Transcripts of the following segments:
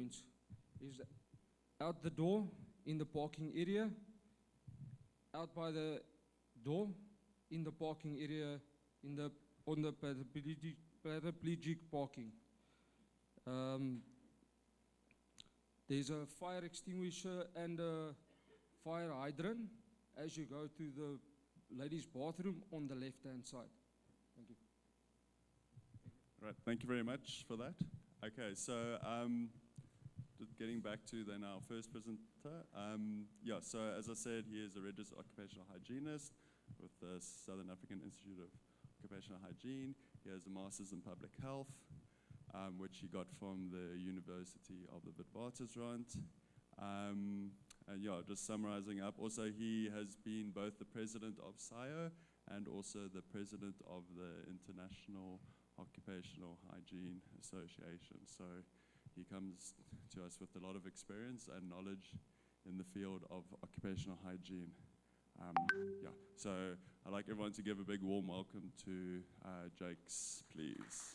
points is out the door in the parking area, out by the door in the parking area on the paraplegic parking. There's a fire extinguisher and a fire hydrant as you go to the ladies' bathroom on the left-hand side. Thank you. Right, thank you very much for that. Okay, so just getting back to then our first presenter. Yeah, so as I said, he is a registered occupational hygienist with the Southern African Institute of Occupational Hygiene. He has a master's in public health, which he got from the University of the Witwatersrand. And yeah, just summarizing up, also he has been both the president of SIO and also the president of the International Occupational Hygiene Association. So he comes to us with a lot of experience and knowledge in the field of occupational hygiene. Yeah, so I'd like everyone to give a big warm welcome to Jakes, please.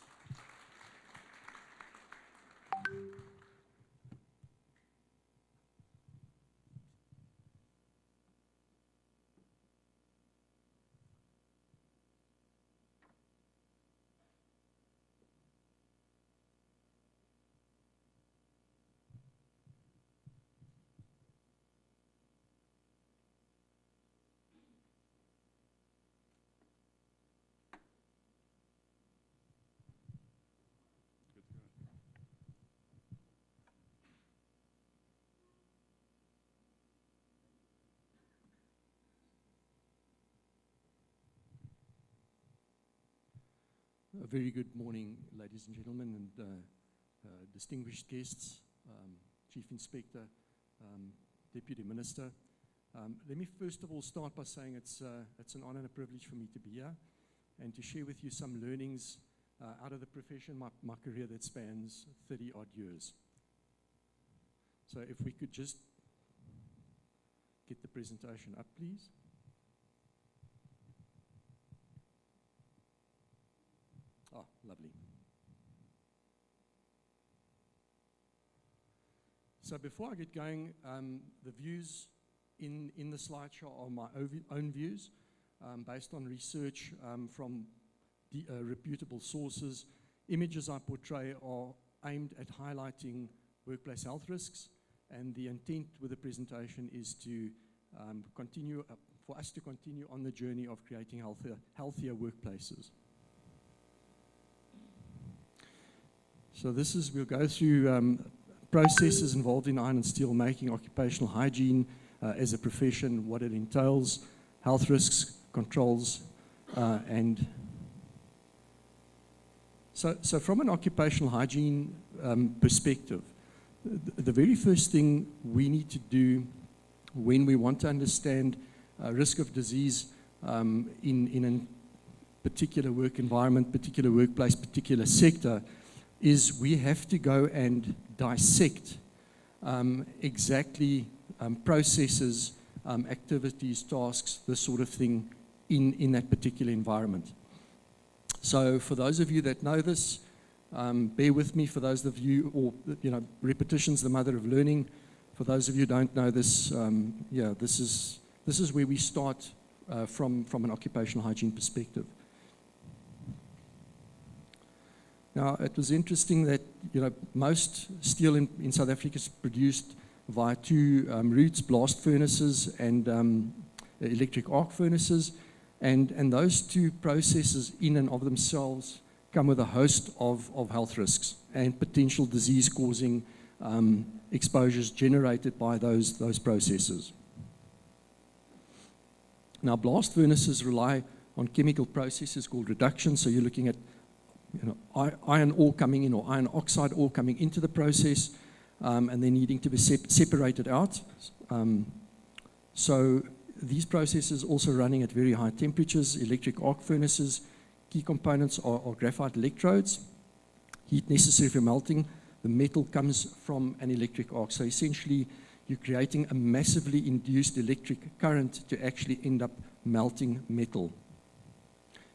A very good morning, ladies and gentlemen, and distinguished guests, Chief Inspector, Deputy Minister. Let me first of all start by saying it's an honor and a privilege for me to be here and to share with you some learnings out of the profession, my career that spans 30 odd years. So if we could just get the presentation up, please. Oh, lovely. So before I get going, the views in the slideshow are my own views based on research from reputable sources. Images I portray are aimed at highlighting workplace health risks, and the intent with the presentation is to for us to continue on the journey of creating healthier workplaces. So we'll go through processes involved in iron and steel making, occupational hygiene as a profession, what it entails, health risks, controls, and so from an occupational hygiene perspective, the very first thing we need to do when we want to understand risk of disease in a particular work environment, particular workplace, particular sector, is we have to go and dissect exactly processes, activities, tasks, this sort of thing in that particular environment. So for those of you that know this, bear with me. For those of you, or repetition's the mother of learning. For those of you who don't know this, yeah, this is where we start from an occupational hygiene perspective. Now, it was interesting that most steel in South Africa is produced via two routes: blast furnaces and electric arc furnaces, and those two processes in and of themselves come with a host of health risks and potential disease-causing exposures generated by those processes. Now, blast furnaces rely on chemical processes called reduction, so you're looking at iron ore coming in or iron oxide ore coming into the process and then needing to be separated out. So these processes also running at very high temperatures. Electric arc furnaces, key components are graphite electrodes. Heat necessary for melting. The metal comes from an electric arc. So essentially, you're creating a massively induced electric current to actually end up melting metal.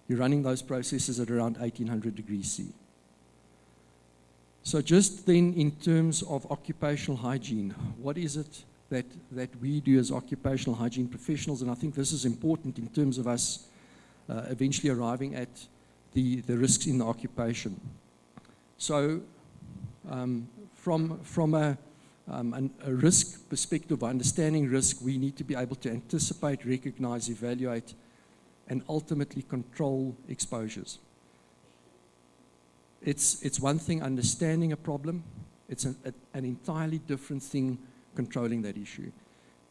You're running those processes at around 1800 degrees C. So just then, in terms of occupational hygiene, what is it that we do as occupational hygiene professionals? And I think this is important in terms of us eventually arriving at the risks in the occupation. So from a risk perspective, understanding risk, we need to be able to anticipate, recognize, evaluate, and ultimately control exposures. It's one thing understanding a problem, it's an entirely different thing controlling that issue.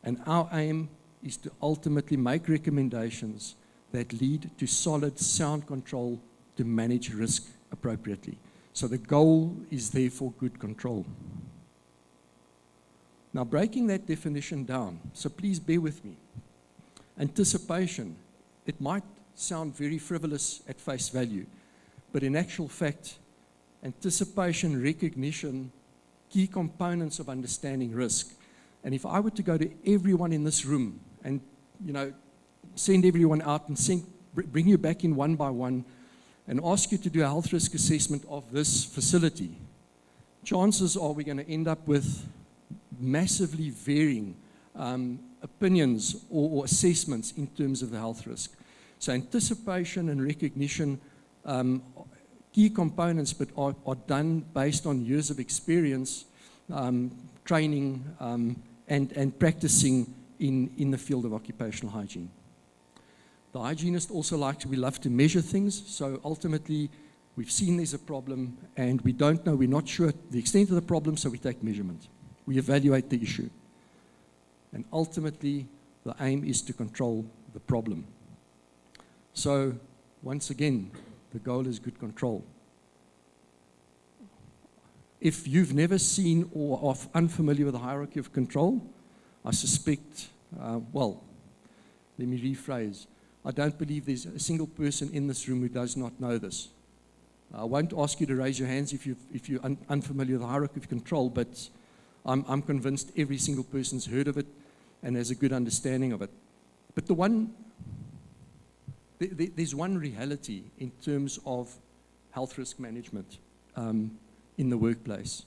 And our aim is to ultimately make recommendations that lead to solid, sound control to manage risk appropriately. So the goal is therefore good control. Now, breaking that definition down, so please bear with me. Anticipation, it might sound very frivolous at face value, but in actual fact, anticipation, recognition, key components of understanding risk. And if I were to go to everyone in this room and, send everyone out and bring you back in one by one and ask you to do a health risk assessment of this facility, chances are we're going to end up with massively varying opinions or assessments in terms of the health risk. So anticipation and recognition, key components, but are done based on years of experience, training, and practicing in the field of occupational hygiene. The hygienist also we love to measure things, so ultimately we've seen there's a problem and we don't know, we're not sure the extent of the problem, so we take measurement. We evaluate the issue. And ultimately, the aim is to control the problem. So, once again, the goal is good control. If you've never seen or are unfamiliar with the hierarchy of control, I suspect, let me rephrase. I don't believe there's a single person in this room who does not know this. I won't ask you to raise your hands if you're unfamiliar with the hierarchy of control, but I'm convinced every single person's heard of it and has a good understanding of it. But there's one reality in terms of health risk management in the workplace.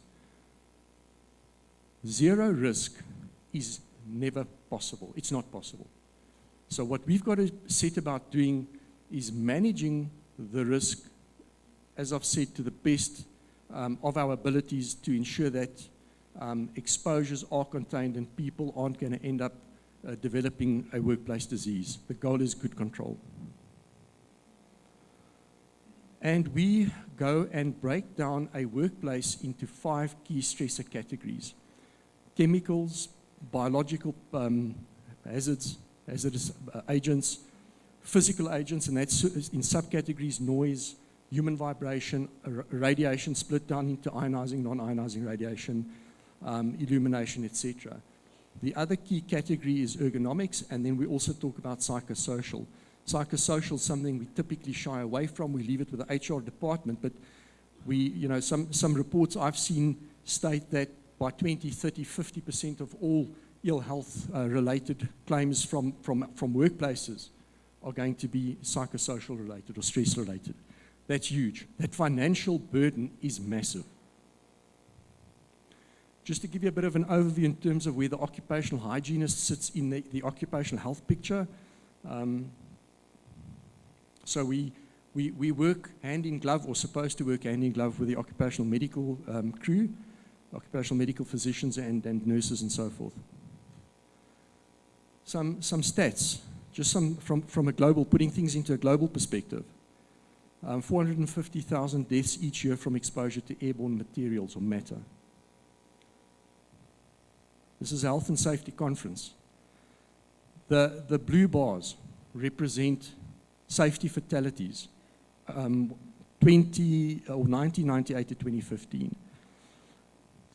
Zero risk is never possible. It's not possible. So what we've got to set about doing is managing the risk, as I've said, to the best of our abilities to ensure that exposures are contained and people aren't going to end up developing a workplace disease. The goal is good control. And we go and break down a workplace into 5 key stressor categories: chemicals, biological hazardous agents, physical agents, and that's in subcategories: noise, human vibration, radiation split down into ionizing, non-ionizing radiation, illumination, etc. The other key category is ergonomics, and then we also talk about psychosocial. Psychosocial is something we typically shy away from. We leave it with the HR department, but some reports I've seen state that by 20, 30, 50% of all ill health related claims from workplaces are going to be psychosocial related or stress related. That's huge. That financial burden is massive. Just to give you a bit of an overview in terms of where the occupational hygienist sits in the occupational health picture. So we work hand in glove, or supposed to work hand in glove, with the occupational medical crew, occupational medical physicians and nurses and so forth. Some stats, just some from a global, putting things into a global perspective. 450,000 deaths each year from exposure to airborne materials or matter. This is a health and safety conference. The blue bars represent safety fatalities, 1998 to 2015.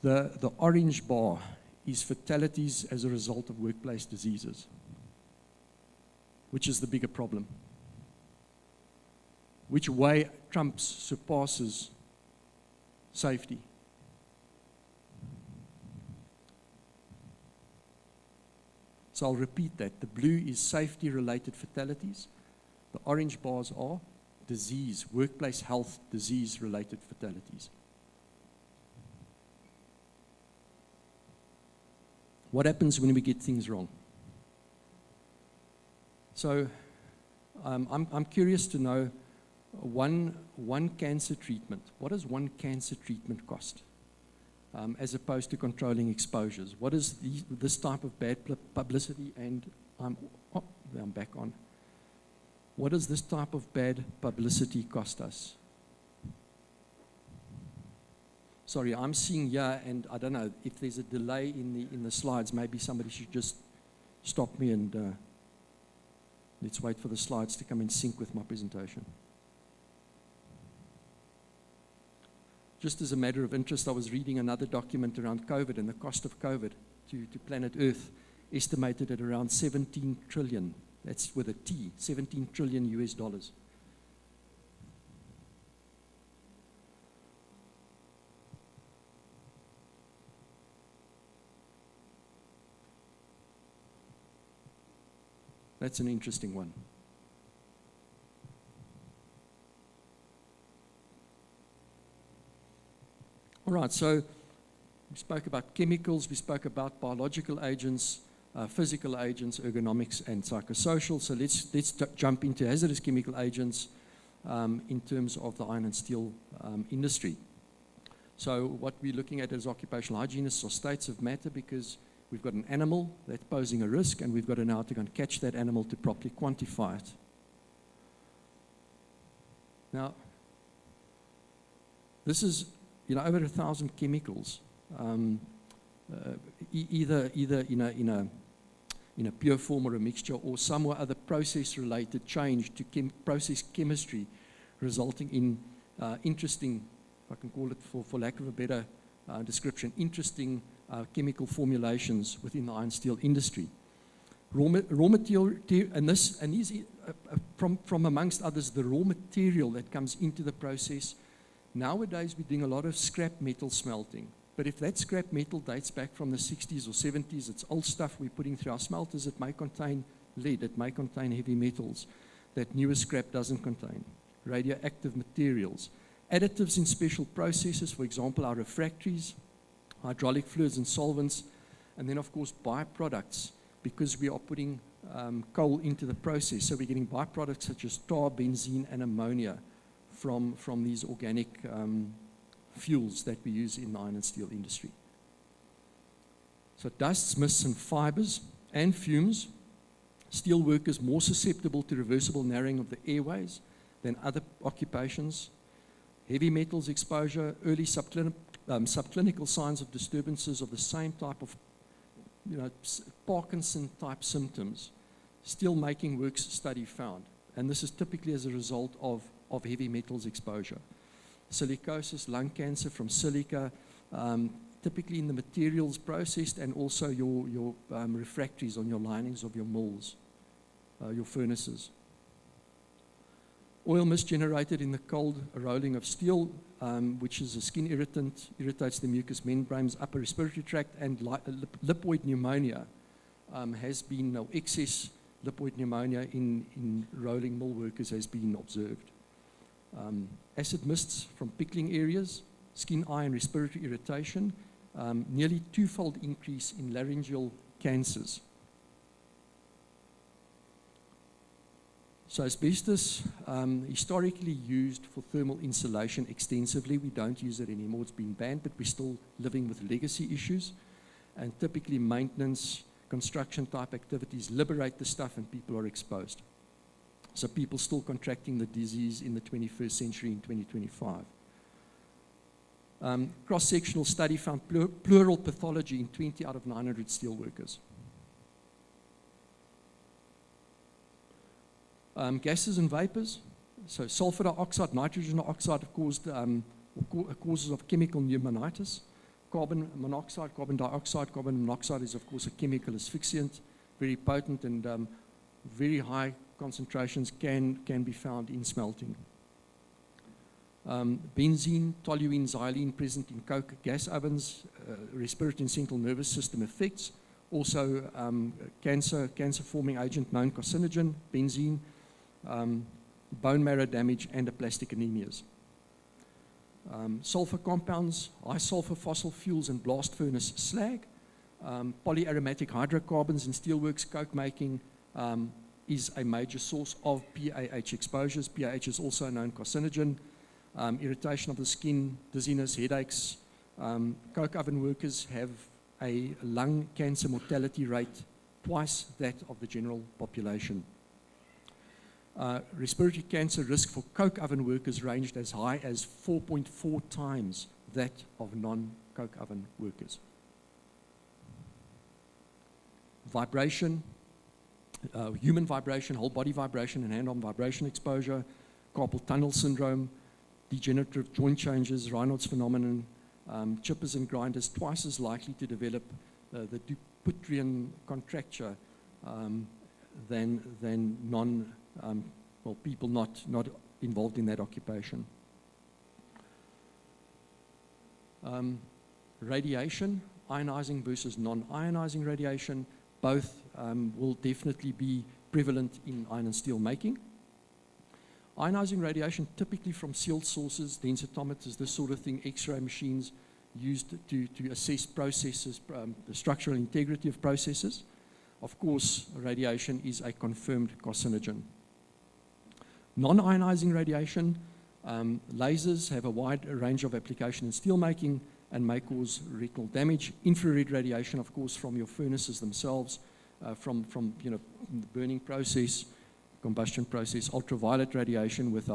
The orange bar is fatalities as a result of workplace diseases, which is the bigger problem. Which way surpasses safety? So I'll repeat that. The blue is safety-related fatalities. The orange bars are disease, workplace health, disease-related fatalities. What happens when we get things wrong? So I'm curious to know one cancer treatment. What does one cancer treatment cost? As opposed to controlling exposures. What is this type of bad publicity and I'm back on. What does this type of bad publicity cost us? Sorry, I'm seeing here, and I don't know if there's a delay in the slides. Maybe somebody should just stop me and let's wait for the slides to come in sync with my presentation. Just as a matter of interest, I was reading another document around COVID and the cost of COVID to planet Earth, estimated at around 17 trillion. That's with a T, 17 trillion US dollars. That's an interesting one. All right, so we spoke about chemicals, we spoke about biological agents, physical agents, ergonomics, and psychosocial. So let's jump into hazardous chemical agents in terms of the iron and steel industry. So what we're looking at as occupational hygienists are states of matter, because we've got an animal that's posing a risk, and we've got to now to go and catch that animal to properly quantify it. Now, this is, you know, over 1,000 chemicals, either in a pure form or a mixture, or some or other process-related change to process chemistry, resulting in interesting, if I can call it for lack of a better description, interesting chemical formulations within the iron steel industry. Raw material, and these from amongst others, the raw material that comes into the process. Nowadays, we're doing a lot of scrap metal smelting. But if that scrap metal dates back from the 60s or 70s, it's old stuff we're putting through our smelters. It may contain lead, it may contain heavy metals that newer scrap doesn't contain. Radioactive materials. Additives in special processes, for example, our refractories, hydraulic fluids and solvents, and then, of course, byproducts, because we are putting coal into the process. So we're getting byproducts such as tar, benzene, and ammonia from these organic fuels that we use in the iron and steel industry. So dusts, mists, and fibers and fumes. Steel workers more susceptible to reversible narrowing of the airways than other occupations. Heavy metals exposure, early subclinical signs of disturbances of the same type of, you know, Parkinson-type symptoms. Steel making works study found, and this is typically as a result of heavy metals exposure. Silicosis, lung cancer from silica, typically in the materials processed, and also your refractories on your linings of your mills, your furnaces. Oil mist generated in the cold rolling of steel, which is a skin irritant, irritates the mucous membranes, upper respiratory tract, and lipoid pneumonia has been, no, excess lipoid pneumonia in rolling mill workers has been observed. Acid mists from pickling areas, skin eye and respiratory irritation, nearly twofold increase in laryngeal cancers. So asbestos, historically used for thermal insulation extensively. We don't use it anymore, it's been banned, but we're still living with legacy issues. And typically maintenance, construction type activities liberate the stuff and people are exposed. So people still contracting the disease in the 21st century in 2025. Cross-sectional study found pleural pathology in 20 out of 900 steel workers. Gases and vapors. So sulfur dioxide, nitrogen dioxide have caused causes of chemical pneumonitis. Carbon monoxide, carbon dioxide. Carbon monoxide is, of course, a chemical asphyxiant, very potent, and very high concentrations can be found in smelting. Benzene, toluene, xylene present in coke gas ovens, respiratory and central nervous system effects. Also cancer-forming agent known carcinogen, benzene, bone marrow damage, and aplastic anemias. Sulfur compounds, high sulfur fossil fuels and blast furnace slag, Polyaromatic hydrocarbons in steelworks, coke making is a major source of PAH exposures. PAH is also a known carcinogen. Irritation of the skin, dizziness, headaches. Coke oven workers have a lung cancer mortality rate twice that of the general population. Respiratory cancer risk for coke oven workers ranged as high as 4.4 times that of non-coke oven workers. Vibration, human vibration, whole body vibration and hand-on vibration exposure, carpal tunnel syndrome, degenerative joint changes, Raynaud's phenomenon, chippers and grinders twice as likely to develop the Dupuytren's contracture than people not involved in that occupation. Radiation, ionizing versus non-ionizing radiation, both will definitely be prevalent in iron and steel making. Ionizing radiation, typically from sealed sources, densitometers, this sort of thing, X-ray machines used to assess processes, the structural integrity of processes. Of course, radiation is a confirmed carcinogen. Non-ionizing radiation, lasers have a wide range of application in steel making and may cause retinal damage. Infrared radiation, of course, from your furnaces themselves, from the burning process, combustion process, ultraviolet radiation with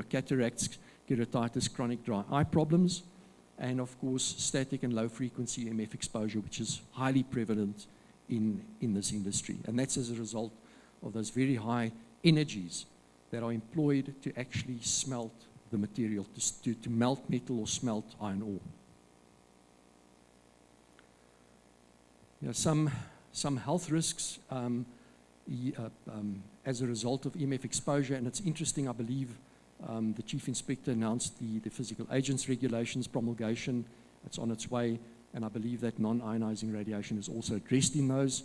cataracts, keratitis, chronic dry eye problems, and of course static and low frequency EMF exposure, which is highly prevalent in this industry. And that's as a result of those very high energies that are employed to actually smelt the material, to melt metal or smelt iron ore. Some health risks as a result of EMF exposure, and it's interesting, I believe the Chief Inspector announced the physical agents regulations promulgation. It's on its way, and I believe that non-ionizing radiation is also addressed in those,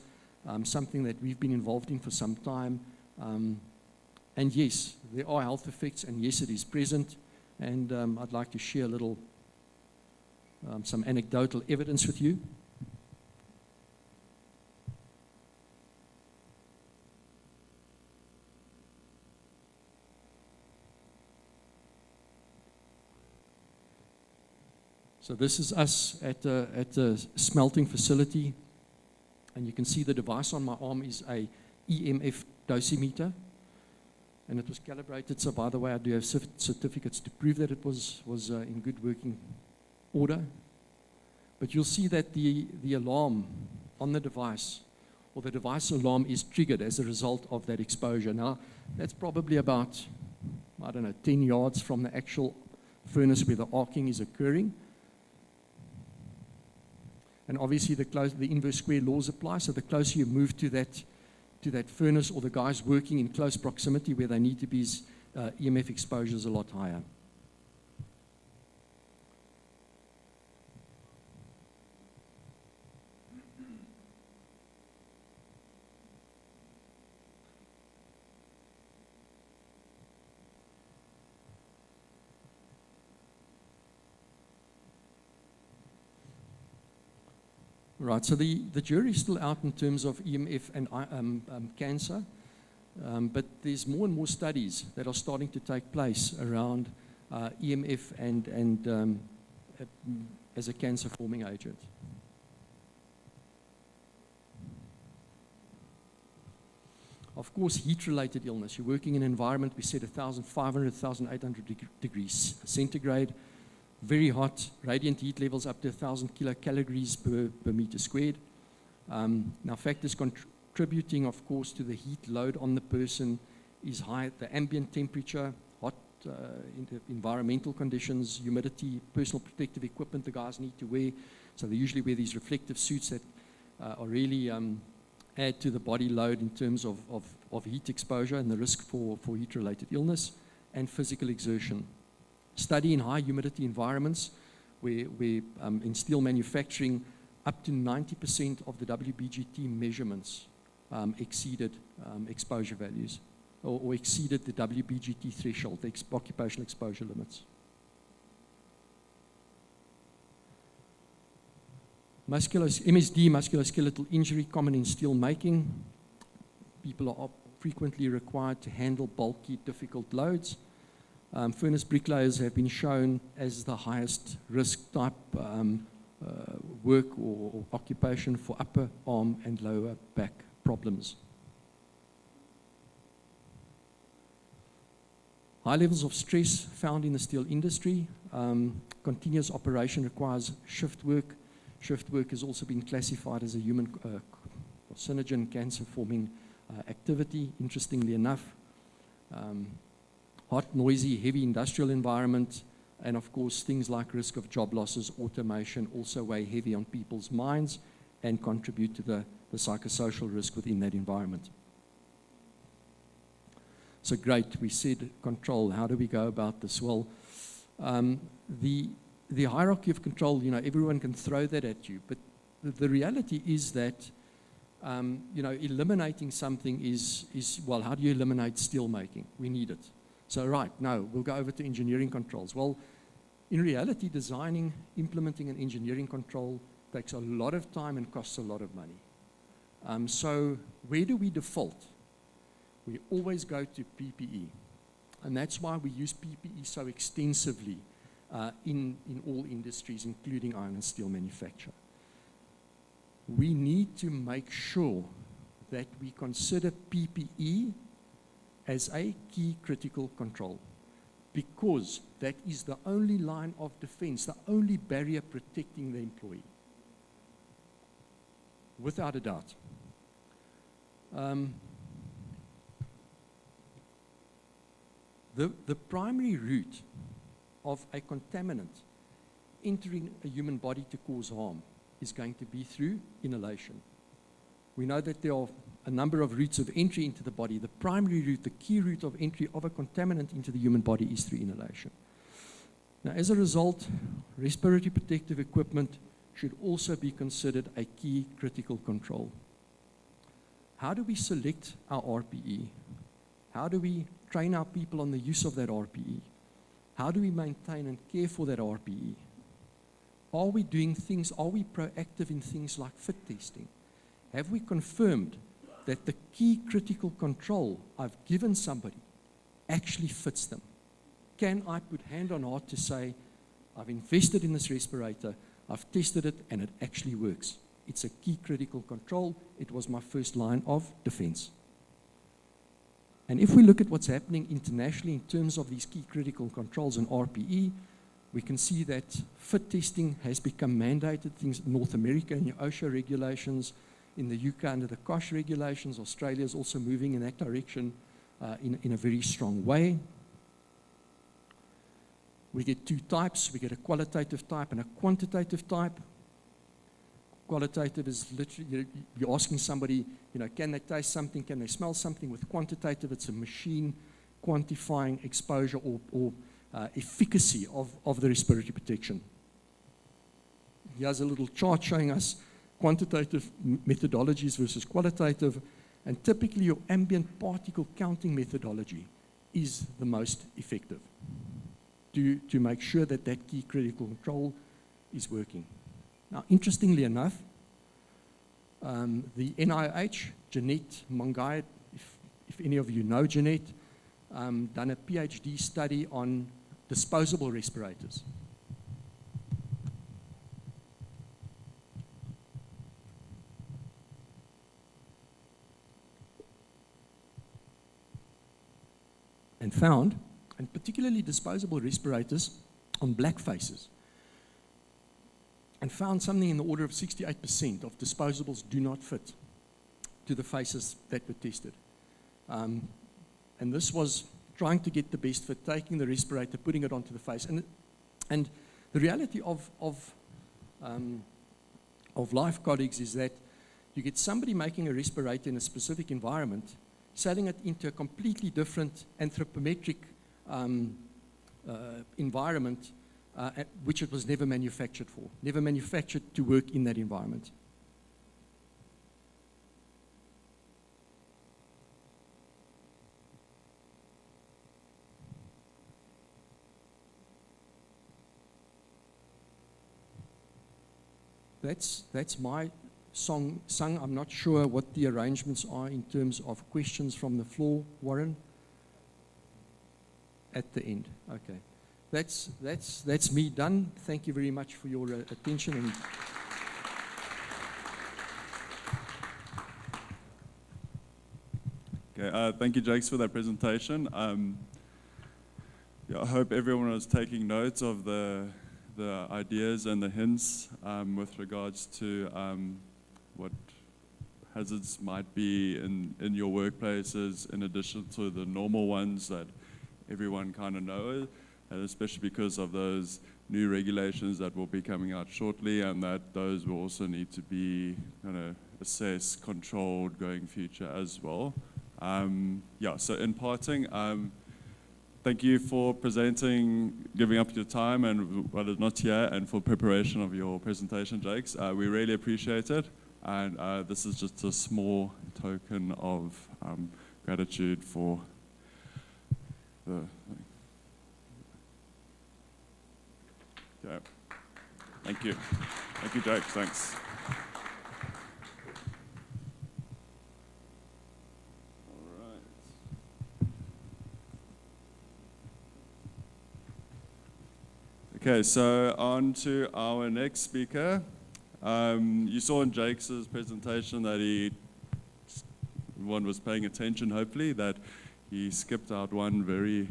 something that we've been involved in for some time. And yes, there are health effects, and yes, it is present, and I'd like to share a little, some anecdotal evidence with you. So this is us at a smelting facility, and you can see the device on my arm is a EMF dosimeter, and it was calibrated. So by the way, I do have certificates to prove that it was in good working order. But you'll see that the alarm on the device, or the device alarm, is triggered as a result of that exposure. Now, that's probably about, 10 yards from the actual furnace where the arcing is occurring. And obviously the inverse square laws apply, so the closer you move to that furnace, or the guys working in close proximity where they need to be, EMF exposure is a lot higher. Right, so the jury is still out in terms of EMF and cancer, but there's more and more studies that are starting to take place around EMF and as a cancer-forming agent. Of course, heat-related illness. You're working in an environment, we said 1,500, 1,800 degrees centigrade. Very hot, radiant heat levels up to 1,000 kilocalories per meter squared. Now, factors contributing, of course, to the heat load on the person is high, the ambient temperature, hot environmental conditions, humidity, personal protective equipment the guys need to wear. So they usually wear these reflective suits that are really add to the body load in terms of heat exposure and the risk for heat-related illness, and physical exertion. Study in high humidity environments where in steel manufacturing, up to 90% of the WBGT measurements exceeded exposure values or exceeded the WBGT threshold, the occupational exposure limits. MSD, musculoskeletal injury, common in steel making. People are frequently required to handle bulky, difficult loads. Furnace bricklayers have been shown as the highest risk type work or occupation for upper arm and lower back problems. High levels of stress found in the steel industry. Continuous operation requires shift work. Shift work has also been classified as a human carcinogen, cancer-forming activity, interestingly enough. Hot, noisy, heavy industrial environment, and of course things like risk of job losses, automation also weigh heavy on people's minds and contribute to the psychosocial risk within that environment. So great, we said control. How do we go about this? Well, the hierarchy of control, you know, everyone can throw that at you, but the reality is that, you know, eliminating something is, well, how do you eliminate steel making? We need it. So right, no, we'll go over to engineering controls. Well, in reality, designing, implementing an engineering control takes a lot of time and costs a lot of money. So where do we default? We always go to PPE. And that's why we use PPE so extensively in all industries, including iron and steel manufacture. We need to make sure that we consider PPE as a key critical control, because that is the only line of defense, the only barrier protecting the employee, without a doubt. The primary route of a contaminant entering a human body to cause harm is going to be through inhalation. We know that there are a number of routes of entry into the body. The primary route, the key route of entry of a contaminant into the human body is through inhalation. Now, as a result, respiratory protective equipment should also be considered a key critical control. How do we select our RPE? How do we train our people on the use of that RPE? How do we maintain and care for that RPE? Are we doing things, are we proactive in things like fit testing? Have we confirmed that the key critical control I've given somebody actually fits them? Can I put hand on heart to say, I've invested in this respirator, I've tested it, and it actually works? It's a key critical control. It was my first line of defense. And if we look at what's happening internationally in terms of these key critical controls and RPE, we can see that fit testing has become mandated. Things in North America in your OSHA regulations, in the UK under the COSH regulations. Australia is also moving in that direction in a very strong way. We get two types. We get a qualitative type and a quantitative type. Qualitative is literally, you're asking somebody, you know, can they taste something, can they smell something? With quantitative, it's a machine quantifying exposure or efficacy of the respiratory protection. Here's a little chart showing us quantitative methodologies versus qualitative, and typically your ambient particle counting methodology is the most effective to make sure that that key critical control is working. Now, interestingly enough, the NIH, Jeanette Mongai, if any of you know Jeanette, done a PhD study on disposable respirators. And found, and particularly disposable respirators on black faces, and found something in the order of 68% of disposables do not fit to the faces that were tested. And this was trying to get the best fit, taking the respirator, putting it onto the face. And the reality of life, colleagues, is that you get somebody making a respirator in a specific environment, selling it into a completely different anthropometric environment, which it was never manufactured for, never manufactured to work in that environment. that's my song sung. I'm not sure what the arrangements are in terms of questions from the floor, Warren. At the end, okay. That's me done. Thank you very much for your attention. And okay, thank you, Jakes, for that presentation. Yeah, I hope everyone was taking notes of the ideas and the hints with regards to what hazards might be in your workplaces, in addition to the normal ones that everyone kind of knows, and especially because of those new regulations that will be coming out shortly, and that those will also need to be kind of assessed, controlled going future as well. Yeah, so in parting, thank you for presenting, giving up your time, and while it's not here, and for preparation of your presentation, Jakes. We really appreciate it, and this is just a small token of gratitude for the. Okay. Thank you. Thank you, Jakes. Thanks. Okay, so on to our next speaker. You saw in Jakes' presentation that everyone was paying attention, hopefully, that he skipped out one very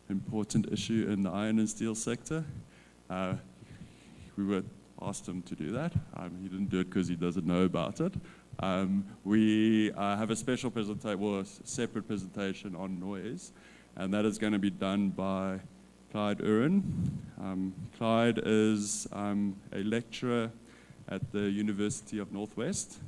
important issue in the iron and steel sector. We were asked him to do that. He didn't do it because he doesn't know about it. We have a special presentation, well, a separate presentation on noise, and that is going to be done by Clyde Uren. Clyde is a lecturer at the University of Northwest,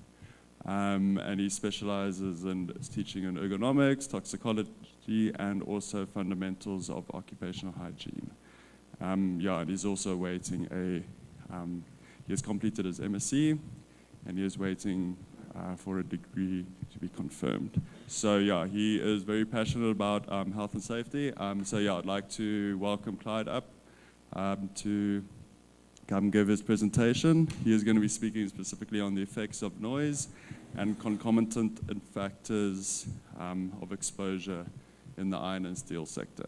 and he specializes in teaching in ergonomics, toxicology, and also fundamentals of occupational hygiene. Yeah, and he's also waiting he has completed his MSc, and he is waiting for a degree to be confirmed. So yeah, he is very passionate about health and safety. So yeah, I'd like to welcome Clyde up to come give his presentation. He is going to be speaking specifically on the effects of noise and concomitant factors of exposure in the iron and steel sector.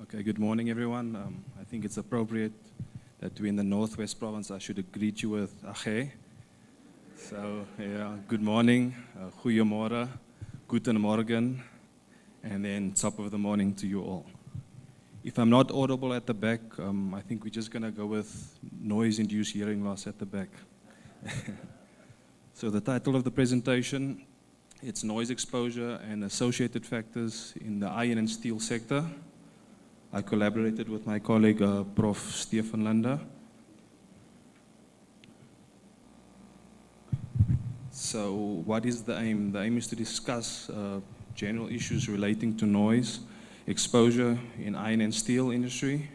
Okay, good morning, everyone. I think it's appropriate that we're in the Northwest Province. I should greet you with Ache. So, yeah, good morning, goeiemorgen, guten morgen, and then top of the morning to you all. If I'm not audible at the back, I think we're just going to go with noise-induced hearing loss at the back. So the title of the presentation, it's Noise Exposure and Associated Factors in the Iron and Steel Sector. I collaborated with my colleague, Prof. Stefan Landa. So what is the aim? The aim is to discuss general issues relating to noise exposure in iron and steel industry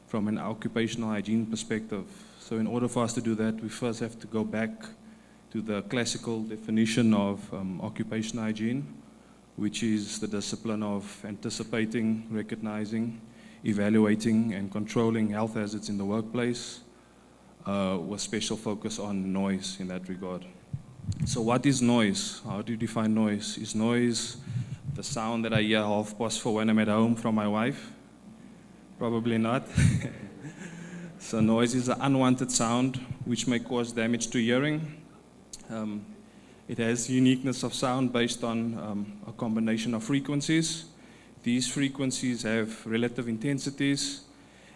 from an occupational hygiene perspective. So in order for us to do that, we first have to go back to the classical definition of occupational hygiene, which is the discipline of anticipating, recognizing, evaluating and controlling health hazards in the workplace, with special focus on noise in that regard. So what is noise? How do you define noise? Is noise the sound that I hear 4:30 when I'm at home from my wife? Probably not. So noise is an unwanted sound which may cause damage to hearing. It has uniqueness of sound based on a combination of frequencies. These frequencies have relative intensities,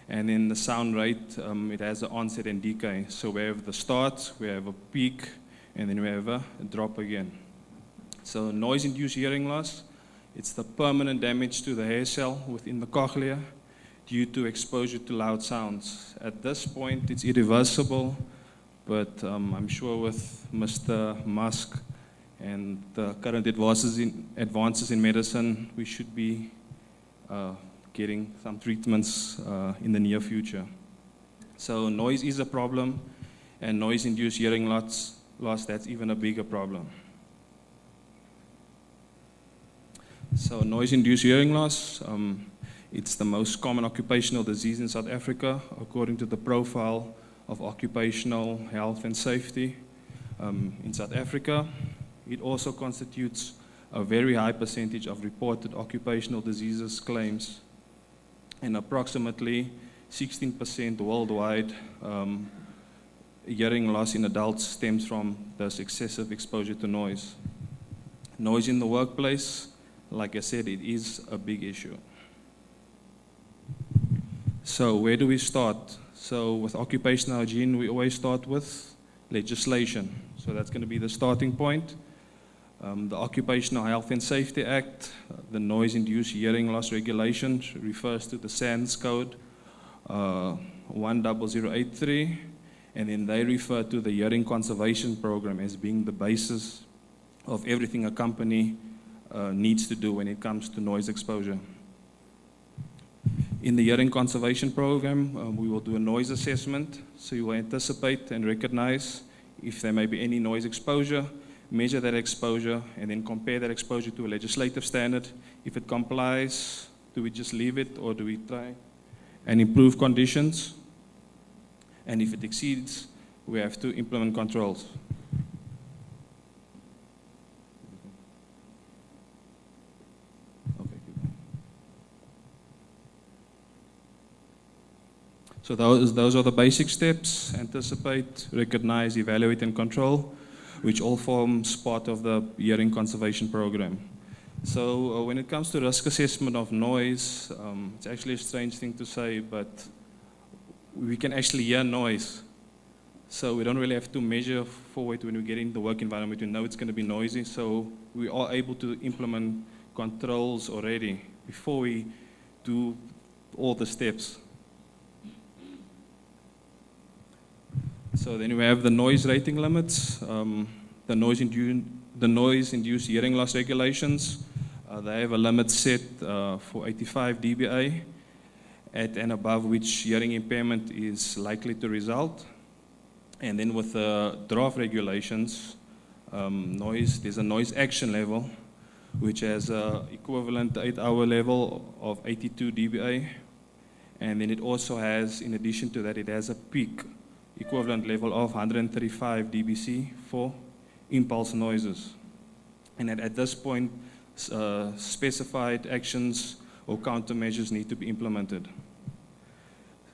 and in the sound rate, it has an onset and decay. So we have the start, we have a peak, and then we have a drop again. So noise-induced hearing loss, it's the permanent damage to the hair cell within the cochlea due to exposure to loud sounds. At this point, it's irreversible, but I'm sure with Mr. Musk and the current advances in medicine, we should be getting some treatments in the near future. So noise is a problem, and noise-induced hearing loss, that's even a bigger problem. So noise-induced hearing loss, it's the most common occupational disease in South Africa, according to the profile of occupational health and safety in South Africa. It also constitutes a very high percentage of reported occupational diseases claims, and approximately 16% worldwide hearing loss in adults stems from this excessive exposure to noise. Noise in the workplace, like I said, it is a big issue. So where do we start? So with occupational hygiene, we always start with legislation. So that's going to be the starting point. The Occupational Health and Safety Act, the Noise-Induced Hearing Loss Regulation, refers to the SANS code 10083, and then they refer to the Hearing Conservation Program as being the basis of everything a company needs to do when it comes to noise exposure. In the Hearing Conservation Program, we will do a noise assessment, so you will anticipate and recognize if there may be any noise exposure, measure that exposure, and then compare that exposure to a legislative standard. If it complies, do we just leave it, or do we try and improve conditions? And if it exceeds, we have to implement controls. So those are the basic steps: anticipate, recognize, evaluate, and control, which all forms part of the hearing conservation program. So when it comes to risk assessment of noise, it's actually a strange thing to say, but we can actually hear noise. So we don't really have to measure for it when we get in the work environment. We know it's going to be noisy, so we are able to implement controls already before we do all the steps. So then we have the noise rating limits, the noise-induced hearing loss regulations. They have a limit set for 85 dBA, at and above which hearing impairment is likely to result. And then with the draft regulations, there's a noise action level, which has an equivalent 8-hour level of 82 dBA. And then it also has, in addition to that, it has a peak equivalent level of 135 dBc for impulse noises. And at this point, specified actions or countermeasures need to be implemented.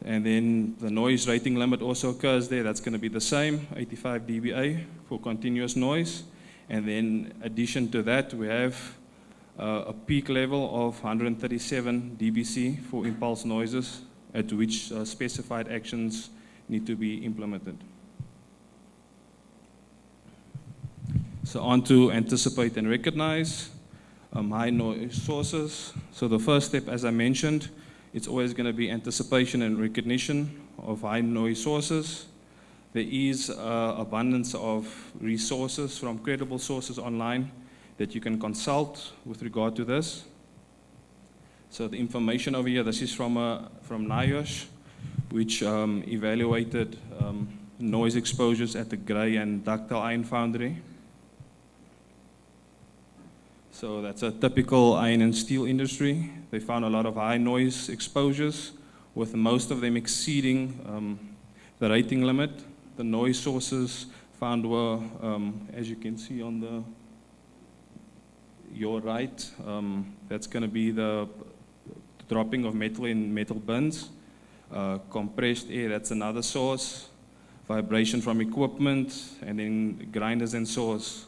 And then the noise rating limit also occurs there. That's going to be the same, 85 dBA for continuous noise. And then in addition to that, we have a peak level of 137 dBc for impulse noises, at which specified actions need to be implemented. So on to anticipate and recognize high noise sources. So the first step, as I mentioned, it's always going to be anticipation and recognition of high noise sources. There is abundance of resources from credible sources online that you can consult with regard to this. So the information over here, this is from NIOSH, which evaluated noise exposures at the gray and ductile iron foundry. So that's a typical iron and steel industry. They found a lot of high noise exposures, with most of them exceeding the rating limit. The noise sources found were, as you can see on your right, that's going to be the dropping of metal in metal bins. Compressed air, that's another source. Vibration from equipment, and then grinders and saws.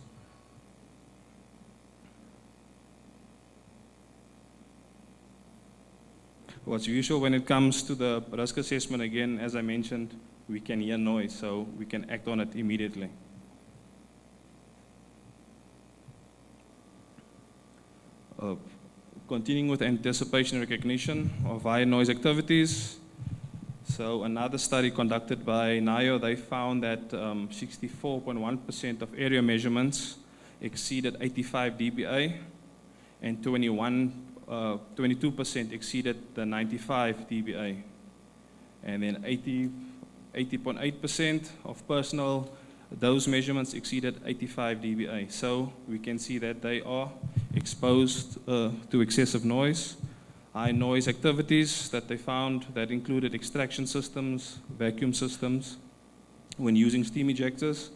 what's usual when it comes to the risk assessment, again, as I mentioned, we can hear noise, so we can act on it immediately. Continuing with anticipation and recognition of high noise activities. So another study conducted by NIO, they found that 64.1% of area measurements exceeded 85 dBA and 22% exceeded the 95 dBA. And then 80.8% of personal, those measurements exceeded 85 dBA. So we can see that they are exposed to excessive noise. High noise activities that they found that included extraction systems, vacuum systems, when using steam ejectors,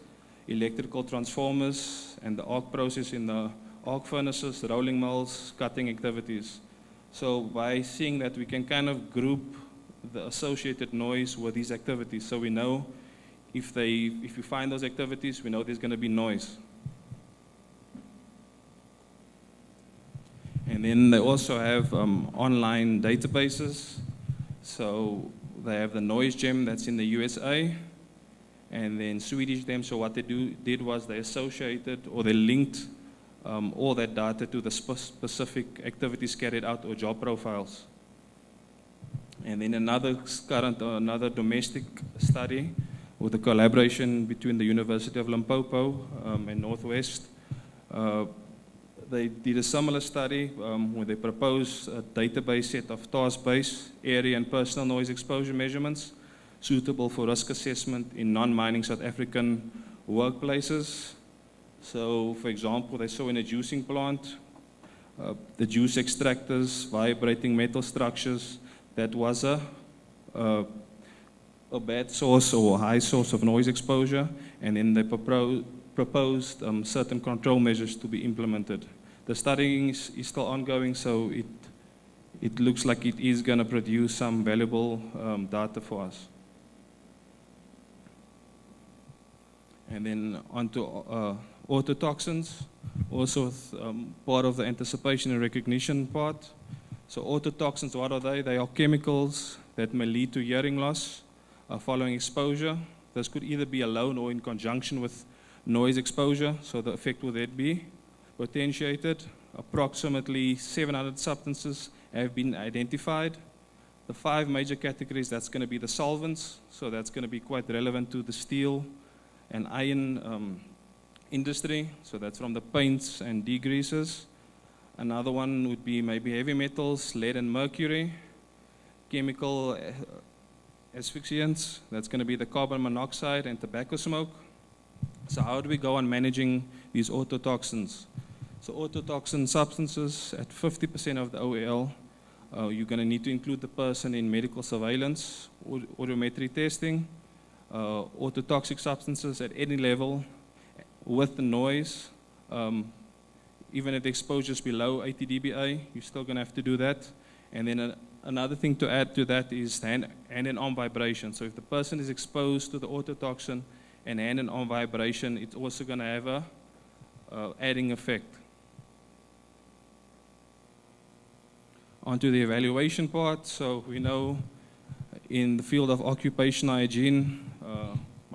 electrical transformers, and the arc process in the arc furnaces, rolling mills, cutting activities. So by seeing that, we can kind of group the associated noise with these activities. So we know if we find those activities, we know there's going to be noise. And then they also have online databases. So they have the Noise Gem that's in the USA, and then Swedish Gem. So what they did was they associated or they linked all that data to the specific activities carried out or job profiles. And then another domestic study with a collaboration between the University of Limpopo and Northwest. They did a similar study where they proposed a database set of task-based area and personal noise exposure measurements suitable for risk assessment in non-mining South African workplaces. So, for example, they saw in a juicing plant, the juice extractors, vibrating metal structures, that was a bad source or high source of noise exposure, and then they proposed certain control measures to be implemented. The study is still ongoing, so it looks like it is going to produce some valuable data for us. And then on to autotoxins, also part of the anticipation and recognition part. So autotoxins, what are they? They are chemicals that may lead to hearing loss following exposure. This could either be alone or in conjunction with noise exposure, so the effect would then be potentiated. Approximately 700 substances have been identified. The 5 major categories, that's going to be the solvents, so that's going to be quite relevant to the steel and iron industry, so that's from the paints and degreasers. Another one would be maybe heavy metals, lead and mercury. Chemical asphyxiants, that's going to be the carbon monoxide and tobacco smoke. So how do we go on managing these autotoxins? So autotoxin substances at 50% of the OEL, you're going to need to include the person in medical surveillance, audiometry testing. Autotoxic substances at any level with the noise, even if the exposure is below 80 dBA, you're still going to have to do that. And then another thing to add to that is hand and arm vibration. So if the person is exposed to the autotoxin and hand and arm vibration, it's also going to have a adding effect. Onto the evaluation part. So we know in the field of occupational hygiene,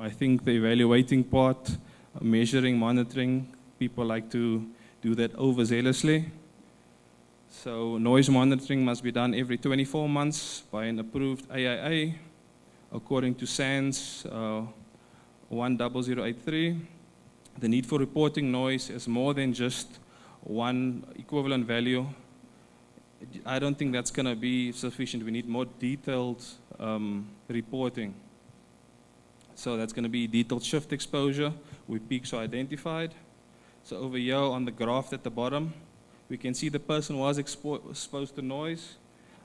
I think the evaluating part, measuring, monitoring, people like to do that overzealously. So noise monitoring must be done every 24 months by an approved AIA, according to SANS 10083. The need for reporting noise is more than just one equivalent value. I don't think that's going to be sufficient. We need more detailed reporting. So that's going to be detailed shift exposure where peaks are identified. So over here on the graph at the bottom, we can see the person was exposed to noise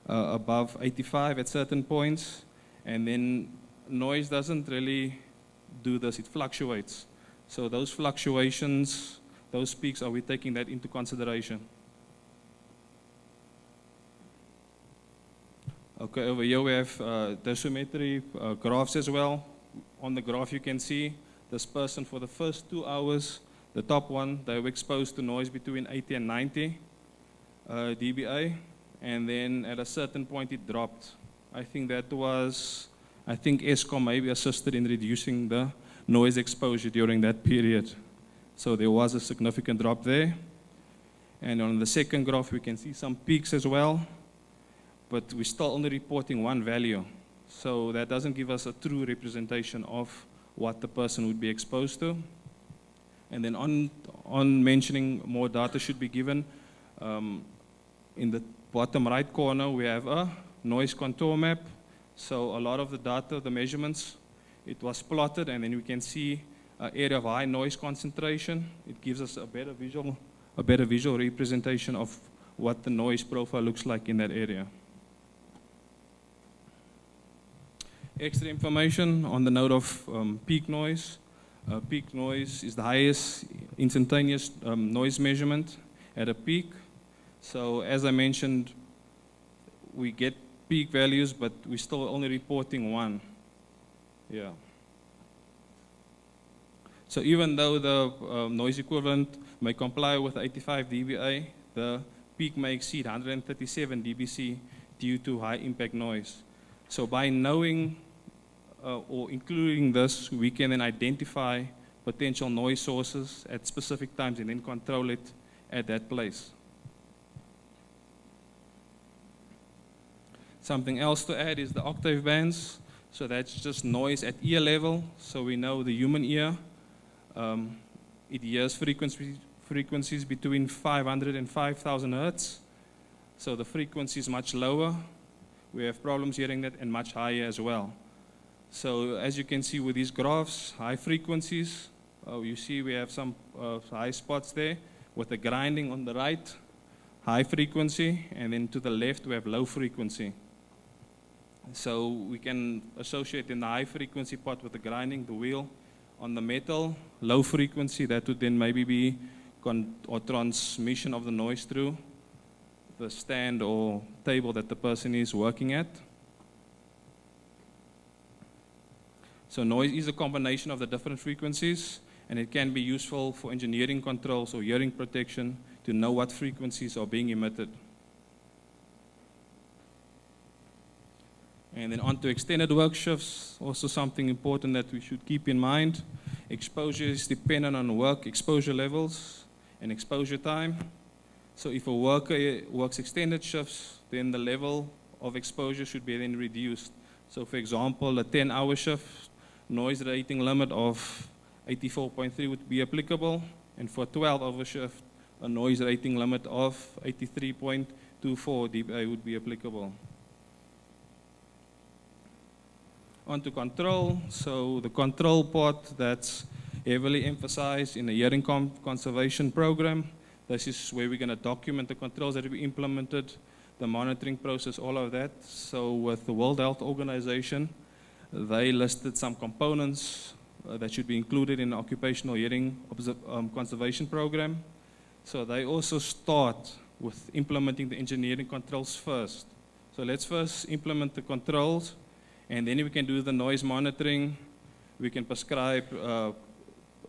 above 85 at certain points. And then noise doesn't really do this, it fluctuates. So those fluctuations, those peaks, are we taking that into consideration? Okay, over here we have dosimetry graphs as well. On the graph you can see this person for the first 2 hours, the top one, they were exposed to noise between 80 and 90 dBA. and then at a certain point it dropped. I think ESCOM maybe assisted in reducing the noise exposure during that period. So there was a significant drop there. And on the second graph, we can see some peaks as well, but we're still only reporting one value. So that doesn't give us a true representation of what the person would be exposed to. And then on mentioning more data should be given, in the bottom right corner, we have a noise contour map. So a lot of the data, the measurements, it was plotted, and then we can see an area of high noise concentration. It gives us a better visual representation of what the noise profile looks like in that area. Extra information on the note of peak noise. Peak noise is the highest instantaneous noise measurement at a peak. So as I mentioned, we get peak values, but we're still only reporting one. Yeah. So even though the noise equivalent may comply with 85 dBA, the peak may exceed 137 dBc due to high impact noise. So by knowing or including this, we can then identify potential noise sources at specific times and then control it at that place. Something else to add is the octave bands. So that's just noise at ear level. So we know the human ear, it hears frequencies between 500 and 5,000 hertz. So the frequency is much lower. We have problems hearing that, and much higher as well. So as you can see with these graphs, high frequencies, you see we have some high spots there with the grinding on the right, high frequency, and then to the left we have low frequency. So we can associate in the high frequency part with the grinding, the wheel on the metal, low frequency, that would then maybe be or transmission of the noise through the stand or table that the person is working at. So noise is a combination of the different frequencies, and it can be useful for engineering controls or hearing protection to know what frequencies are being emitted. And then on to extended work shifts, also something important that we should keep in mind. Exposure is dependent on work exposure levels and exposure time. So if a worker works extended shifts, then the level of exposure should be then reduced. So for example, a 10-hour shift, noise rating limit of 84.3 would be applicable, and for a 12-hour shift, a noise rating limit of 83.24 dBA would be applicable. On to control. So the control part that's heavily emphasized in the hearing conservation program. This is where we're going to document the controls that we implemented, the monitoring process, all of that. So with the World Health Organization, they listed some components that should be included in the occupational hearing conservation program. So they also start with implementing the engineering controls first. So let's first implement the controls, and then we can do the noise monitoring. We can prescribe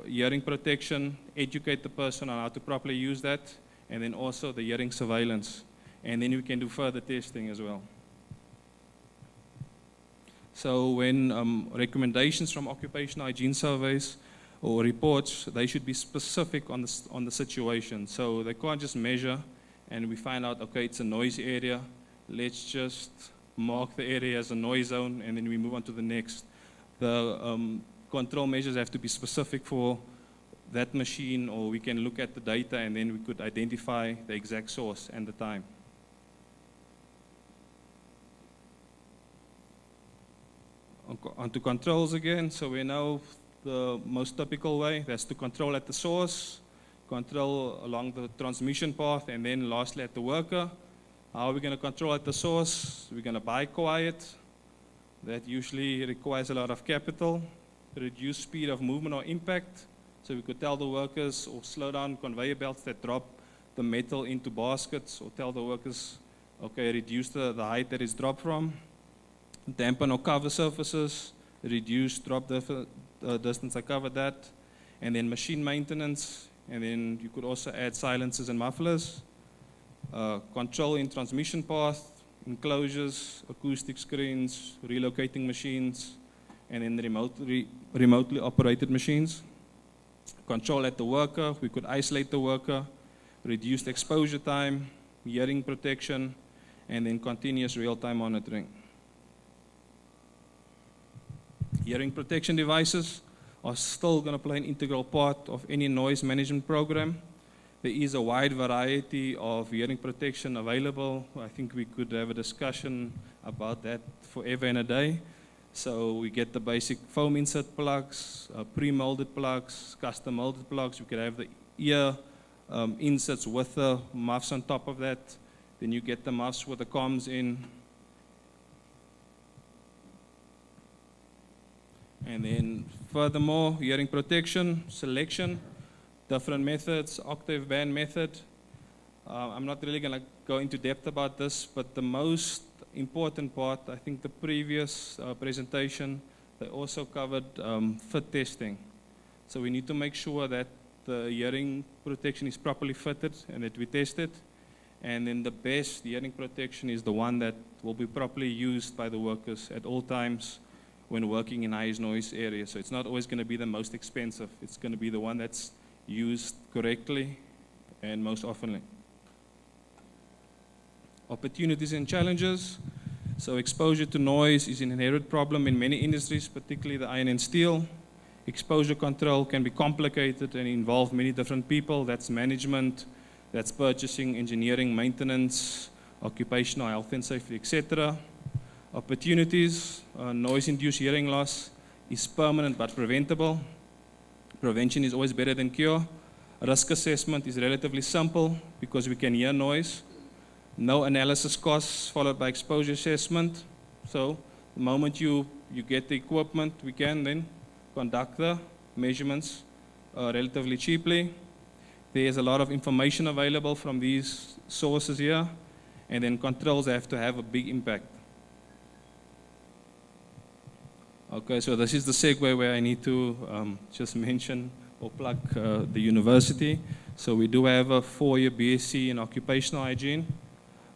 hearing protection, educate the person on how to properly use that, and then also the hearing surveillance. And then we can do further testing as well. So when recommendations from occupational hygiene surveys or reports, they should be specific on the situation. So they can't just measure and we find out, okay, it's a noise area. Let's just mark the area as a noise zone and then we move on to the next. The control measures have to be specific for that machine, or we can look at the data and then we could identify the exact source and the time. Onto controls again. So we know the most typical way, that's to control at the source, control along the transmission path, and then lastly at the worker. How are we going to control at the source? We're going to buy quiet. That usually requires a lot of capital. Reduce speed of movement or impact. So we could tell the workers or slow down conveyor belts that drop the metal into baskets, or tell the workers, okay, reduce the height that it's dropped from. Dampen or cover surfaces, reduce drop distance, I covered that. And then machine maintenance, and then you could also add silencers and mufflers. control in transmission path, enclosures, acoustic screens, relocating machines, and then remotely operated machines. Control at the worker, we could isolate the worker, reduced exposure time, hearing protection, and then continuous real-time monitoring. Hearing protection devices are still going to play an integral part of any noise management program. There is a wide variety of hearing protection available. I think we could have a discussion about that forever and a day. So we get the basic foam insert plugs, pre-molded plugs, custom molded plugs. We could have the ear inserts with the muffs on top of that. Then you get the muffs with the comms in. And then furthermore, hearing protection, selection, different methods, octave band method. I'm not really going to go into depth about this, but the most important part, I think the previous presentation, they also covered fit testing. So we need to make sure that the hearing protection is properly fitted and that we test it. And then the best hearing protection is the one that will be properly used by the workers at all times when working in high noise areas. So it's not always going to be the most expensive. It's going to be the one that's used correctly and most oftenly. Opportunities and challenges. So exposure to noise is an inherent problem in many industries, particularly the iron and steel. Exposure control can be complicated and involve many different people. That's management, that's purchasing, engineering, maintenance, occupational health and safety, etc. Opportunities, noise-induced hearing loss is permanent but preventable. Prevention is always better than cure. Risk assessment is relatively simple because we can hear noise. No analysis costs followed by exposure assessment. So the moment you get the equipment, we can then conduct the measurements relatively cheaply. There's a lot of information available from these sources here, and then controls have to have a big impact. Okay, so this is the segue where I need to just mention or plug the university. So we do have a 4-year BSc in occupational hygiene.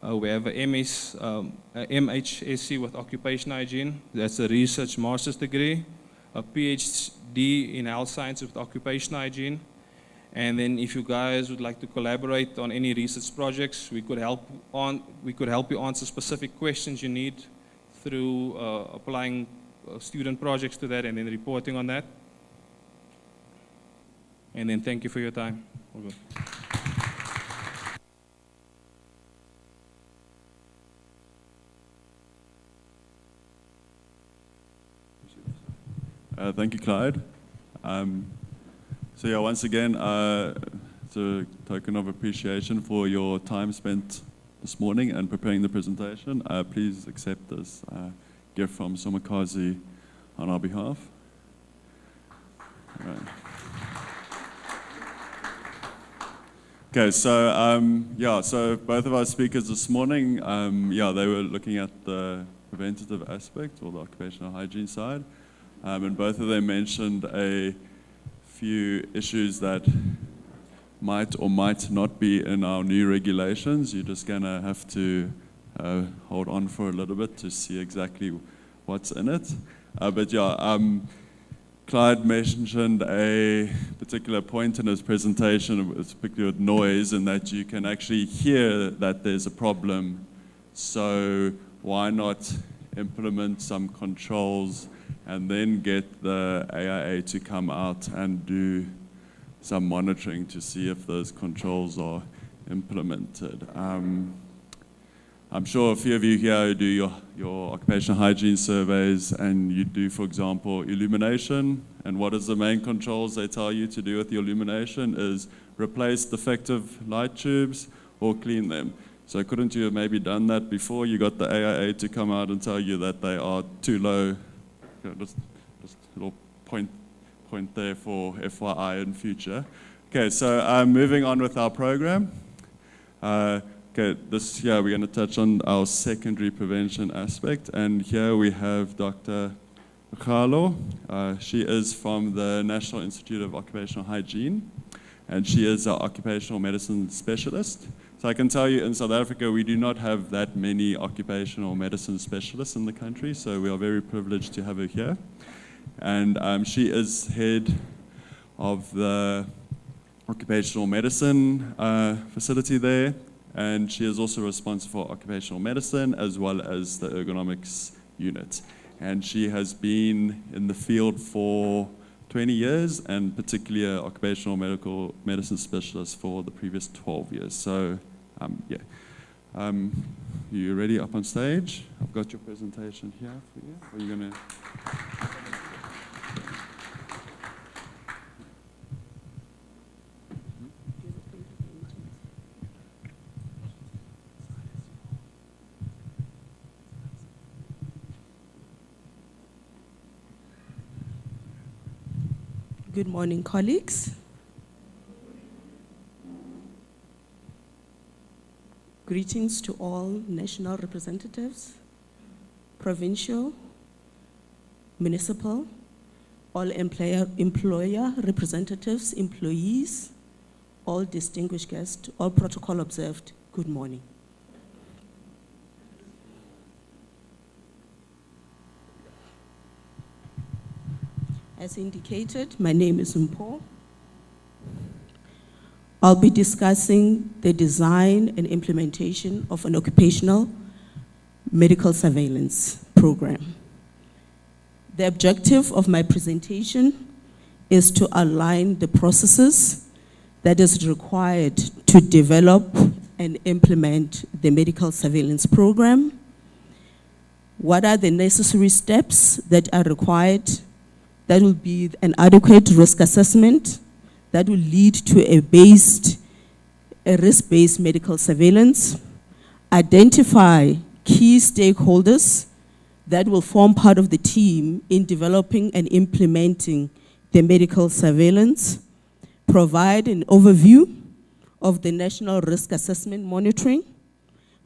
We have a MHSC with occupational hygiene. That's a research master's degree. A PhD in health science with occupational hygiene. And then if you guys would like to collaborate on any research projects, we could help you answer specific questions you need through applying student projects to that and then reporting on that. And then thank you for your time. Over. Thank you, Clyde. So yeah, once again, it's a token of appreciation for your time spent this morning and preparing the presentation. Please accept this gift from Somakazi on our behalf. All right. Okay, so yeah, so both of our speakers this morning, yeah, they were looking at the preventative aspect or the occupational hygiene side. And both of them mentioned a few issues that might or might not be in our new regulations. You're just going to have to hold on for a little bit to see exactly what's in it. But yeah, Clyde mentioned a particular point in his presentation, particularly with noise, and that you can actually hear that there's a problem. So why not implement some controls and then get the AIA to come out and do some monitoring to see if those controls are implemented. I'm sure a few of you here do your occupational hygiene surveys, and you do, for example, illumination. And what is the main controls they tell you to do with your illumination is replace defective light tubes or clean them. So couldn't you have maybe done that before you got the AIA to come out and tell you that they are too low? Just a little point there for FYI in future. Okay, so moving on with our program. Okay, we're going to touch on our secondary prevention aspect, and here we have Dr. Khalo. She is from the National Institute of Occupational Hygiene, and she is our occupational medicine specialist. So I can tell you in South Africa, we do not have that many occupational medicine specialists in the country, so we are very privileged to have her here. And she is head of the occupational medicine facility there, and she is also responsible for occupational medicine as well as the ergonomics unit. And she has been in the field for 20 years, and particularly an occupational medicine specialist for the previous 12 years. So, you ready up on stage? I've got your presentation here for you. Are you going to... Good morning, colleagues. Greetings to all national representatives, provincial, municipal, all employer representatives, employees, all distinguished guests, all protocol observed. Good morning. As indicated, my name is Mpo. I'll be discussing the design and implementation of an occupational medical surveillance program. The objective of my presentation is to align the processes that is required to develop and implement the medical surveillance program. What are the necessary steps that are required? That will be an adequate risk assessment that will lead to a risk-based medical surveillance, identify key stakeholders that will form part of the team in developing and implementing the medical surveillance, provide an overview of the national risk assessment monitoring,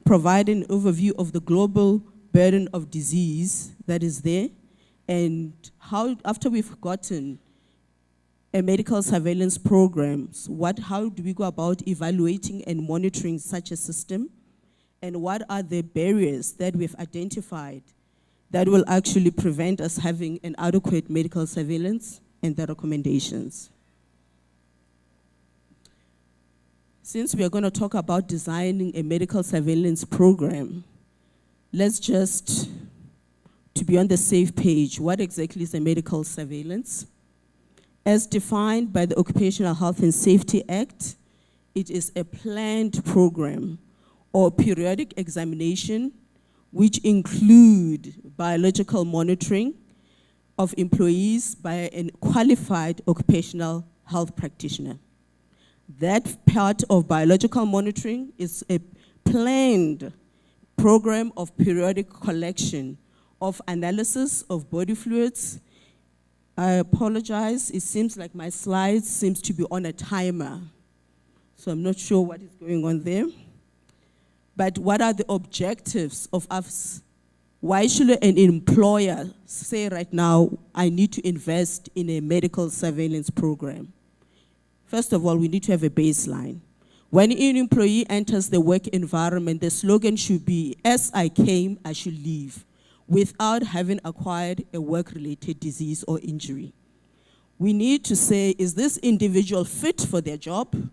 provide an overview of the global burden of disease that is there, and how, after we've gotten a medical surveillance programs, how do we go about evaluating and monitoring such a system, and what are the barriers that we've identified that will actually prevent us having an adequate medical surveillance, and the recommendations. Since we are going to talk about designing a medical surveillance program, let's just, to be on the safe page, what exactly is a medical surveillance? As defined by the Occupational Health and Safety Act, it is a planned program or periodic examination which include biological monitoring of employees by a qualified occupational health practitioner. That part of biological monitoring is a planned program of periodic collection of analysis of body fluids. I apologize, it seems like my slides seems to be on a timer, so I'm not sure what is going on there. But what are the objectives of us? Why should an employer say right now, I need to invest in a medical surveillance program? First of all, we need to have a baseline. When an employee enters the work environment, the slogan should be, as I came, I should leave, without having acquired a work-related disease or injury. We need to say, is this individual fit for their job?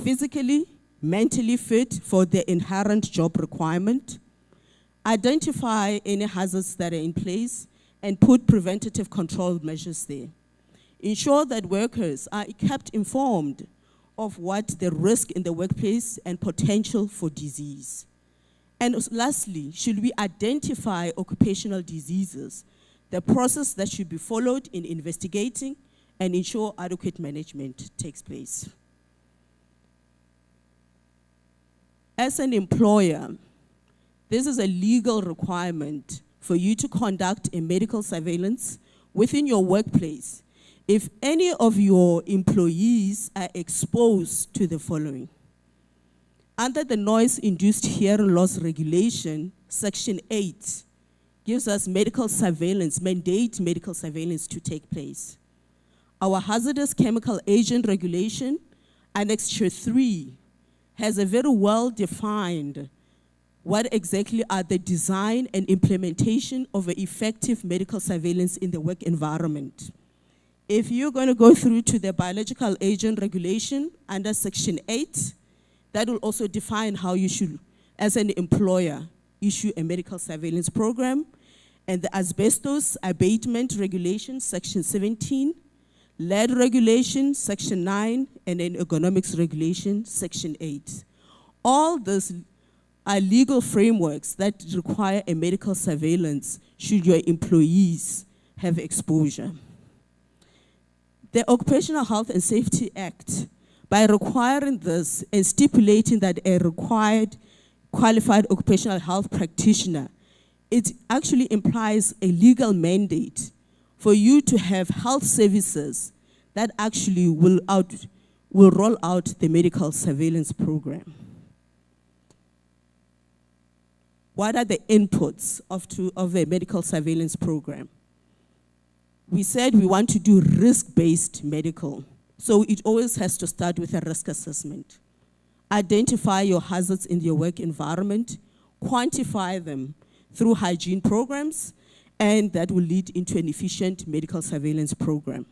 Physically, mentally fit for their inherent job requirement? Identify any hazards that are in place and put preventative control measures there. Ensure that workers are kept informed of what the risk in the workplace and potential for disease. And lastly, should we identify occupational diseases, the process that should be followed in investigating and ensure adequate management takes place. As an employer, this is a legal requirement for you to conduct a medical surveillance within your workplace if any of your employees are exposed to the following. Under the noise-induced hearing loss regulation, Section 8 gives us medical surveillance, mandate medical surveillance to take place. Our hazardous chemical agent regulation, Annexure 3, has a very well-defined what exactly are the design and implementation of an effective medical surveillance in the work environment. If you're going to go through to the biological agent regulation under Section 8, that will also define how you should, as an employer, issue a medical surveillance program. And the asbestos abatement regulation, Section 17, lead regulation, Section 9, and then ergonomics regulation, Section 8. All those are legal frameworks that require a medical surveillance should your employees have exposure. The Occupational Health and Safety Act, by requiring this and stipulating that a required qualified occupational health practitioner, it actually implies a legal mandate for you to have health services that actually will roll out the medical surveillance program. What are the inputs of a medical surveillance program? We said we want to do risk-based medical. So it always has to start with a risk assessment. Identify your hazards in your work environment, quantify them through hygiene programs, and that will lead into an efficient medical surveillance program.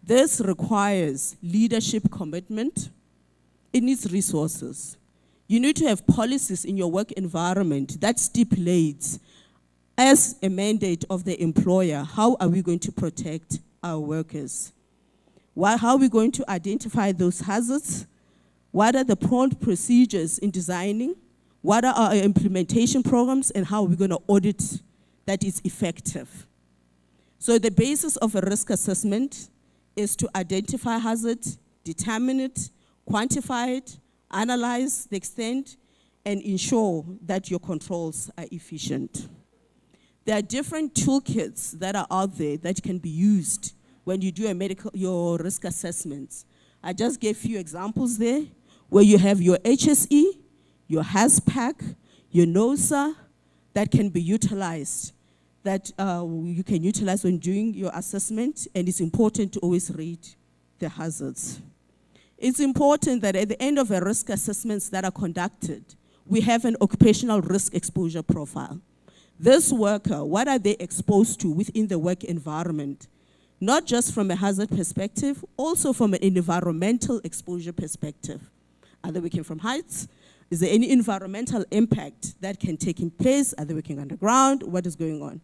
This requires leadership commitment. It needs resources. You need to have policies in your work environment that stipulates, as a mandate of the employer, how are we going to protect our workers? How are we going to identify those hazards? What are the prompt procedures in designing? What are our implementation programs, and how are we going to audit that it's effective? So the basis of a risk assessment is to identify hazards, determine it, quantify it, analyze the extent, and ensure that your controls are efficient. There are different toolkits that are out there that can be used when you do your risk assessments. I just gave you examples there, where you have your HSE, your HAZPAC, your NOSA, that can be utilized, that you can utilize when doing your assessment, and it's important to always rate the hazards. It's important that at the end of a risk assessments that are conducted, we have an occupational risk exposure profile. This worker, what are they exposed to within the work environment? Not just from a hazard perspective, also from an environmental exposure perspective. Are they working from heights? Is there any environmental impact that can take in place? Are they working underground? What is going on?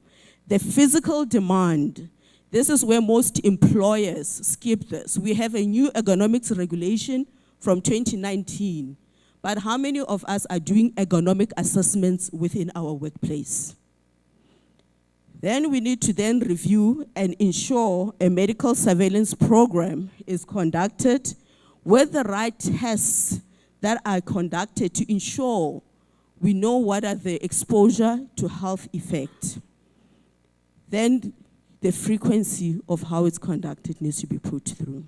The physical demand. This is where most employers skip this. We have a new ergonomics regulation from 2019, but how many of us are doing ergonomic assessments within our workplace? Then we need to then review and ensure a medical surveillance program is conducted with the right tests that are conducted to ensure we know what are the exposure to health effect. Then the frequency of how it's conducted needs to be put through.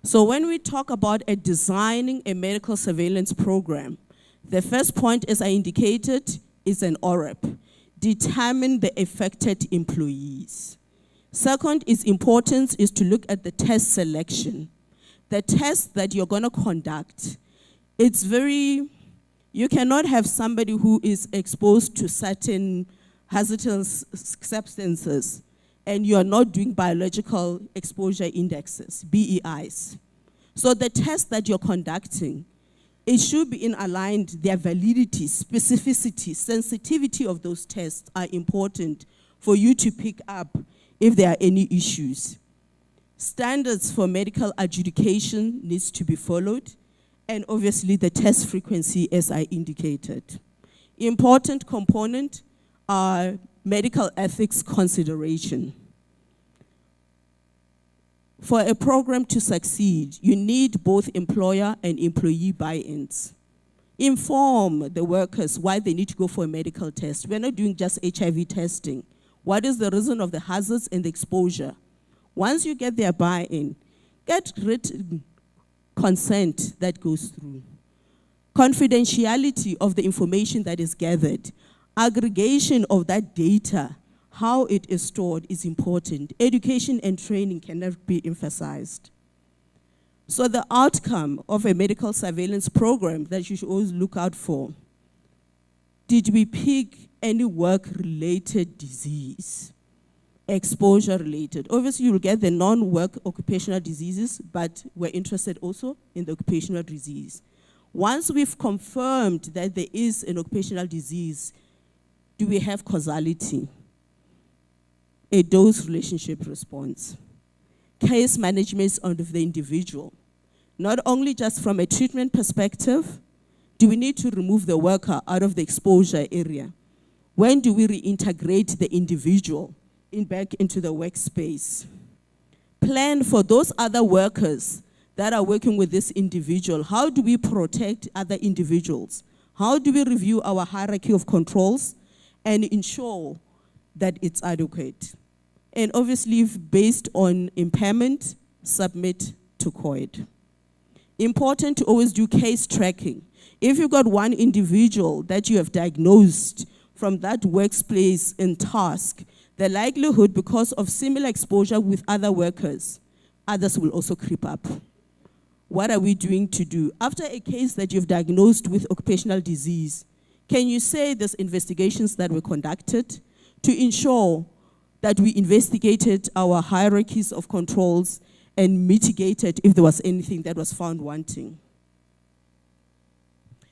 So when we talk about designing a medical surveillance program, the first point, as I indicated, is an OREP. Determine the affected employees. Second is importance is to look at the test selection. The test that you're going to conduct, it's very, you cannot have somebody who is exposed to certain hazardous substances and you're not doing biological exposure indexes, BEIs. So the test that you're conducting, it should be in aligned, their validity, specificity, sensitivity of those tests are important for you to pick up if there are any issues. Standards for medical adjudication needs to be followed, and obviously the test frequency as I indicated. Important component are medical ethics consideration. For a program to succeed, you need both employer and employee buy-ins. Inform the workers why they need to go for a medical test. We're not doing just HIV testing. What is the reason of the hazards and the exposure? Once you get their buy-in, get written consent that goes through. Confidentiality of the information that is gathered. Aggregation of that data, how it is stored is important. Education and training cannot be emphasized. So the outcome of a medical surveillance program that you should always look out for, did we pick any work-related disease, exposure-related? Obviously, you'll get the non-work occupational diseases, but we're interested also in the occupational disease. Once we've confirmed that there is an occupational disease, do we have causality? A dose relationship response. Case management of the individual. Not only just from a treatment perspective, do we need to remove the worker out of the exposure area? When do we reintegrate the individual back into the workspace? Plan for those other workers that are working with this individual. How do we protect other individuals? How do we review our hierarchy of controls and ensure that it's adequate? And obviously, if based on impairment, submit to COID. Important to always do case tracking. If you've got one individual that you have diagnosed from that workplace and task, the likelihood, because of similar exposure with other workers, others will also creep up. What are we doing to do? After a case that you've diagnosed with occupational disease, can you say there's investigations that were conducted to ensure that we investigated our hierarchies of controls and mitigated if there was anything that was found wanting?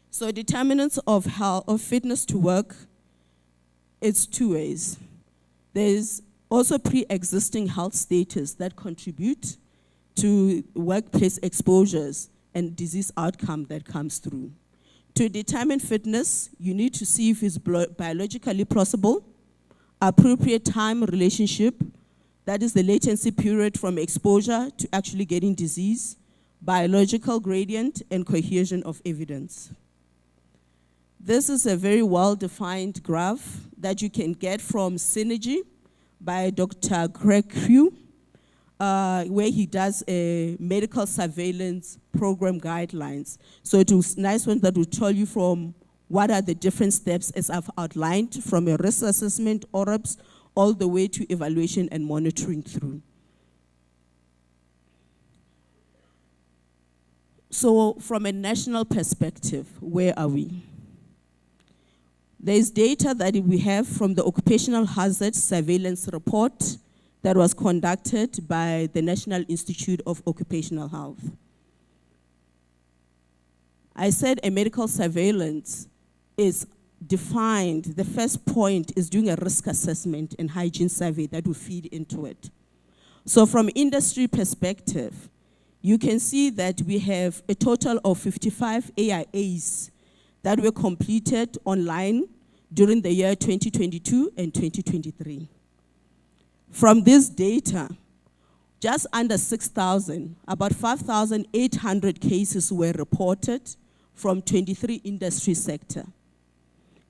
So determinants of health, of fitness to work, it's two ways. There's also pre-existing health status that contribute to workplace exposures and disease outcome that comes through. To determine fitness, you need to see if it's biologically possible, appropriate time relationship, that is the latency period from exposure to actually getting disease, biological gradient, and cohesion of evidence. This is a very well-defined graph that you can get from Synergy by Dr. Greg Crew, where he does a medical surveillance program guidelines. So it was a nice one that will tell you from what are the different steps as I've outlined, from a risk assessment, ORAPS, all the way to evaluation and monitoring through. So from a national perspective, where are we? There's data that we have from the Occupational Hazard Surveillance Report that was conducted by the National Institute of Occupational Health. I said a medical surveillance is defined, the first point is doing a risk assessment and hygiene survey that will feed into it. So from industry perspective, you can see that we have a total of 55 AIAs that were completed online during the year 2022 and 2023. From this data, just under 6,000, about 5,800 cases were reported from 23 industry sectors.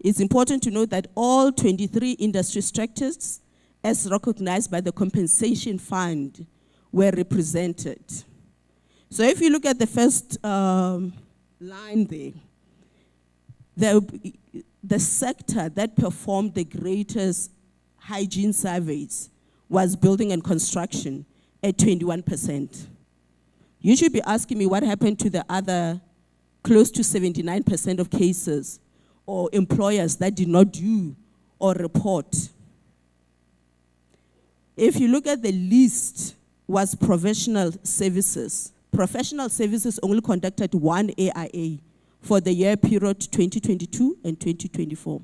It's important to note that all 23 industry sectors, as recognized by the compensation fund, were represented. So if you look at the first line there, the sector that performed the greatest hygiene surveys was building and construction at 21%. You should be asking me what happened to the other close to 79% of cases or employers that did not do or report. If you look at the list, was professional services. Professional services only conducted one AIA for the year period 2022 and 2024.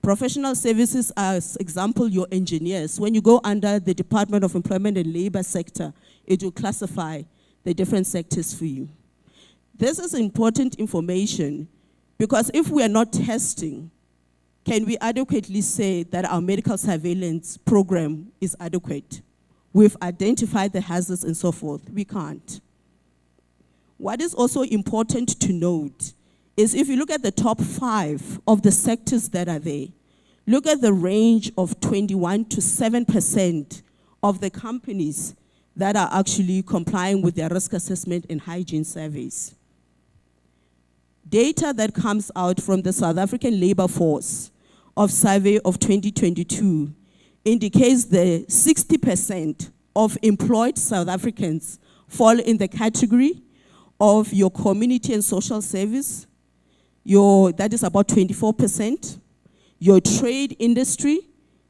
Professional services are, as example, your engineers. When you go under the Department of Employment and Labor sector, it will classify the different sectors for you. This is important information because if we are not testing, can we adequately say that our medical surveillance program is adequate? We've identified the hazards and so forth. We can't. What is also important to note is if you look at the top 5 of the sectors that are there, look at the range of 21 to 7% of the companies that are actually complying with their risk assessment and hygiene surveys. Data that comes out from the South African Labor Force of survey of 2022 indicates that 60% of employed South Africans fall in the category of your community and social service, that is about 24%, your trade industry,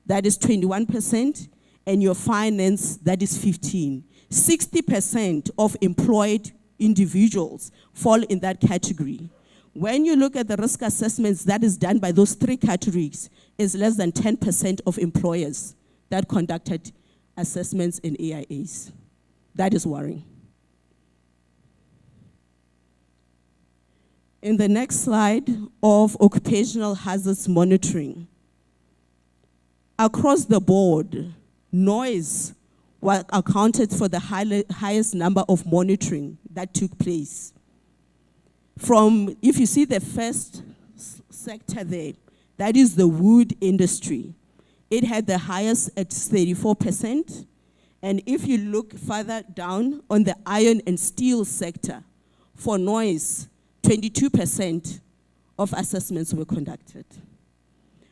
that is 21%, and your finance, that is 15%. 60% of employed individuals fall in that category. When you look at the risk assessments that is done by those three categories, it's less than 10% of employers that conducted assessments in AIAs. That is worrying. In the next slide of occupational hazards monitoring, across the board, noise accounted for the highest number of monitoring that took place. If you see the first sector there, that is the wood industry. It had the highest at 34%. And if you look further down on the iron and steel sector, for noise, 22% of assessments were conducted.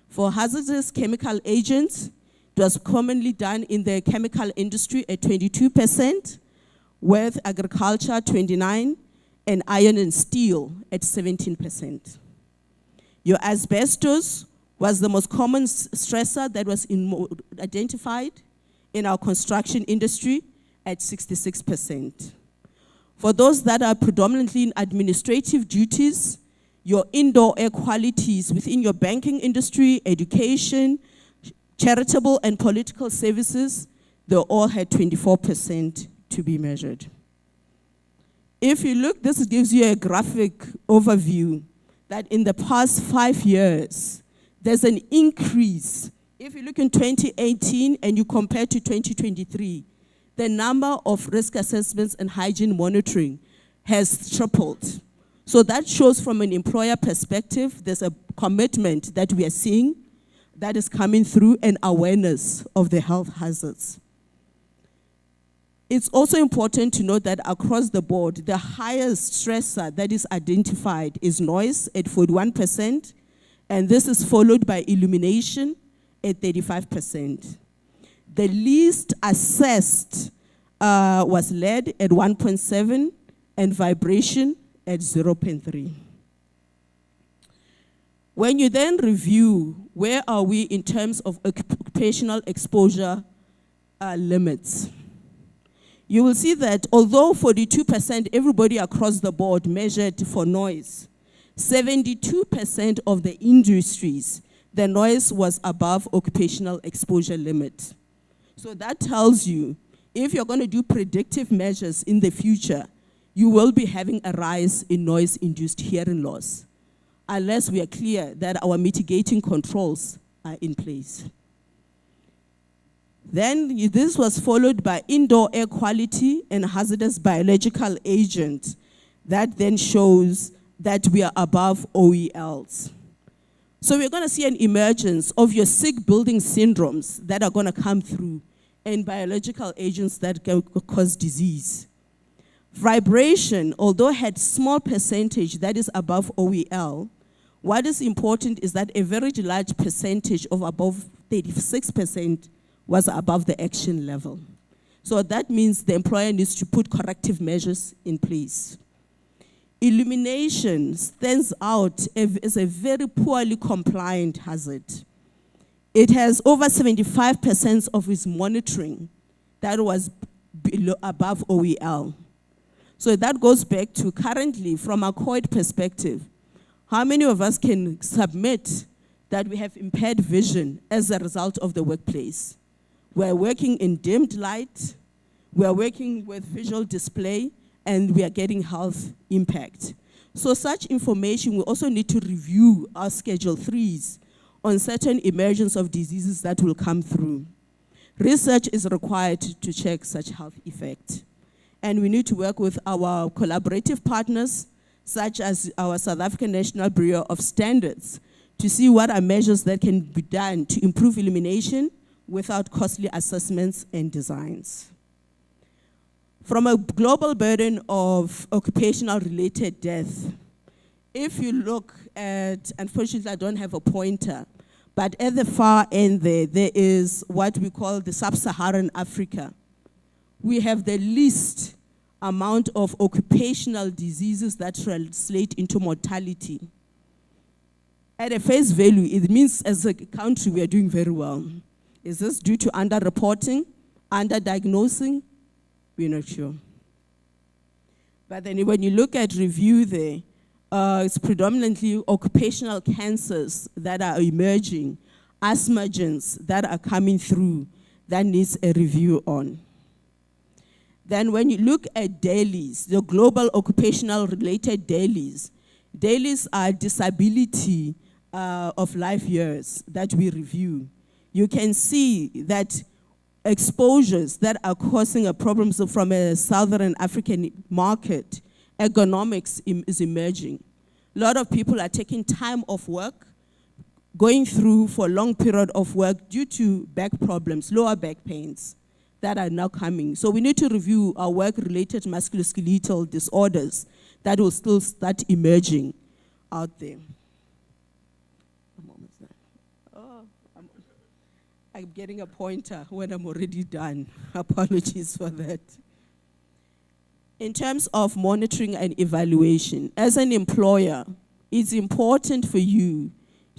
For hazardous chemical agents, it was commonly done in the chemical industry at 22%, with agriculture 29%, and iron and steel at 17%. Your asbestos was the most common stressor that was identified in our construction industry at 66%. For those that are predominantly in administrative duties, your indoor air qualities within your banking industry, education, charitable and political services, they all had 24% to be measured. If you look, this gives you a graphic overview that in the past 5 years, there's an increase. If you look in 2018 and you compare to 2023, the number of risk assessments and hygiene monitoring has tripled. So that shows from an employer perspective, there's a commitment that we are seeing that is coming through, and awareness of the health hazards. It's also important to note that across the board, the highest stressor that is identified is noise at 41%, and this is followed by illumination at 35%. The least assessed was lead at 1.7 and vibration at 0.3. When you then review where are we in terms of occupational exposure limits, you will see that although 42% everybody across the board measured for noise, 72% of the industries, the noise was above occupational exposure limit. So that tells you, if you're going to do predictive measures in the future, you will be having a rise in noise-induced hearing loss, unless we are clear that our mitigating controls are in place. Then this was followed by indoor air quality and hazardous biological agent. That then shows that we are above OELs. So we're going to see an emergence of your sick building syndromes that are going to come through, and biological agents that can cause disease. Vibration, although had small percentage that is above OEL, what is important is that a very large percentage of above 36% was above the action level. So that means the employer needs to put corrective measures in place. Illumination stands out as a very poorly compliant hazard. It has over 75% of its monitoring that was above OEL. So that goes back to currently, from a COID perspective, how many of us can submit that we have impaired vision as a result of the workplace? We're working in dimmed light, we're working with visual display, and we are getting health impact. So such information, we also need to review our Schedule 3s on certain emergence of diseases that will come through. Research is required to check such health effect. And we need to work with our collaborative partners, such as our South African National Bureau of Standards, to see what are measures that can be done to improve illumination without costly assessments and designs. From a global burden of occupational-related death, if you look at, unfortunately I don't have a pointer, but at the far end there is what we call the sub-Saharan Africa. We have the least amount of occupational diseases that translate into mortality. At a face value, it means as a country we are doing very well. Is this due to underreporting, underdiagnosing? We're not sure. But then when you look at review there, it's predominantly occupational cancers that are emerging, asthmagens that are coming through that needs a review on. Then when you look at DALYs, the global occupational related DALYs, DALYs are disability of life years that we review. You can see that exposures that are causing a problem from a Southern African market, ergonomics is emerging. A lot of people are taking time off work, going through for a long period of work due to back problems, lower back pains that are now coming. So we need to review our work-related musculoskeletal disorders that will still start emerging out there. I'm getting a pointer when I'm already done. Apologies for that. In terms of monitoring and evaluation, as an employer, it's important for you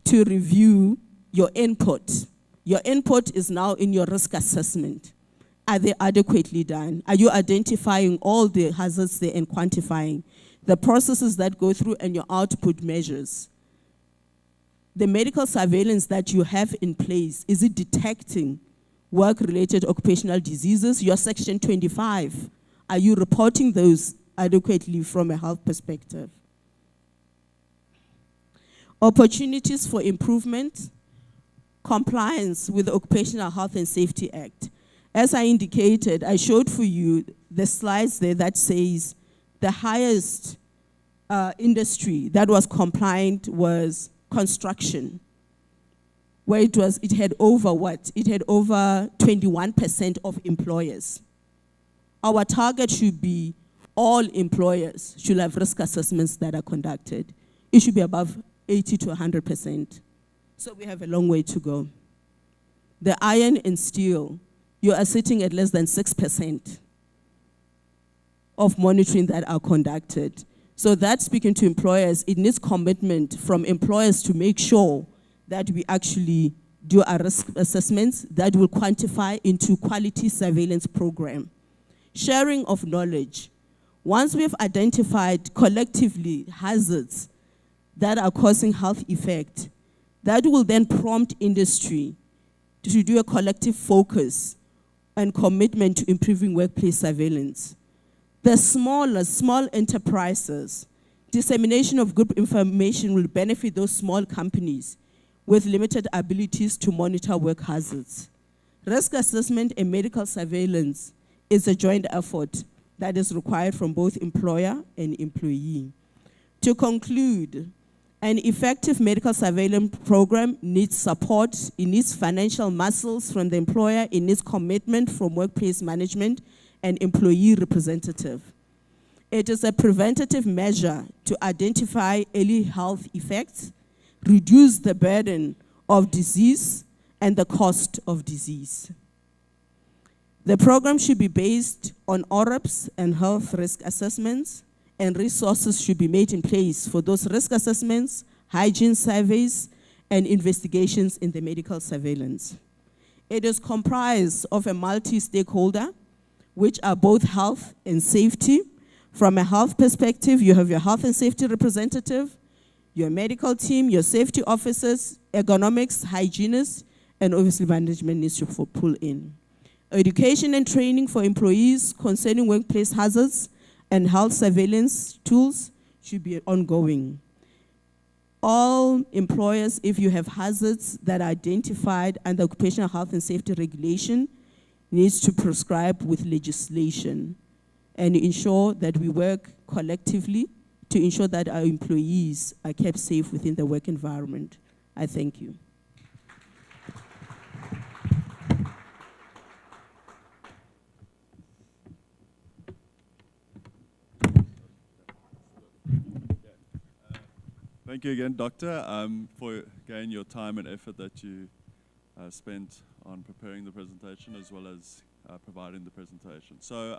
to review your input. Your input is now in your risk assessment. Are they adequately done? Are you identifying all the hazards there and quantifying the processes that go through and your output measures? The medical surveillance that you have in place, is it detecting work-related occupational diseases? Your Section 25, are you reporting those adequately from a health perspective? Opportunities for improvement, compliance with the Occupational Health and Safety Act. As I indicated, I showed for you the slides there that says the highest industry that was compliant was construction, where it had over what? It had over 21% of employers. Our target should be all employers should have risk assessments that are conducted. It should be above 80 to 100%. So we have a long way to go. The iron and steel, you are sitting at less than 6% of monitoring that are conducted. So that's speaking to employers. It needs commitment from employers to make sure that we actually do our risk assessments that will quantify into quality surveillance program. Sharing of knowledge. Once we've identified collectively hazards that are causing health effect, that will then prompt industry to do a collective focus and commitment to improving workplace surveillance. The small enterprises, dissemination of group information will benefit those small companies with limited abilities to monitor work hazards. Risk assessment and medical surveillance is a joint effort that is required from both employer and employee. To conclude, an effective medical surveillance program needs support, it needs financial muscles from the employer, it needs commitment from workplace management and employee representative. It is a preventative measure to identify early health effects, reduce the burden of disease and the cost of disease. The program should be based on ORAPs and health risk assessments, and resources should be made in place for those risk assessments, hygiene surveys, and investigations in the medical surveillance. It is comprised of a multi-stakeholder, which are both health and safety. From a health perspective, you have your health and safety representative, your medical team, your safety officers, ergonomics, hygienists, and obviously management needs to pull in. Education and training for employees concerning workplace hazards and health surveillance tools should be ongoing. All employers, if you have hazards that are identified under occupational health and safety regulation, needs to prescribe with legislation and ensure that we work collectively to ensure that our employees are kept safe within the work environment. I thank you. Thank you again, Doctor, for again your time and effort that you spent on preparing the presentation as well as providing the presentation. So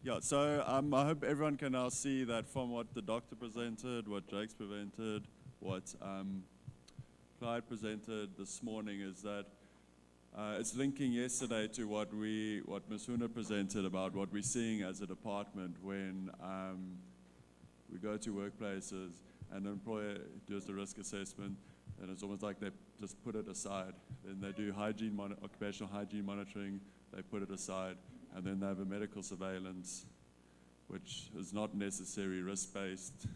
Yeah, so I hope everyone can now see that from what the doctor presented, what Jake's presented, what Clyde presented this morning, is that it's linking yesterday to what Ms. Huna presented about what we're seeing as a department when we go to workplaces and an employer does the risk assessment, and it's almost like they just put it aside. Then they do occupational hygiene monitoring, they put it aside, and then they have a medical surveillance, which is not necessarily risk-based,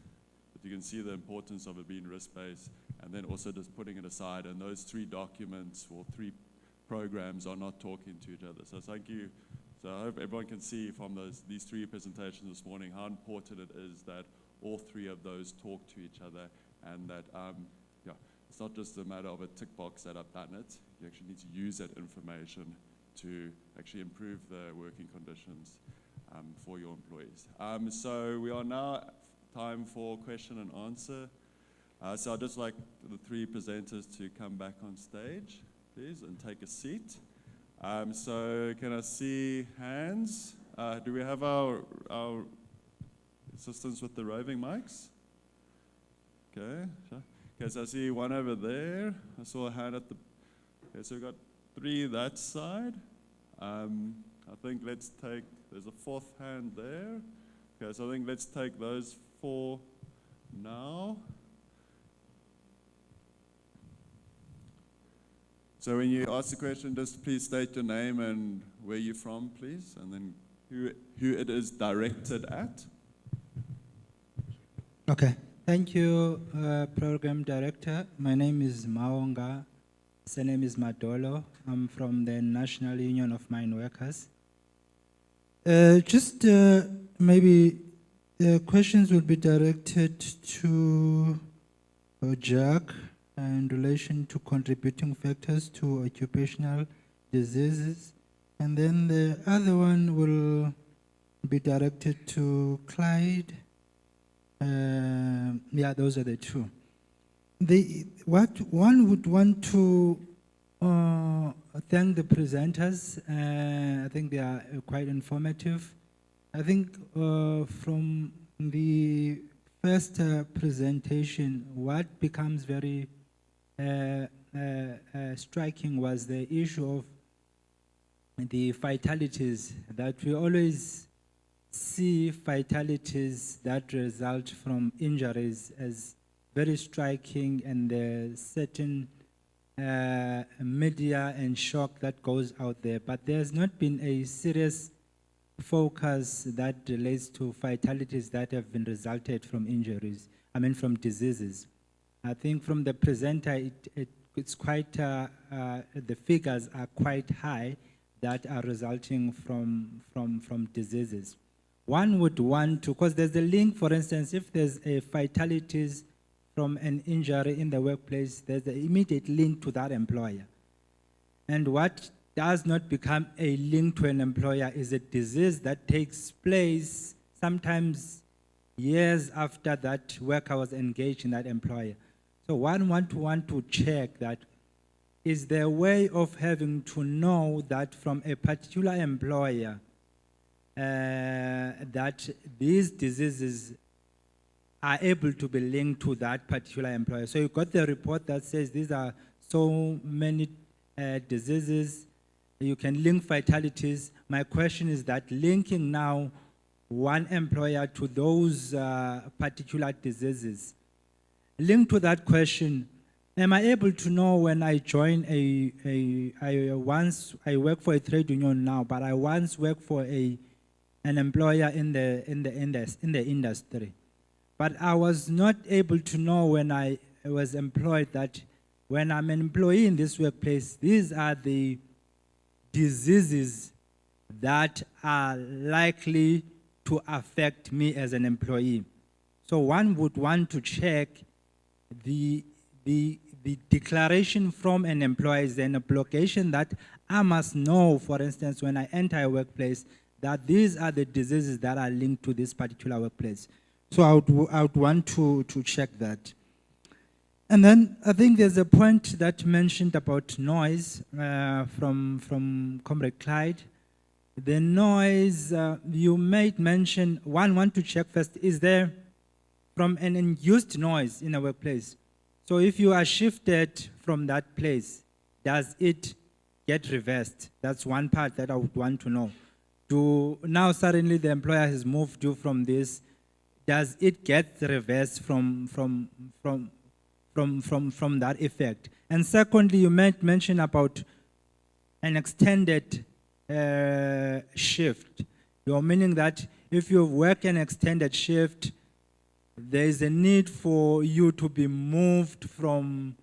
but you can see the importance of it being risk-based, and then also just putting it aside, and those three documents or three programs are not talking to each other. So thank you. So I hope everyone can see from these three presentations this morning how important it is that all three of those talk to each other, and that yeah, it's not just a matter of a tick box that I've done it. You actually need to use that information to actually improve the working conditions for your employees. So we are now time for question and answer. So I'd just like the three presenters to come back on stage, please, and take a seat. So can I see hands? Do we have our assistants with the roving mics? Okay. Okay, so I see one over there. I saw a hand at the... Okay, so we've got three that side. I think let's take... There's a fourth hand there. Okay, so I think let's take those four now. So when you ask the question, just please state your name and where you're from, please, and then who it is directed at. Okay, thank you, Program Director. My name is Maonga. Surname is Madolo. I'm from the National Union of Mine Workers. Maybe questions will be directed to Jack in relation to contributing factors to occupational diseases. And then the other one will be directed to Clyde. Yeah, those are the two. What one would want to thank the presenters. I think they are quite informative. I think from the first presentation, what becomes very striking was the issue of the fatalities, that we always see fatalities that result from injuries as very striking, and certain media and shock that goes out there. But there's not been a serious focus that relates to fatalities that have been resulted from injuries, from diseases. I think from the presenter, it's quite, the figures are quite high that are resulting from diseases. One would want to, because there's a link, for instance, if there's a fatalities from an injury in the workplace, there's an immediate link to that employer. And what does not become a link to an employer is a disease that takes place sometimes years after that worker was engaged in that employer. So one want to check that, is there a way of having to know that from a particular employer that these diseases are able to be linked to that particular employer? So you got the report that says these are so many diseases, you can link fatalities. My question is that linking now one employer to those particular diseases, linked to that question, am I able to know when I join I work for a trade union now, but I once worked for an employer in the industry. But I was not able to know when I was employed that when I'm an employee in this workplace, these are the diseases that are likely to affect me as an employee. So one would want to check the declaration from an employer is an obligation that I must know, for instance, when I enter a workplace, that these are the diseases that are linked to this particular workplace. So I would want to check that. And then I think there's a point that mentioned about noise from Comrade Clyde. The noise, you made mention, want to check first, is there from an induced noise in a workplace? So if you are shifted from that place, does it get reversed? That's one part that I would want to know. Now suddenly the employer has moved you from this, does it get reversed from that effect? And secondly, you made mention about an extended shift. You're meaning that if you work an extended shift, there is a need for you to be moved from,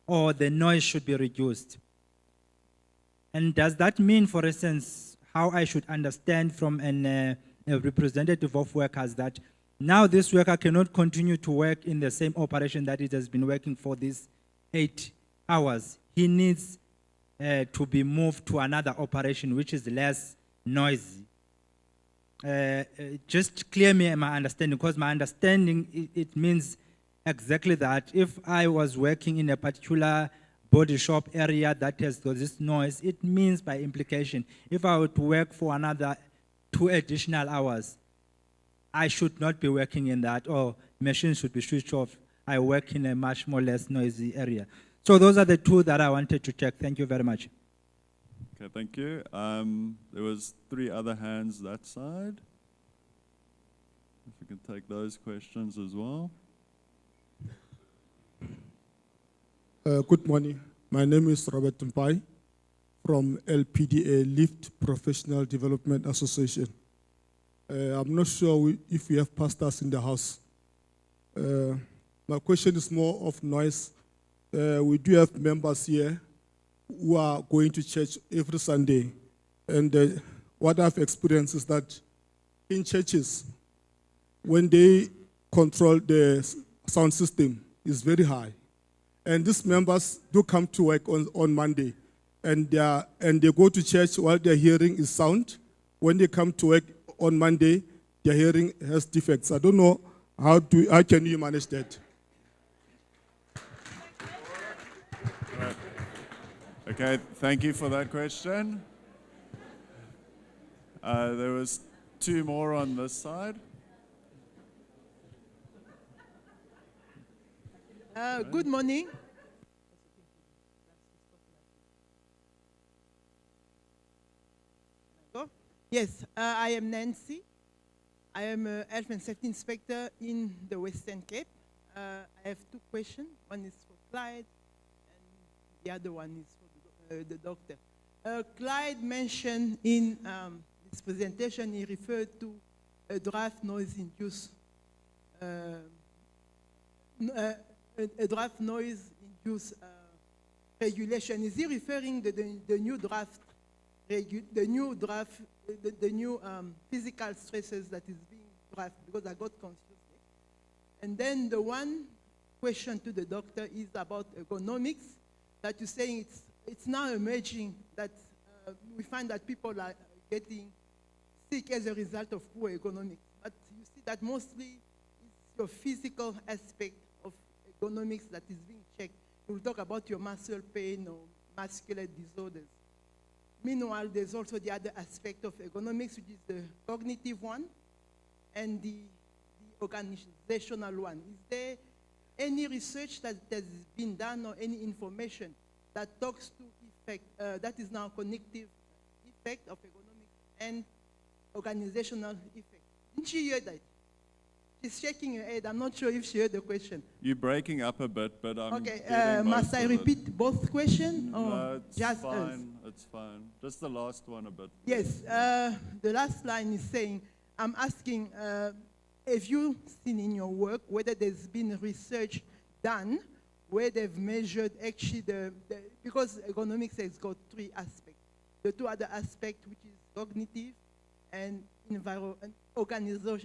or the noise should be reduced. And does that mean, for instance, how I should understand from a representative of workers that now this worker cannot continue to work in the same operation that it has been working for these 8 hours. He needs to be moved to another operation which is less noisy. Just clear me my understanding, because my understanding, it means exactly that. If I was working in a particular body shop area that has got this noise, it means by implication, if I were to work for another 2 additional hours, I should not be working in that, or machines should be switched off. I work in a much more less noisy area. So those are the 2 that I wanted to check. Thank you very much. Okay, thank you. There was 3 other hands that side. If we can take those questions as well. Good morning. My name is Robert Mpai from LPDA, Lift Professional Development Association. I'm not sure if we have pastors in the house. My question is more of noise. We do have members here who are going to church every Sunday. And what I've experienced is that in churches, when they control the sound system, it's very high. And these members do come to work on Monday, and they go to church while their hearing is sound. When they come to work on Monday, their hearing has defects. I don't know how can you manage that? Right. Okay, thank you for that question. There was 2 more on this side. Good morning. Yes, I am Nancy. I am a health and safety inspector in the Western Cape. I have 2 questions. One is for Clyde, and the other one is for the doctor. Clyde mentioned in his presentation, he referred to a draft noise-induced regulation. Is he referring to the new draft, the new physical stresses that is being drafted? Because I got confused there. And then the one question to the doctor is about ergonomics, that you're saying it's now emerging that we find that people are getting sick as a result of poor ergonomics. But you see that mostly it's your physical aspect of ergonomics that is being checked. We'll talk about your muscle pain or muscular disorders. Meanwhile, there's also the other aspect of ergonomics, which is the cognitive one and the organizational one. Is there any research that has been done or any information that talks to effect, that is now cognitive effect of ergonomics and organizational effect? Didn't she hear that? She's shaking her head. I'm not sure if she heard the question. You're breaking up a bit, but I'm okay, getting most must I of it. repeat both questions? No, it's just fine. us? It's fine. Just the last one a bit. Yes, the last line is saying, I'm asking, have you seen in your work whether there's been research done where they've measured actually because ergonomics has got 3 aspects. The 2 other aspects, which is cognitive and organizational.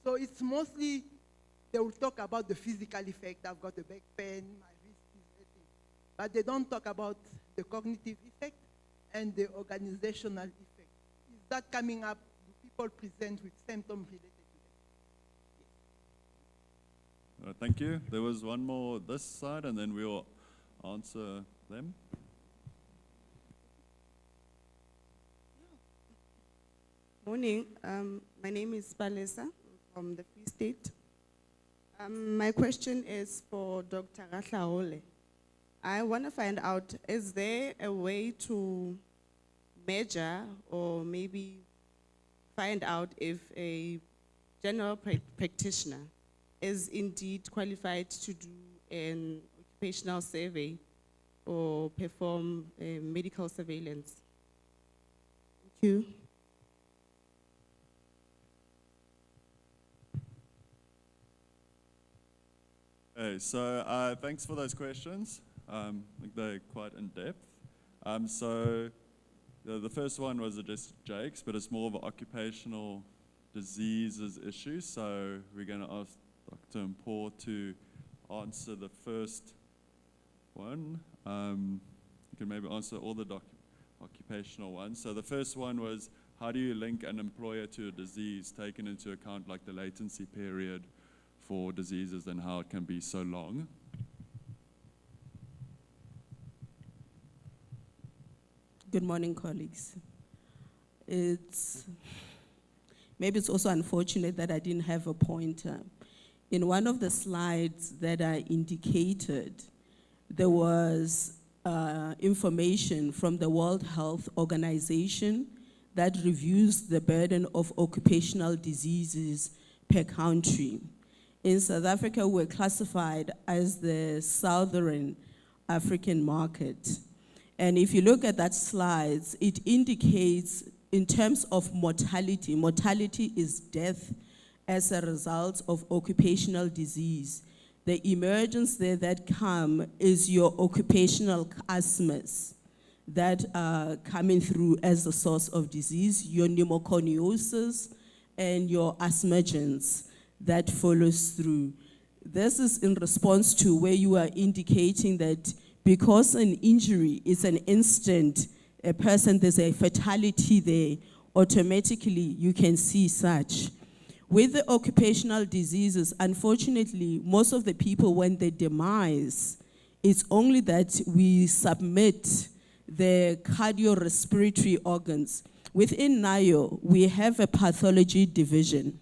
So it's mostly, they will talk about the physical effect. I've got a back pain, my wrist is hurting. But they don't talk about the cognitive effect and the organizational effect. Is that coming up? Do people present with symptoms related to that? Thank you. There was one more this side, and then we'll answer them. Morning. My name is Palesa from the Free State. My question is for Dr. Rahlaole. I want to find out, is there a way to measure or maybe find out if a general practitioner is indeed qualified to do an occupational survey or perform medical surveillance? Thank you. Okay, so thanks for those questions. I think they're quite in depth. So the first one was just Jake's, but it's more of an occupational diseases issue. So we're going to ask Dr. Mpho to answer the first one. You can maybe answer all the occupational ones. So the first one was, how do you link an employer to a disease, taking into account like the latency period for diseases and how it can be so long? Good morning, colleagues. Maybe it's also unfortunate that I didn't have a pointer. In one of the slides that I indicated, there was information from the World Health Organization that reviews the burden of occupational diseases per country. In South Africa, we're classified as the Southern African market. And if you look at that slide, it indicates in terms of mortality, mortality is death as a result of occupational disease. The emergence there that come is your occupational asthmas that are coming through as a source of disease, your pneumoconiosis and your asthmagens that follows through. This is in response to where you are indicating that because an injury is an instant, a person, there's a fatality there, automatically you can see such. With the occupational diseases, unfortunately, most of the people, when they demise, it's only that we submit the cardiorespiratory organs. Within NIO, we have a pathology division.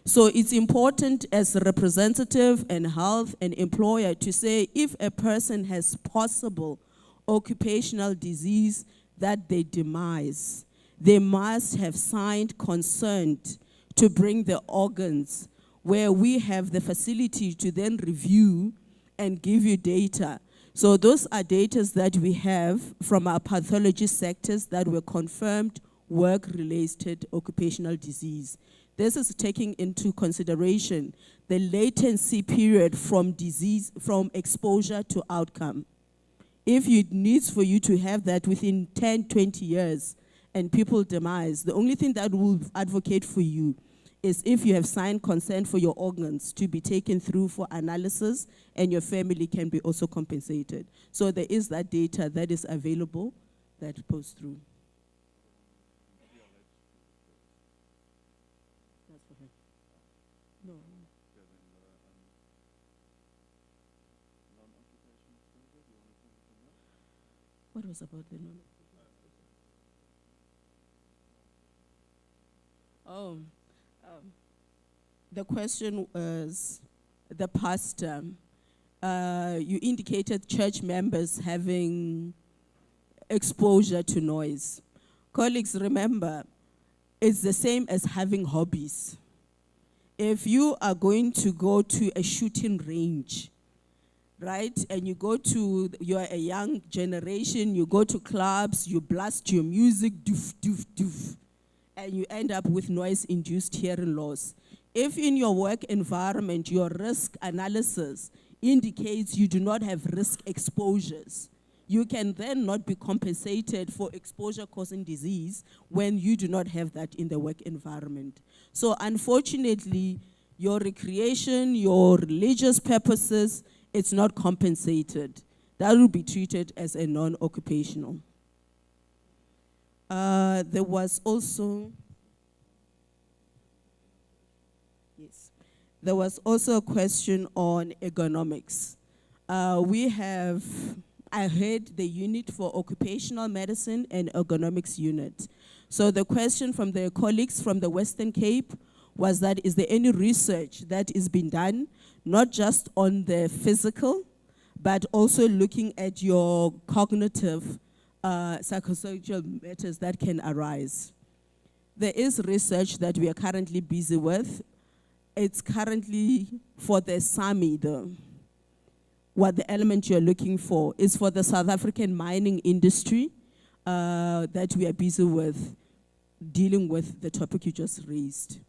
So it's important as a representative and health and employer to say if a person has possible occupational disease that they demise, they must have signed consent to bring the organs where we have the facility to then review and give you data. So those are data that we have from our pathology sectors that were confirmed work-related occupational disease. This is taking into consideration the latency period from disease, from exposure to outcome. If it needs for you to have that within 10, 20 years and people demise, the only thing that will advocate for you is if you have signed consent for your organs to be taken through for analysis and your family can be also compensated. So there is that data that is available that goes through. No. What was about the non? The question was the pastor. You indicated church members having exposure to noise. Colleagues, remember, it's the same as having hobbies. If you are going to go to a shooting range, right, and you're a young generation, you go to clubs, you blast your music, doof, doof, doof, and you end up with noise-induced hearing loss. If in your work environment, your risk analysis indicates you do not have risk exposures, you can then not be compensated for exposure-causing disease when you do not have that in the work environment. So unfortunately, your recreation, your religious purposes, it's not compensated. That will be treated as a non-occupational. There was also, yes, there was also a question on ergonomics. I heard the unit for occupational medicine and ergonomics unit. So the question from the colleagues from the Western Cape was that, is there any research that is being done, not just on the physical, but also looking at your cognitive, psychosocial matters that can arise? There is research that we are currently busy with. It's currently for the SAMI, what the element you're looking for is for the South African mining industry that we are busy with, dealing with the topic you just raised.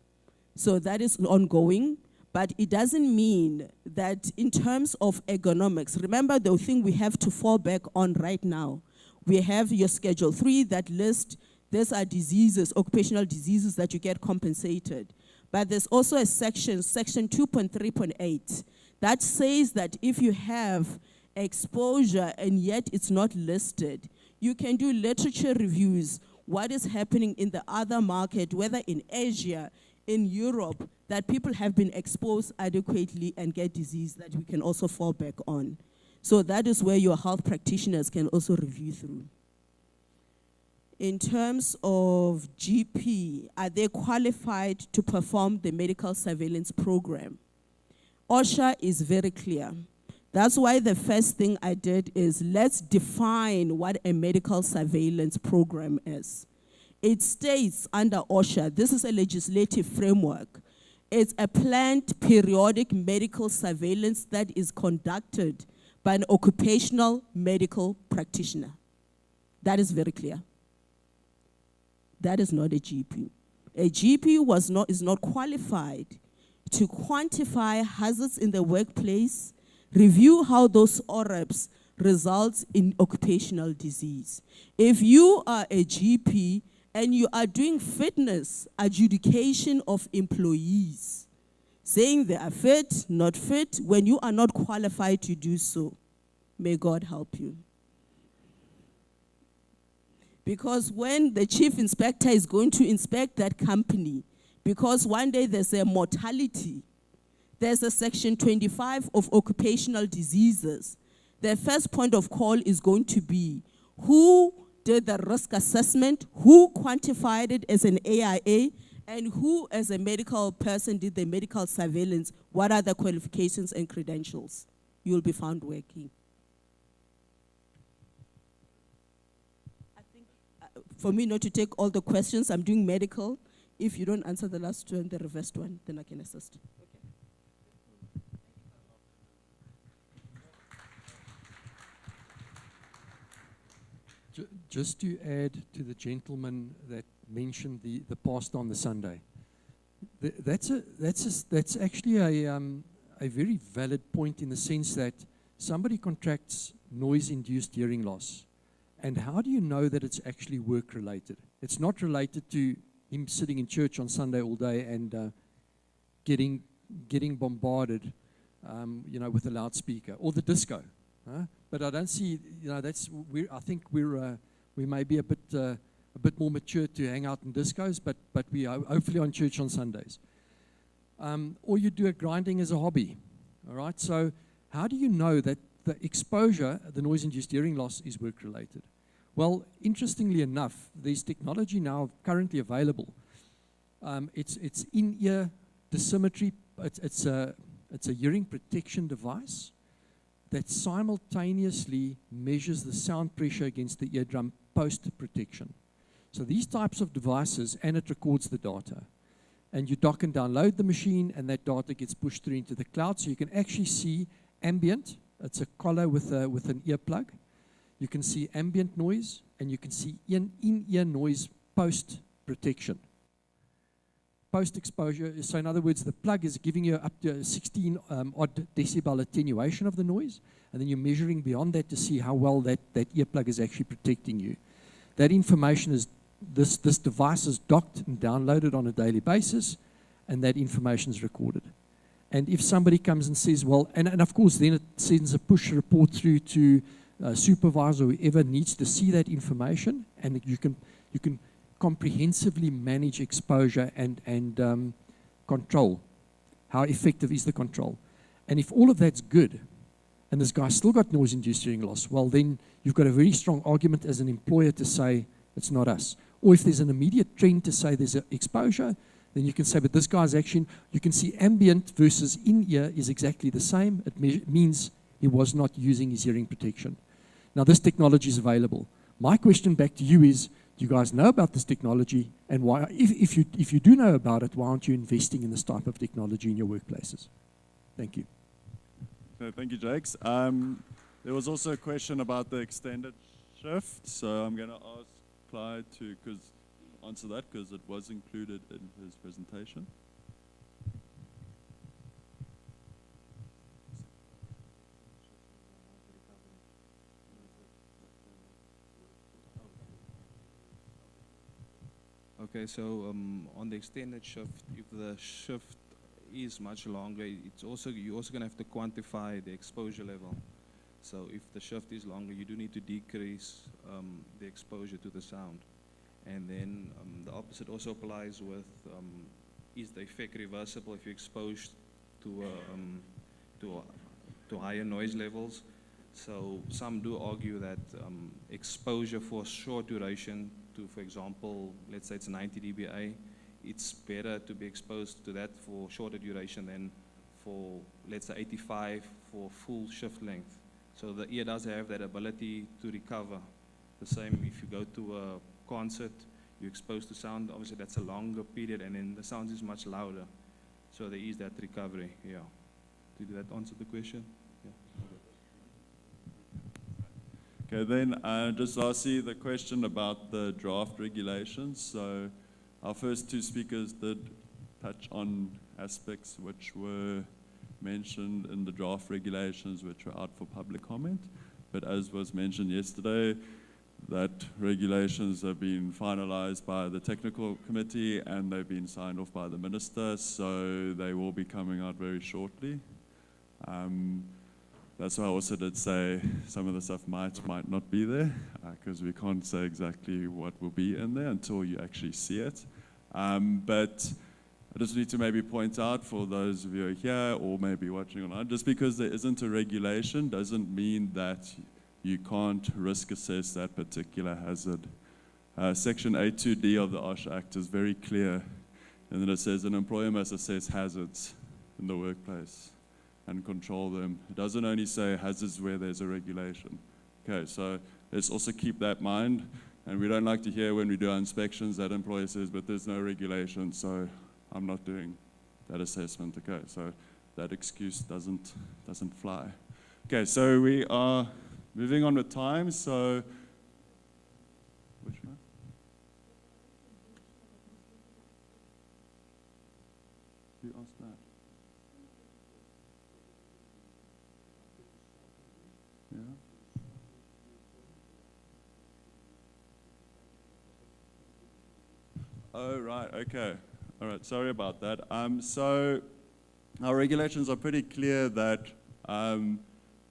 So that is ongoing, but it doesn't mean that in terms of ergonomics, remember the thing we have to fall back on right now. We have your Schedule 3 that lists, these are diseases, occupational diseases that you get compensated. But there's also a section 2.3.8, that says that if you have exposure and yet it's not listed, you can do literature reviews, what is happening in the other market, whether in Asia, in Europe, that people have been exposed adequately and get disease that we can also fall back on. So that is where your health practitioners can also review through. In terms of GP, are they qualified to perform the medical surveillance program? OSHA is very clear. That's why the first thing I did is let's define what a medical surveillance program is. It states under OSHA, this is a legislative framework, it's a planned periodic medical surveillance that is conducted by an occupational medical practitioner. That is very clear. That is not a GP. A GP is not qualified to quantify hazards in the workplace, review how those ORAPs results in occupational disease. If you are a GP and you are doing fitness adjudication of employees, saying they are fit, not fit, when you are not qualified to do so, may God help you. Because when the chief inspector is going to inspect that company, because one day there's a mortality, there's a section 25 of occupational diseases, the first point of call is going to be who did the risk assessment, who quantified it as an AIA, and who as a medical person did the medical surveillance, what are the qualifications and credentials? You'll be found working. I think for me not to take all the questions, I'm doing medical. If you don't answer the last one, the reversed one, then I can assist. Just to add to the gentleman that mentioned the past on the Sunday, that's actually a very valid point in the sense that somebody contracts noise-induced hearing loss, and how do you know that it's actually work-related? It's not related to him sitting in church on Sunday all day and getting bombarded, with a loudspeaker or the disco. But I don't see, I think we may be a bit more mature to hang out in discos, but we are hopefully on church on Sundays. Or you do a grinding as a hobby, all right? So how do you know that the exposure, the noise-induced hearing loss, is work-related? Well, interestingly enough, there's technology now currently available. It's in-ear dosimetry. It's a hearing protection device that simultaneously measures the sound pressure against the eardrum post-protection. So these types of devices, and it records the data. And you dock and download the machine, and that data gets pushed through into the cloud, so you can actually see ambient. It's a collar with an earplug. You can see ambient noise, and you can see in-ear noise post-protection. Post-exposure, so in other words, the plug is giving you up to 16 odd decibel attenuation of the noise, and then you're measuring beyond that to see how well that earplug is actually protecting you. That information is, this device is docked and downloaded on a daily basis, and that information is recorded. And if somebody comes and says, well, and of course then it sends a push report through to supervisor, whoever needs to see that information, and you can comprehensively manage exposure and control. How effective is the control? And if all of that's good, and this guy's still got noise-induced hearing loss, well, then you've got a very strong argument as an employer to say, it's not us. Or if there's an immediate trend to say there's an exposure, then you can say, but this guy's action, you can see ambient versus in-ear is exactly the same. It means he was not using his hearing protection. Now, this technology is available. My question back to you is, do you guys know about this technology? And why, if you do know about it, why aren't you investing in this type of technology in your workplaces? Thank you. Thank you, Jakes. There was also a question about the extended shift, so I'm going to ask Clyde to answer that because it was included in his presentation. Okay, so on the extended shift, if the shift is much longer, you're also going to have to quantify the exposure level. So if the shift is longer, you do need to decrease the exposure to the sound. And then the opposite also applies with, is the effect reversible if you're exposed to higher noise levels? So some do argue that exposure for a short duration to, for example, let's say it's 90 dBA, it's better to be exposed to that for shorter duration than for, let's say, 85 for full shift length. So the ear does have that ability to recover. The same if you go to a concert, you're exposed to sound, obviously that's a longer period, and then the sound is much louder. So there is that recovery, yeah. Did that answer the question? Yeah. Okay, then just lastly, the question about the draft regulations. So our first two speakers did touch on aspects which were mentioned in the draft regulations which were out for public comment. But as was mentioned yesterday, that regulations have been finalized by the technical committee and they've been signed off by the minister, so they will be coming out very shortly. That's why I also did say some of the stuff might not be there, because we can't say exactly what will be in there until you actually see it. But I just need to maybe point out for those of you who are here or maybe watching online, just because there isn't a regulation doesn't mean that you can't risk assess that particular hazard. Section 82D of the OSH Act is very clear, and then it says an employer must assess hazards in the workplace and control them. It doesn't only say hazards where there's a regulation. Okay, so let's also keep that in mind, and we don't like to hear when we do our inspections that employer says, but there's no regulation, so I'm not doing that assessment. Okay, so that excuse doesn't fly. Okay, so we are moving on with time, so which one? Who asked that? Yeah. Oh, right, okay. All right, sorry about that. So our regulations are pretty clear that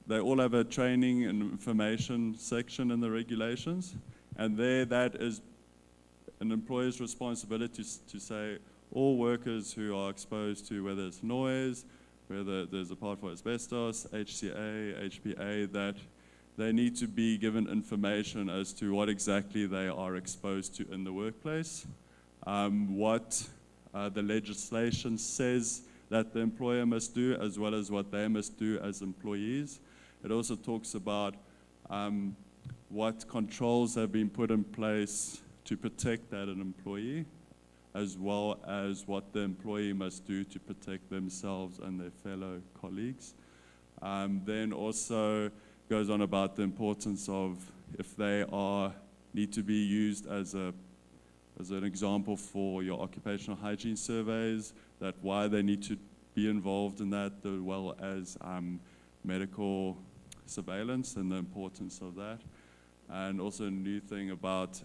they all have a training and information section in the regulations, and there that is an employer's responsibility to say all workers who are exposed to, whether it's noise, whether there's a part for asbestos, HCA, HPA, that they need to be given information as to what exactly they are exposed to in the workplace, what the legislation says that the employer must do, as well as what they must do as employees. It also talks about what controls have been put in place to protect that an employee, as well as what the employee must do to protect themselves and their fellow colleagues. Then also goes on about the importance of if they need to be used as an example for your occupational hygiene surveys, that why they need to be involved in that, as well as medical surveillance and the importance of that. And also a new thing about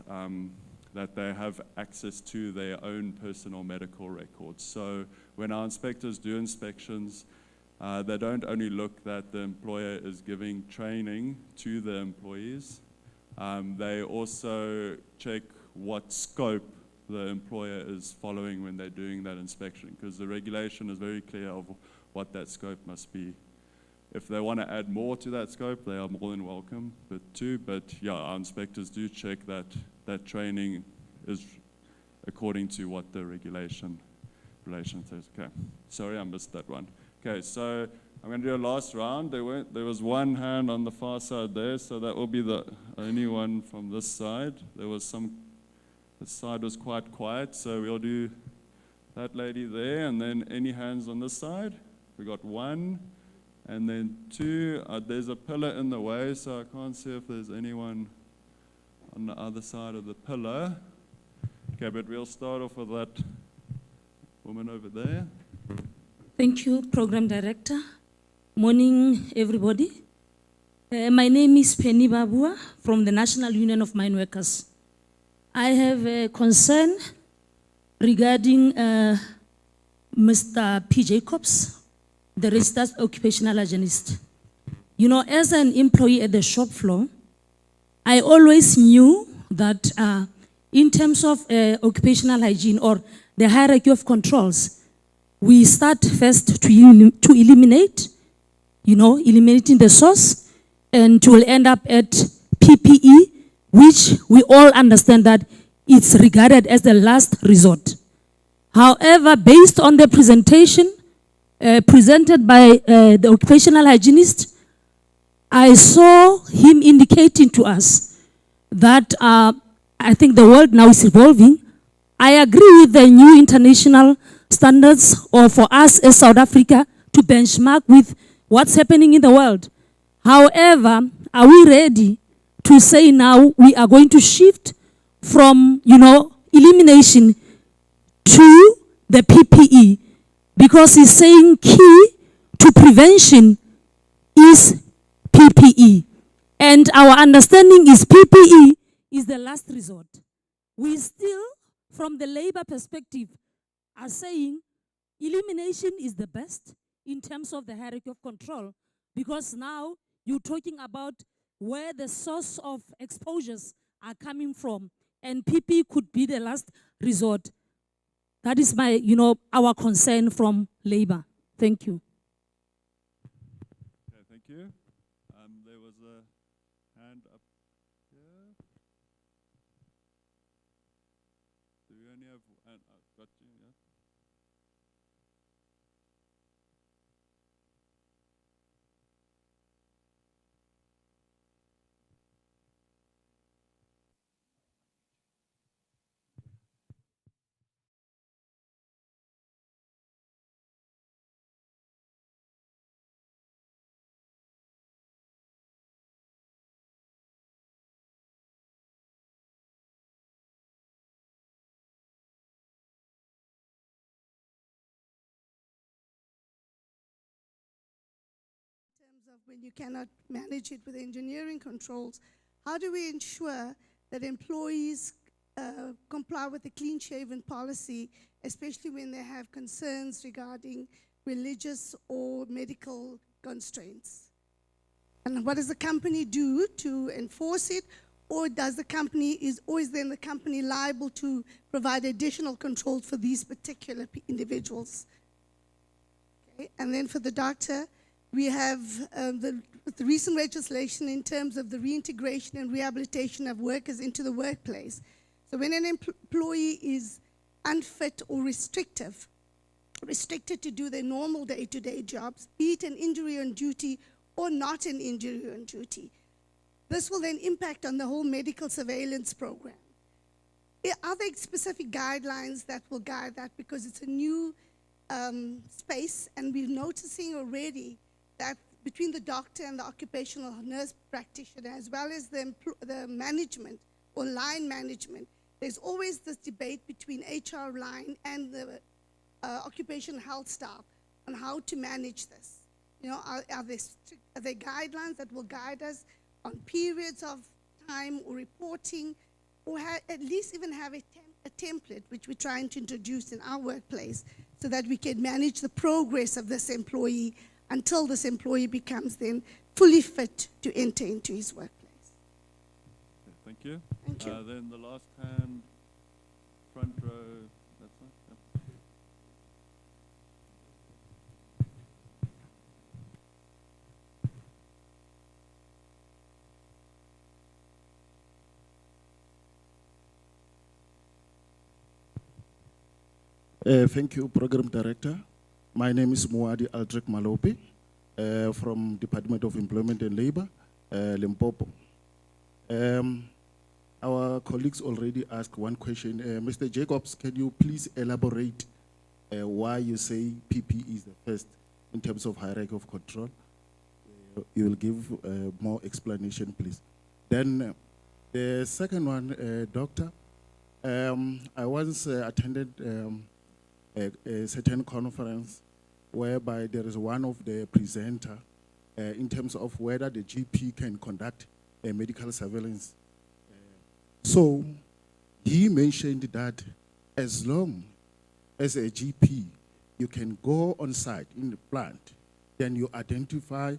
that they have access to their own personal medical records. So when our inspectors do inspections, they don't only look that the employer is giving training to the employees, they also check what scope the employer is following when they're doing that inspection, because the regulation is very clear of what that scope must be. if they want to add more to that scope, they are more than welcome to. But yeah, our inspectors do check that that training is according to what the regulation says. Okay, sorry, I missed that one. Okay, so I'm going to do a last round. There was one hand on the far side there, so that will be the only one from this side. This side was quite quiet, so we'll do that lady there, and then any hands on this side? We got one, and then two. There's a pillar in the way, so I can't see if there's anyone on the other side of the pillar. Okay, but we'll start off with that woman over there. Thank you, Program Director. Morning, everybody. My name is Penny Babua from the National Union of Mine Workers. I have a concern regarding Mr. P. Jacobs, the registered occupational hygienist. You know, as an employee at the shop floor, I always knew that in terms of occupational hygiene or the hierarchy of controls, we start first to eliminate, eliminating the source, and to end up at PPE, which we all understand that it's regarded as the last resort. However, based on the presentation presented by the occupational hygienist, I saw him indicating to us that I think the world now is evolving. I agree with the new international standards, or for us as South Africa to benchmark with what's happening in the world. However, are we ready to say now we are going to shift from, elimination to the PPE? Because he's saying key to prevention is PPE. And our understanding is PPE is the last resort. We still, from the labor perspective, are saying elimination is the best in terms of the hierarchy of control, because now you're talking about where the source of exposures are coming from, and PPE could be the last resort. That is my, our concern from labor. Thank you. Okay, thank you. There was a hand up here. Do we only have, got you, yeah? In terms of when you cannot manage it with engineering controls, how do we ensure that employees comply with the clean-shaven policy, especially when they have concerns regarding religious or medical constraints? And what does the company do to enforce it? Or does the company, is then the company liable to provide additional controls for these particular individuals? Okay. And then for the doctor, we have the recent legislation in terms of the reintegration and rehabilitation of workers into the workplace. So when an employee is unfit or restricted to do their normal day-to-day jobs, be it an injury on duty or not an injury on duty, this will then impact on the whole medical surveillance program. Are there specific guidelines that will guide that? Because it's a new space, and we're noticing already that between the doctor and the occupational nurse practitioner, as well as the management or line management, there's always this debate between HR line and the occupational health staff on how to manage this. Are there guidelines that will guide us on periods of time or reporting, or at least even have a template which we're trying to introduce in our workplace so that we can manage the progress of this employee until this employee becomes then fully fit to enter into his workplace. Okay, thank you. Thank you. Then the last hand, front row, that's one. Yeah. Thank you, Program Director. My name is Muadi Aldrich Malope from Department of Employment and Labor, Limpopo. Our colleagues already asked one question. Mr. Jacobs, can you please elaborate why you say PPE is the first in terms of hierarchy of control? You will give more explanation, please. Then the second one, Doctor, I once attended a certain conference whereby there is one of the presenter in terms of whether the GP can conduct a medical surveillance. So he mentioned that as long as a GP, you can go on site in the plant, then you identify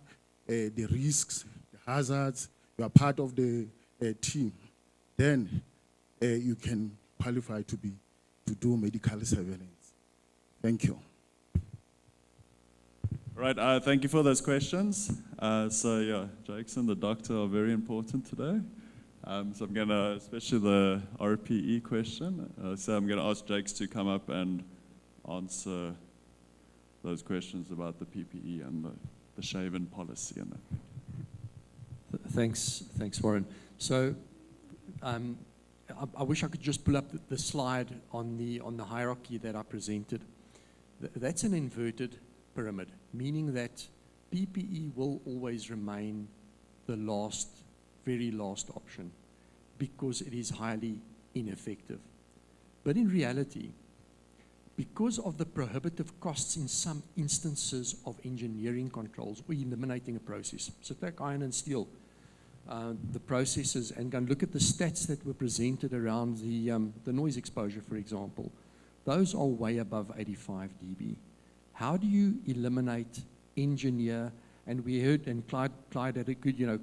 the risks, the hazards, you are part of the team, then you can qualify to do medical surveillance. Thank you. Right, thank you for those questions. So yeah, Jakes and the doctor are very important today. So I'm gonna, especially the RPE question, so I'm gonna ask Jakes to come up and answer those questions about the PPE and the shaven policy and that. Thanks, Warren. So I wish I could just pull up the slide on the hierarchy that I presented. That's an inverted pyramid, meaning that PPE will always remain the very last option because it is highly ineffective. But in reality, because of the prohibitive costs in some instances of engineering controls, we're eliminating a process. So take iron and steel, the processes, and go and look at the stats that were presented around the noise exposure, for example. Those are way above 85 dB. How do you eliminate, engineer, and we heard, and Clyde had a good,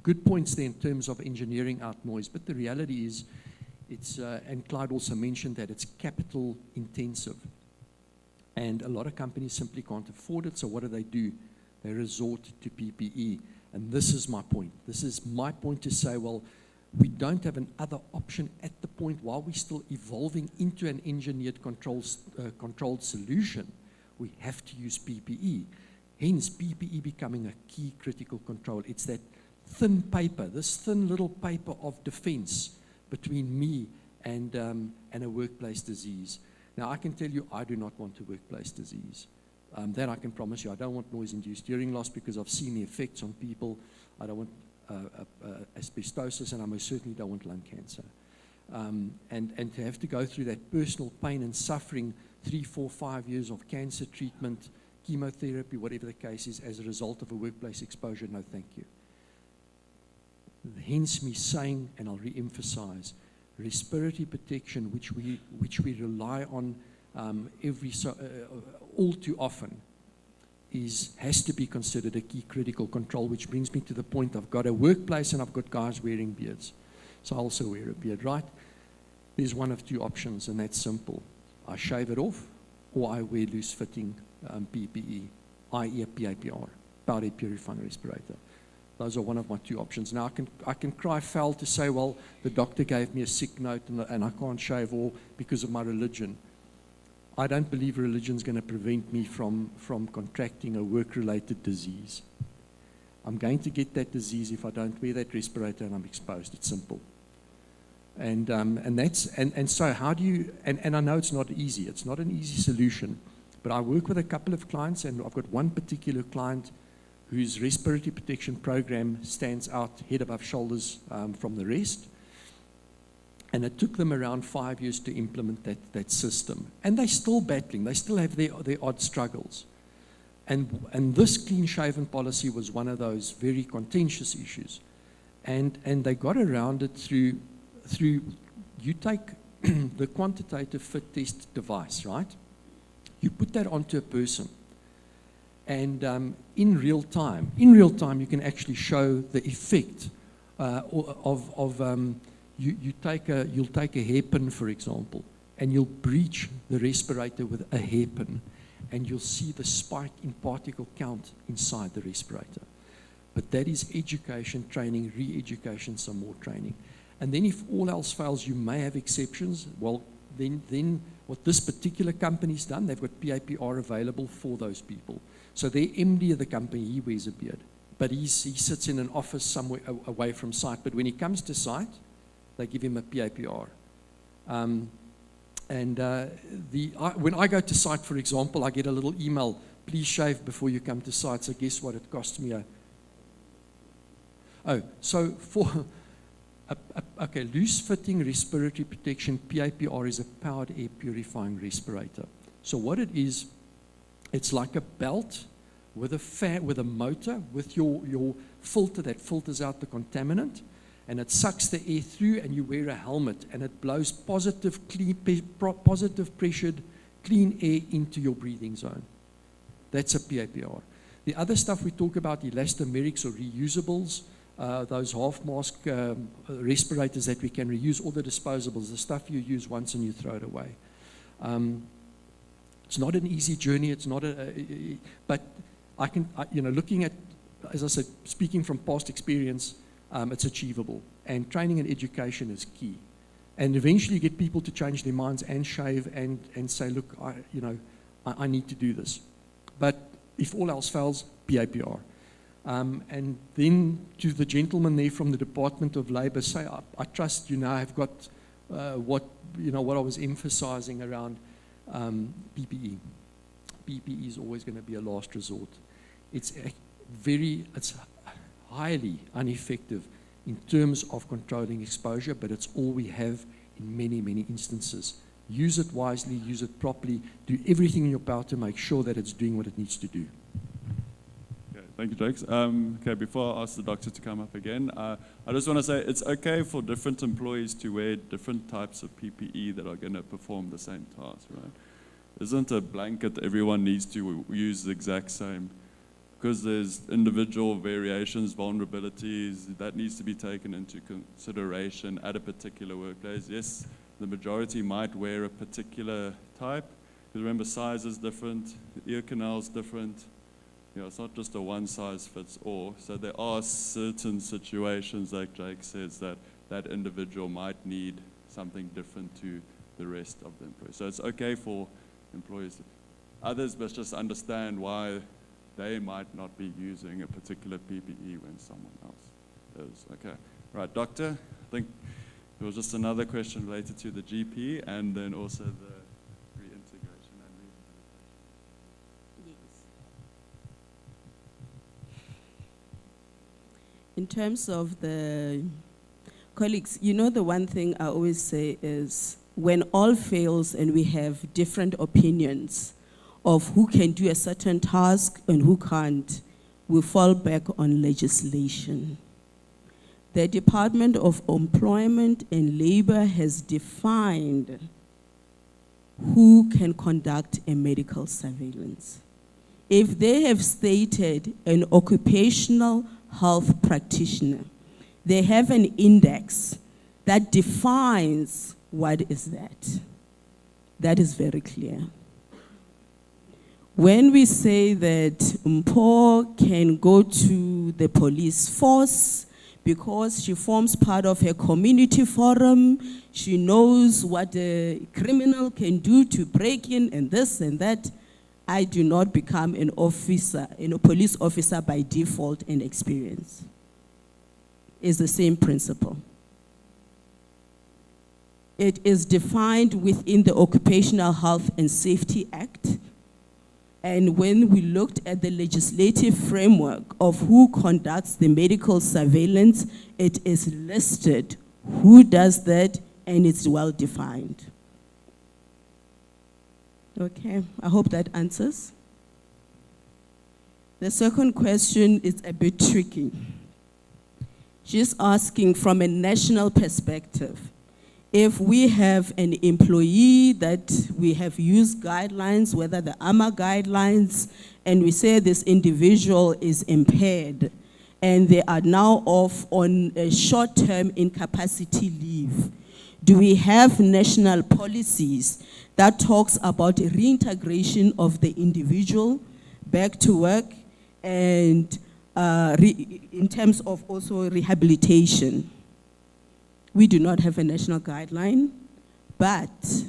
good points there in terms of engineering out noise, but the reality is, and Clyde also mentioned that it's capital intensive. And a lot of companies simply can't afford it, so what do? They resort to PPE. And this is my point. This is my point to say, well, we don't have another option at the point while we're still evolving into an engineered controlled solution. We have to use PPE. Hence, PPE becoming a key critical control. It's that thin paper, this thin little paper of defense between me and a workplace disease. Now, I can tell you, I do not want a workplace disease. That I can promise you. I don't want noise-induced hearing loss because I've seen the effects on people. I don't want asbestosis, and I most certainly don't want lung cancer. And to have to go through that personal pain and suffering 3, 4, 5 years of cancer treatment, chemotherapy, whatever the case is, as a result of a workplace exposure, no thank you. Hence me saying, and I'll re-emphasize, respiratory protection, which we rely on all too often, has to be considered a key critical control, which brings me to the point, I've got a workplace and I've got guys wearing beards. So I also wear a beard, right? There's one of two options, and that's simple. I shave it off, or I wear loose-fitting PPE, i.e. a PAPR, powder purifying respirator. Those are one of my two options. Now, I can cry foul to say, well, the doctor gave me a sick note and I can't shave all because of my religion. I don't believe religion's going to prevent me from contracting a work-related disease. I'm going to get that disease if I don't wear that respirator and I'm exposed. It's simple. And so how do you, and I know it's not easy. It's not an easy solution. But I work with a couple of clients, and I've got one particular client whose respiratory protection program stands out head above shoulders from the rest. And it took them around 5 years to implement that system. And they're still battling. They still have their odd struggles. And this clean-shaven policy was one of those very contentious issues. And they got around it through you take the quantitative fit test device, right? You put that onto a person. And in real time, you can actually show the effect you'll take a hairpin, for example, and you'll breach the respirator with a hairpin, and you'll see the spike in particle count inside the respirator. But that is education, training, re-education, some more training. And then if all else fails, you may have exceptions. Well, then what this particular company's done, they've got PAPR available for those people. So the MD of the company, he wears a beard, but he sits in an office somewhere away from site. But when he comes to site, they give him a PAPR. When I go to site, for example, I get a little email, please shave before you come to site. So guess what? It costs me so for okay, loose-fitting respiratory protection, PAPR is a powered air purifying respirator. So what it is, it's like a belt with a fan, with a motor, with your filter that filters out the contaminant, and it sucks the air through, and you wear a helmet, and it blows positive pressured, clean air into your breathing zone. That's a PAPR. The other stuff we talk about, elastomerics or reusables, those half-mask respirators that we can reuse, all the disposables, the stuff you use once and you throw it away. It's not an easy journey. It's not but looking at, as I said, speaking from past experience, it's achievable. And training and education is key. And eventually you get people to change their minds and shave and say, look, I need to do this. But if all else fails, PAPR. And then to the gentleman there from the Department of Labour, say, I trust you now have got what I was emphasizing around PPE. PPE is always going to be a last resort. It's highly ineffective in terms of controlling exposure, but it's all we have in many, many instances. Use it wisely, use it properly, do everything in your power to make sure that it's doing what it needs to do. Okay, thank you, Jakes. Okay, before I ask the doctor to come up again, I just want to say it's okay for different employees to wear different types of PPE that are going to perform the same task, right? Isn't a blanket everyone needs to use the exact same, because there's individual variations, vulnerabilities, that needs to be taken into consideration at a particular workplace. Yes, the majority might wear a particular type, because remember, size is different, the ear canal is different. It's not just a one size fits all. So there are certain situations, like Jake says, that individual might need something different to the rest of the employees. So it's okay for employees. Others must just understand why they might not be using a particular PPE when someone else is. Okay. Right, doctor, I think there was just another question related to the GP and then also the reintegration and rehabilitation. Yes. In terms of the colleagues, the one thing I always say is when all fails and we have different opinions of who can do a certain task and who can't, we fall back on legislation. The Department of Employment and Labor has defined who can conduct a medical surveillance. If they have stated an occupational health practitioner, they have an index that defines what is that. That is very clear. When we say that Mpho can go to the police force because she forms part of a community forum, she knows what a criminal can do to break in and this and that, I do not become an officer, a police officer by default and experience. It's the same principle. It is defined within the Occupational Health and Safety Act. And when we looked at the legislative framework of who conducts the medical surveillance, it is listed who does that, and it's well defined. Okay, I hope that answers. The second question is a bit tricky. She's asking from a national perspective, if we have an employee that we have used guidelines, whether the AMA guidelines, and we say this individual is impaired, and they are now off on a short-term incapacity leave, do we have national policies that talks about reintegration of the individual back to work and in terms of also rehabilitation? We do not have a national guideline, but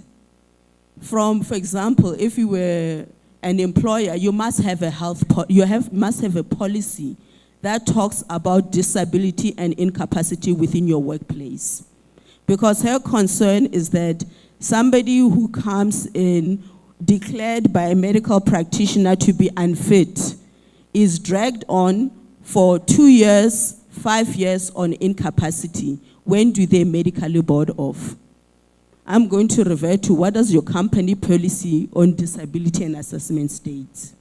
From, for example, if you were an employer, you must have a must have a policy that talks about disability and incapacity within your workplace. Because her concern is that somebody who comes in declared by a medical practitioner to be unfit is dragged on for 2 years, 5 years on incapacity. When do they medically board off? I'm going to revert to what does your company policy on disability and assessment state.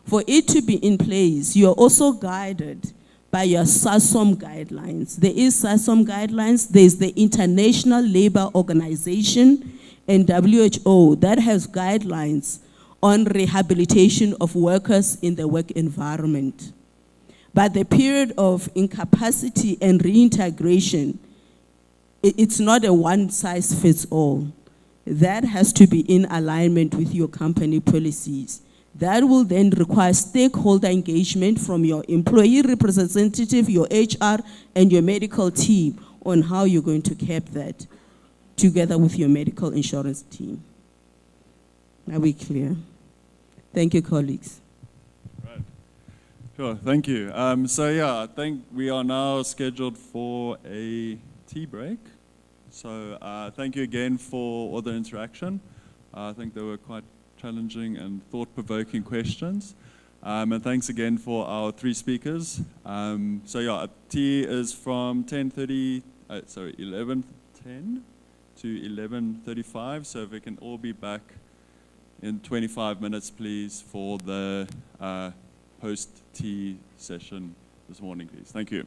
For it to be in place, you're also guided by your SASOM guidelines. There is SASOM guidelines, there's the International Labour Organization and WHO that has guidelines on rehabilitation of workers in the work environment. But the period of incapacity and reintegration, it's not a one-size-fits-all. That has to be in alignment with your company policies. That will then require stakeholder engagement from your employee representative, your HR, and your medical team on how you're going to cap that together with your medical insurance team. Are we clear? Thank you, colleagues. Right. Sure, thank you. So yeah, I think we are now scheduled for a tea break. So thank you again for all the interaction. I think they were quite challenging and thought-provoking questions. And thanks again for our 3 speakers. So yeah, tea is from 11:10 to 11:35. So if we can all be back in 25 minutes, please, for the post-tea session this morning, please. Thank you.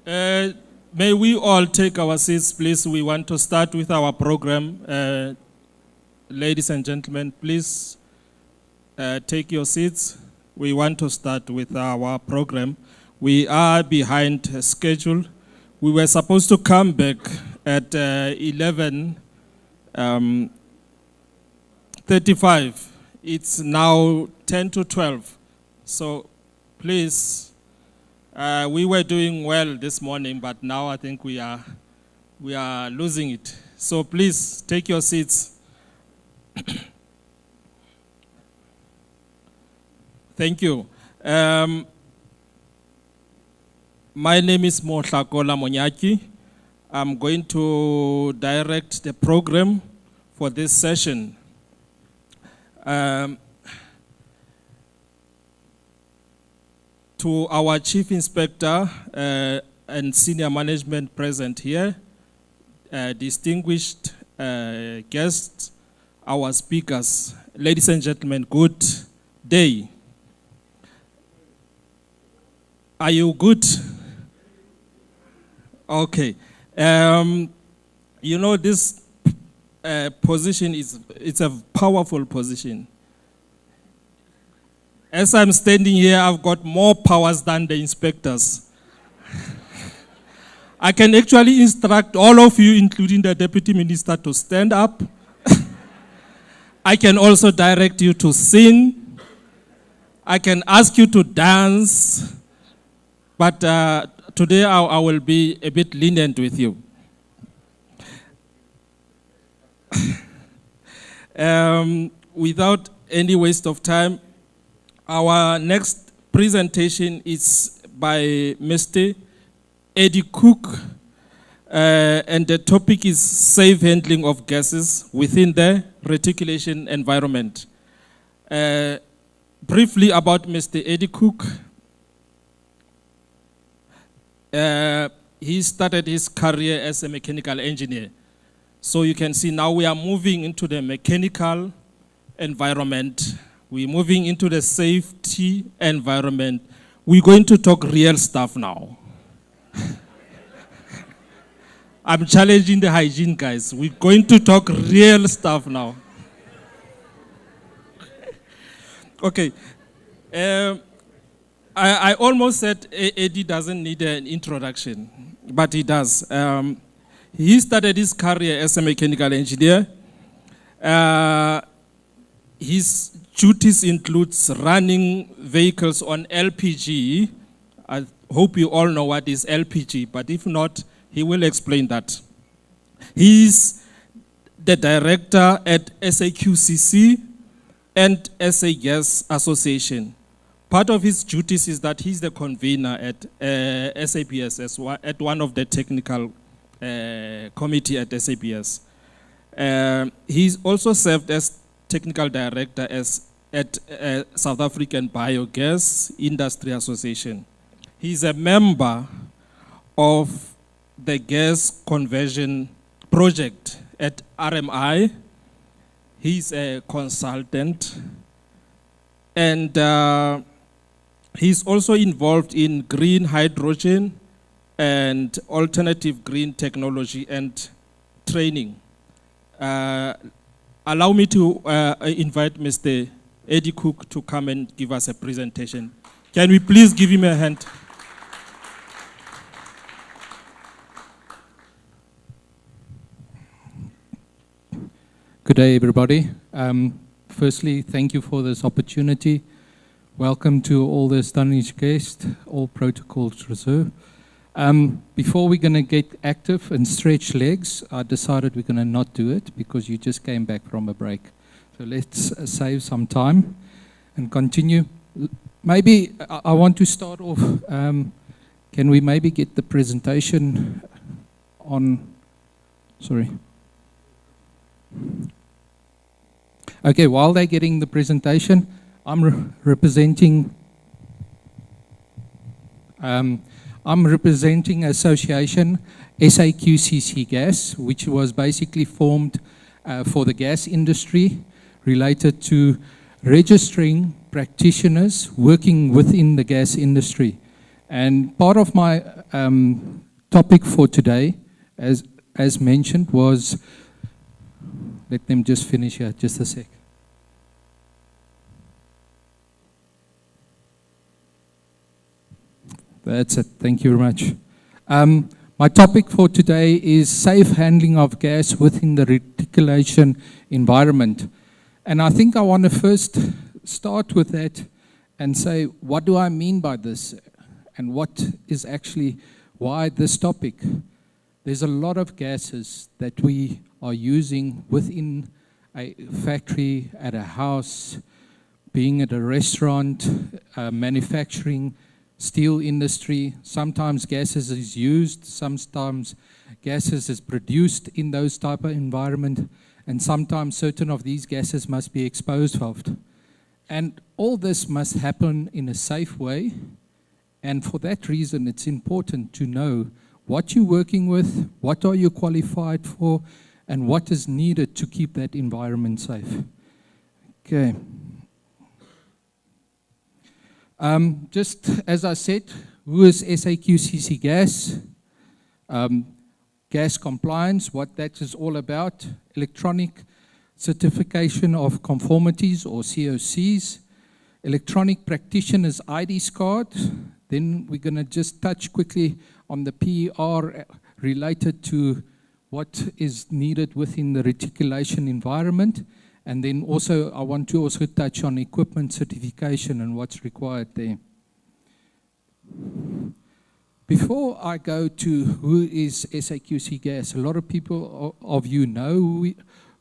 May we all take our seats, please. We want to start with our program. Ladies and gentlemen, please take your seats. We want to start with our program. We are behind schedule. We were supposed to come back at 11:35. It's now 10 to 12. So please, we were doing well this morning, but now I think we are losing it. So please take your seats. Thank you. My name is Mohlakola Monyaki. I'm going to direct the program for this session. To our Chief Inspector and senior management present here, distinguished guests, our speakers, ladies and gentlemen, good day. Are you good? Okay. You know, this position it's a powerful position. As I'm standing here, I've got more powers than the inspectors. I can actually instruct all of you, including the Deputy Minister, to stand up. I can also direct you to sing. I can ask you to dance. But today I will be a bit lenient with you. Without any waste of time, our next presentation is by Mr. Eddie Cook, and the topic is safe handling of gases within the reticulation environment. Briefly about Mr. Eddie Cook. He started his career as a mechanical engineer. So you can see now we are moving into the mechanical environment. We're moving into the safety environment. We're going to talk real stuff now. I'm challenging the hygiene guys. We're going to talk real stuff now. Okay. I almost said Eddie doesn't need an introduction, but he does. He started his career as a mechanical engineer. His duties includes running vehicles on LPG. I hope you all know what is LPG, but if not, he will explain that. He's the director at SAQCC and SA Gas Association. Part of his duties is that he's the convener at SAPS, at one of the technical committee at SAPS. He's also served as technical director at South African Biogas Industry Association. He's a member of the gas conversion project at RMI. He's a consultant, and he's also involved in green hydrogen and alternative green technology and training. Allow me to invite Mr. Eddie Cook to come and give us a presentation. Can we please give him a hand? Good day, everybody. Firstly, thank you for this opportunity. Welcome to all the astonished guests, all protocols reserved. Before we're going to get active and stretch legs, I decided we're going to not do it because you just came back from a break. So let's save some time and continue. Maybe I want to start off. Can we maybe get the presentation on? Sorry. Okay, while they're getting the presentation, I'm representing association SAQCC Gas, which was basically formed for the gas industry related to registering practitioners working within the gas industry. And part of my topic for today, as mentioned, was, let them just finish here, just a sec. That's it, thank you very much. My topic for today is safe handling of gas within the reticulation environment. And I think I want to first start with that and say, what do I mean by this? And what is actually, why this topic? There's a lot of gases that we are using within a factory, at a house, being at a restaurant, manufacturing, steel industry. Sometimes gases is used, sometimes gases is produced in those type of environment, and sometimes certain of these gases must be exposed of. And all this must happen in a safe way, and for that reason it's important to know what you're working with, what are you qualified for, and what is needed to keep that environment safe. Okay. Just as I said, who is SAQCC Gas? Gas compliance, what that is all about. Electronic certification of conformities, or COCs. Electronic practitioner's IDs card. Then we're going to just touch quickly on the PER related to what is needed within the reticulation environment. And then also, I want to also touch on equipment certification and what's required there. Before I go to who is SAQC Gas, a lot of people of you know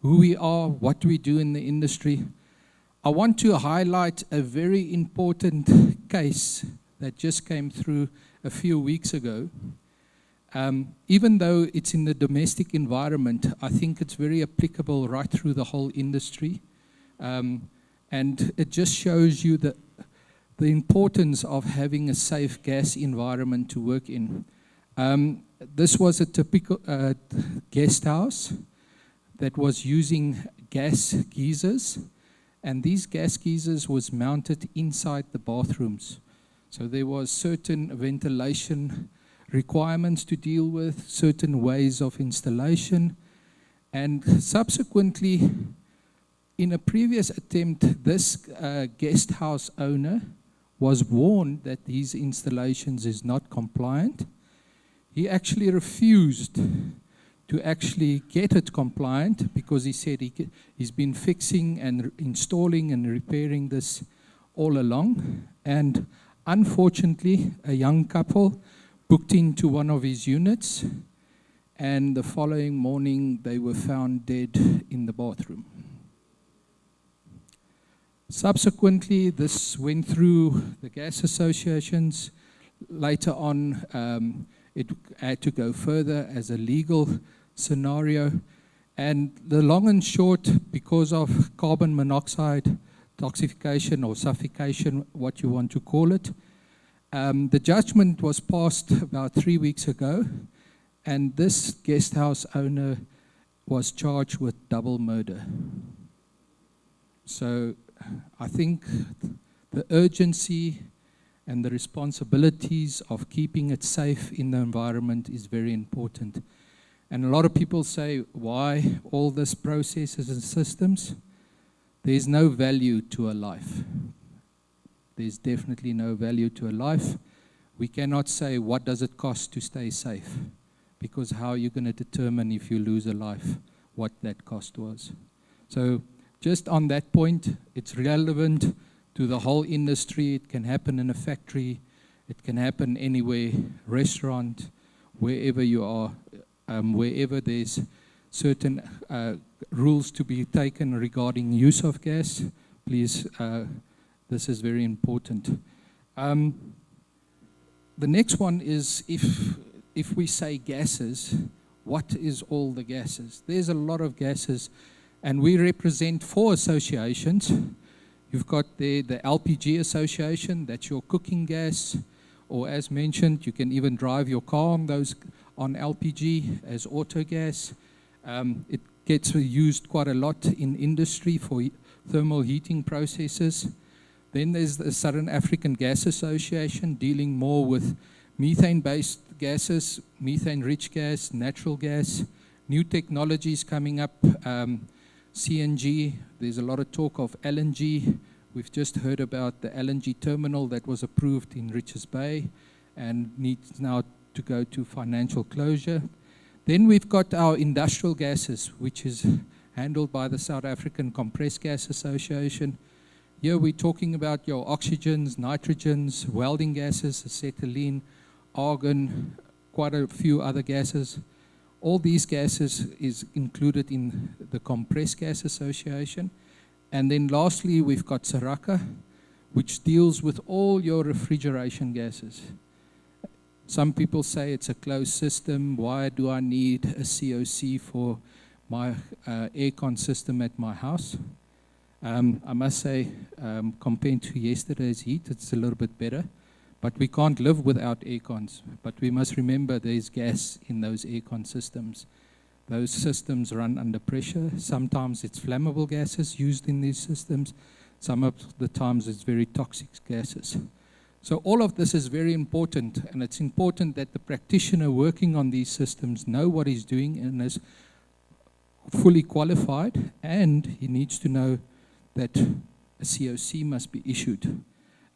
who we are, what we do in the industry. I want to highlight a very important case that just came through a few weeks ago. Even though it's in the domestic environment, I think it's very applicable right through the whole industry. And it just shows you the importance of having a safe gas environment to work in. This was a typical guest house that was using gas geysers, and these gas geysers was mounted inside the bathrooms. So there was certain ventilation requirements to deal with, certain ways of installation, and subsequently, in a previous attempt, this guest house owner was warned that these installations is not compliant. He actually refused to actually get it compliant because he said he's been fixing and installing and repairing this all along. And unfortunately, a young couple booked into one of his units, and the following morning they were found dead in the bathroom. Subsequently, this went through the gas associations. Later on, it had to go further as a legal scenario. And the long and short, because of carbon monoxide toxification or suffocation, what you want to call it, the judgment was passed about 3 weeks ago, and this guest house owner was charged with double murder. So I think the urgency and the responsibilities of keeping it safe in the environment is very important. And a lot of people say, why all these processes and systems? There's no value to a life. There's definitely no value to a life. We cannot say, what does it cost to stay safe? Because how are you going to determine if you lose a life, what that cost was? So just on that point, it's relevant to the whole industry. It can happen in a factory. It can happen anywhere, restaurant, wherever you are, wherever there's certain rules to be taken regarding use of gas. Please, this is very important. The next one is if we say gases, what is all the gases? There's a lot of gases, and we represent 4 associations. You've got the LPG association, that's your cooking gas, or as mentioned, you can even drive your car on LPG as auto gas. It gets used quite a lot in industry for thermal heating processes. Then there's the Southern African Gas Association, dealing more with methane-based gases, methane-rich gas, natural gas, new technologies coming up, CNG, there's a lot of talk of LNG. We've just heard about the LNG terminal that was approved in Richards Bay and needs now to go to financial closure. Then we've got our industrial gases, which is handled by the South African Compressed Gas Association. Here we're talking about your oxygens, nitrogens, welding gases, acetylene, argon, quite a few other gases. All these gases is included in the Compressed Gas Association. And then lastly, we've got Saraka, which deals with all your refrigeration gases. Some people say it's a closed system. Why do I need a COC for my aircon system at my house? I must say, compared to yesterday's heat, it's a little bit better. But we can't live without aircons. But we must remember there's gas in those aircon systems. Those systems run under pressure. Sometimes it's flammable gases used in these systems. Some of the times it's very toxic gases. So all of this is very important, and it's important that the practitioner working on these systems know what he's doing and is fully qualified, and he needs to know that a COC must be issued.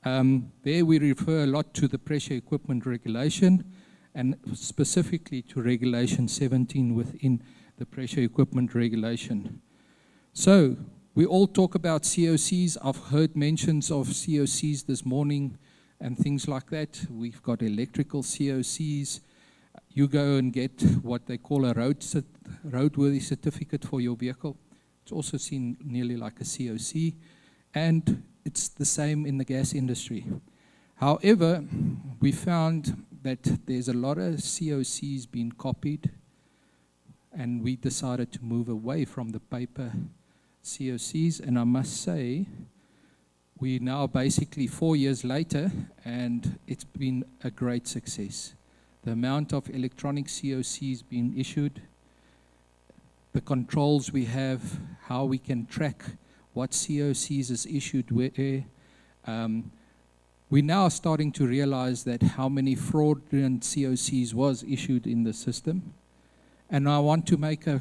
There we refer a lot to the pressure equipment regulation, and specifically to regulation 17 within the pressure equipment regulation. So we all talk about COCs. I've heard mentions of COCs this morning and things like that. We've got electrical COCs. You go and get what they call a roadworthy certificate for your vehicle. It's also seen nearly like a COC, and it's the same in the gas industry. However, we found that there's a lot of COCs being copied, and we decided to move away from the paper COCs, and I must say, we're now basically 4 years later, and it's been a great success. The amount of electronic COCs being issued, the controls we have, how we can track what COCs is issued where. We're now starting to realize that how many fraudulent COCs was issued in the system. And I want to make a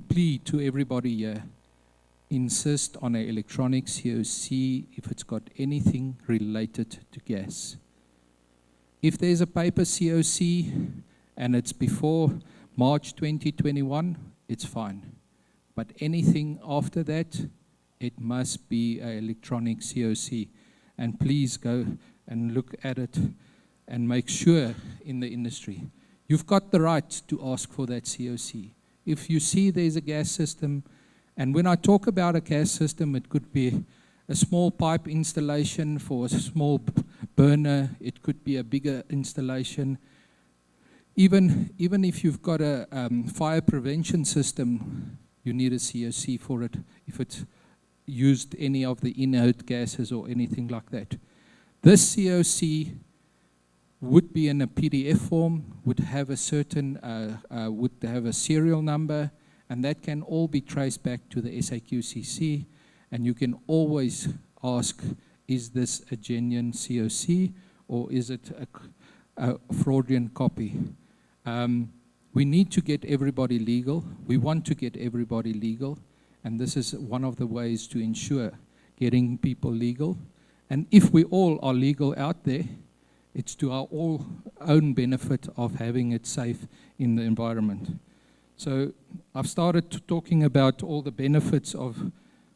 plea to everybody here. Insist on an electronic COC if it's got anything related to gas. If there's a paper COC and it's before March 2021, it's fine. But anything after that, it must be an electronic COC. And please go and look at it and make sure in the industry. You've got the right to ask for that COC. If you see there's a gas system, and when I talk about a gas system, it could be a small pipe installation for a small burner. It could be a bigger installation. Even if you've got a fire prevention system, you need a COC for it if it's used any of the inert gases or anything like that. This COC would be in a PDF form, would have a certain, would have a serial number, and that can all be traced back to the SAQCC, and you can always ask, is this a genuine COC or is it a fraudulent copy? We need to get everybody legal. We want to get everybody legal, and this is one of the ways to ensure getting people legal. And if we all are legal out there, it's to our all own benefit of having it safe in the environment. So I've started talking about all the benefits of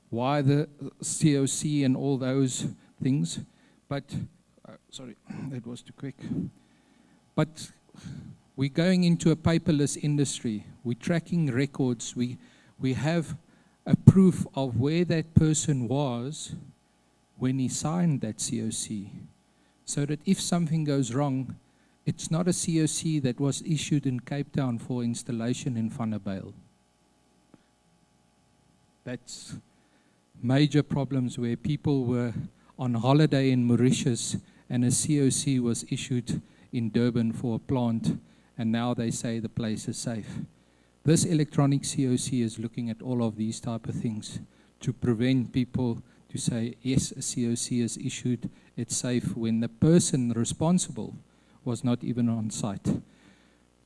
why the COC and all those things, but, sorry, that was too quick. But we're going into a paperless industry. We're tracking records. We have a proof of where that person was when he signed that COC, so that if something goes wrong, it's not a COC that was issued in Cape Town for installation in Vanderbijl. That's major problems where people were on holiday in Mauritius and a COC was issued in Durban for a plant, and now they say the place is safe. This electronic COC is looking at all of these type of things to prevent people to say, yes, a COC is issued, it's safe, when the person responsible was not even on site.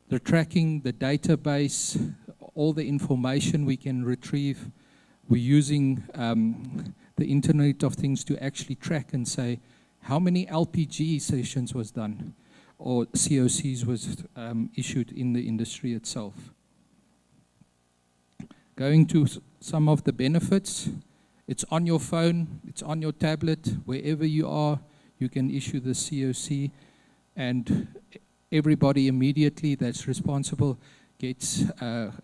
The tracking, the database, all the information we can retrieve, we're using the Internet of Things to actually track and say how many LPG sessions was done or COCs was issued in the industry itself. Going to some of the benefits, it's on your phone, it's on your tablet, wherever you are, you can issue the COC, and everybody immediately that's responsible gets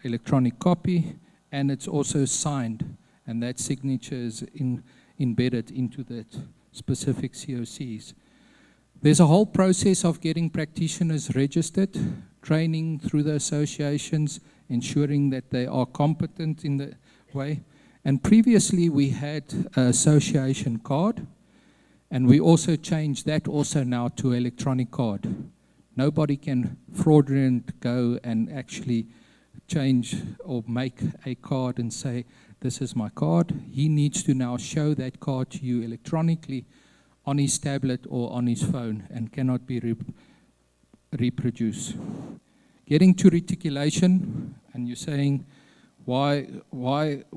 electronic copy, and it's also signed, and that signature is embedded into that specific COCs. There's a whole process of getting practitioners registered, training through the associations, ensuring that they are competent in the way. And previously we had an association card, and we also changed that also now to electronic card. Nobody can fraudulent go and actually change or make a card and say, this is my card. He needs to now show that card to you electronically on his tablet or on his phone and cannot be reproduced. Getting to reticulation, and you're saying, where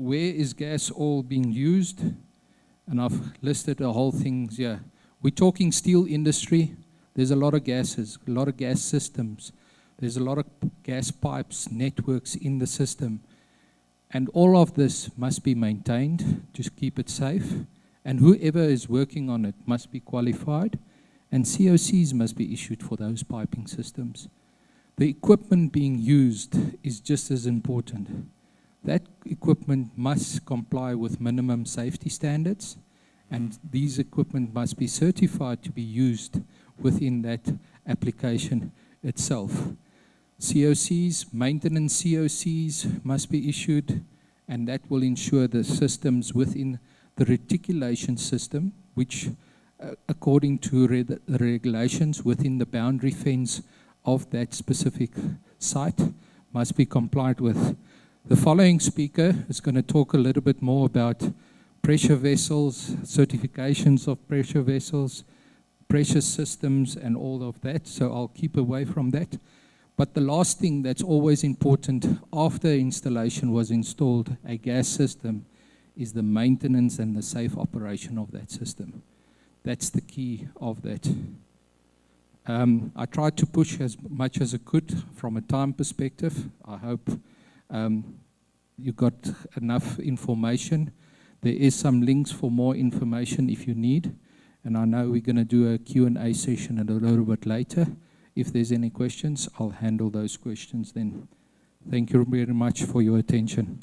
is gas all being used? And I've listed the whole things here. We're talking steel industry. There's a lot of gases, a lot of gas systems. There's a lot of gas pipes, networks in the system. And all of this must be maintained to keep it safe. And whoever is working on it must be qualified. And COCs must be issued for those piping systems. The equipment being used is just as important. That equipment must comply with minimum safety standards, and these equipment must be certified to be used within that application itself. COCs, maintenance COCs must be issued, and that will ensure the systems within the reticulation system, which according to the regulations within the boundary fence of that specific site must be complied with. The following speaker is going to talk a little bit more about pressure vessels, certifications of pressure vessels, pressure systems, and all of that, so I'll keep away from that. But the last thing that's always important after installation was installed a gas system is the maintenance and the safe operation of that system. That's the key of that. I tried to push as much as I could from a time perspective. I hope you got enough information. There is some links for more information if you need. And I know we're going to do a Q&A session a little bit later. If there's any questions, I'll handle those questions then. Thank you very much for your attention.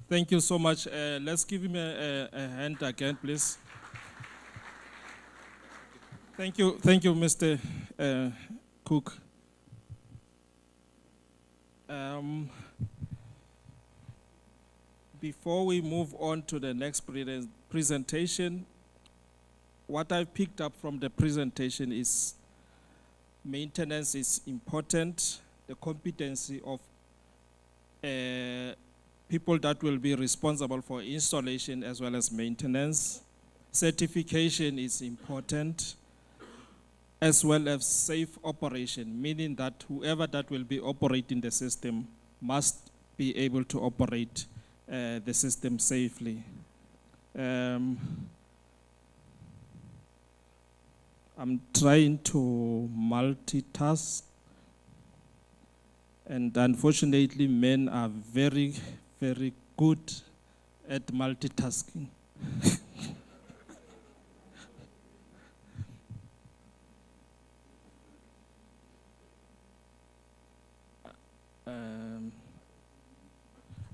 Thank you so much. Let's give him a hand again, please. Thank you, Mr. Cook. Before we move on to the next presentation, what I've picked up from the presentation is maintenance is important, the competency of people that will be responsible for installation as well as maintenance. Certification is important, as well as safe operation, meaning that whoever that will be operating the system must be able to operate the system safely. I'm trying to multitask, and unfortunately men are very, very good at multitasking.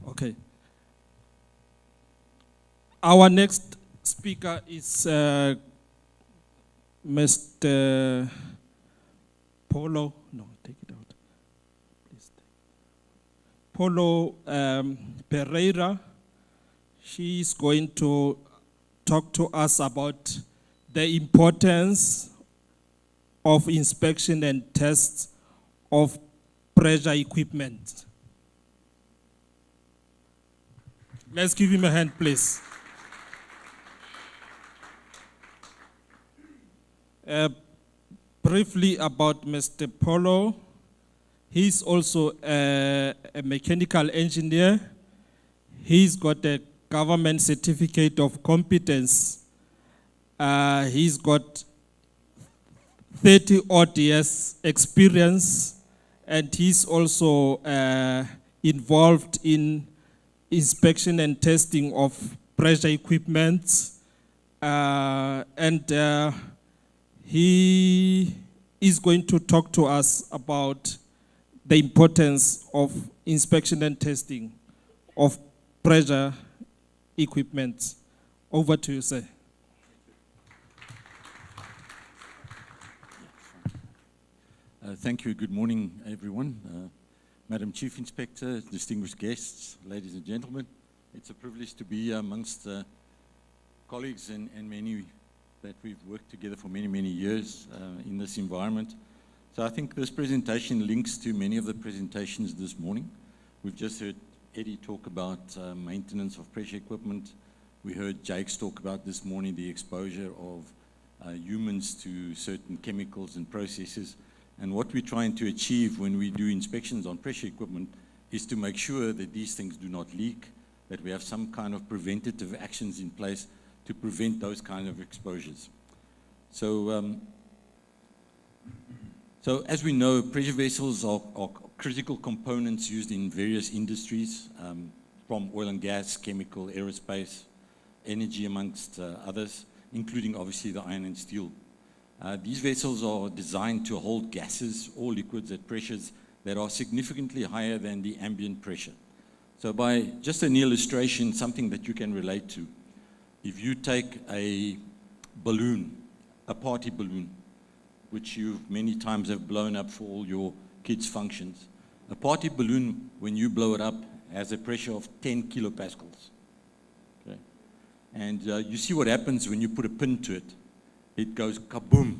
Okay. Our next speaker is Mr. Polo. No, take it out. Please. Polo Pereira. She is going to talk to us about the importance of inspection and tests of pressure equipment. Let's give him a hand, please. Briefly about Mr. Polo. He's also a mechanical engineer. He's got a government certificate of competence. He's got 30 odd years experience, and he's also involved in inspection and testing of pressure equipment. He is going to talk to us about the importance of inspection and testing of pressure equipment. Over to you, sir. Thank you. Good morning, everyone. Madam Chief Inspector, distinguished guests, ladies and gentlemen. It's a privilege to be amongst colleagues and many that we've worked together for many, many years in this environment. So I think this presentation links to many of the presentations this morning. We've just heard Eddie talk about maintenance of pressure equipment. We heard Jakes talk about this morning the exposure of humans to certain chemicals and processes. And what we're trying to achieve when we do inspections on pressure equipment is to make sure that these things do not leak, that we have some kind of preventative actions in place to prevent those kind of exposures. So as we know, pressure vessels are critical components used in various industries, from oil and gas, chemical, aerospace, energy, amongst others, including obviously the iron and steel. These vessels are designed to hold gases or liquids at pressures that are significantly higher than the ambient pressure. So by just an illustration, something that you can relate to, if you take a balloon, a party balloon, which you many times have blown up for all your kids' functions, a party balloon, when you blow it up, has a pressure of 10 kilopascals. Okay? And you see what happens when you put a pin to it. It goes kaboom,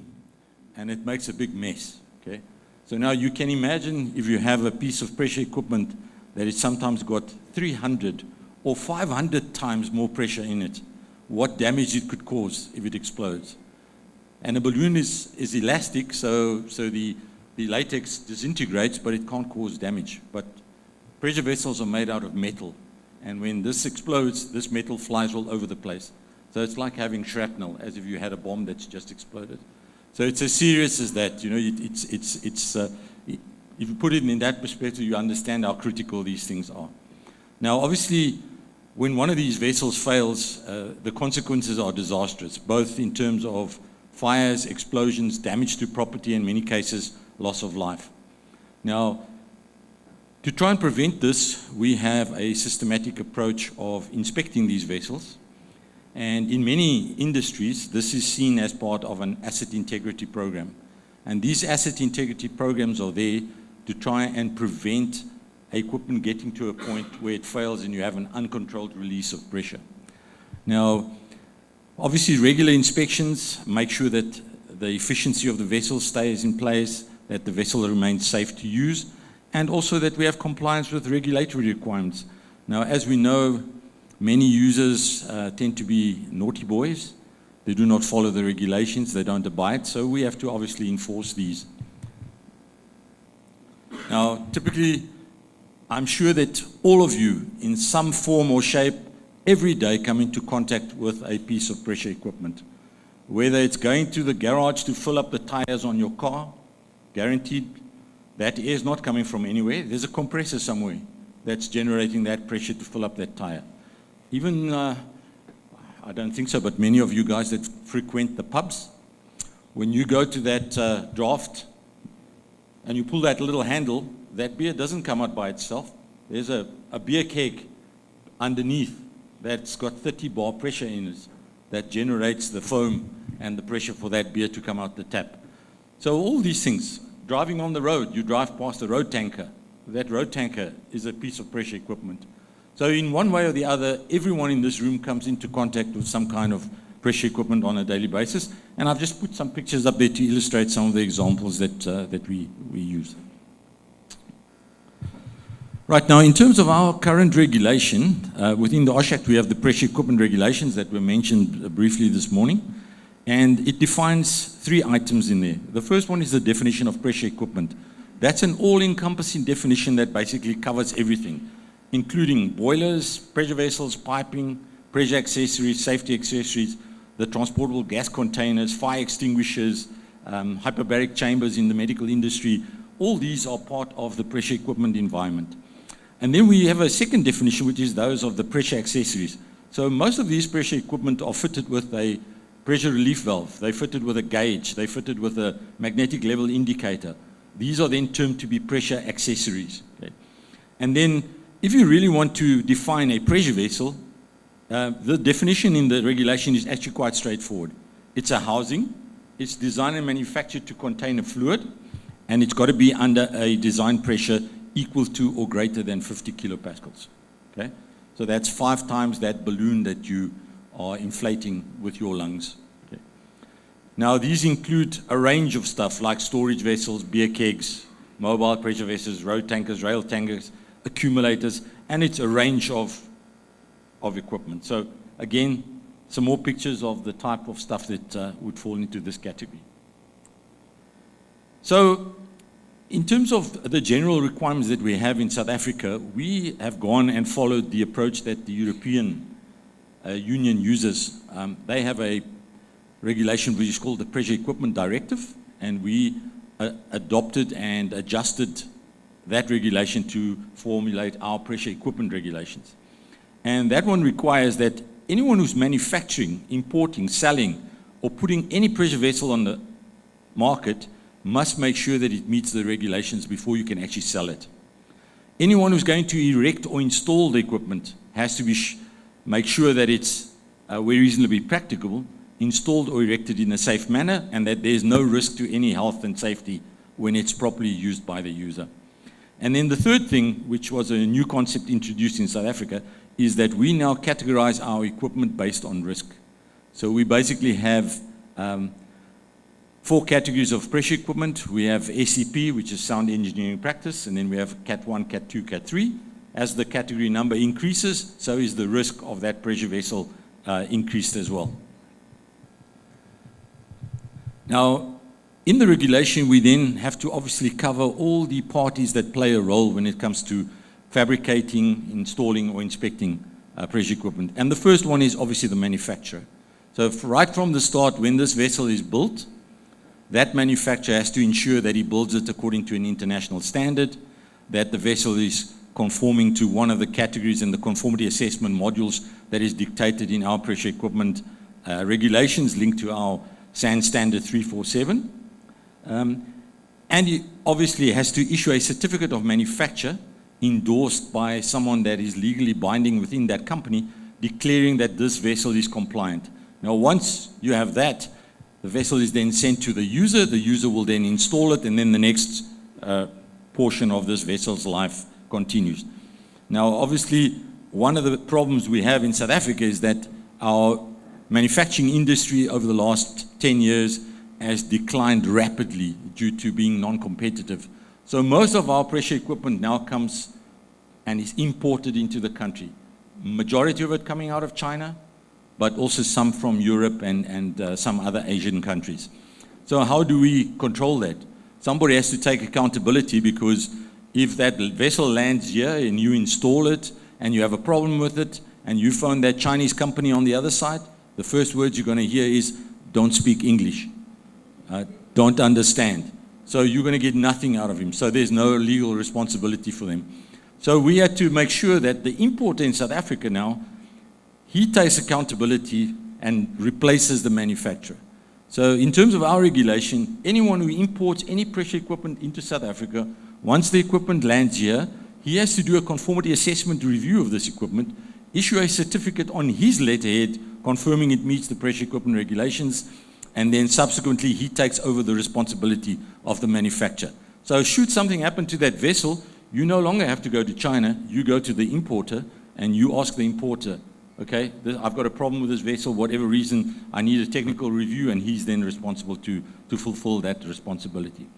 and it makes a big mess. Okay? So now you can imagine if you have a piece of pressure equipment that has sometimes got 300 or 500 times more pressure in it, what damage it could cause if it explodes. And a balloon is elastic, so the latex disintegrates, but it can't cause damage. But pressure vessels are made out of metal, and when this explodes, this metal flies all over the place. So it's like having shrapnel, as if you had a bomb that's just exploded. So it's as serious as that. You know, if you put it in that perspective, you understand how critical these things are. Now, obviously, when one of these vessels fails, the consequences are disastrous, both in terms of fires, explosions, damage to property, in many cases, loss of life. Now, to try and prevent this, we have a systematic approach of inspecting these vessels. And in many industries, this is seen as part of an asset integrity program. And these asset integrity programs are there to try and prevent equipment getting to a point where it fails and you have an uncontrolled release of pressure. Now, obviously regular inspections make sure that the efficiency of the vessel stays in place, that the vessel remains safe to use, and also that we have compliance with regulatory requirements. Now, as we know, many users tend to be naughty boys. They do not follow the regulations, they don't abide, so we have to obviously enforce these. Now, typically, I'm sure that all of you, in some form or shape, every day come into contact with a piece of pressure equipment. Whether it's going to the garage to fill up the tires on your car, guaranteed that air is not coming from anywhere. There's a compressor somewhere that's generating that pressure to fill up that tire. Even, I don't think so, but many of you guys that frequent the pubs, when you go to that draft and you pull that little handle, that beer doesn't come out by itself. There's a beer keg underneath that's got 30 bar pressure in it that generates the foam and the pressure for that beer to come out the tap. So all these things, driving on the road, you drive past a road tanker. That road tanker is a piece of pressure equipment. So in one way or the other, everyone in this room comes into contact with some kind of pressure equipment on a daily basis. And I've just put some pictures up there to illustrate some of the examples that we use. Right now, in terms of our current regulation, within the OSH Act, we have the pressure equipment regulations that were mentioned briefly this morning. And it defines 3 items in there. The first one is the definition of pressure equipment. That's an all-encompassing definition that basically covers everything, including boilers, pressure vessels, piping, pressure accessories, safety accessories, the transportable gas containers, fire extinguishers, hyperbaric chambers in the medical industry. All these are part of the pressure equipment environment. And then we have a second definition, which is those of the pressure accessories. So most of these pressure equipment are fitted with a pressure relief valve. They're fitted with a gauge. They're fitted with a magnetic level indicator. These are then termed to be pressure accessories. Okay? And then if you really want to define a pressure vessel, the definition in the regulation is actually quite straightforward. It's a housing. It's designed and manufactured to contain a fluid, and it's got to be under a design pressure equal to or greater than 50 kilopascals. Okay? So that's 5 times that balloon that you are inflating with your lungs. Okay. Now, these include a range of stuff like storage vessels, beer kegs, mobile pressure vessels, road tankers, rail tankers, accumulators, and it's a range of equipment. So again, some more pictures of the type of stuff that would fall into this category. So in terms of the general requirements that we have in South Africa, we have gone and followed the approach that the European Union uses. They have a regulation which is called the Pressure Equipment Directive, and we adopted and adjusted that regulation to formulate our pressure equipment regulations. And that one requires that anyone who's manufacturing, importing, selling, or putting any pressure vessel on the market must make sure that it meets the regulations before you can actually sell it. Anyone who's going to erect or install the equipment has to make sure that it's where reasonably practicable, installed or erected in a safe manner, and that there's no risk to any health and safety when it's properly used by the user. And then the third thing, which was a new concept introduced in South Africa, is that we now categorize our equipment based on risk. So we basically have 4 categories of pressure equipment. We have SEP, which is sound engineering practice, and then we have Cat 1, Cat 2, Cat 3. As the category number increases, so is the risk of that pressure vessel increased as well. Now, in the regulation, we then have to obviously cover all the parties that play a role when it comes to fabricating, installing, or inspecting pressure equipment. And the first one is obviously the manufacturer. So right from the start, when this vessel is built, that manufacturer has to ensure that he builds it according to an international standard, that the vessel is conforming to one of the categories in the conformity assessment modules that is dictated in our pressure equipment regulations linked to our SAN standard 347. And he obviously has to issue a certificate of manufacture endorsed by someone that is legally binding within that company, declaring that this vessel is compliant. Now, once you have that, the vessel is then sent to the user will then install it, and then the next portion of this vessel's life continues. Now, obviously, one of the problems we have in South Africa is that our manufacturing industry over the last 10 years has declined rapidly due to being non-competitive. So most of our pressure equipment now comes and is imported into the country. Majority of it coming out of China, but also some from Europe and some other Asian countries. So how do we control that? Somebody has to take accountability, because if that vessel lands here and you install it and you have a problem with it and you phone that Chinese company on the other side, the first words you're going to hear is, don't speak English, don't understand. So you're going to get nothing out of him. So there's no legal responsibility for them. So we had to make sure that the importer in South Africa now, he takes accountability and replaces the manufacturer. So in terms of our regulation, anyone who imports any pressure equipment into South Africa, once the equipment lands here, he has to do a conformity assessment review of this equipment, issue a certificate on his letterhead confirming it meets the pressure equipment regulations, and then subsequently he takes over the responsibility of the manufacturer. So should something happen to that vessel, you no longer have to go to China, you go to the importer and you ask the importer, okay, I've got a problem with this vessel, whatever reason, I need a technical review, and he's then responsible to fulfill that responsibility.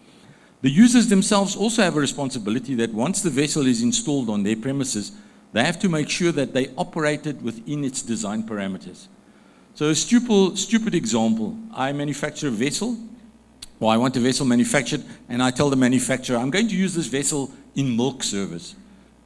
The users themselves also have a responsibility that once the vessel is installed on their premises, they have to make sure that they operate it within its design parameters. So a stupid example, I manufacture a vessel, or I want a vessel manufactured, and I tell the manufacturer, I'm going to use this vessel in milk service.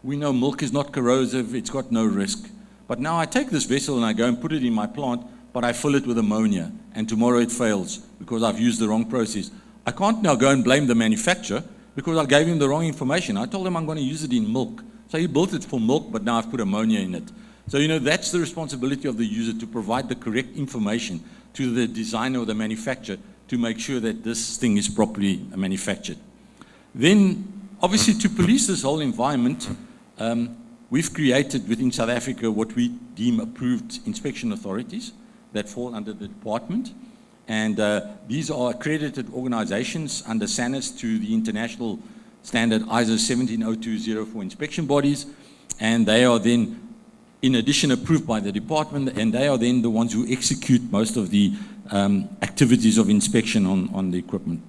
We know milk is not corrosive, it's got no risk. But now I take this vessel and I go and put it in my plant, but I fill it with ammonia, and tomorrow it fails because I've used the wrong process. I can't now go and blame the manufacturer because I gave him the wrong information. I told him I'm going to use it in milk. So he built it for milk, but now I've put ammonia in it. So, you know, that's the responsibility of the user, to provide the correct information to the designer or the manufacturer to make sure that this thing is properly manufactured. Then, obviously, to police this whole environment, we've created within South Africa what we deem approved inspection authorities that fall under the department. And these are accredited organizations under SANIS to the international standard ISO 17020 for inspection bodies. And they are then, in addition, approved by the department, and they are then the ones who execute most of the activities of inspection on the equipment.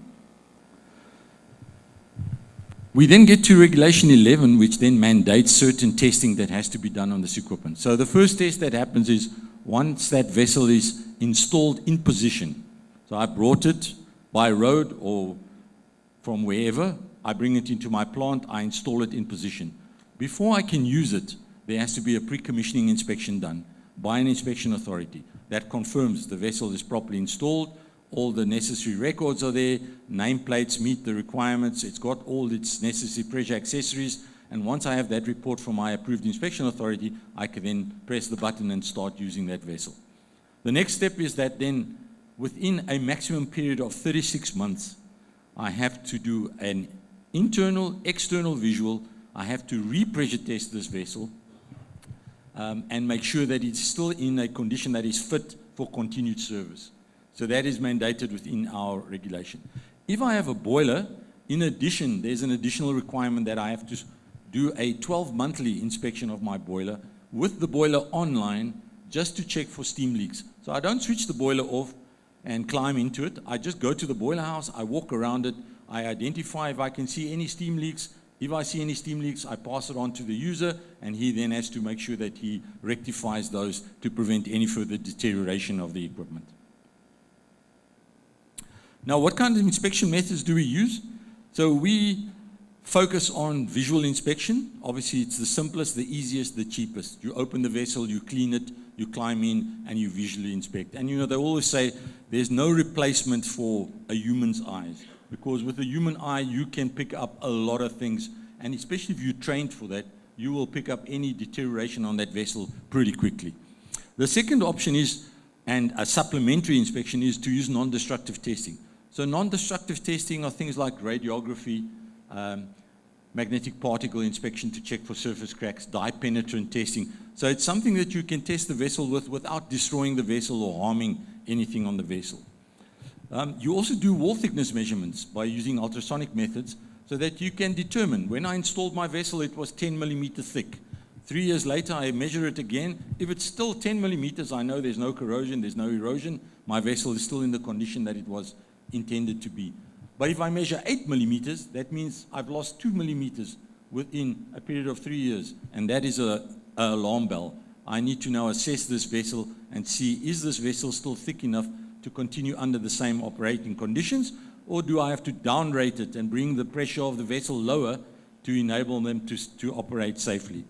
We then get to Regulation 11, which then mandates certain testing that has to be done on this equipment. So the first test that happens is once that vessel is installed in position. So I brought it by road or from wherever, I bring it into my plant, I install it in position. Before I can use it, there has to be a pre-commissioning inspection done by an inspection authority that confirms the vessel is properly installed, all the necessary records are there, nameplates meet the requirements, it's got all its necessary pressure accessories, and once I have that report from my approved inspection authority, I can then press the button and start using that vessel. The next step is that then, within a maximum period of 36 months, I have to do an internal, external visual. I have to re-pressure test this vessel and make sure that it's still in a condition that is fit for continued service. So that is mandated within our regulation. If I have a boiler, in addition, there's an additional requirement that I have to do a 12-monthly inspection of my boiler with the boiler online just to check for steam leaks. So I don't switch the boiler off and climb into it. I just go to the boiler house, I walk around it, I identify if I can see any steam leaks. If I see any steam leaks, I pass it on to the user, and he then has to make sure that he rectifies those to prevent any further deterioration of the equipment. Now, what kind of inspection methods do we use? So we focus on visual inspection. Obviously, it's the simplest, the easiest, the cheapest. You open the vessel, you clean it, you climb in, and you visually inspect. And you know, they always say there's no replacement for a human's eyes, because with a human eye, you can pick up a lot of things, and especially if you're trained for that, you will pick up any deterioration on that vessel pretty quickly. The second option is, and a supplementary inspection, is to use non-destructive testing. So non-destructive testing are things like radiography, magnetic particle inspection to check for surface cracks, dye penetrant testing. So it's something that you can test the vessel with without destroying the vessel or harming anything on the vessel. You also do wall thickness measurements by using ultrasonic methods so that you can determine, when I installed my vessel, it was 10 millimeters thick. 3 years later, I measure it again. If it's still 10 millimeters, I know there's no corrosion, there's no erosion. My vessel is still in the condition that it was intended to be. But if I measure 8 millimeters, that means I've lost 2 millimeters within a period of 3 years, and that is an alarm bell. I need to now assess this vessel and see, is this vessel still thick enough to continue under the same operating conditions, or do I have to downrate it and bring the pressure of the vessel lower to enable them to operate safely?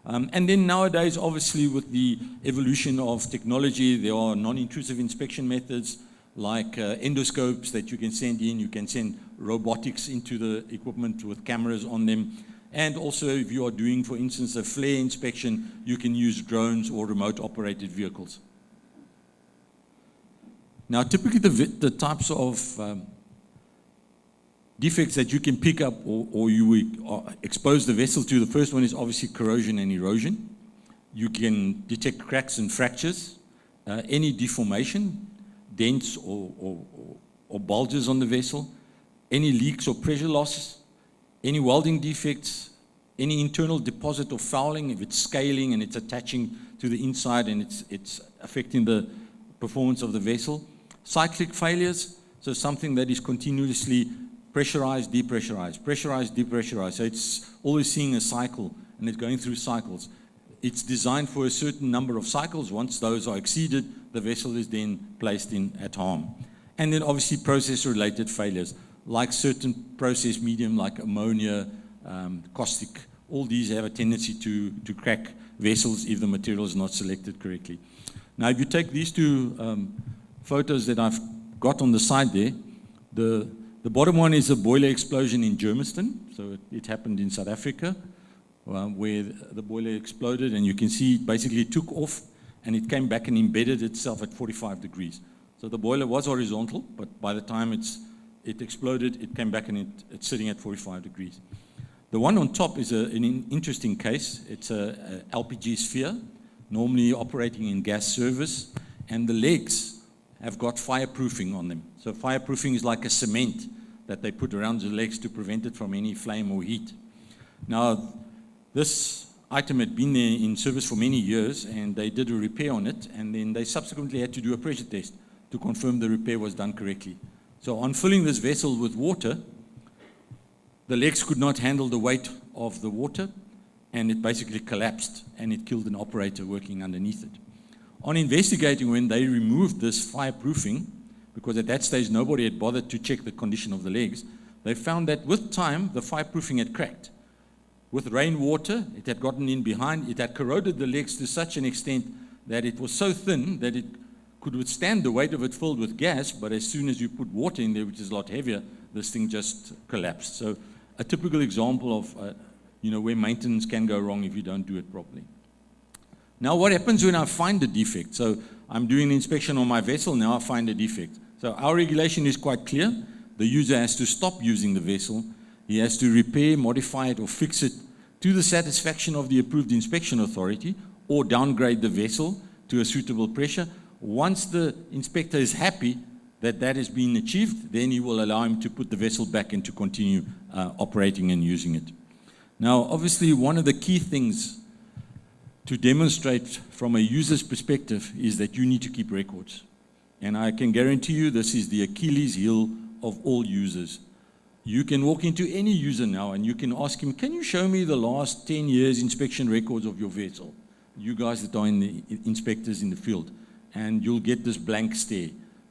And then nowadays, obviously, with the evolution of technology, there are non-intrusive inspection methods like endoscopes that you can send in. You can send robotics into the equipment with cameras on them. And also, if you are doing, for instance, a flare inspection, you can use drones or remote-operated vehicles. Now, typically, the types of defects that you can pick up or you will expose the vessel to, the first one is obviously corrosion and erosion. You can detect cracks and fractures, any deformation, dents or bulges on the vessel, any leaks or pressure losses, any welding defects, any internal deposit or fouling, if it's scaling and it's attaching to the inside and it's affecting the performance of the vessel. Cyclic failures, so something that is continuously pressurized, depressurized, pressurized, depressurized. So it's always seeing a cycle and it's going through cycles. it's designed for a certain number of cycles. Once those are exceeded, the vessel is then placed in at harm. And then obviously process-related failures, like certain process medium like ammonia, caustic, all these have a tendency to crack vessels if the material is not selected correctly. Now, if you take these two photos that I've got on the side there, the bottom one is a boiler explosion in Germiston. So it happened in South Africa, where the boiler exploded, and you can see it basically took off, and it came back and embedded itself at 45 degrees. So the boiler was horizontal, but by the time it exploded, it came back and it's sitting at 45 degrees. The one on top is an interesting case. It's a LPG sphere, normally operating in gas service, and the legs have got fireproofing on them. So fireproofing is like a cement that they put around the legs to prevent it from any flame or heat. Now, this item had been there in service for many years, and they did a repair on it, and then they subsequently had to do a pressure test to confirm the repair was done correctly. So on filling this vessel with water, the legs could not handle the weight of the water, and it basically collapsed, and it killed an operator working underneath it. On investigating, when they removed this fireproofing, because at that stage nobody had bothered to check the condition of the legs, they found that with time the fireproofing had cracked. With rainwater, it had gotten in behind, it had corroded the legs to such an extent that it was so thin that it could withstand the weight of it filled with gas, but as soon as you put water in there, which is a lot heavier, this thing just collapsed. So a typical example of where maintenance can go wrong if you don't do it properly. Now, what happens when I find a defect? So I'm doing an inspection on my vessel, now I find a defect. So our regulation is quite clear. The user has to stop using the vessel. He has to repair, modify it, or fix it to the satisfaction of the approved inspection authority, or downgrade the vessel to a suitable pressure. Once the inspector is happy that that has been achieved, then he will allow him to put the vessel back and to continue operating and using it. Now, obviously, one of the key things to demonstrate from a user's perspective is that you need to keep records. And I can guarantee you this is the Achilles heel of all users. You can walk into any user now and you can ask him, can you show me the last 10 years inspection records of your vessel? You guys that are in the inspectors in the field. And you'll get this blank stare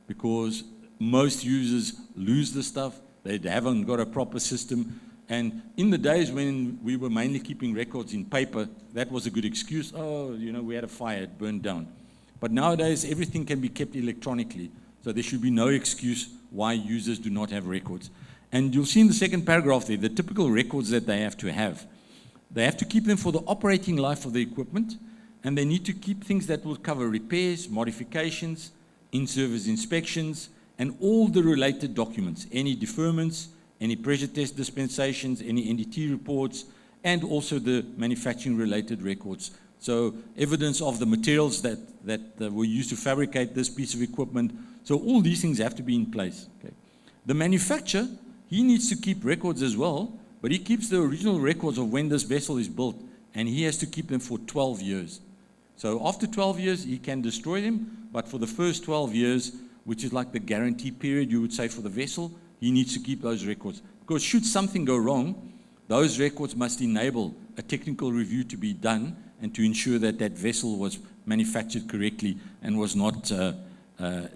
because most users lose the stuff. They haven't got a proper system. And in the days when we were mainly keeping records in paper, that was a good excuse. Oh, we had a fire, it burned down. But nowadays, everything can be kept electronically. So there should be no excuse why users do not have records. And you'll see in the second paragraph there, the typical records that they have to have. They have to keep them for the operating life of the equipment, and they need to keep things that will cover repairs, modifications, in-service inspections, and all the related documents, any deferments, any pressure test dispensations, any NDT reports, and also the manufacturing-related records. So evidence of the materials that were used to fabricate this piece of equipment. So all these things have to be in place. Okay. The manufacturer, he needs to keep records as well, but he keeps the original records of when this vessel is built, and he has to keep them for 12 years. So after 12 years, he can destroy them, but for the first 12 years, which is like the guarantee period, you would say, for the vessel, he needs to keep those records. Because should something go wrong, those records must enable a technical review to be done and to ensure that that vessel was manufactured correctly and was not,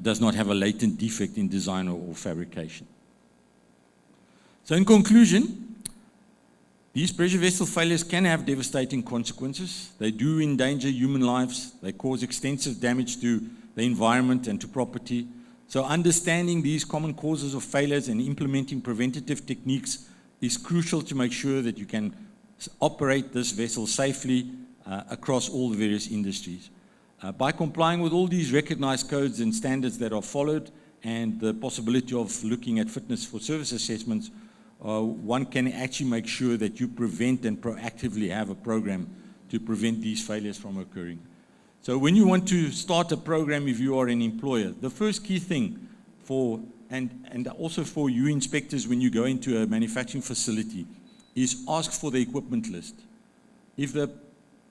does not have a latent defect in design or fabrication. So in conclusion, these pressure vessel failures can have devastating consequences. They do endanger human lives. They cause extensive damage to the environment and to property. So understanding these common causes of failures and implementing preventative techniques is crucial to make sure that you can operate this vessel safely across all the various industries. By complying with all these recognized codes and standards that are followed and the possibility of looking at fitness for service assessments, one can actually make sure that you prevent and proactively have a program to prevent these failures from occurring. So when you want to start a program, if you are an employer, the first key thing and also for you inspectors when you go into a manufacturing facility, is ask for the equipment list. If the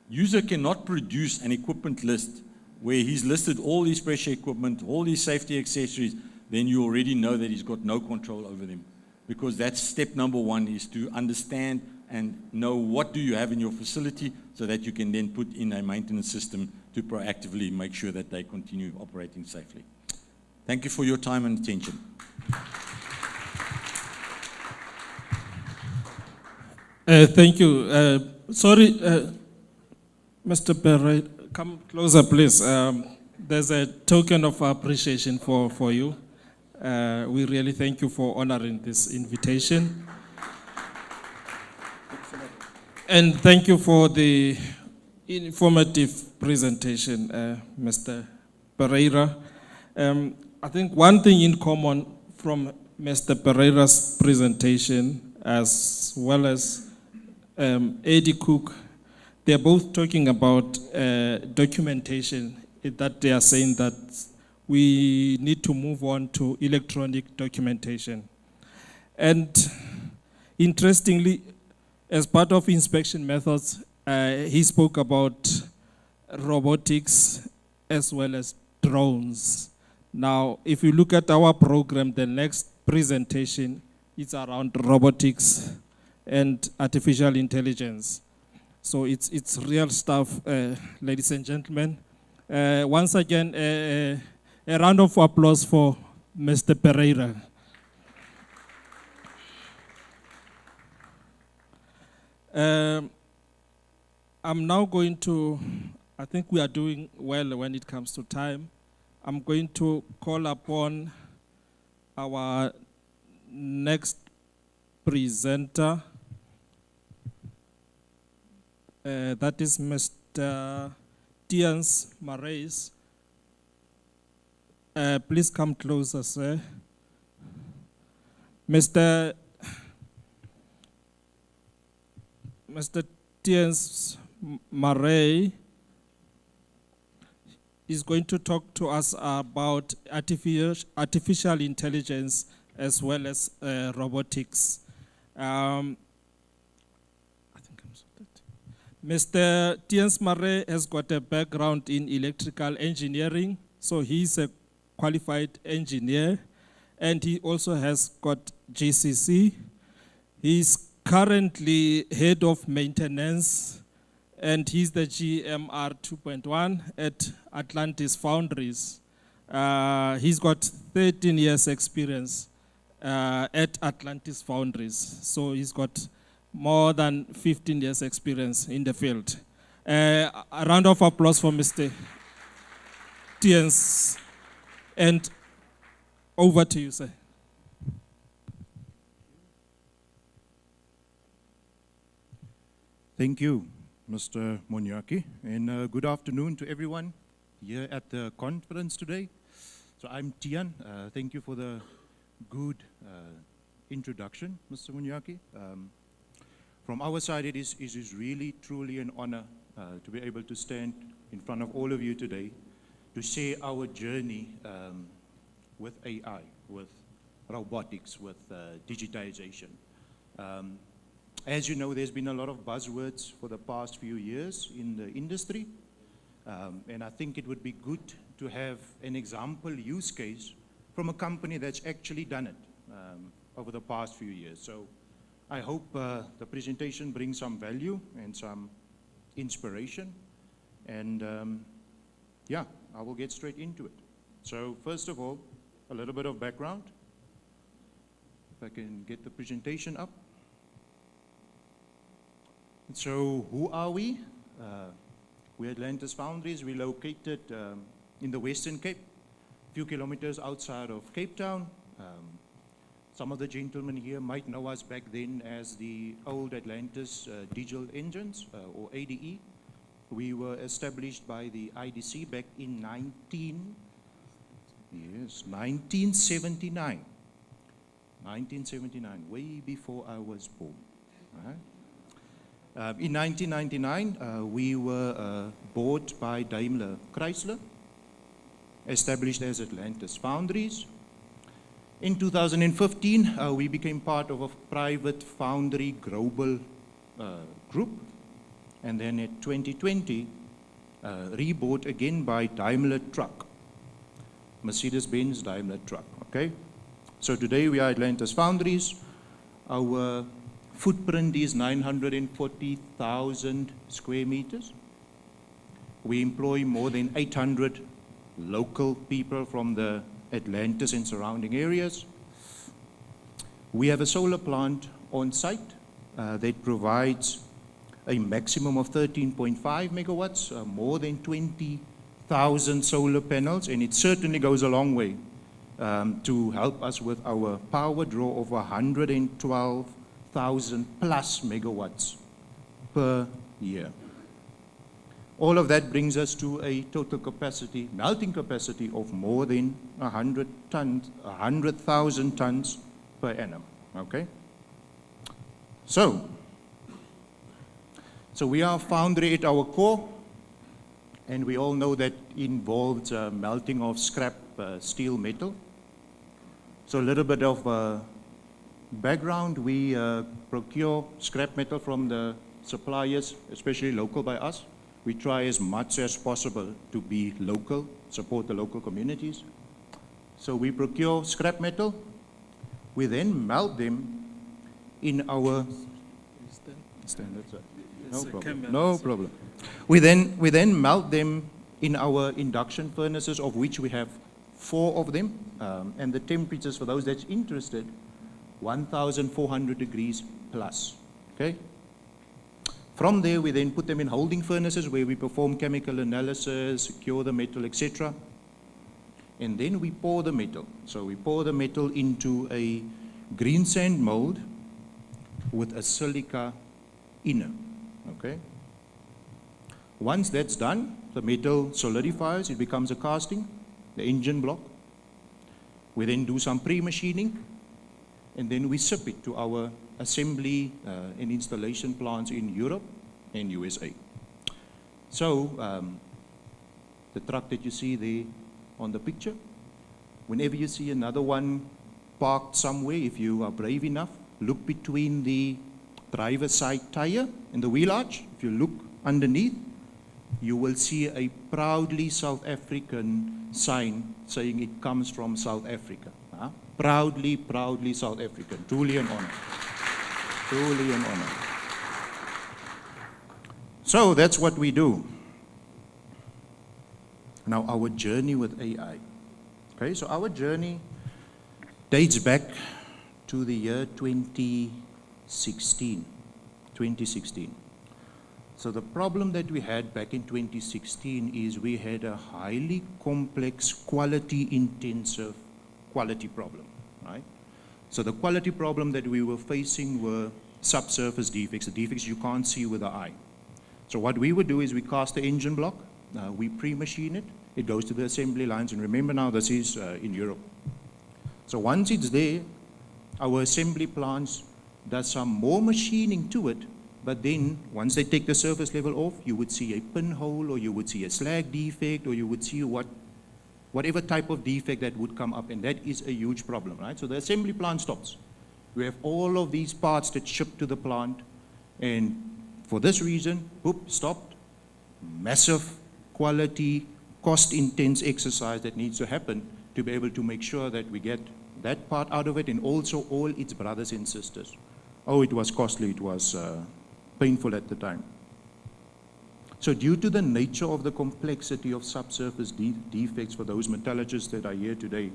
user cannot produce an equipment list where he's listed all his pressure equipment, all his safety accessories, then you already know that he's got no control over them. Because that's step number one, is to understand and know what do you have in your facility so that you can then put in a maintenance system to proactively make sure that they continue operating safely. Thank you for your time and attention. Thank you. Sorry, Mr. Pereira, come closer, please. There's a token of appreciation for you. We really thank you for honoring this invitation. And thank you for the informative presentation, Mr. Pereira. I think one thing in common from Mr. Pereira's presentation as well as Eddie Cook, they're both talking about documentation, that they are saying that we need to move on to electronic documentation. And interestingly, as part of inspection methods, he spoke about robotics as well as drones. Now, if you look at our program, the next presentation is around robotics and artificial intelligence. So it's real stuff, ladies and gentlemen. Once again, a round of applause for Mr. Pereira. I'm now going to, I think we are doing well when it comes to time. I'm going to call upon our next presenter. That is Mr. Tians Marais. Please come closer, sir. Mr. Tians Marais is going to talk to us about artificial intelligence as well as robotics. Mr. Tians Marais has got a background in electrical engineering, so he's a qualified engineer, and he also has got GCC. He's currently head of maintenance, and he's the GMR 2.1 at Atlantis Foundries. He's got 13 years experience at Atlantis Foundries, so he's got more than 15 years experience in the field. A round of applause for Mr. Tians. And over to you, sir. Thank you, Mr. Monyaki, and good afternoon to everyone here at the conference today. So I'm Tian. Thank you for the good introduction, Mr. Monyaki. From our side, it is really, truly an honor to be able to stand in front of all of you today to share our journey with AI, with robotics, with digitization. As you know, there's been a lot of buzzwords for the past few years in the industry, and I think it would be good to have an example use case from a company that's actually done it over the past few years. So I hope the presentation brings some value and some inspiration, and yeah, I will get straight into it. So first of all, a little bit of background. If I can get the presentation up. So who are we? We're Atlantis Foundries. We're located in the Western Cape, a few kilometers outside of Cape Town. Some of the gentlemen here might know us back then as the old Atlantis Digital Engines, or ADE. We were established by the IDC back in 1979. 1979, way before I was born. Right? In 1999, we were bought by Daimler Chrysler, established as Atlantis Foundries. In 2015, we became part of a private foundry global group. And then in 2020, rebought again by Daimler Truck, Mercedes-Benz Daimler Truck, okay? So today we are Atlantis Foundries. Our footprint is 940,000 square meters. We employ more than 800 local people from the Atlantis and surrounding areas. We have a solar plant on site that provides a maximum of 13.5 megawatts, more than 20,000 solar panels, and it certainly goes a long way to help us with our power draw of 112,000 plus megawatts per year. All of that brings us to a total capacity, melting capacity of more than 100,000 tons per annum, okay? So we are a foundry at our core, and we all know that involves melting of scrap steel metal. So a little bit of background, we procure scrap metal from the suppliers, especially local by us. We try as much as possible to be local, support the local communities. So we procure scrap metal. We then melt them in our... No problem. No problem. We then melt them in our induction furnaces, of which we have 4 of them. And the temperatures, for those that's interested, 1,400 degrees plus. Okay? From there, we then put them in holding furnaces where we perform chemical analysis, secure the metal, etc. And then we pour the metal. So we pour the metal into a green sand mold with a silica inner. Okay? Once that's done, the metal solidifies, it becomes a casting, the engine block. We then do some pre-machining, and then we ship it to our assembly and installation plants in Europe and USA. So, the truck that you see there on the picture, whenever you see another one parked somewhere, if you are brave enough, look between the driver's side tire and the wheel arch. If you look underneath, you will see a proudly South African sign saying it comes from South Africa. Proudly, proudly South African. Truly an honor. Truly an honor. So that's what we do. Now our journey with AI. Okay, so our journey dates back to the year 2016. So the problem that we had back in 2016 is we had a highly complex, quality-intensive quality problem, right? So the quality problem that we were facing were subsurface defects, the defects you can't see with the eye. So what we would do is we cast the engine block, we pre-machine it, it goes to the assembly lines, and remember now this is in Europe. So once it's there, our assembly plants does some more machining to it, but then once they take the surface level off, you would see a pinhole, or you would see a slag defect, or you would see whatever type of defect that would come up, and that is a huge problem, right? So the assembly plant stops. We have all of these parts that ship to the plant, and for this reason, stopped. Massive quality, cost-intense exercise that needs to happen to be able to make sure that we get that part out of it, and also all its brothers and sisters. Oh, it was costly, it was painful at the time. So due to the nature of the complexity of subsurface defects for those metallurgists that are here today,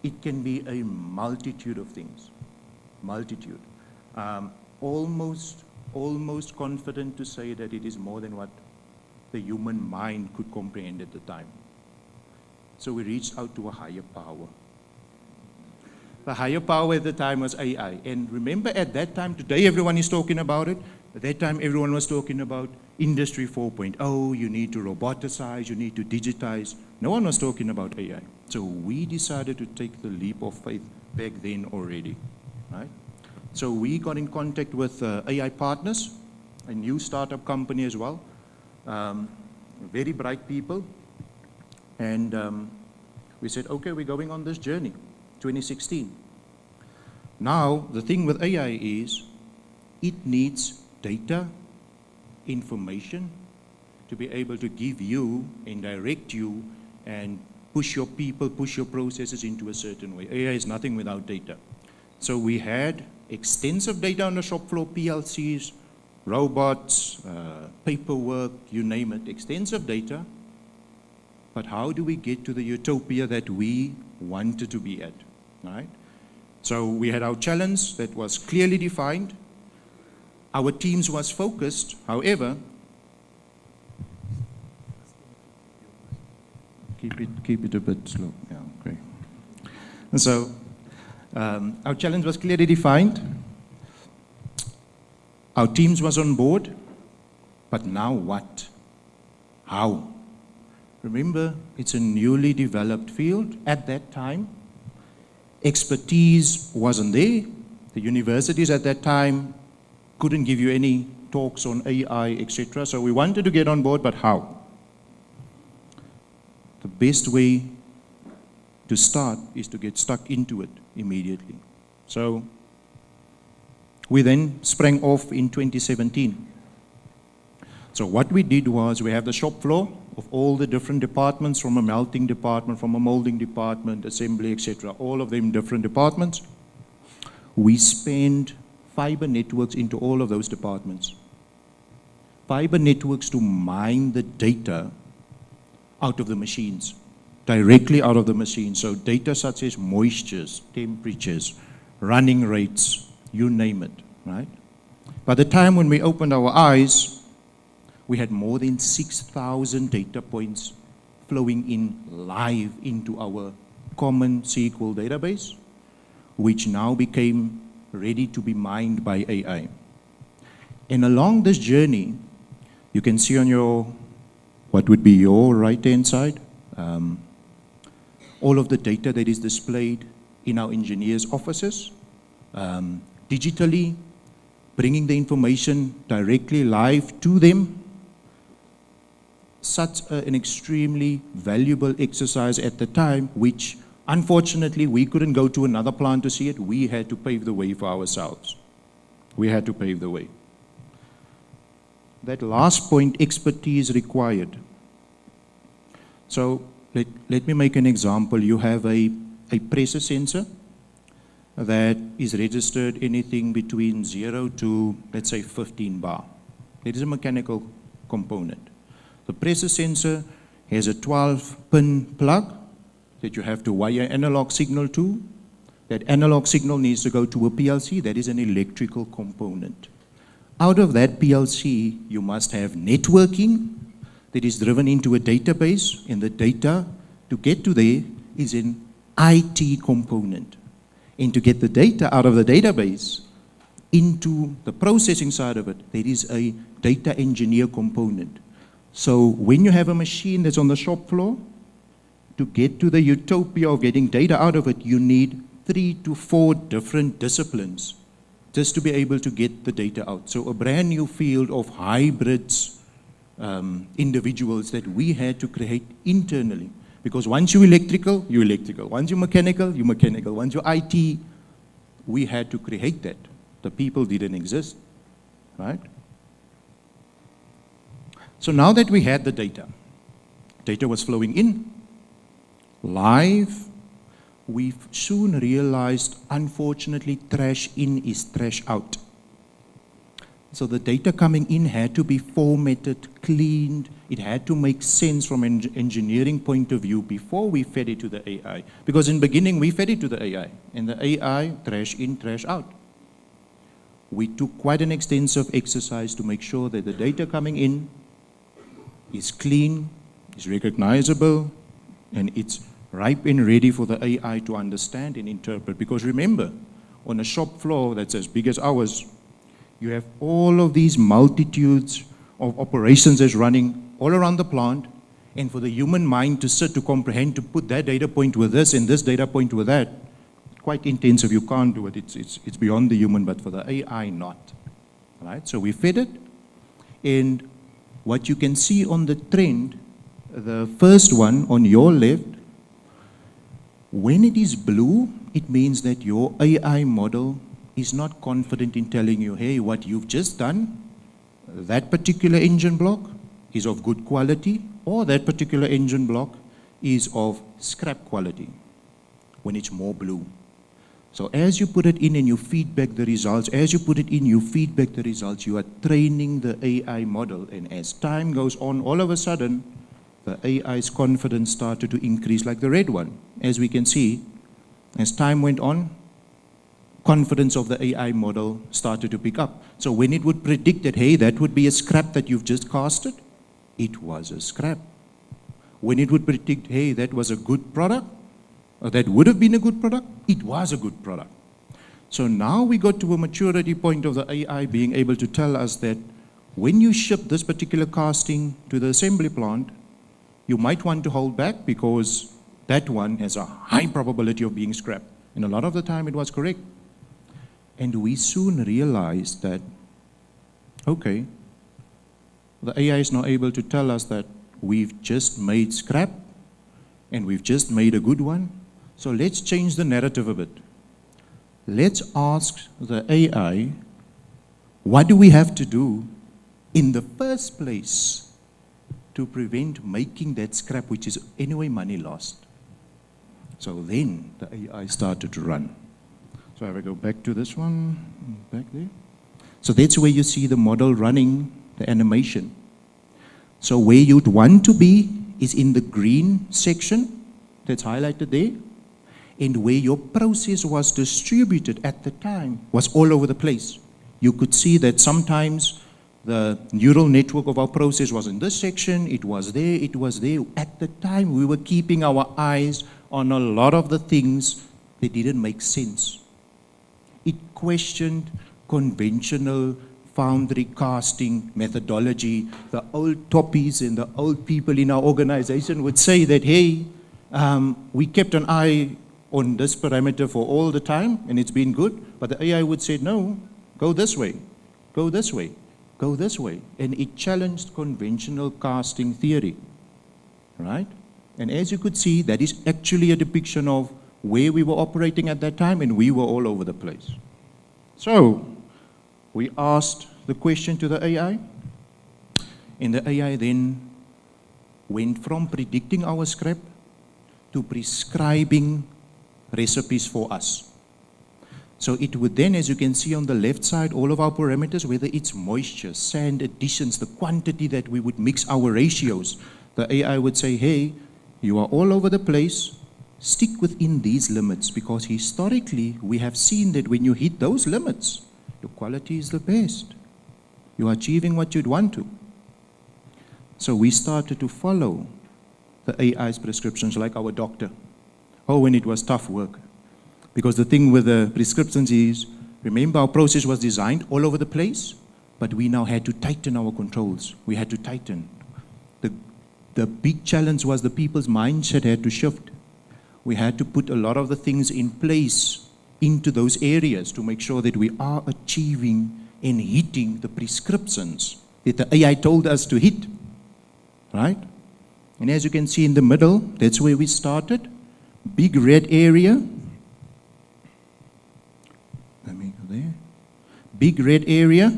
it can be a multitude of things. Multitude. Almost confident to say that it is more than what the human mind could comprehend at the time. So we reached out to a higher power. The higher power at the time was AI. And remember at that time, today everyone is talking about it. At that time everyone was talking about Industry 4.0, you need to roboticize, you need to digitize. No one was talking about AI. So we decided to take the leap of faith back then already, right? So we got in contact with AI Partners, a new startup company as well. Very bright people. And we said, okay, we're going on this journey, 2016. Now, the thing with AI is, it needs data, information, to be able to give you and direct you and push your people, push your processes into a certain way. AI is nothing without data. So we had extensive data on the shop floor, PLCs, robots, paperwork, you name it, extensive data. But how do we get to the utopia that we wanted to be at, right? So we had our challenge that was clearly defined. Our teams was focused, however, keep it a bit slow, yeah, great. And so our challenge was clearly defined. Our teams was on board, but now what? How? Remember, it's a newly developed field at that time. Expertise wasn't there. The universities at that time couldn't give you any talks on AI, etc. So we wanted to get on board, but how? The best way to start is to get stuck into it immediately. So we then sprang off in 2017. So what we did was we have the shop floor of all the different departments, from a melting department, from a molding department, assembly, etc., all of them different departments. We spend fiber networks into all of those departments. Fiber networks to mine the data out of the machines, directly out of the machines. So data such as moistures, temperatures, running rates, you name it, right? By the time when we opened our eyes, we had more than 6,000 data points flowing in live into our common SQL database, which now became ready to be mined by AI. And along this journey, you can see on your, what would be your right-hand side, all of the data that is displayed in our engineers' offices, digitally, bringing the information directly live to them. Such an extremely valuable exercise at the time, which unfortunately we couldn't go to another plant to see it. We had to pave the way for ourselves. We had to pave the way. That last point, expertise required. So let me make an example. You have a pressure sensor that is registered anything between 0 to, let's say, 15 bar. It is a mechanical component. The pressure sensor has a 12-pin plug that you have to wire analog signal to. That analog signal needs to go to a PLC. That is an electrical component. Out of that PLC, you must have networking that is driven into a database, and the data to get to there is an IT component. And to get the data out of the database into the processing side of it, there is a data engineer component. So when you have a machine that's on the shop floor, to get to the utopia of getting data out of it, you need 3 to 4 different disciplines just to be able to get the data out. So a brand new field of hybrids, individuals that we had to create internally. Because once you're electrical, you're electrical. Once you're mechanical, you're mechanical. Once you're IT, we had to create that. The people didn't exist, right? So now that we had the data was flowing in, live, we soon realized, unfortunately, trash in is trash out. So the data coming in had to be formatted, cleaned. It had to make sense from an engineering point of view before we fed it to the AI. Because in the beginning, we fed it to the AI, and the AI, trash in, trash out. We took quite an extensive exercise to make sure that the data coming in is clean, is recognizable, and it's ripe and ready for the AI to understand and interpret. Because remember, on a shop floor that's as big as ours, you have all of these multitudes of operations that's running all around the plant, and for the human mind to sit, to comprehend, to put that data point with this and this data point with that, quite intensive. You can't do it. It's beyond the human, but for the AI, not. Right? So we fed it, and what you can see on the trend, the first one on your left, when it is blue, it means that your AI model is not confident in telling you, hey, what you've just done, that particular engine block is of good quality, or that particular engine block is of scrap quality, when it's more blue. So as you put it in and you feedback the results, as you put it in, you feedback the results, you are training the AI model. And as time goes on, all of a sudden, the AI's confidence started to increase like the red one. As we can see, as time went on, confidence of the AI model started to pick up. So when it would predict that, hey, that would be a scrap that you've just casted, it was a scrap. When it would predict, hey, that was a good product, or that would have been a good product, it was a good product. So now we got to a maturity point of the AI being able to tell us that when you ship this particular casting to the assembly plant, you might want to hold back because that one has a high probability of being scrapped. And a lot of the time it was correct. And we soon realized that, okay, the AI is now able to tell us that we've just made scrap and we've just made a good one. So let's change the narrative a bit. Let's ask the AI, what do we have to do in the first place to prevent making that scrap, which is anyway money lost? So then the AI started to run. So if I go back to this one, back there. So that's where you see the model running the animation. So where you'd want to be is in the green section that's highlighted there. And where your process was distributed at the time was all over the place. You could see that sometimes the neural network of our process was in this section, it was there, it was there. At the time, we were keeping our eyes on a lot of the things that didn't make sense. It questioned conventional foundry casting methodology. The old toppies and the old people in our organization would say that, hey, we kept an eye on this parameter for all the time, and it's been good, but the AI would say, no, go this way, go this way, go this way. And it challenged conventional casting theory, right? And as you could see, that is actually a depiction of where we were operating at that time, and we were all over the place. So we asked the question to the AI, and the AI then went from predicting our scrap to prescribing recipes for us. So it would then, as you can see on the left side, all of our parameters, whether it's moisture, sand additions, the quantity that we would mix our ratios, the AI would say, hey, you are all over the place, stick within these limits, because historically we have seen that when you hit those limits, your quality is the best. You are achieving what you'd want to. So we started to follow the AI's prescriptions like our doctor. Oh, when it was tough work. Because the thing with the prescriptions is, remember our process was designed all over the place, but we now had to tighten our controls. We had to tighten. The big challenge was the people's mindset had to shift. We had to put a lot of the things in place into those areas to make sure that we are achieving and hitting the prescriptions that the AI told us to hit, right? And as you can see in the middle, that's where we started. Big red area. Let me go there. Big red area.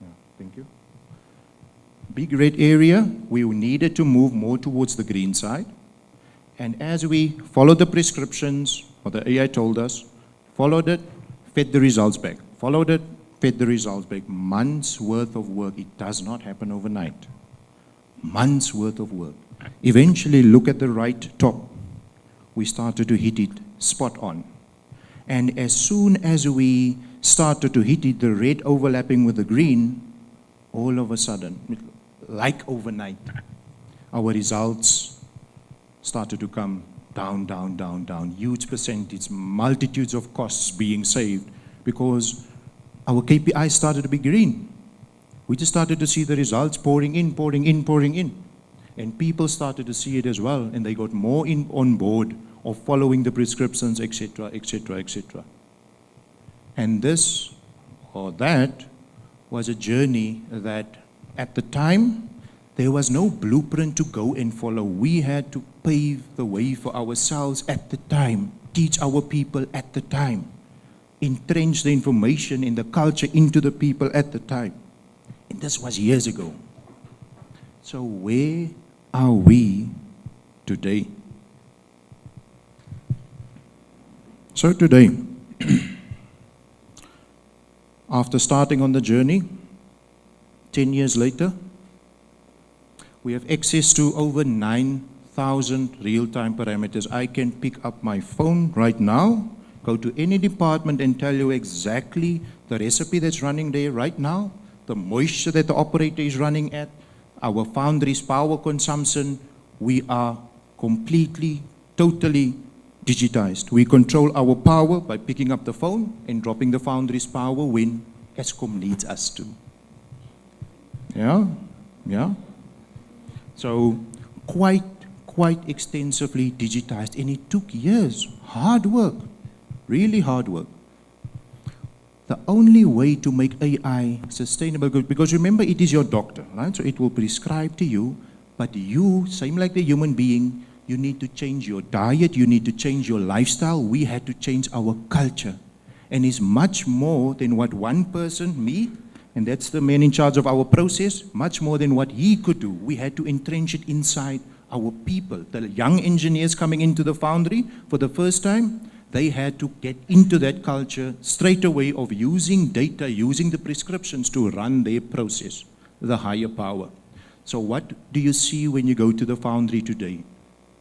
Yeah, thank you. Big red area, we needed to move more towards the green side. And as we followed the prescriptions, what the AI told us, followed it, fed the results back. Followed it, fed the results back. Months worth of work. It does not happen overnight. Months worth of work. Eventually, look at the right top. We started to hit it spot on. And as soon as we started to hit it, the red overlapping with the green, all of a sudden, like overnight, our results started to come down, down, down, down. Huge percentage, multitudes of costs being saved because our KPIs started to be green. We just started to see the results pouring in, pouring in, pouring in. And people started to see it as well, and they got more on board of following the prescriptions, etc., etc., etc. And this or that was a journey that at the time, there was no blueprint to go and follow. We had to pave the way for ourselves at the time, teach our people at the time, entrench the information and the culture into the people at the time. And this was years ago. So where are we today? So today, after starting on the journey, 10 years later, we have access to over 9,000 real-time parameters. I can pick up my phone right now, go to any department and tell you exactly the recipe that's running there right now, the moisture that the operator is running at, our foundry's power consumption. We are completely, totally digitized. We control our power by picking up the phone and dropping the foundry's power when ESCOM needs us to. Yeah, yeah. So quite extensively digitized, and it took years, hard work, really hard work. The only way to make AI sustainable, because remember, it is your doctor, right? So it will prescribe to you, but you, same like the human being, you need to change your diet, you need to change your lifestyle. We had to change our culture. And it's much more than what one person, me, and that's the man in charge of our process, much more than what he could do. We had to entrench it inside our people. The young engineers coming into the foundry for the first time, they had to get into that culture straight away of using data, using the prescriptions to run their process, the higher power. So what do you see when you go to the foundry today?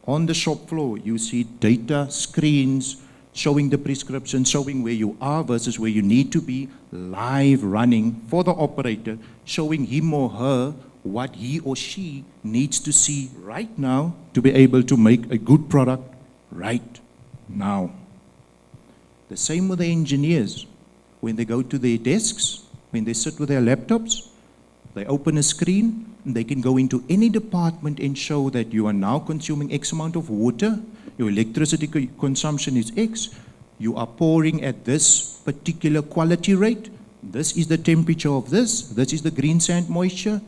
On the shop floor, you see data, screens, showing the prescription, showing where you are versus where you need to be, live running for the operator, showing him or her what he or she needs to see right now to be able to make a good product right now. The same with the engineers. When they go to their desks, when they sit with their laptops, they open a screen, and they can go into any department and show that you are now consuming X amount of water, your electricity consumption is X, you are pouring at this particular quality rate, this is the temperature of this is the green sand moisture,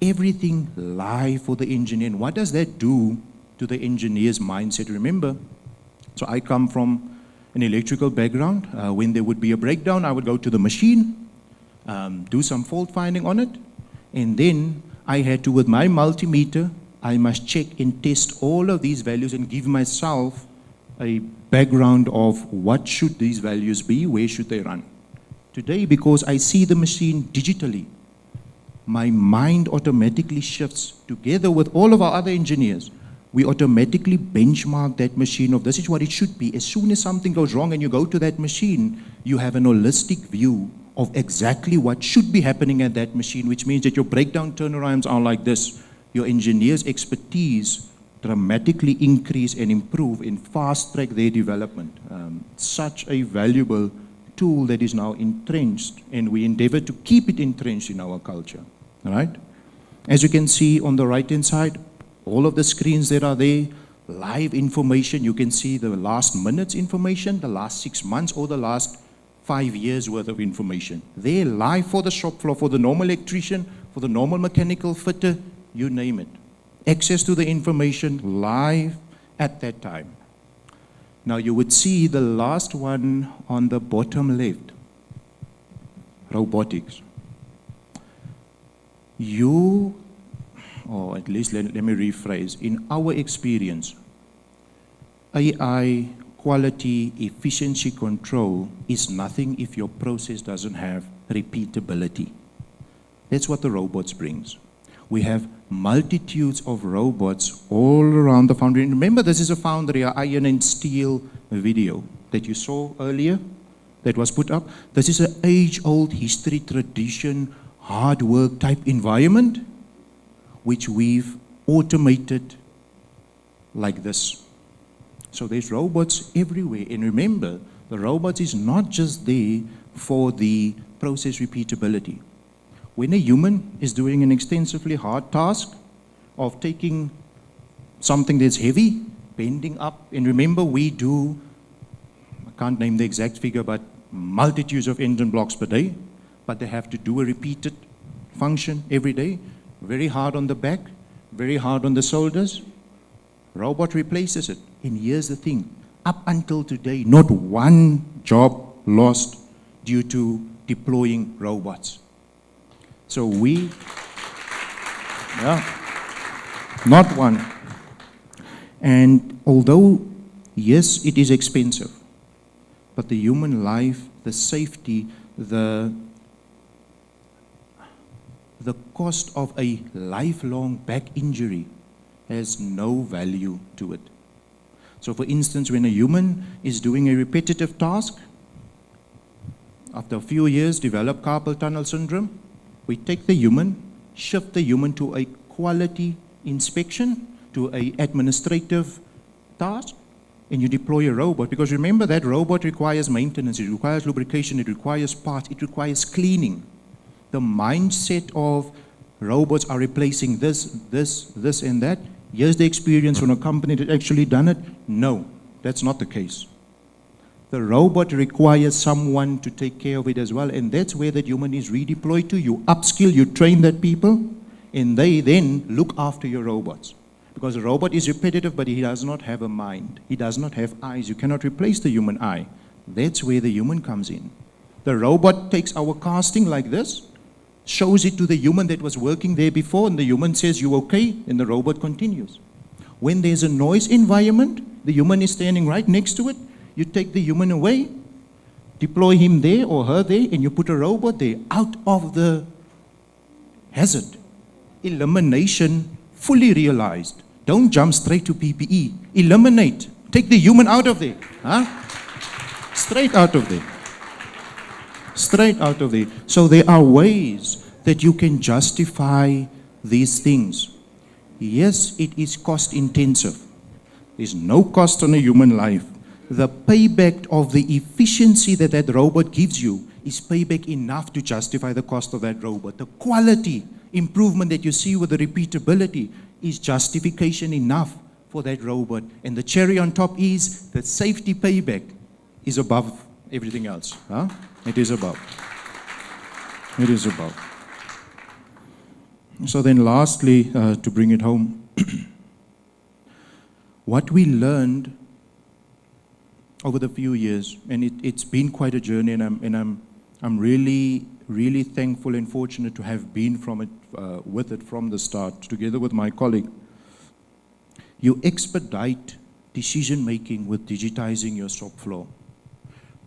everything live for the engineer. And what does that do to the engineer's mindset? Remember, so I come from an electrical background. When there would be a breakdown, I would go to the machine, do some fault finding on it, and then I had to, with my multimeter, I must check and test all of these values and give myself a background of what should these values be, where should they run. Today, because I see the machine digitally, my mind automatically shifts together with all of our other engineers. We automatically benchmark that machine of this is what it should be. As soon as something goes wrong and you go to that machine, you have an holistic view of exactly what should be happening at that machine, which means that your breakdown turnarounds are like this. Your engineers' expertise dramatically increase and improve and fast track their development. Such a valuable tool that is now entrenched, and we endeavor to keep it entrenched in our culture, all right? As you can see on the right-hand side, all of the screens that are there, live information. You can see the last minute's information, the last 6 months, or the last 5 years worth of information. They're live for the shop floor, for the normal electrician, for the normal mechanical fitter, you name it. Access to the information live at that time. Now you would see the last one on the bottom left, robotics. Or at least let me rephrase, in our experience, AI quality efficiency control is nothing if your process doesn't have repeatability. That's what the robots brings. We have multitudes of robots all around the foundry. And remember, this is a foundry, an iron and steel video that you saw earlier that was put up. This is an age-old history, tradition, hard work type environment, which we've automated like this. So there's robots everywhere. And remember, the robots is not just there for the process repeatability. When a human is doing an extensively hard task of taking something that's heavy, bending up, and remember we do, I can't name the exact figure, but multitudes of engine blocks per day, but they have to do a repeated function every day. Very hard on the back, very hard on the shoulders. Robot replaces it. And here's the thing, up until today, not one job lost due to deploying robots. So not one. And although, yes, it is expensive, but the human life, the safety, the cost of a lifelong back injury has no value to it. So for instance, when a human is doing a repetitive task, after a few years develop carpal tunnel syndrome, we take the human, shift the human to a quality inspection, to an administrative task, and you deploy a robot. Because remember, that robot requires maintenance, it requires lubrication, it requires parts, it requires cleaning. The mindset of robots are replacing this, and that. Here's the experience from a company that actually done it. No, that's not the case. The robot requires someone to take care of it as well, and that's where that human is redeployed to. You upskill, you train that people, and they then look after your robots. Because a robot is repetitive, but he does not have a mind. He does not have eyes. You cannot replace the human eye. That's where the human comes in. The robot takes our casting like this, shows it to the human that was working there before, and the human says, "You okay?" and the robot continues. When there's a noise environment, the human is standing right next to it. You take the human away, deploy him there or her there, and you put a robot there, out of the hazard. Elimination fully realized. Don't jump straight to PPE. Eliminate. Take the human out of there. Huh? Straight out of there. Straight out of there. So there are ways that you can justify these things. Yes, it is cost intensive. There's no cost on a human life. The payback of the efficiency that that robot gives you is payback enough to justify the cost of that robot. The quality improvement that you see with the repeatability is justification enough for that robot. And the cherry on top is the safety payback is above everything else. Huh? It is above. It is above. So then lastly, to bring it home, what we learned over the few years, and it's been quite a journey, and I'm really, really thankful and fortunate to have been with it from the start, together with my colleague. You expedite decision making with digitizing your shop floor,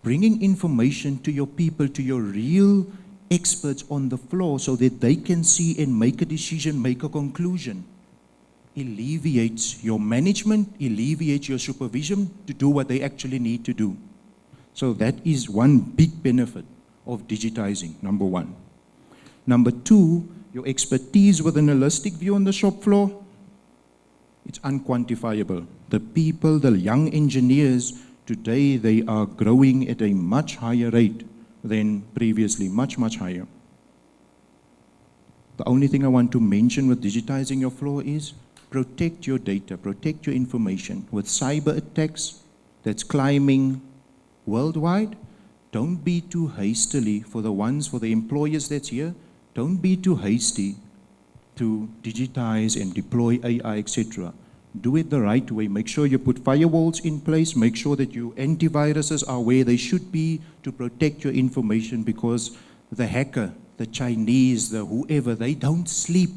bringing information to your people, to your real experts on the floor, so that they can see and make a decision, make a conclusion. Alleviates your management, alleviates your supervision to do what they actually need to do. So that is one big benefit of digitizing, number one. Number two, your expertise with an holistic view on the shop floor, it's unquantifiable. The people, the young engineers, today they are growing at a much higher rate than previously, much, much higher. The only thing I want to mention with digitizing your floor is protect your data, protect your information. With cyber attacks that's climbing worldwide, don't be too hastily, for the employers that's here, don't be too hasty to digitize and deploy AI, etc. Do it the right way. Make sure you put firewalls in place. Make sure that your antiviruses are where they should be to protect your information, because the hacker, the Chinese, the whoever, they don't sleep.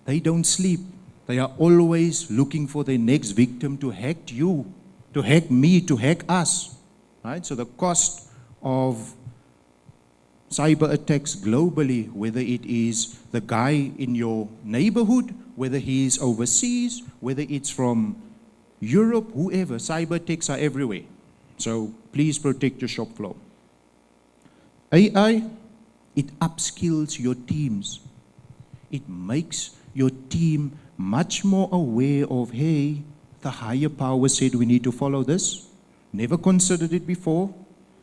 They don't sleep. They are always looking for their next victim to hack you, to hack me, to hack us. Right? So the cost of cyber attacks globally, whether it is the guy in your neighborhood, whether he is overseas, whether it's from Europe, whoever, cyber attacks are everywhere. So please protect your shop floor. AI, it upskills your teams. It makes your team much more aware of, hey, the higher power said we need to follow this. Never considered it before.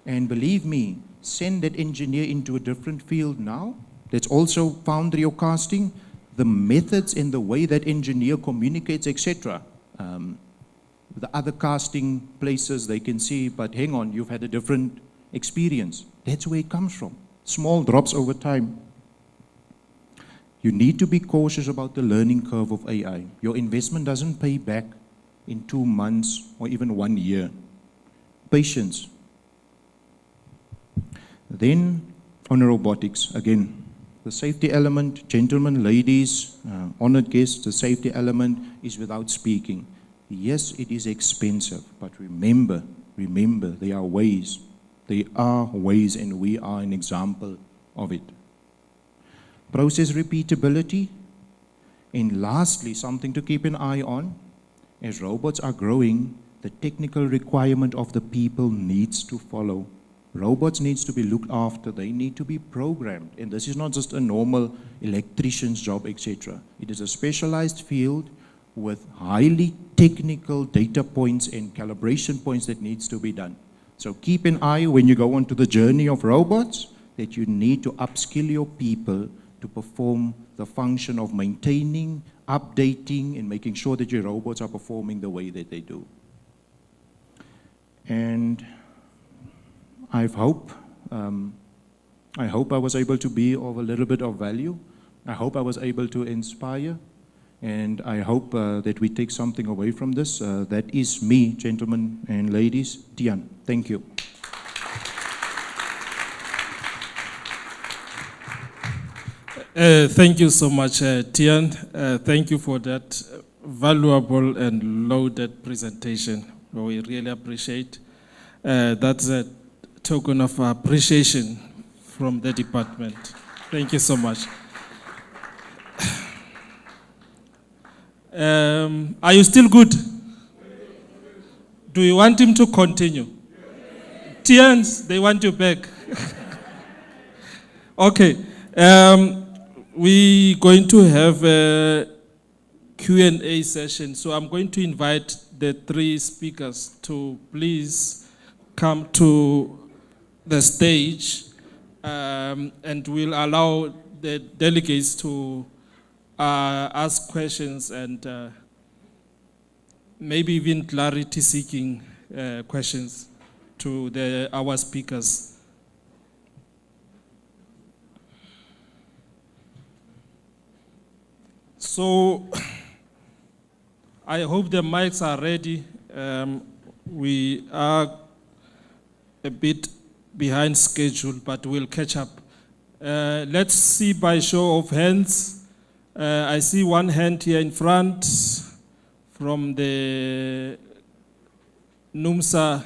And believe me, send that engineer into a different field now. That's also foundry or casting. The methods and the way that engineer communicates, etc. The other casting places, they can see, but hang on, you've had a different experience. That's where it comes from. Small drops over time. You need to be cautious about the learning curve of AI. Your investment doesn't pay back in 2 months or even 1 year. Patience. Then on robotics, again, the safety element, gentlemen, ladies, honored guests, the safety element is without speaking. Yes, it is expensive, but remember, Remember, there are ways. There are ways, and we are an example of it. Process repeatability. And lastly, something to keep an eye on. As robots are growing, the technical requirement of the people needs to follow. Robots needs to be looked after. They need to be programmed. And this is not just a normal electrician's job, etc. It is a specialized field with highly technical data points and calibration points that needs to be done. So keep an eye when you go onto the journey of robots that you need to upskill your people to perform the function of maintaining, updating, and making sure that your robots are performing the way that they do. And I hope I was able to be of a little bit of value. I hope I was able to inspire. And I hope that we take something away from this. That is me, gentlemen and ladies. Tian, thank you. Thank you so much, Tian. Thank you for that valuable and loaded presentation. We really appreciate. That's a token of appreciation from the department. Thank you so much. Are you still good? Do you want him to continue? Tians, they want you back. Okay. We're going to have a Q&A session. So I'm going to invite the three speakers to please come to the stage, and we'll allow the delegates to ask questions and maybe even clarity-seeking questions to our speakers. So I hope the mics are ready. We are a bit behind schedule, but we'll catch up. Let's see by show of hands. I see one hand here in front from the NUMSA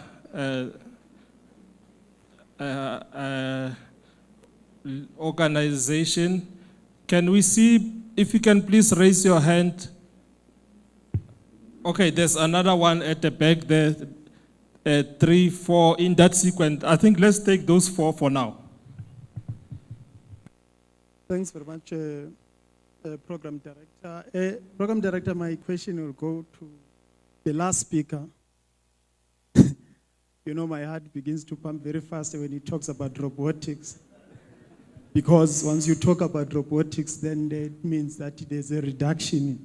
organization. Can we see, if you can please raise your hand? Okay, there's another one at the back there, 3, 4 in that sequence. I think let's take those 4 for now. Thanks very much, Program Director. Program Director, my question will go to the last speaker. You know, my heart begins to pump very fast when he talks about robotics. Because once you talk about robotics, then that means that there's a reduction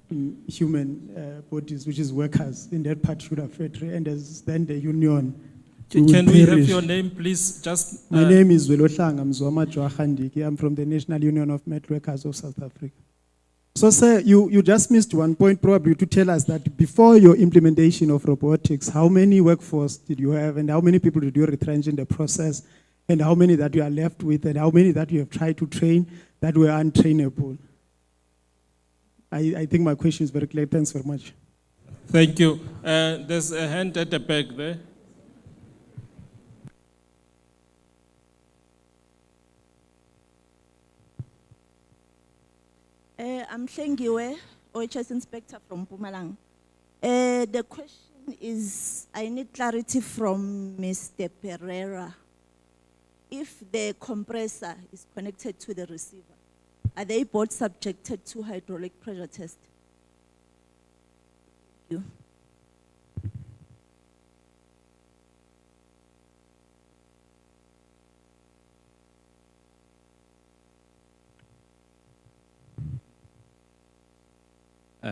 in human bodies, which is workers in that particular factory, and then the union. Can we have your name, please? Just. My name is Welohlanga Mzwama Jwahandiki. I'm from the National Union of Met Workers of South Africa. So, sir, you just missed one point, probably, to tell us that before your implementation of robotics, how many workforce did you have, and how many people did you retrench in the process, and how many that you are left with, and how many that you have tried to train that were untrainable? I think my question is very clear. Thanks very much. Thank you. There's a hand at the back there. I'm Hlengiwe, OHS Inspector from Mpumalanga. The question is, I need clarity from Mr. Pereira. If the compressor is connected to the receiver, are they both subjected to hydraulic pressure test? Thank you.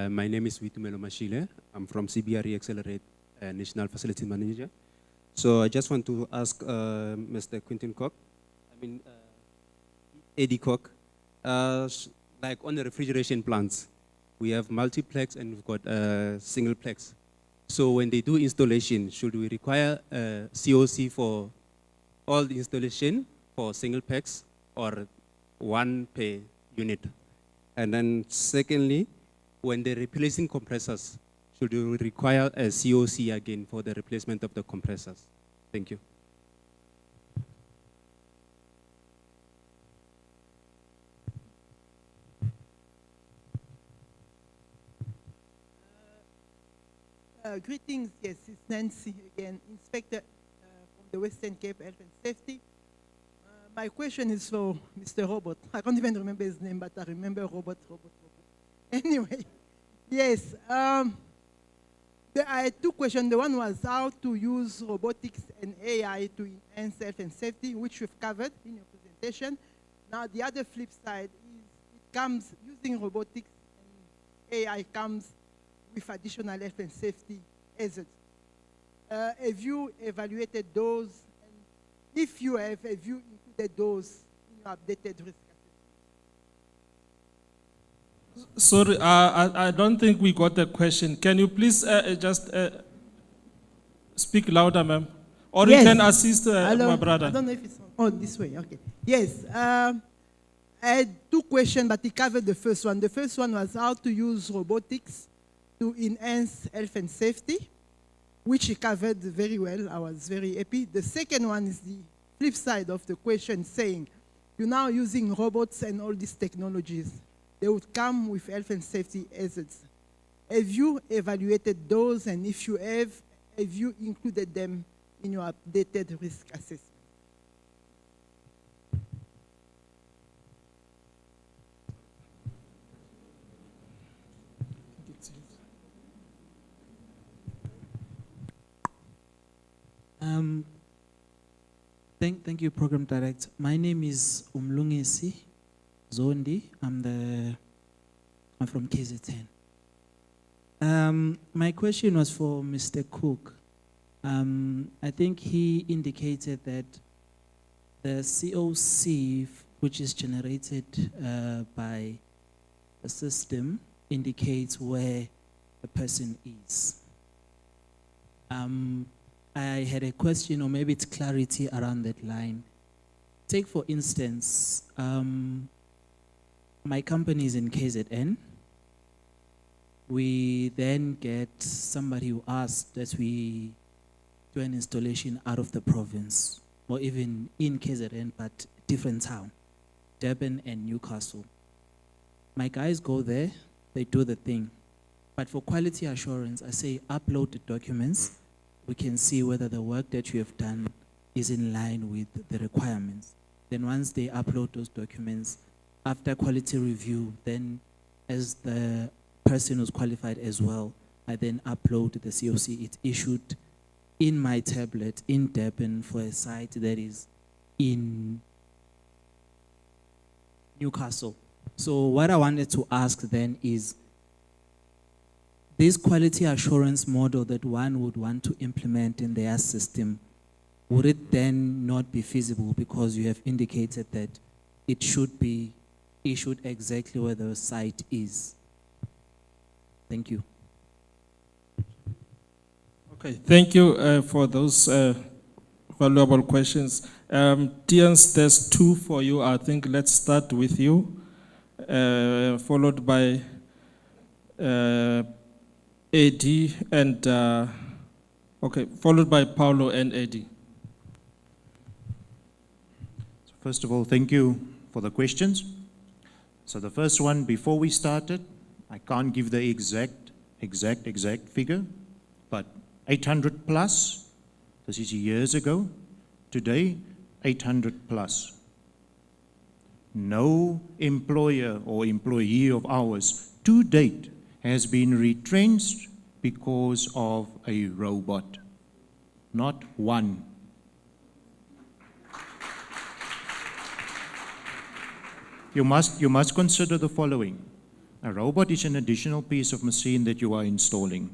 My name is Witumelo Mashile. I'm from CBRE Accelerate, National Facility Manager. So I just want to ask Mr. Quentin Koch, Eddie Koch, like on the refrigeration plants, we have multiplex and we've got singleplex. So when they do installation, should we require COC for all the installation for singleplex or one per unit? And then secondly, when they're replacing compressors, should we require a COC again for the replacement of the compressors? Thank you. Greetings, yes, it's Nancy again, Inspector from the Western Cape Health and Safety. My question is for Mr. Robert. I can't even remember his name, but I remember Robert. Anyway, yes, I had two questions. The one was how to use robotics and AI to enhance health and safety, which you've covered in your presentation. Now, the other flip side is it comes using robotics and AI comes with additional health and safety hazards. Have you evaluated those? And if you have you included those in your updated risk assessment? Sorry, I don't think we got the question. Can you please just speak louder, ma'am? Or Yes. you can assist Hello. my brother. I don't know if it's this way. Okay. Yes. I had two questions, but he covered the first one. The first one was how to use robotics to enhance health and safety, which he covered very well. I was very happy. The second one is the flip side of the question, saying you're now using robots and all these technologies. They would come with health and safety hazards. Have you evaluated those, and if you have you included them in your updated risk assessment? Thank you, Program Director. My name is Umlungisi Zondi. I'm from KZN. My question was for Mr. Cook. I think he indicated that the COC, which is generated by the system, indicates where the person is. I had a question, or maybe it's clarity around that line. Take, for instance, my company is in KZN. We then get somebody who asks that we do an installation out of the province, or even in KZN, but different town, Durban and Newcastle. My guys go there, they do the thing. But for quality assurance, I say upload the documents. We can see whether the work that you have done is in line with the requirements. Then once they upload those documents, after quality review, then as the person who's qualified as well, I then upload the COC. It's issued in my tablet in Durban for a site that is in Newcastle. So what I wanted to ask then is, this quality assurance model that one would want to implement in their system, would it then not be feasible because you have indicated that it should be issued exactly where the site is? Thank you. Okay, thank you for those valuable questions. Tians, there's two for you. I think let's start with you, followed by AD and, okay, followed by Paulo and AD. First of all, thank you for the questions. So the first one, before we started, I can't give the exact figure, but 800 plus, this is years ago. Today, 800 plus. No employer or employee of ours to date has been retrenched because of a robot. Not one. You must consider the following. A robot is an additional piece of machine that you are installing.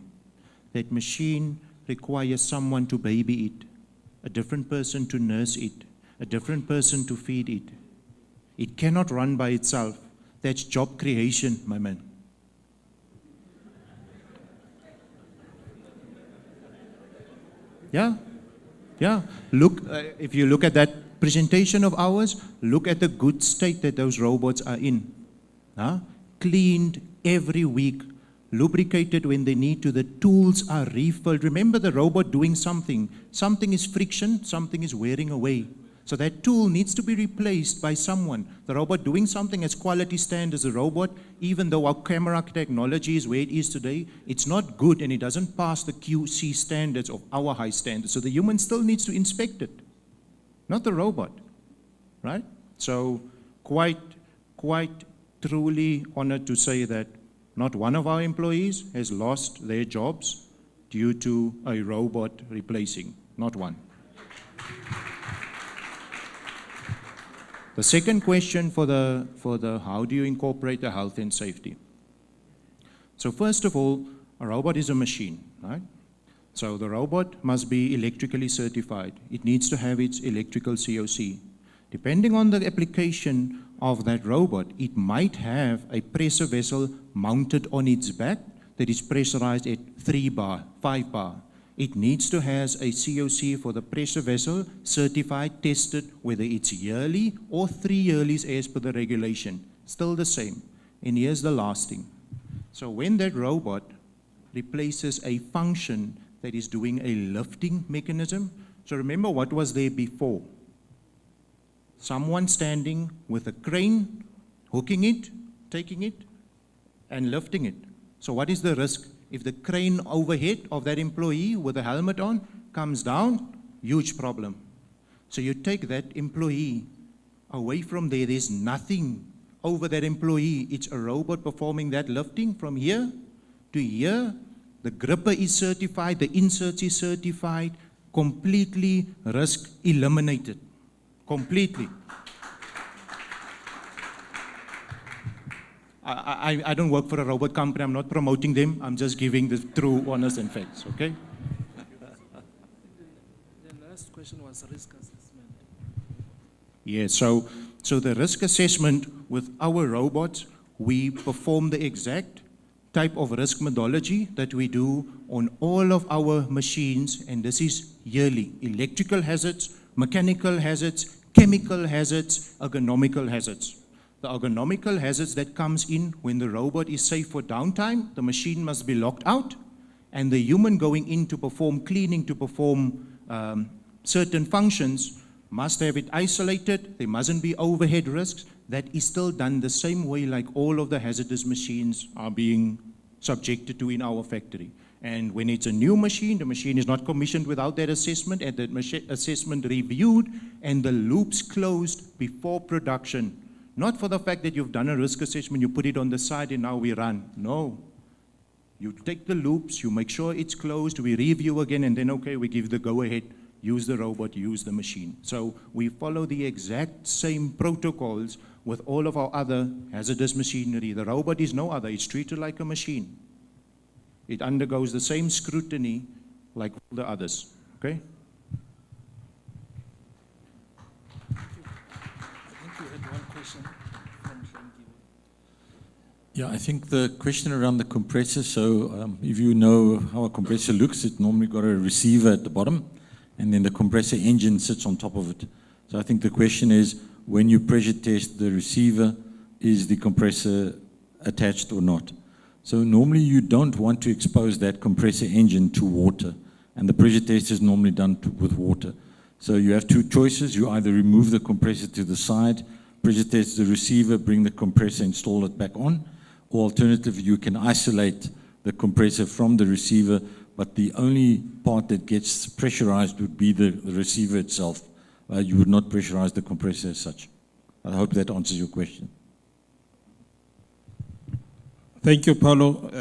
That machine requires someone to baby it, a different person to nurse it, a different person to feed it. It cannot run by itself. That's job creation, my man. Yeah. Look, if you look at that presentation of ours, look at the good state that those robots are in. Cleaned every week, lubricated when they need to, the tools are refilled. Remember the robot doing something. Something is friction, something is wearing away. So that tool needs to be replaced by someone. The robot doing something as quality standards, the robot, even though our camera technology is where it is today, it's not good and it doesn't pass the QC standards of our high standards. So the human still needs to inspect it, not the robot, right? So quite truly honored to say that not one of our employees has lost their jobs due to a robot replacing, not one. The second question for the how do you incorporate the health and safety? So first of all, a robot is a machine, right? So the robot must be electrically certified. It needs to have its electrical COC. Depending on the application of that robot, it might have a pressure vessel mounted on its back that is pressurized at 3 bar, 5 bar. It needs to have a COC for the pressure vessel, certified, tested, whether it's yearly or 3 yearlies as per the regulation. Still the same. And here's the last thing. So when that robot replaces a function that is doing a lifting mechanism, so remember what was there before? Someone standing with a crane, hooking it, taking it, and lifting it. So what is the risk? If the crane overhead of that employee with a helmet on comes down, huge problem. So you take that employee away from there, there's nothing over that employee. It's a robot performing that lifting from here to here. The gripper is certified, the inserts is certified, completely risk eliminated. Completely. I don't work for a robot company. I'm not promoting them. I'm just giving the true, honest, and facts, okay? The last question was risk assessment. Yeah, so the risk assessment with our robots, we perform the exact type of risk methodology that we do on all of our machines, and this is yearly. Electrical hazards, mechanical hazards, chemical hazards, ergonomical hazards. The ergonomical hazards that comes in when the robot is safe for downtime, the machine must be locked out, and the human going in to perform cleaning, to perform certain functions, must have it isolated. There mustn't be overhead risks. That is still done the same way like all of the hazardous machines are being subjected to in our factory. And when it's a new machine, the machine is not commissioned without that assessment, and that assessment reviewed, and the loops closed before production. Not for the fact that you've done a risk assessment, you put it on the side and now we run. No. You take the loops, you make sure it's closed, we review again, and then, okay, we give the go-ahead, use the robot, use the machine. So we follow the exact same protocols with all of our other hazardous machinery. The robot is no other. It's treated like a machine. It undergoes the same scrutiny like all the others, okay? Yeah, I think the question around the compressor, so if you know how a compressor looks, it normally got a receiver at the bottom, and then the compressor engine sits on top of it. So I think the question is, when you pressure test the receiver, is the compressor attached or not? So normally you don't want to expose that compressor engine to water, and the pressure test is normally done with water. So you have two choices. You either remove the compressor to the side, pressure test the receiver, bring the compressor, install it back on, or alternatively, you can isolate the compressor from the receiver, but the only part that gets pressurized would be the receiver itself. You would not pressurize the compressor as such. I hope that answers your question. Thank you, Paulo.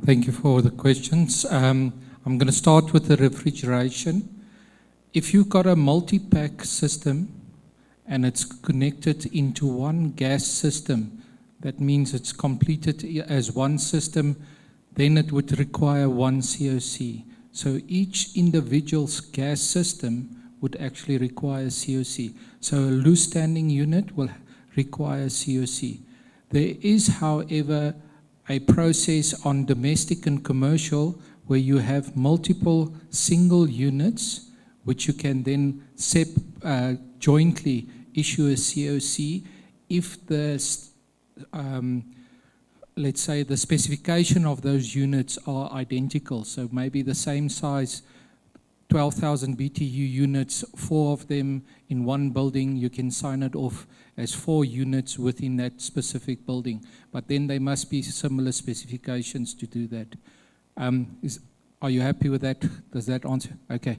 Thank you for the questions. I'm going to start with the refrigeration. If you've got a multi-pack system and it's connected into one gas system, that means it's completed as one system, then it would require one COC. So each individual's gas system would actually require COC. So a loose standing unit will require COC. There is, however, a process on domestic and commercial where you have multiple single units, which you can then jointly issue a COC if the let's say, the specification of those units are identical. So maybe the same size, 12,000 BTU units, 4 of them in one building, you can sign it off as 4 units within that specific building. But then there must be similar specifications to do that. Are you happy with that? Does that answer? Okay.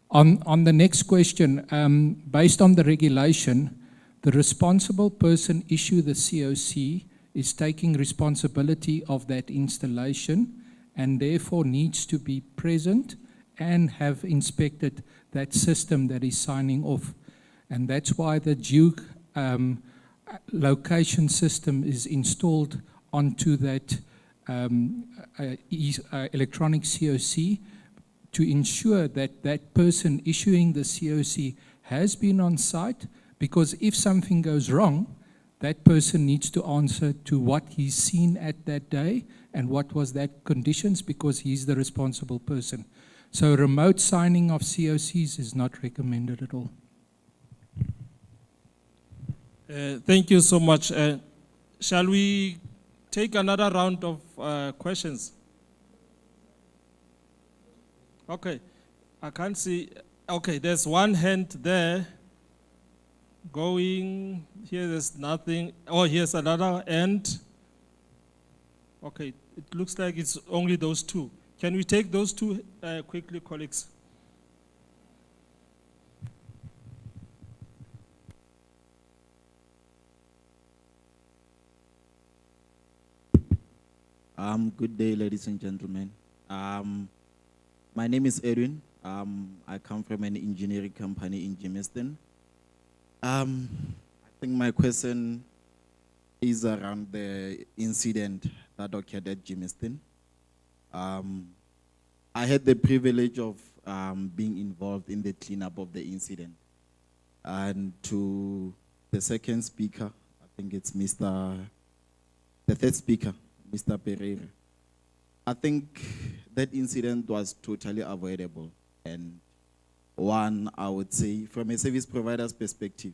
On the next question, based on the regulation, the responsible person issue the COC is taking responsibility of that installation and therefore needs to be present and have inspected that system that is signing off. And that's why the due location system is installed onto that electronic COC to ensure that that person issuing the COC has been on site, because if something goes wrong, that person needs to answer to what he's seen at that day and what was that conditions, because he's the responsible person. So remote signing of COCs is not recommended at all. Thank you so much. Shall we take another round of questions? Okay, I can't see. Okay, there's one hand there. Going here, there's nothing. Oh, here's another end. Okay, it looks like it's only those two. Can we take those two quickly, colleagues? Good day, ladies and gentlemen. My name is Edwin. I come from an engineering company in Jamestown. I think my question is around the incident that occurred at Jamestown. I had the privilege of being involved in the cleanup of the incident. And to the second speaker, I think it's the third speaker, Mr. Pereira. I think that incident was totally avoidable. And one, I would say, from a service provider's perspective,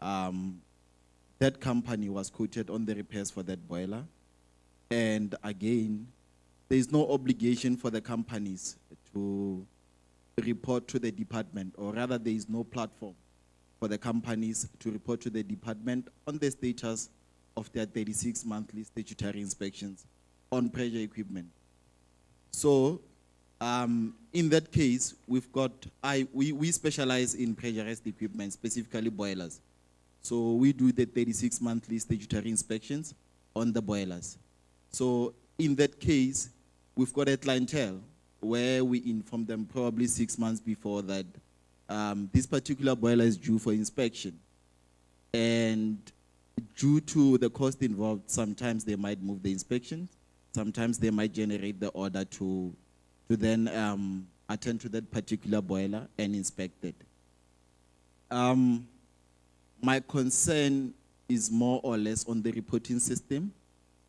that company was quoted on the repairs for that boiler. And again, there is no obligation for the companies to report to the department, or rather there is no platform for the companies to report to the department on the status of their 36 monthly statutory inspections on pressure equipment. So in that case, we've got, we specialize in pressurized equipment, specifically boilers. So we do the 36 monthly statutory inspections on the boilers. So in that case, we've got a clientele where we inform them probably 6 months before that this particular boiler is due for inspection. And due to the cost involved, sometimes they might move the inspection, sometimes they might generate the order to then attend to that particular boiler and inspect it. My concern is more or less on the reporting system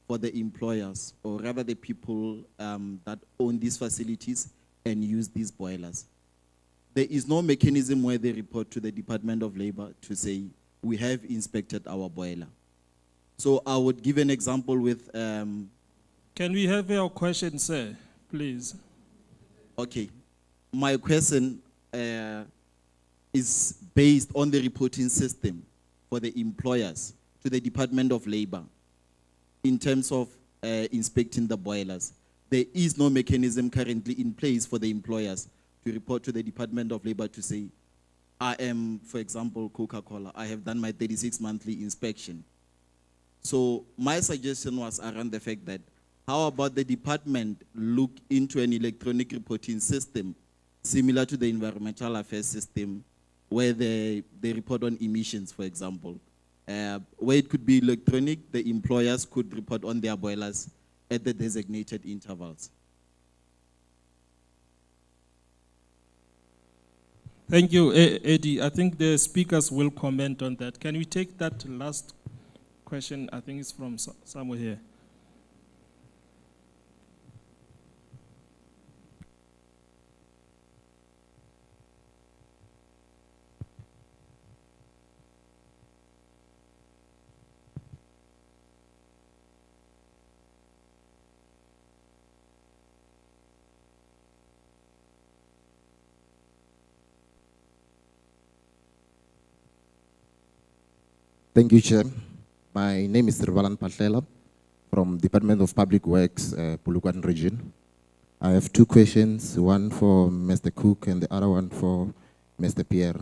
for the employers, or rather the people that own these facilities and use these boilers. There is no mechanism where they report to the Department of Labor to say, we have inspected our boiler. So I would give an example with... Can we have your question, sir, please? Okay. My question is based on the reporting system for the employers to the Department of Labor in terms of inspecting the boilers. There is no mechanism currently in place for the employers to report to the Department of Labor to say, I am, for example, Coca-Cola, I have done my 36 monthly inspection. So my suggestion was around the fact that, how about the department look into an electronic reporting system similar to the environmental affairs system, where they report on emissions, for example. Where it could be electronic, the employers could report on their boilers at the designated intervals. Thank you, Eddie. I think the speakers will comment on that. Can we take that last question? I think it's from somewhere here. Thank you, Chair. My name is Sirvalan Patlela from Department of Public Works, Polokwane region. I have two questions, one for Mr. Cook and the other one for Mr. Pierre.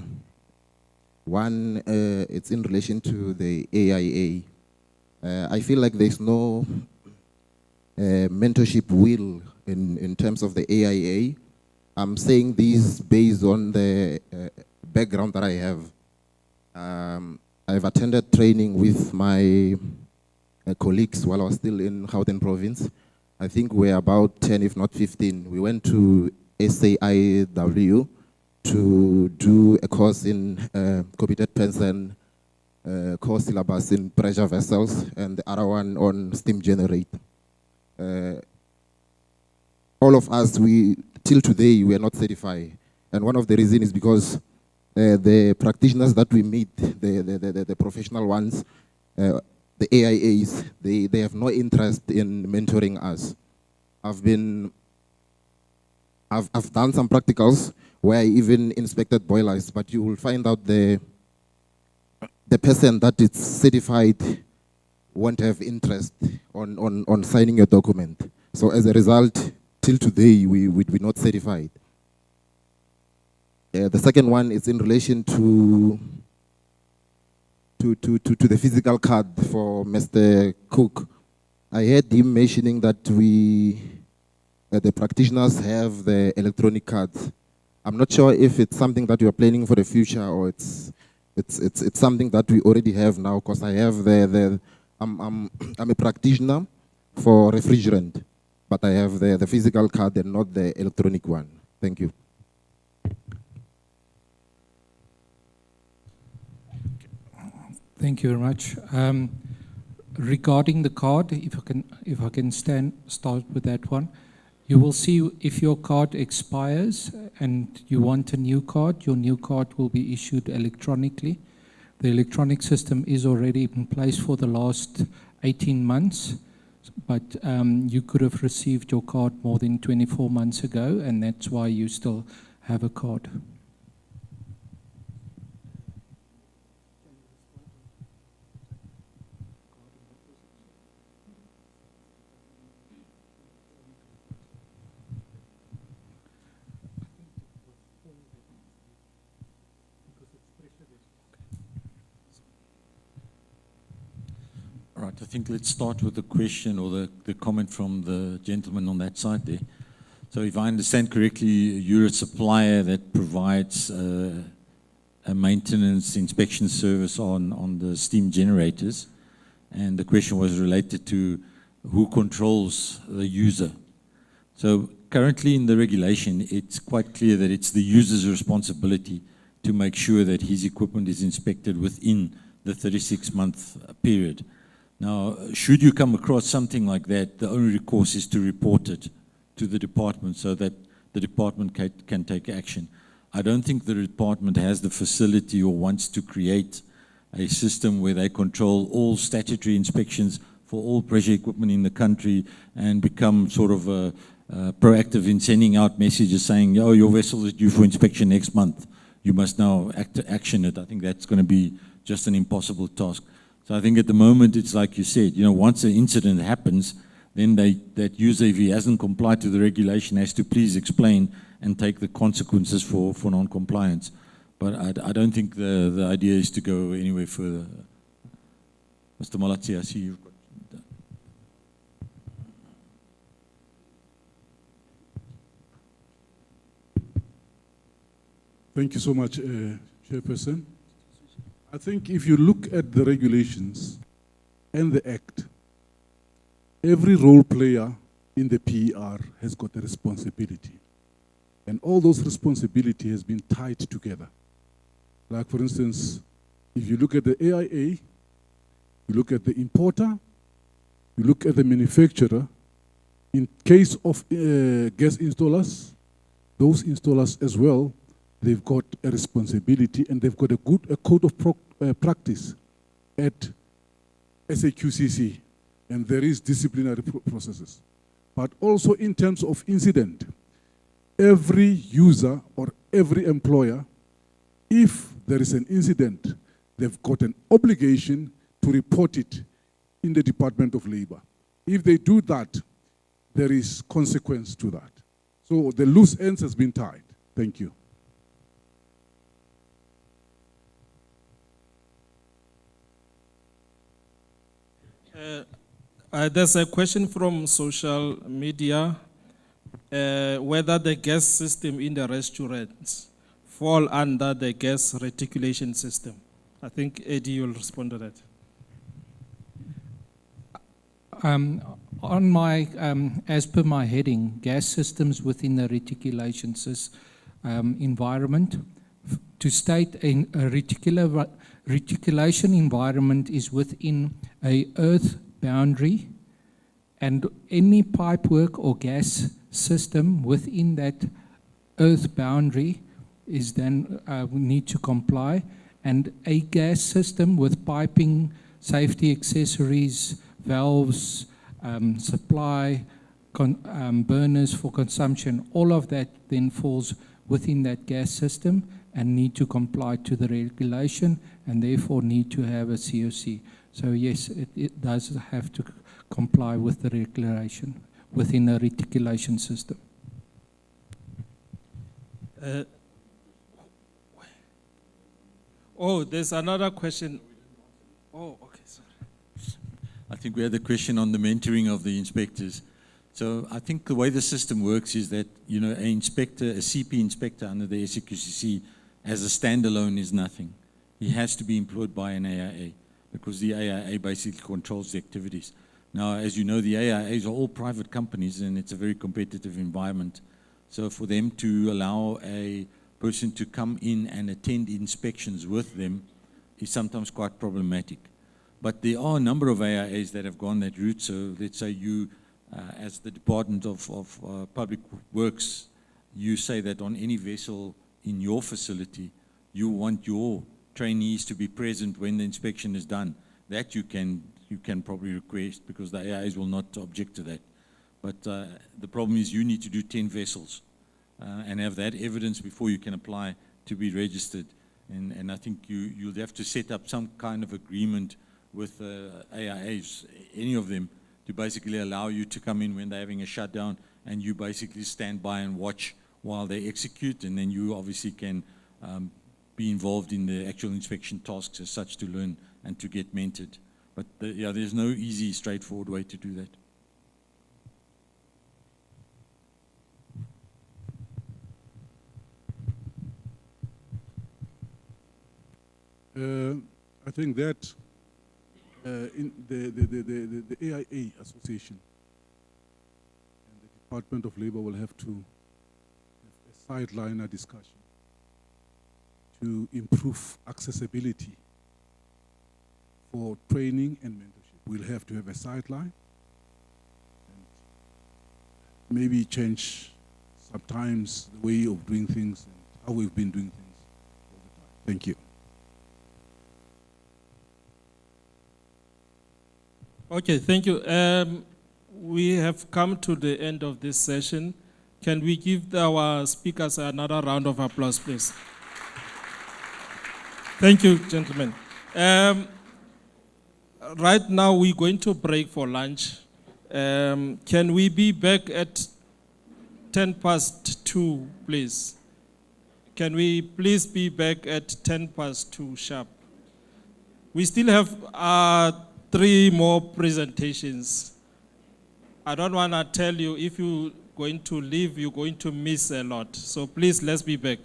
One, it's in relation to the AIA. I feel like there's no mentorship will in terms of the AIA. I'm saying this based on the background that I have. I've attended training with my colleagues while I was still in Gauteng province. I think we're about 10, if not 15. We went to SAIW to do a course in competent person course syllabus in pressure vessels, and the other one on steam generator. All of us, till today, we are not certified. And one of the reasons is because the practitioners that we meet, the professional ones, the AIAs, they have no interest in mentoring us. I've done some practicals where I even inspected boilers, but you will find out the person that is certified won't have interest on signing your document. So as a result, till today, we're not certified. The second one is in relation to the physical card for Mr. Cook. I heard him mentioning that the practitioners have the electronic cards. I'm not sure if it's something that you are planning for the future or it's something that we already have now, because I have I'm a practitioner for refrigerant, but I have the physical card and not the electronic one. Thank you. Thank you very much. Regarding the card, if I can start with that one, you will see if your card expires and you want a new card, your new card will be issued electronically. The electronic system is already in place for the last 18 months, but you could have received your card more than 24 months ago, and that's why you still have a card. Right, I think let's start with the question or the comment from the gentleman on that side there. So if I understand correctly, you're a supplier that provides a maintenance inspection service on the steam generators. And the question was related to who controls the user. So currently in the regulation, it's quite clear that it's the user's responsibility to make sure that his equipment is inspected within the 36-month period. Now, should you come across something like that, the only recourse is to report it to the department so that the department can take action. I don't think the department has the facility or wants to create a system where they control all statutory inspections for all pressure equipment in the country and become sort of proactive in sending out messages saying, oh, your vessel is due for inspection next month. You must now action it. I think that's going to be just an impossible task. So I think at the moment, it's like you said, once an incident happens, then that user, if he hasn't complied to the regulation, has to please explain and take the consequences for non-compliance. But I don't think the idea is to go anywhere further. Mr. Malatsi, I see you've got... Thank you so much, Chairperson. I think if you look at the regulations and the Act, every role player in the PER has got a responsibility. And all those responsibilities has been tied together. Like, for instance, if you look at the AIA, you look at the importer, you look at the manufacturer. In case of gas installers, those installers as well, they've got a responsibility and they've got a code of practice at SAQCC, and there is disciplinary processes. But also in terms of incident, every user or every employer, if there is an incident, they've got an obligation to report it in the Department of Labor. If they do that, there is consequence to that. So the loose ends has been tied. Thank you. There's a question from social media, whether the gas system in the restaurants fall under the gas reticulation system. I think Eddie will respond to that. On my, as per my heading, gas systems within the reticulation environment, to state a reticulation environment is within a earth boundary, and any pipework or gas system within that earth boundary is then we need to comply, and a gas system with piping, safety accessories, valves, supply, burners for consumption, all of that then falls within that gas system and need to comply to the regulation and therefore need to have a COC. So yes, it does have to comply with the regulation within a reticulation system. There's another question. Oh, okay, sorry. I think we had a question on the mentoring of the inspectors. So I think the way the system works is that, you know, an inspector, a CP inspector under the SEQCC as a standalone is nothing. He has to be employed by an AIA because the AIA basically controls the activities. Now, as you know, the AIAs are all private companies and it's a very competitive environment. So for them to allow a person to come in and attend inspections with them is sometimes quite problematic. But there are a number of AIAs that have gone that route. So let's say you, as the Department of Public Works, you say that on any vessel in your facility, you want your trainees to be present when the inspection is done. That you can probably request because the AIAs will not object to that. But the problem is you need to do 10 vessels and have that evidence before you can apply to be registered. And I think you'll have to set up some kind of agreement with AIAs, any of them, to basically allow you to come in when they're having a shutdown and you basically stand by and watch while they execute, and then you obviously can be involved in the actual inspection tasks as such to learn and to get mentored. But yeah, there's no easy, straightforward way to do that. I think that in the AIA Association and the Department of Labor will have to have a sideliner discussion to improve accessibility for training and mentorship. We'll have to have a sideline and maybe change sometimes the way of doing things and how we've been doing things all the time. Thank you. Okay, thank you. We have come to the end of this session. Can we give our speakers another round of applause, please? Thank you, gentlemen. Right now, we're going to break for lunch. Can we be back at 2:10, please? Can we please be back at 2:10 sharp? We still have 3 more presentations. I don't want to tell you if you're going to leave, you're going to miss a lot. So please, let's be back.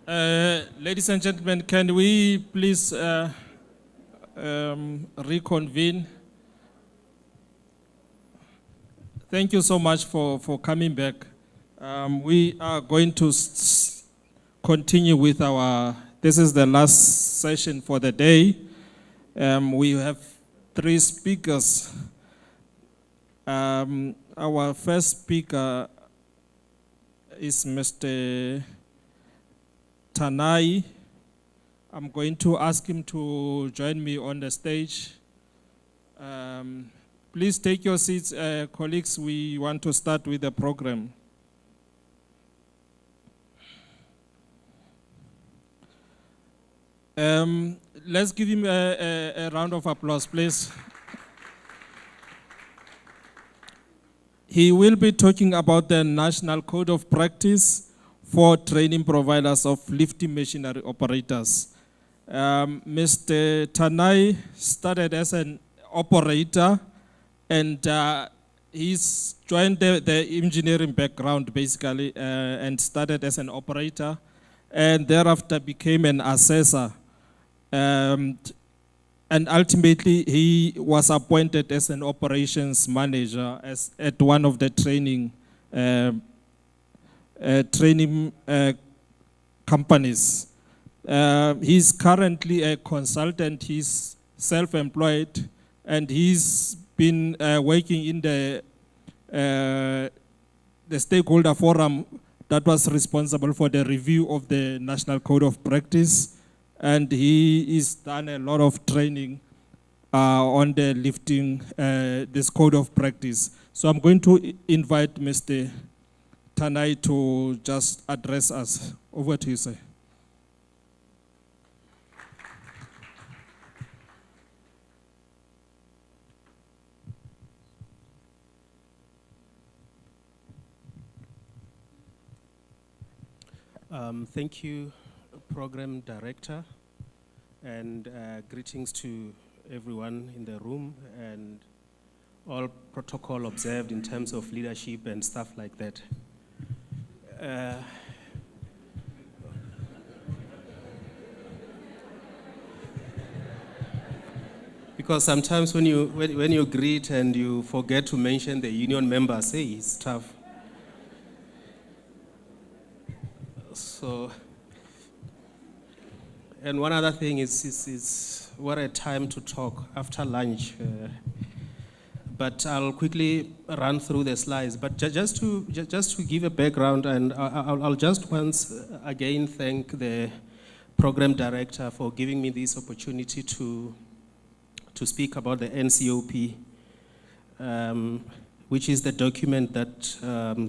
Ladies and gentlemen, can we please reconvene? Thank you so much for coming back. We are going to continue with this is the last session for the day. We have 3 speakers. Our first speaker is Mr. Tanai. I'm going to ask him to join me on the stage. Please take your seats, colleagues. We want to start with the program. Let's give him a round of applause, please. He will be talking about the National Code of Practice for training providers of lifting machinery operators. Mr. Tanai started as an operator, and he's joined the engineering background basically, and started as an operator, and thereafter became an assessor. And ultimately, he was appointed as an operations manager at one of the training companies. He's currently a consultant. He's self-employed, and he's been working in the stakeholder forum that was responsible for the review of the National Code of Practice. And he has done a lot of training on the lifting, this code of practice. So I'm going to invite Mr. Tanai to just address us. Over to you, sir. Thank you, Program Director, and greetings to everyone in the room and all protocol observed in terms of leadership and stuff like that. Because sometimes when you greet and you forget to mention the union members, hey, it's tough. So, and one other thing is what a time to talk after lunch. But I'll quickly run through the slides. But just to give a background, and I'll just once again thank the program director for giving me this opportunity to speak about the NCOP, which is the document that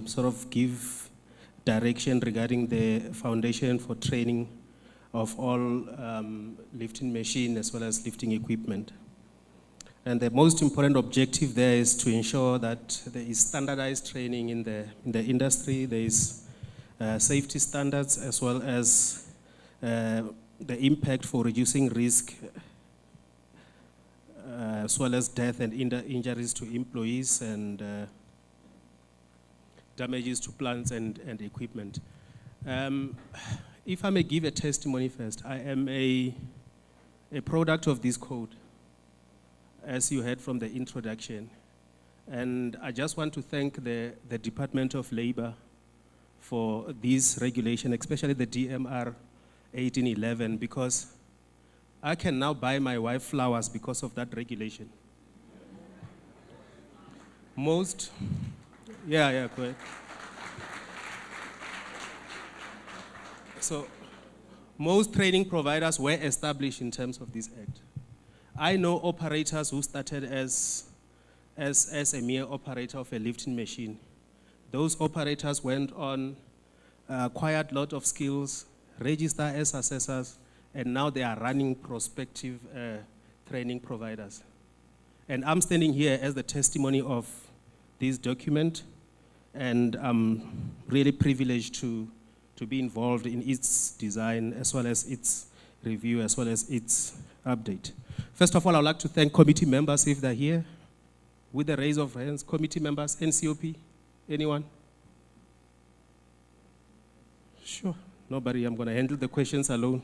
sort of give direction regarding the foundation for training of all lifting machine as well as lifting equipment. And the most important objective there is to ensure that there is standardized training in the industry, there is safety standards as well as the impact for reducing risk as well as death and injuries to employees and damages to plants and equipment. If I may give a testimony first, I am a product of this code, as you heard from the introduction. And I just want to thank the Department of Labor for this regulation, especially the DMR 1811, because I can now buy my wife flowers because of that regulation. Yeah, go ahead. So, most training providers were established in terms of this act. I know operators who started as a mere operator of a lifting machine. Those operators went on, acquired a lot of skills, registered as assessors, and now they are running prospective training providers. And I'm standing here as the testimony of this document, and I'm really privileged to be involved in its design as well as its review as well as its update. First of all, I'd like to thank committee members if they're here. With a raise of hands, committee members, NCOP, anyone? Sure, Nobody, I'm going to handle the questions alone.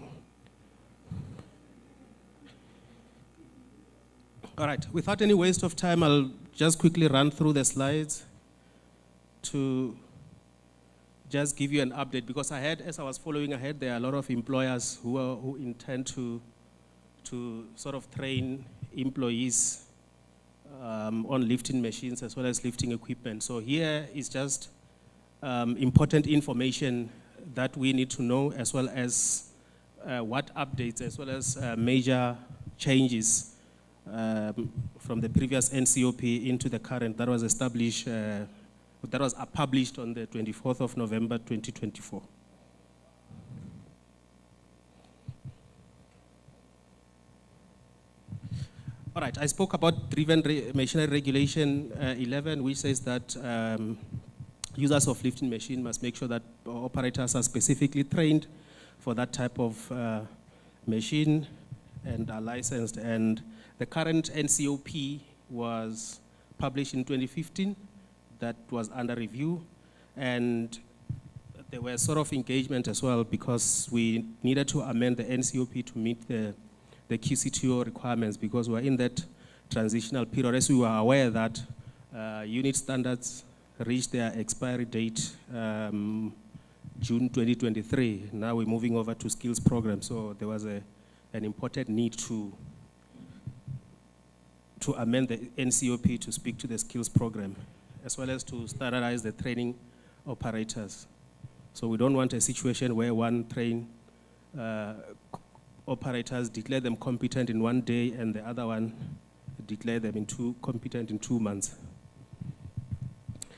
All right, without any waste of time, I'll just quickly run through the slides to just give you an update, because I had, as I was following ahead, there are a lot of employers who intend to sort of train employees on lifting machines as well as lifting equipment. So here is just important information that we need to know, as well as what updates, as well as major changes from the previous NCOP into the current that was established, that was published on the 24th of November 2024. All right, I spoke about driven machinery regulation 11, which says that users of lifting machine must make sure that operators are specifically trained for that type of machine and are licensed. And the current NCOP was published in 2015. That was under review. And there were sort of engagement as well, because we needed to amend the NCOP to meet the QCTO requirements, because we're in that transitional period. As we were aware that unit standards reached their expiry date June 2023. Now we're moving over to skills program. So there was an important need to amend the NCOP to speak to the skills program, as well as to standardize the training operators. So we don't want a situation where one train operators declare them competent in 1 day and the other one declare them competent in 2 months.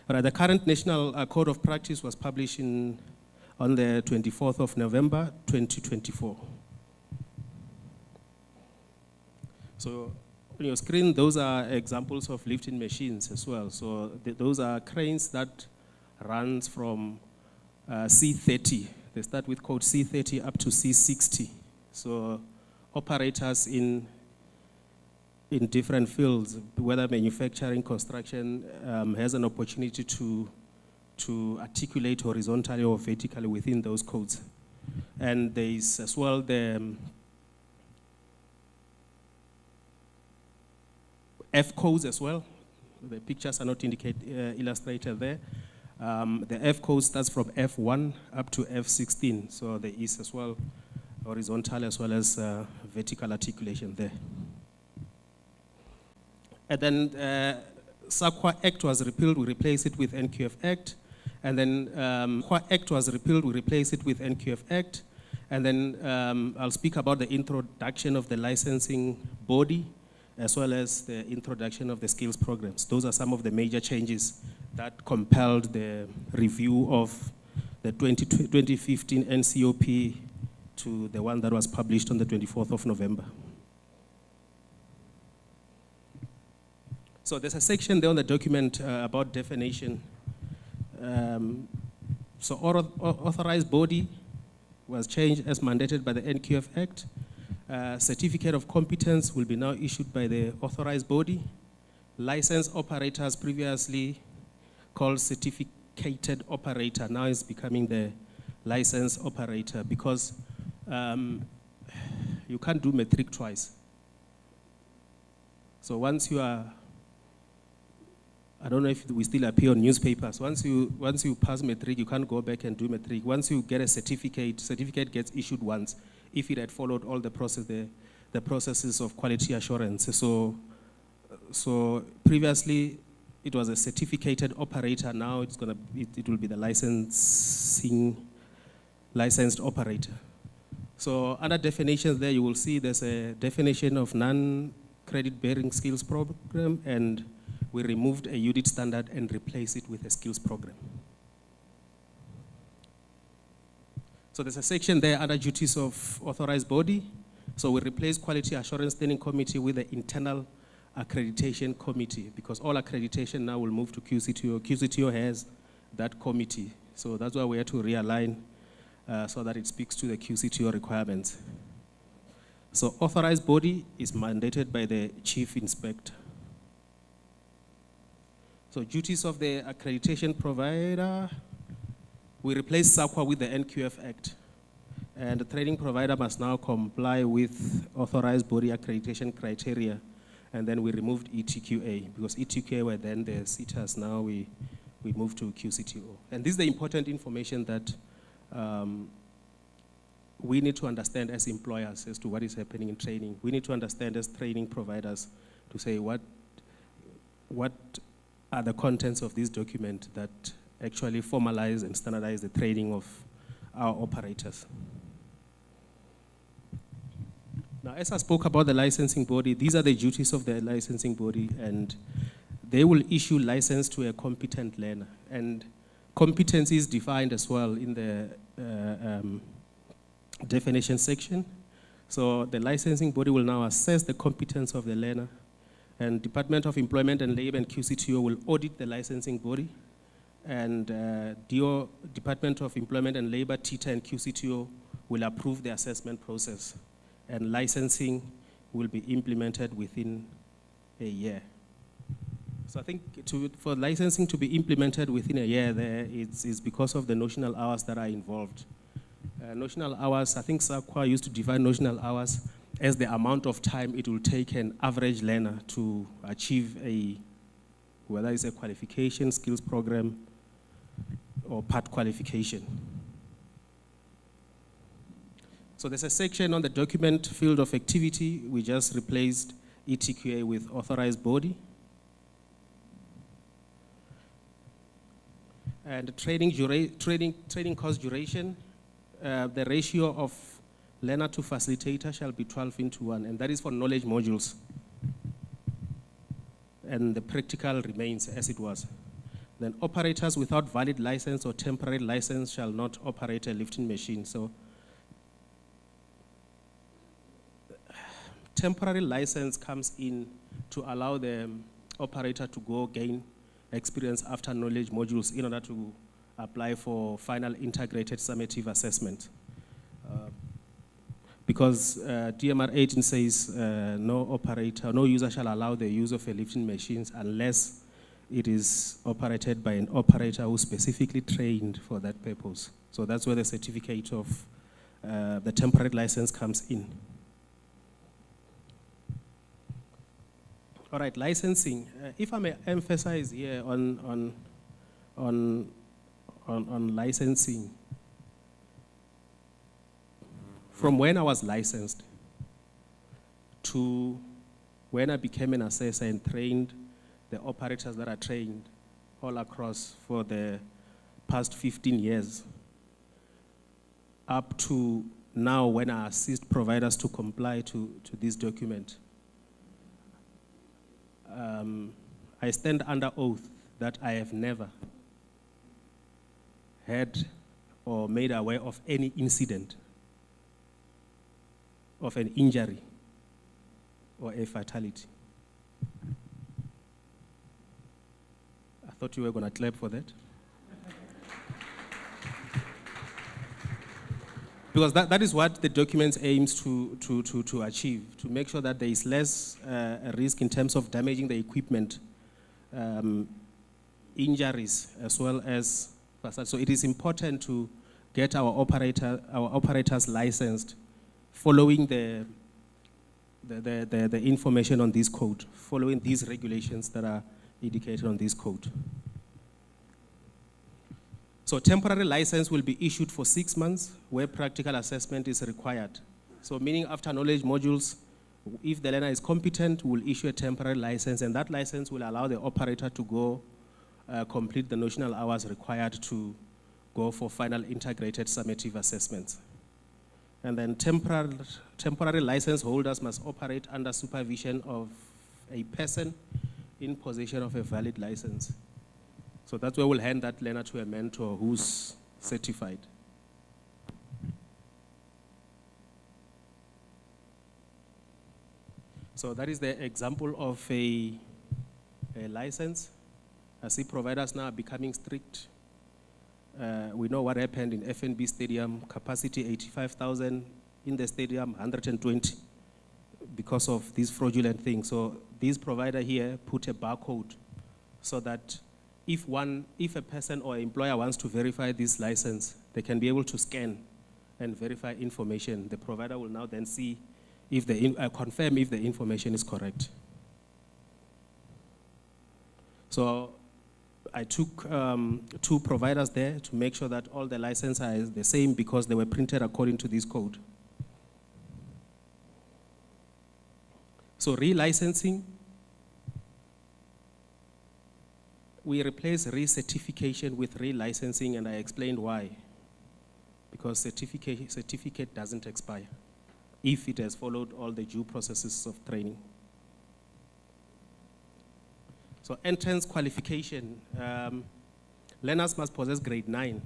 But the current National Code of Practice was published on the 24th of November 2024. So on your screen, those are examples of lifting machines as well. So those are cranes that runs from C30. They start with code C30 up to C60. So operators in different fields, whether manufacturing, construction, has an opportunity to articulate horizontally or vertically within those codes. And there is as well the F codes as well. The pictures are not illustrated there. The F code starts from F1 up to F16. So there is as well horizontal as well as vertical articulation there. And then SAQA Act was repealed, we replaced it with NQF Act. And then SAQA Act was repealed, we replaced it with NQF Act. And then I'll speak about the introduction of the licensing body, as well as the introduction of the skills programs. Those are some of the major changes that compelled the review of the 2015 NCOP to the one that was published on the 24th of November. So there's a section there on the document about definition. So authorized body was changed as mandated by the NQF Act. Certificate of competence will be now issued by the authorized body. Licensed operators, previously called certificated operator, now is becoming the licensed operator, because you can't do matric twice. So once you are, I don't know if we still appear on newspapers. Once you pass matric, you can't go back and do matric. Once you get a certificate gets issued once, if it had followed all the processes of quality assurance. So previously it was a certificated operator. Now it will be the licensed operator. So under definitions there, you will see there's a definition of non-credit bearing skills program, and we removed a unit standard and replaced it with a skills program. So there's a section there under duties of authorized body. So we replaced Quality Assurance Standing Committee with the Internal Accreditation Committee, because all accreditation now will move to QCTO. QCTO has that committee. So that's why we had to realign so that it speaks to the QCTO requirements. So authorized body is mandated by the chief inspector. So duties of the accreditation provider, we replaced SAQA with the NQF Act. And the training provider must now comply with authorized body accreditation criteria. And then we removed ETQA, because ETQA were then the CETAs, now we moved to QCTO. And this is the important information that we need to understand as employers as to what is happening in training. We need to understand as training providers to say what are the contents of this document that actually formalize and standardize the training of our operators. Now, as I spoke about the licensing body, these are the duties of the licensing body, and they will issue license to a competent learner. And competency is defined as well in the definition section. So the licensing body will now assess the competence of the learner, and Department of Employment and Labor and QCTO will audit the licensing body, and Department of Employment and Labor, TITA and QCTO will approve the assessment process, and licensing will be implemented within a year. So I think for licensing to be implemented within a year there, it's because of the notional hours that are involved. Notional hours, I think SAQA used to define notional hours as the amount of time it will take an average learner to achieve whether it's a qualification, skills program, or part qualification. So there's a section on the document field of activity. We just replaced ETQA with authorized body. And training course duration, the ratio of learner to facilitator shall be 12:1, and that is for knowledge modules. And the practical remains as it was. Then operators without valid license or temporary license shall not operate a lifting machine. So temporary license comes in to allow the operator to go gain experience after knowledge modules in order to apply for final integrated summative assessment. Because DMR 18 says no user shall allow the use of a lifting machines unless it is operated by an operator who specifically trained for that purpose. So that's where the certificate of the temporary license comes in. All right, licensing. If I may emphasize here on licensing, from when I was licensed to when I became an assessor and trained the operators that are trained all across for the past 15 years, up to now when I assist providers to comply to this document, I stand under oath that I have never had or made aware of any incident of an injury or a fatality. I thought you were going to clap for that. Because that is what the document aims to achieve, to make sure that there is less a risk in terms of damaging the equipment, injuries, as well as so it is important to get our operators licensed, following the information on this code, following these regulations that are indicated on this code. So temporary license will be issued for 6 months where practical assessment is required. So meaning after knowledge modules, if the learner is competent, we'll issue a temporary license, and that license will allow the operator to go complete the notional hours required to go for final integrated summative assessments. And then temporary license holders must operate under supervision of a person in possession of a valid license. So that's where we'll hand that learner to a mentor who's certified. So that is the example of a license. I see providers now are becoming strict. We know what happened in FNB Stadium, capacity 85,000, in the stadium 120 because of this fraudulent thing. So this provider here put a barcode so that if a person or employer wants to verify this license, they can be able to scan and verify information. The provider will now then see if confirm if the information is correct. So I took 2 providers there to make sure that all the licenses are the same because they were printed according to this code. So relicensing, we replace recertification with relicensing, and I explained why. Because certificate doesn't expire if it has followed all the due processes of training. So entrance qualification, learners must possess grade 9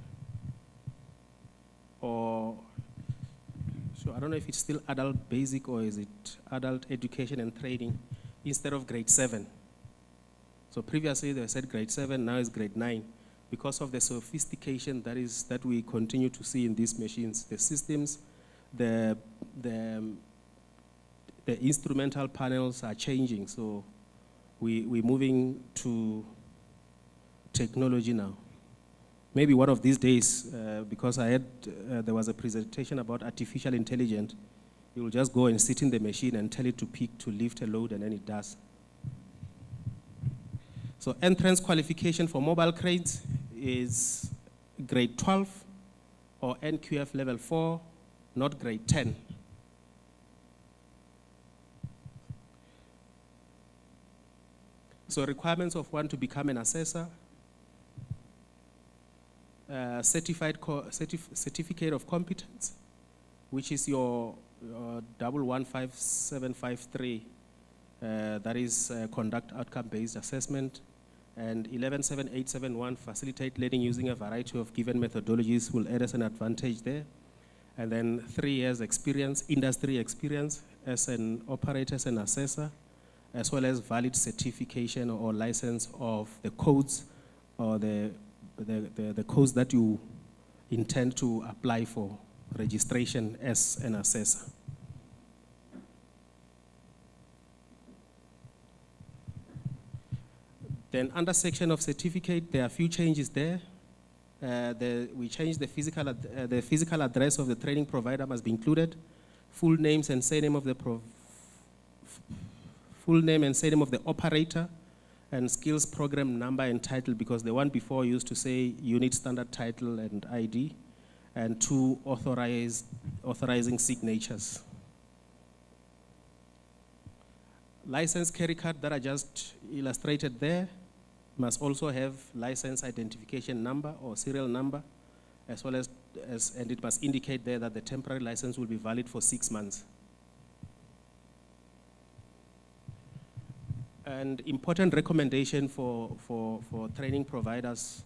or, so I don't know if it's still adult basic or is it adult education and training instead of grade 7. So previously they said grade 7, now it's grade 9. Because of the sophistication that we continue to see in these machines, the systems, the instrumental panels are changing. So we're moving to technology now. Maybe one of these days, because there was a presentation about artificial intelligence, you will just go and sit in the machine and tell it to pick, to lift a load, and then it does. So entrance qualification for mobile cranes is grade 12 or NQF level 4, not grade 10. So requirements of one to become an assessor, certificate of competence, which is your 115753, that is conduct outcome-based assessment, and 117871, facilitate learning using a variety of given methodologies, will add us an advantage there. And then 3 years experience, industry experience as an operator, as an assessor, as well as valid certification or license of the codes or the codes that you intend to apply for registration as an assessor. Then under section of certificate, there are a few changes there. We changed the physical address of the training provider must be included. Full names and surname of the operator, and skills program number and title, because the one before used to say unit standard title and ID, and 2 authorizing signatures. License carry card that I just illustrated there must also have license identification number or serial number, as well as and it must indicate there that the temporary license will be valid for 6 months. And important recommendation for training providers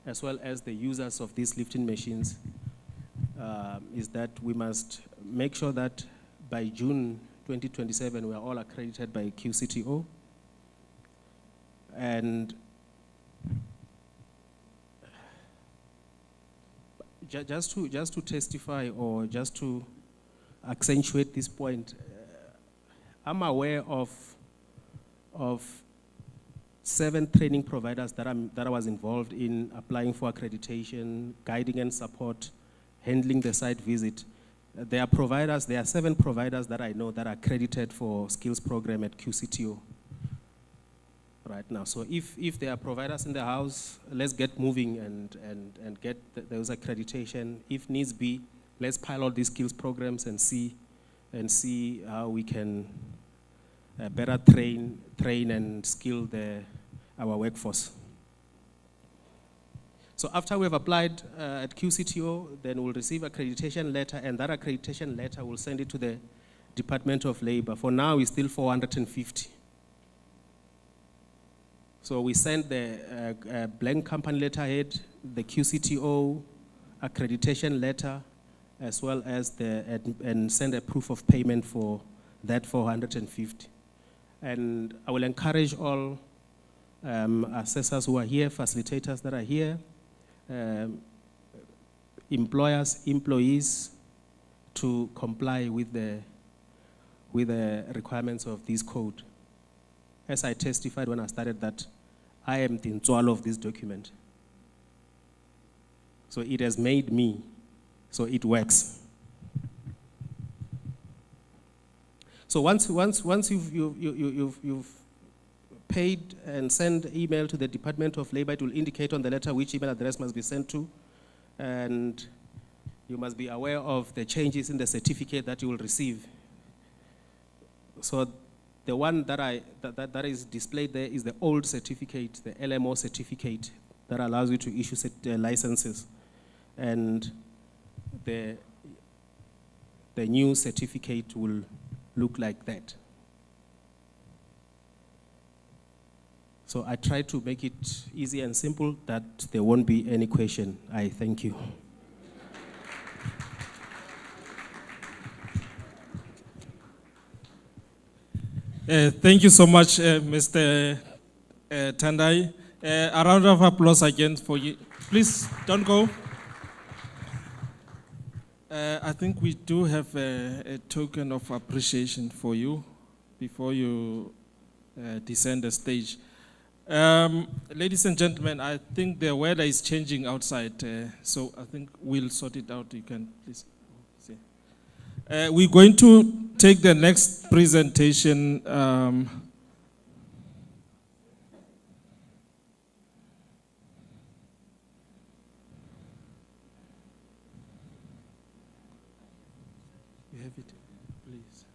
as well as the users of these lifting machines is that we must make sure that by June 2027 we are all accredited by QCTO. And just to testify or just to accentuate this point, I'm aware of 7 training providers that I was involved in applying for accreditation, guiding and support, handling the site visit. There are 7 providers that I know that are accredited for skills program at QCTO right now. So if there are providers in the house, let's get moving and get those accreditation. If needs be, let's pilot these skills programs and see how we can better train and skill our workforce. So after we've applied at QCTO, then we'll receive accreditation letter, and that accreditation letter will send it to the Department of Labor. For now, it's still 450. So we send the blank company letterhead, the QCTO accreditation letter, as well as and send a proof of payment for that 450. And I will encourage all assessors who are here, facilitators that are here, employers, employees, to comply with the requirements of this code. As I testified when I started, that I am the ntswalo of this document. So it has made me, so it works. So once you've paid and send email to the Department of Labor, it will indicate on the letter which email address must be sent to, and you must be aware of the changes in the certificate that you will receive. So the one that is displayed there is the old certificate, the LMO certificate that allows you to issue licenses, and the new certificate will look like that. So I try to make it easy and simple that there won't be any question. I thank you. Thank you so much, Mr. Tandai. A round of applause again for you. Please don't go. I think we do have a token of appreciation for you before you descend the stage. Ladies and gentlemen, I think the weather is changing outside, so I think we'll sort it out. You can please see. We're going to take the next presentation. You have it, please.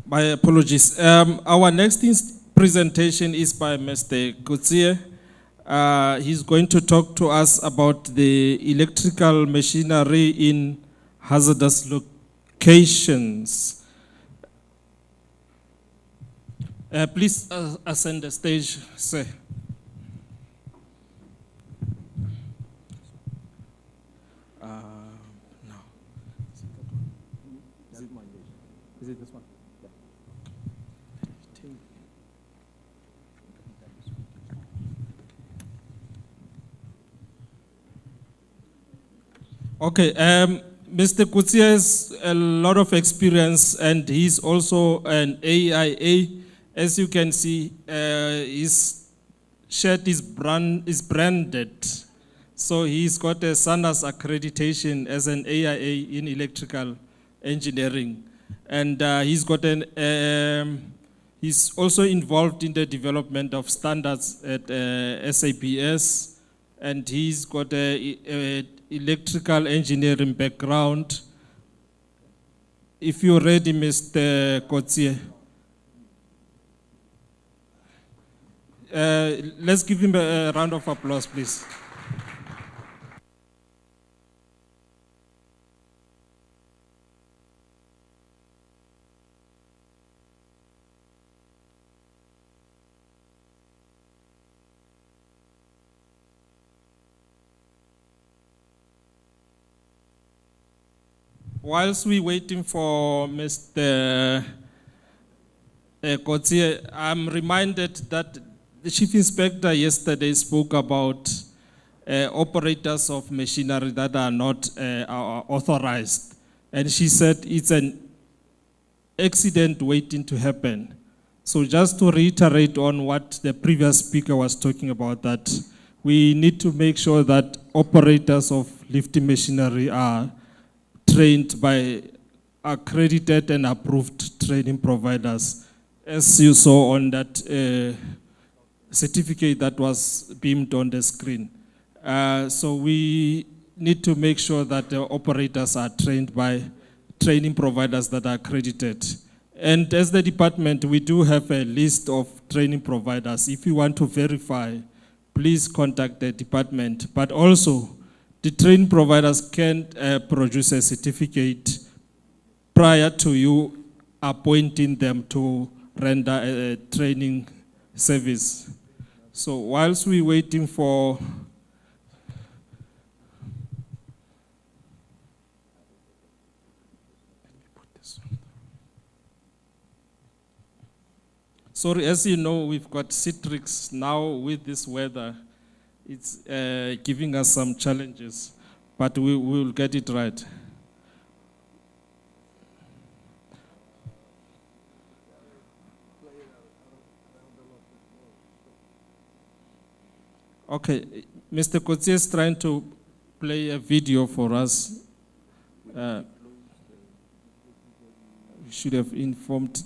My apologies. Our next presentation is by Mr. Kutsie. He's going to talk to us about the electrical machinery in hazardous locations. Please ascend the stage, sir. No. Is it this one? Okay, Mr. Kutsia has a lot of experience, and he's also an AIA. As you can see, his shirt is branded. So he's got a SANAS accreditation as an AIA in electrical engineering. And he's also involved in the development of standards at SAPS, and he's got a electrical engineering background. If you're ready, Mr. Kotsie. Let's give him a round of applause, please. Whilst we're waiting for Mr. Kotsie, I'm reminded that the Chief Inspector yesterday spoke about operators of machinery that are not authorized. And she said it's an accident waiting to happen. So just to reiterate on what the previous speaker was talking about, that we need to make sure that operators of lifting machinery are trained by accredited and approved training providers, as you saw on that certificate that was beamed on the screen. So we need to make sure that the operators are trained by training providers that are accredited. And as the department, we do have a list of training providers. If you want to verify, please contact the department. But also, the training providers can produce a certificate prior to you appointing them to render a training service. So whilst we're waiting for sorry, as you know, we've got Citrix now with this weather. It's giving us some challenges, but we will get it right. Okay, Mr. Kotsi is trying to play a video for us. We should have informed.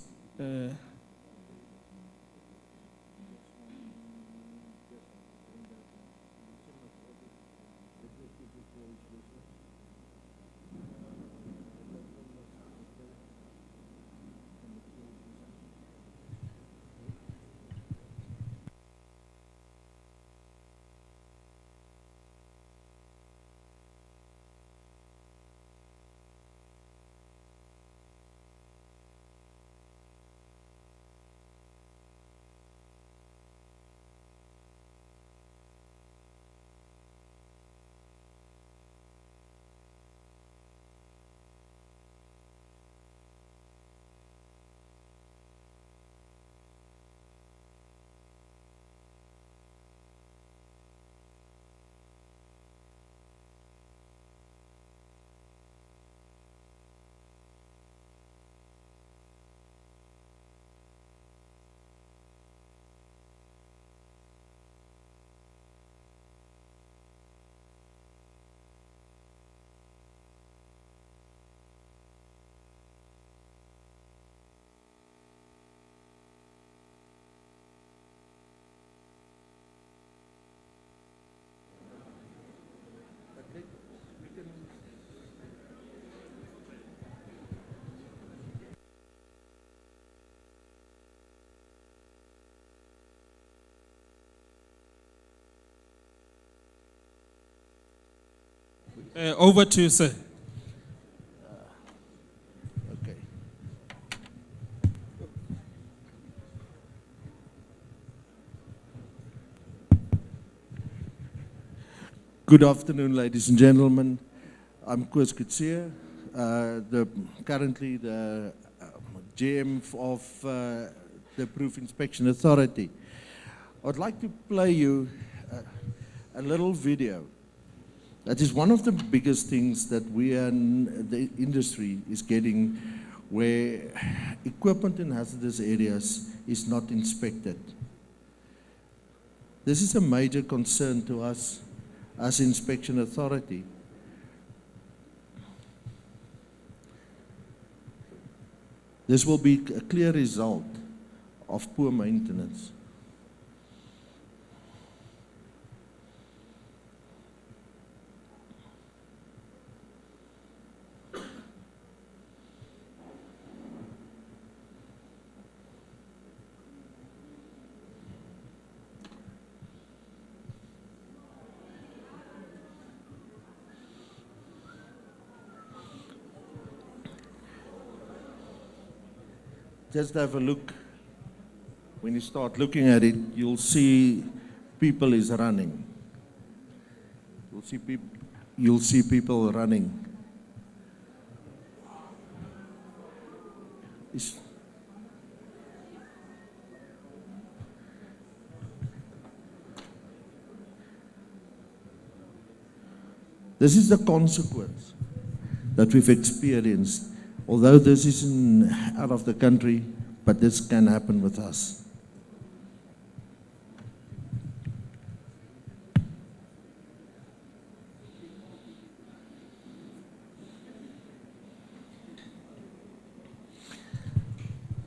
Over to you, sir. Okay. Good afternoon, ladies and gentlemen. I'm Koos Kutsia, currently the GM of the Proof Inspection Authority. I'd like to play you a little video. That is one of the biggest things that we in the industry is getting, where equipment in hazardous areas is not inspected. This is a major concern to us as Inspection Authority. This will be a clear result of poor maintenance. Just have a look. When you start looking at it, you'll see people is running. You'll see people running. This is the consequence that we've experienced. Although this isn't out of the country, but this can happen with us.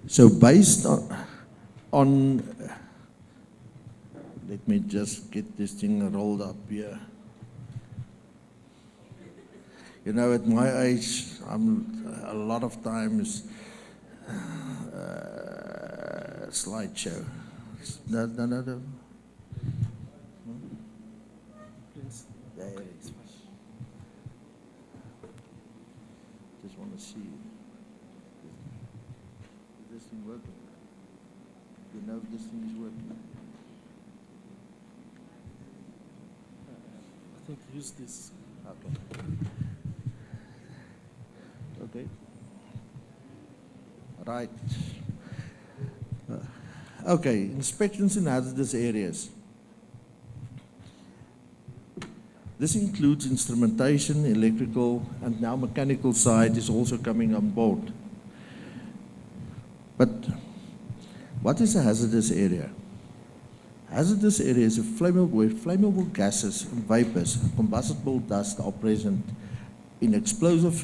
So based on let me just get this thing rolled up here. You know, at my age, a lot of times slideshow. No. Please. There it is. Just want to see. Is this thing working? You know if this thing is working? I think use this. Okay. Okay. Right. Okay, inspections in hazardous areas. This includes instrumentation, electrical, and now mechanical side is also coming on board. But what is a hazardous area? Hazardous areas of where flammable gases and vapors and combustible dust are present in explosive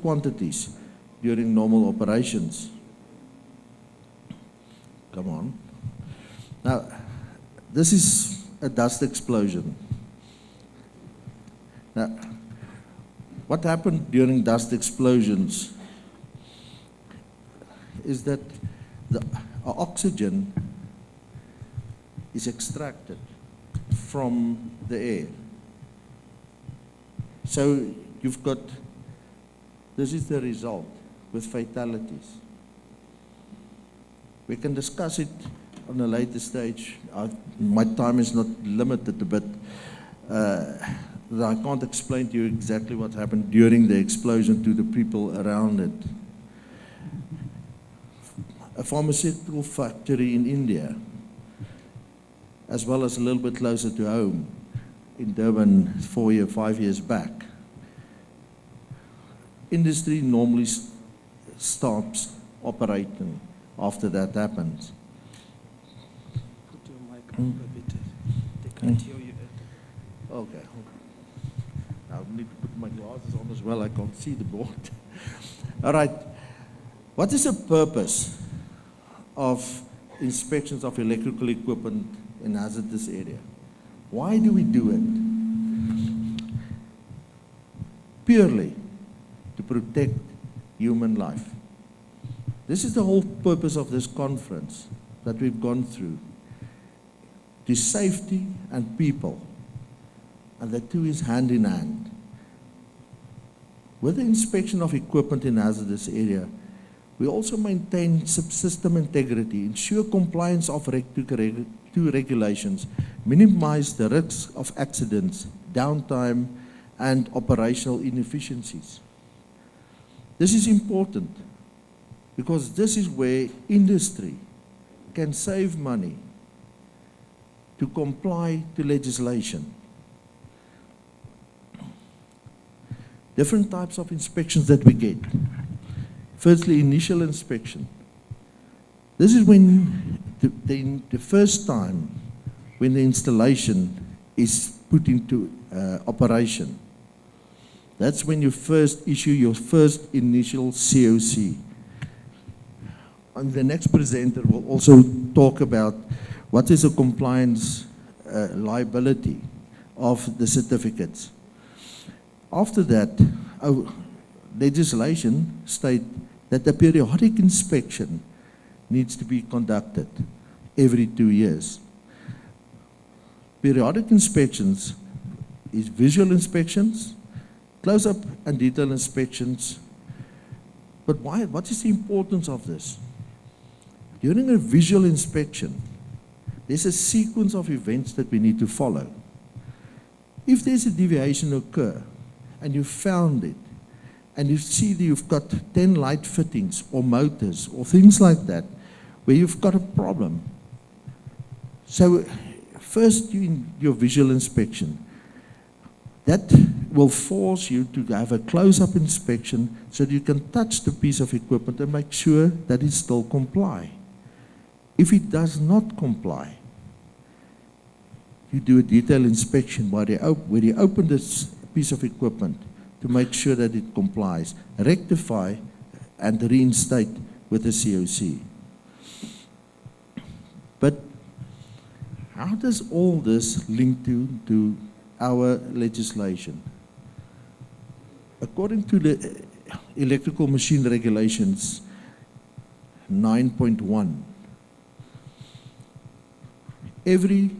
quantities during normal operations. Come on. Now, this is a dust explosion. Now, what happened during dust explosions is that the oxygen is extracted from the air. So you've got, this is the result with fatalities. We can discuss it on a later stage. My time is not limited, but I can't explain to you exactly what happened during the explosion to the people around it. A pharmaceutical factory in India, as well as a little bit closer to home, in Durban 5 years back. Industry normally stops operating after that happens. Put your mic up a bit. They can't hear you. Okay. I need to put my glasses on as well. I can't see the board. All right. What is the purpose of inspections of electrical equipment in hazardous area? Why do we do it? Purely to protect human life. This is the whole purpose of this conference that we've gone through. To safety and people. And the two is hand in hand. With the inspection of equipment in hazardous area, we also maintain subsystem integrity, ensure compliance of to regulations, minimize the risks of accidents, downtime, and operational inefficiencies. This is important because this is where industry can save money to comply to legislation. Different types of inspections that we get. Firstly, initial inspection. This is when the first time when the installation is put into operation. That's when you first issue your first initial COC. And the next presenter will also talk about what is a compliance liability of the certificates. After that, legislation states that a periodic inspection needs to be conducted every 2 years. Periodic inspections is visual inspections, close-up and detail inspections. But what is the importance of this? During a visual inspection, there's a sequence of events that we need to follow. If there's a deviation occur, and you found it, and you see that you've got 10 light fittings or motors or things like that, where you've got a problem. So first in your visual inspection, that will force you to have a close-up inspection so that you can touch the piece of equipment and make sure that it still comply. If it does not comply, you do a detailed inspection where you open this piece of equipment to make sure that it complies, rectify, and reinstate with the COC. But how does all this link to our legislation? According to the Electrical Machine Regulations 9.1, every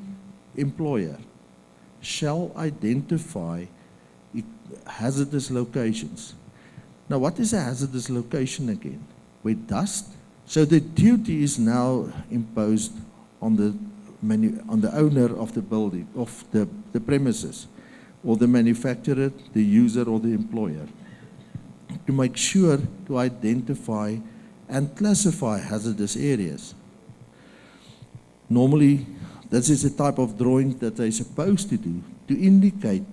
employer shall identify hazardous locations. Now, what is a hazardous location again? Where dust? So the duty is now imposed on the owner of the building, of the premises, or the manufacturer, the user, or the employer, to make sure to identify and classify hazardous areas. Normally, this is a type of drawing that they're supposed to do to indicate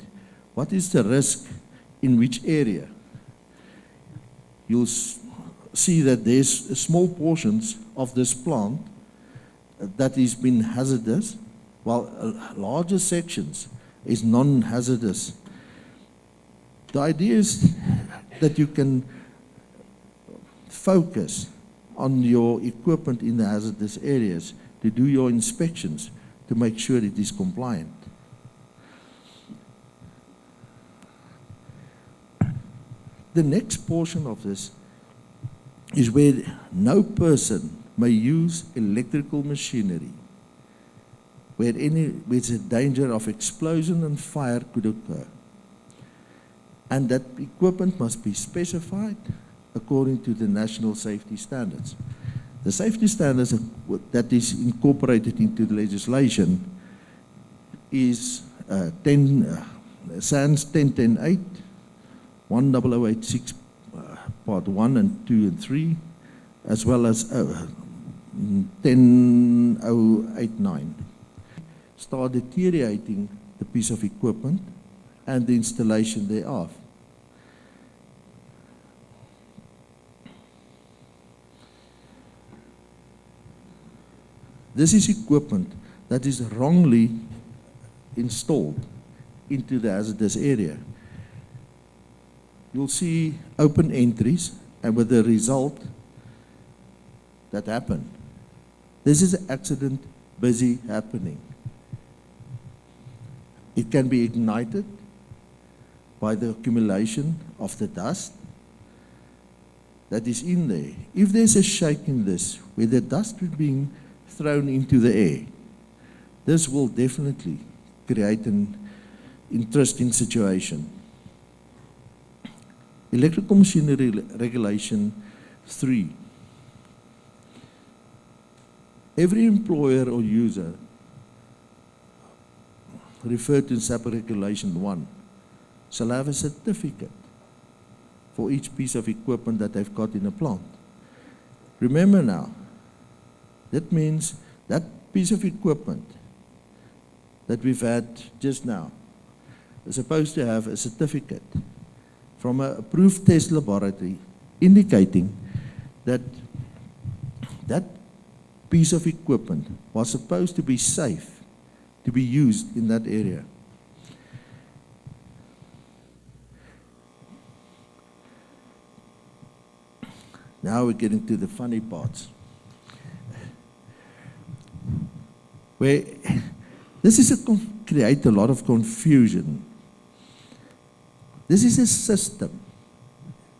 what is the risk in which area. You'll see that there's small portions of this plant that is been hazardous, while larger sections is non-hazardous. The idea is that you can focus on your equipment in the hazardous areas to do your inspections to make sure it is compliant. The next portion of this is where no person may use electrical machinery where there's a danger of explosion and fire could occur. And that equipment must be specified according to the national safety standards. The safety standards that is incorporated into the legislation is SANS 10.10.8, 10086 Part 1 and 2 and 3, as well as 10089. Start deteriorating the piece of equipment and the installation thereof. This is equipment that is wrongly installed into the hazardous area. You'll see open entries and with the result that happened. This is an accident busy happening. It can be ignited by the accumulation of the dust that is in there. If there's a shake in this, where the dust is being thrown into the air, this will definitely create an interesting situation. Electrical Machinery Regulation 3. Every employer or user referred to in SAP Regulation 1 shall have a certificate for each piece of equipment that they've got in a plant. Remember now, that means that piece of equipment that we've had just now is supposed to have a certificate from an approved test laboratory indicating that that piece of equipment was supposed to be safe to be used in that area. Now we're getting to the funny parts. Where this is create a lot of confusion. This is a system,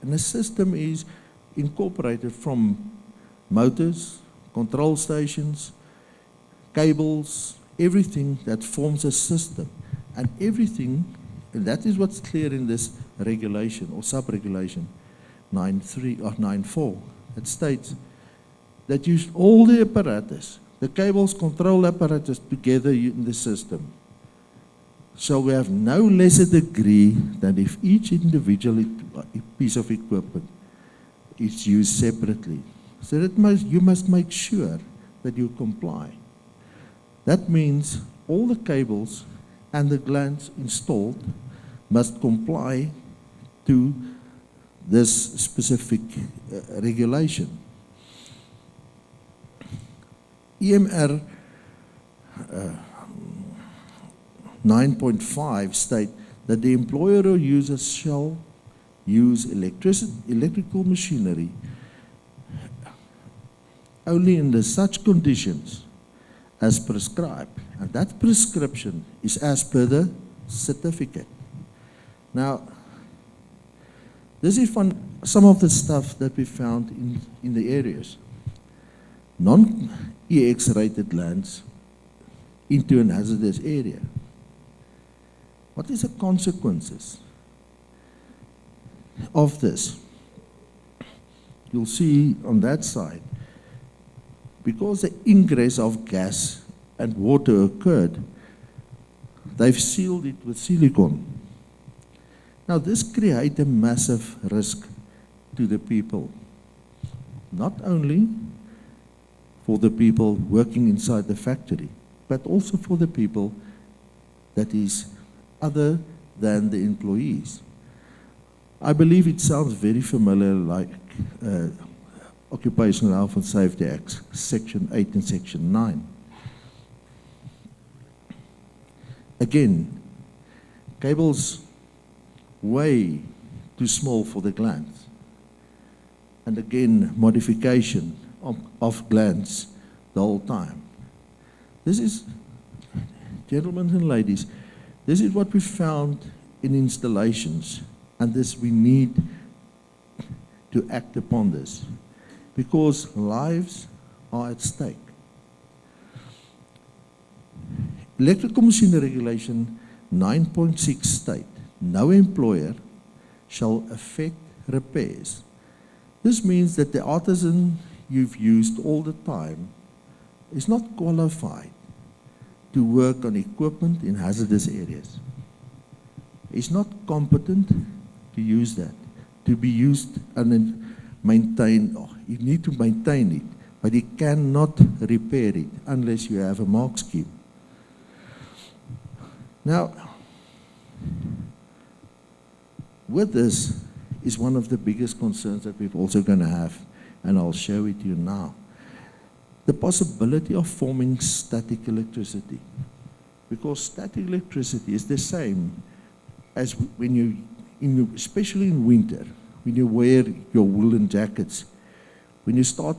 and a system is incorporated from motors, control stations, cables, everything that forms a system, and everything, and that is what's clear in this regulation or sub-regulation 9.3 or 9.4. It states that use all the apparatus, the cables, control apparatus together in the system. So we have no lesser degree than if each individual piece of equipment is used separately. So that you must make sure that you comply. That means all the cables and the glands installed must comply to this specific regulation. EMR 9.5 state that the employer or user shall use electrical machinery only under such conditions as prescribed. And that prescription is as per the certificate. Now, this is some of the stuff that we found in the areas. Non-EX rated lands into an hazardous area. What is the consequences of this? You'll see on that side, because the ingress of gas and water occurred, they've sealed it with silicone. Now this creates a massive risk to the people, not only for the people working inside the factory, but also for the people that is other than the employees. I believe it sounds very familiar, like Occupational Health and Safety Act, Section 8 and Section 9. Again, cables way too small for the glands. And again, modification of glands the whole time. This is, gentlemen and ladies, this is what we found in installations, and this we need to act upon this, because lives are at stake. Electrical Machinery Regulation 9.6 state, no employer shall affect repairs. This means that the artisan you've used all the time is not qualified to work on equipment in hazardous areas. He's not competent to use that, to be used and then maintain. You need to maintain it, but he cannot repair it unless you have a mark scheme. Now, with this is one of the biggest concerns that we're also going to have, and I'll show it to you now. The possibility of forming static electricity. Because static electricity is the same as when you, especially in winter, when you wear your woolen jackets, when you start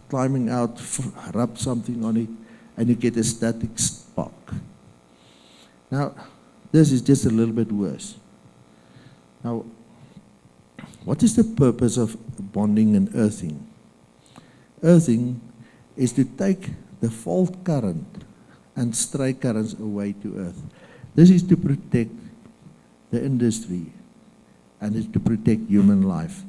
climbing out, rub something on it, and you get a static spark. Now, this is just a little bit worse. Now, what is the purpose of bonding and earthing? Earthing is to take the fault current and stray currents away to earth. This is to protect the industry and is to protect human life.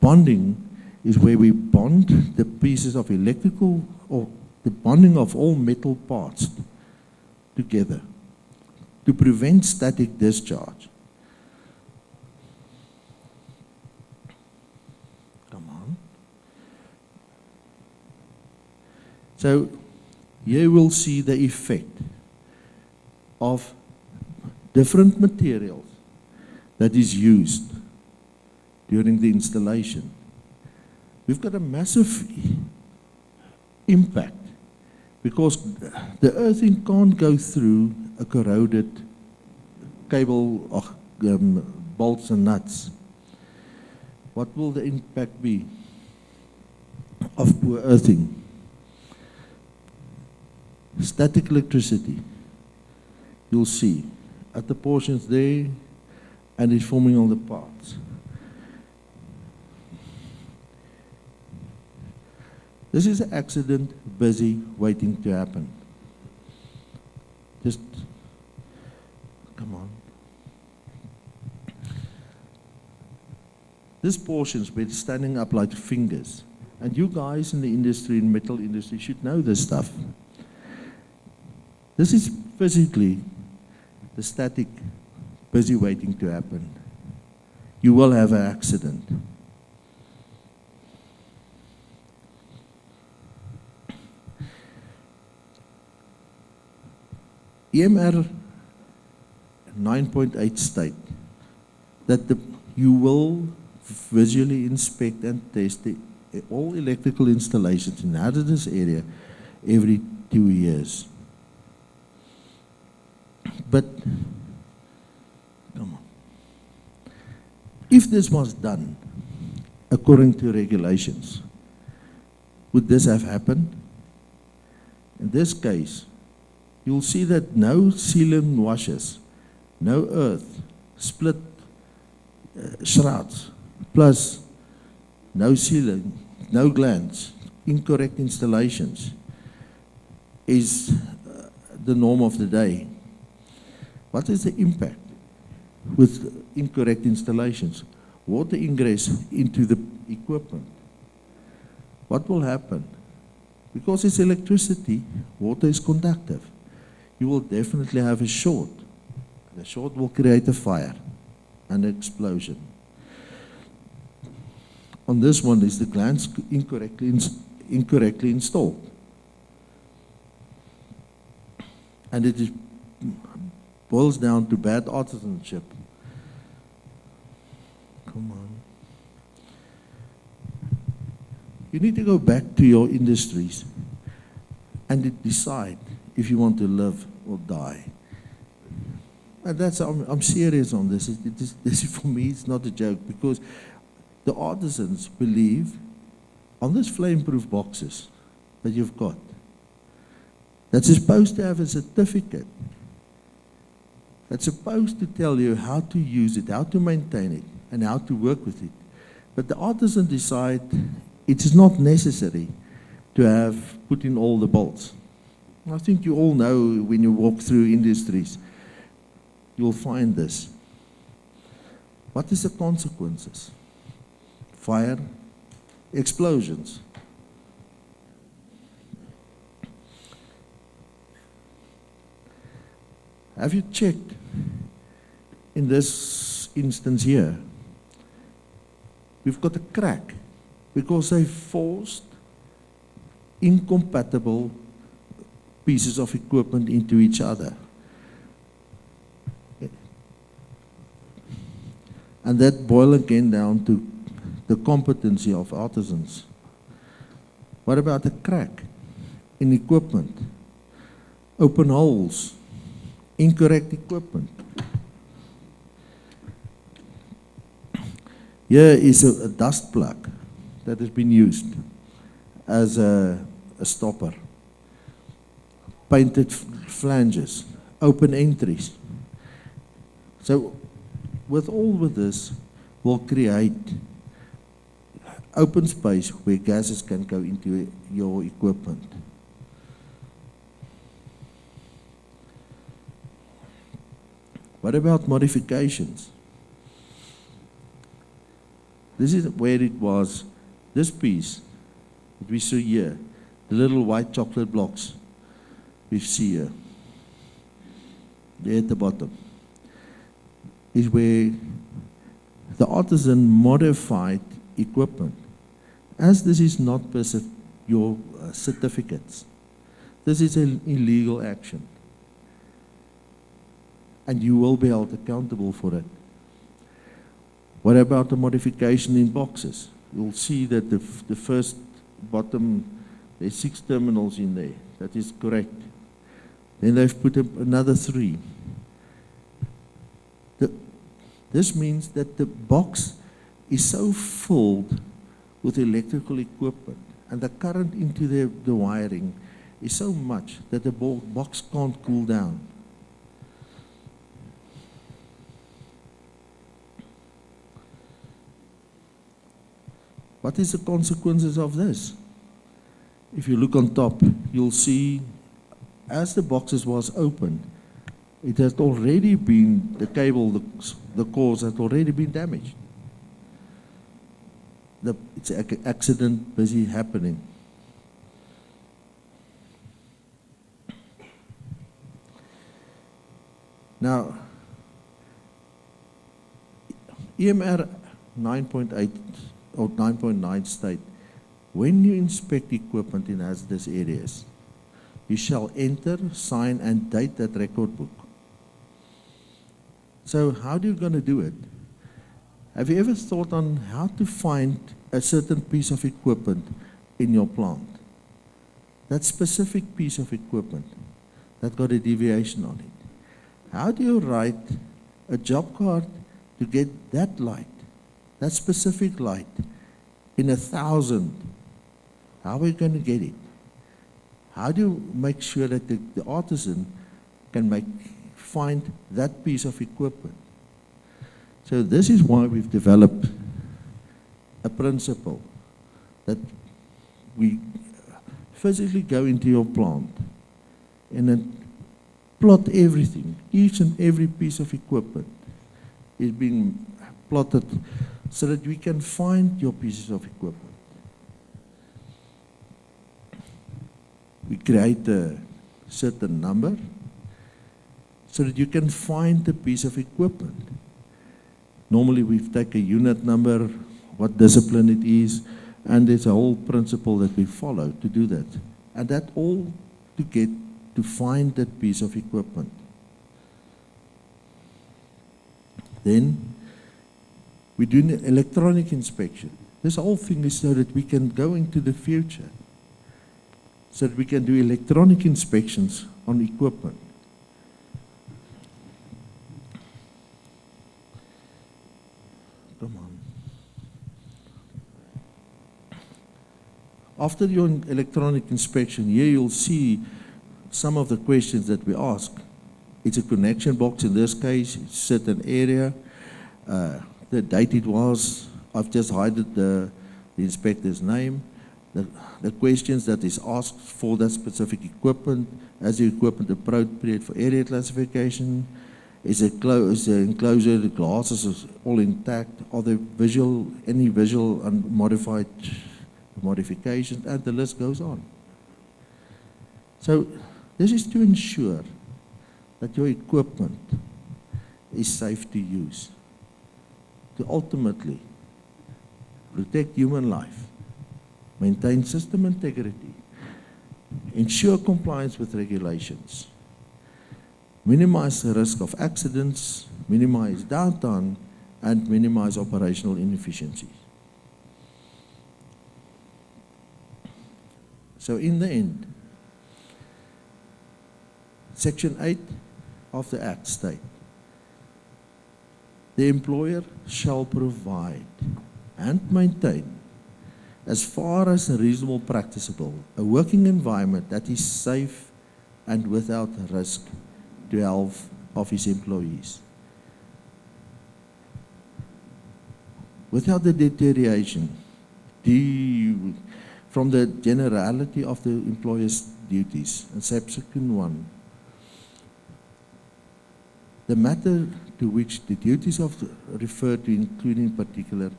Bonding is where we bond the pieces of electrical, or the bonding of all metal parts together to prevent static discharge. Come on. So here we'll see the effect of different materials that is used during the installation. We've got a massive impact because the earthing can't go through a corroded cable of bolts and nuts. What will the impact be of poor earthing? Static electricity, you'll see at the portions there, and it's forming all the parts. This is an accident busy waiting to happen. Just, come on. This portion's been standing up like fingers. And you guys in the industry, in metal industry, should know this stuff. This is physically the static busy waiting to happen. You will have an accident. EMR 9.8 state that you will visually inspect and test all electrical installations in hazardous area every 2 years. But, come on. If this was done according to regulations, would this have happened? In this case, you'll see that no sealant washes, no earth, split shrouds, plus no sealant, no glands, incorrect installations is the norm of the day. What is the impact with incorrect installations? Water ingress into the equipment. What will happen? Because it's electricity, water is conductive. You will definitely have a short. The short will create a fire and an explosion. On this one is the glands incorrectly installed. And it is boils down to bad artisanship. Come on. You need to go back to your industries and decide if you want to live or die. And that's, I'm serious on this. This for me, it's not a joke, because the artisans believe on these flame-proof boxes that you've got, that's supposed to have a certificate, that's supposed to tell you how to use it, how to maintain it, and how to work with it. But the artisan decide it is not necessary to have put in all the bolts. I think you all know when you walk through industries, you'll find this. What is the consequences? Fire, explosions. Have you checked in this instance here? We've got a crack because they forced incompatible pieces of equipment into each other. And that boils again down to the competency of artisans. What about a crack in equipment? Open holes, incorrect equipment. Here is a dust plug that has been used as a stopper. Painted flanges, open entries. So with all of this, we'll create open space where gases can go into your equipment. What about modifications? This is where it was, this piece that we see here, the little white chocolate blocks we see here, there at the bottom, is where the artisan modified equipment. As this is not your certificates, this is an illegal action. And you will be held accountable for it. What about the modification in boxes? You'll see that the first bottom, there's 6 terminals in there. That is correct. Then they've put another 3. This means that the box is so filled with electrical equipment, and the current into the wiring is so much that the box can't cool down. What is the consequences of this? If you look on top, you'll see as the boxes was opened, it has already been, the cable, the cores had already been damaged. It's an accident busy happening. Now, EMR 9.8 or 9.9 state, when you inspect equipment in hazardous areas, you shall enter, sign, and date that record book. So how are you going to do it? Have you ever thought on how to find a certain piece of equipment in your plant? That specific piece of equipment that got a deviation on it. How do you write a job card to get that light, that specific light, in 1,000? How are you going to get it? How do you make sure that the artisan can find that piece of equipment? So this is why we've developed a principle that we physically go into your plant and then plot everything. Each and every piece of equipment is being plotted so that we can find your pieces of equipment. We create a certain number so that you can find the piece of equipment. Normally we take a unit number, what discipline it is, and there's a whole principle that we follow to do that. And that all to find that piece of equipment. Then we do an electronic inspection This whole thing is so that we can go into the future, so that we can do electronic inspections on equipment. Come on. After your electronic inspection, here you'll see some of the questions that we ask. It's a connection box in this case, it's a certain area, the date it was. I've just hidden the inspector's name. The questions that is asked for that specific equipment. Is the equipment appropriate for area classification? Is the enclosure, the glasses is all intact? Are there any visual and modifications? And the list goes on. So this is to ensure that your equipment is safe to use, to ultimately protect human life, maintain system integrity, ensure compliance with regulations, minimize the risk of accidents, minimize downtime, and minimize operational inefficiencies. So in the end, Section 8 of the Act states, the employer shall provide and maintain, as far as reasonable practicable, a working environment that is safe and without risk to health of his employees. Without the deterioration from the generality of the employer's duties, and subsequent one, the matter to which the duties refer to include in particular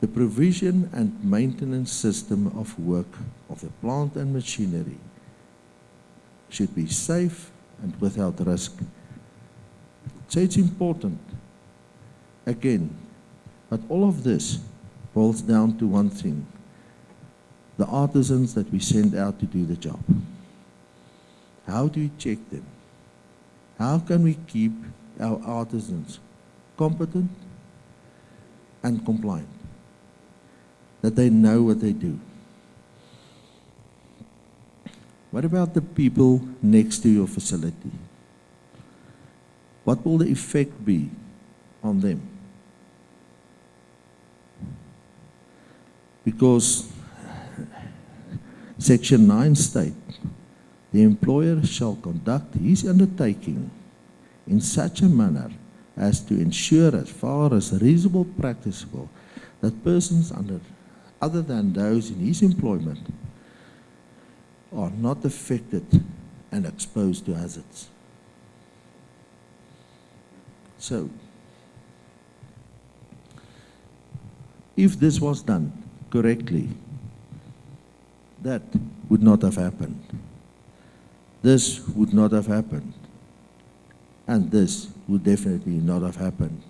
the provision and maintenance system of work of the plant and machinery should be safe and without risk. So it's important, again, but all of this boils down to one thing: the artisans that we send out to do the job. How do we check them? How can we keep our artisans competent and compliant, that they know what they do? What about the people next to your facility? What will the effect be on them? Because Section 9 states, the employer shall conduct his undertaking in such a manner as to ensure, as far as reasonable practicable, that persons other than those in his employment are not affected and exposed to hazards. So, if this was done correctly, that would not have happened. This would not have happened. And this would definitely not have happened.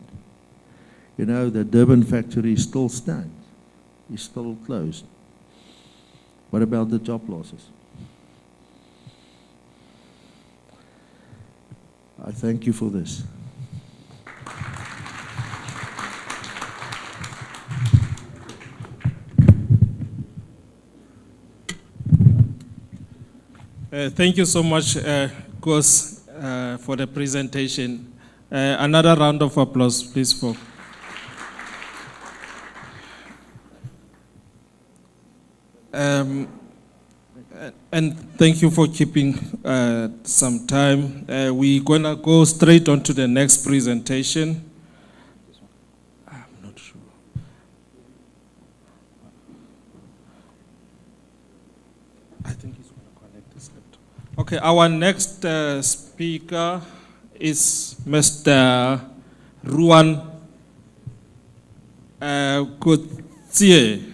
You know, the Durban factory still stands. It's still closed. What about the job losses? I thank you for this. Thank you so much, Gus, for the presentation. Another round of applause, please, for. And thank you for keeping some time. We're going to go straight on to the next presentation. I'm not sure. I think he's going to connect this laptop. Okay, our next speaker is Mr. Ruan Kutsie.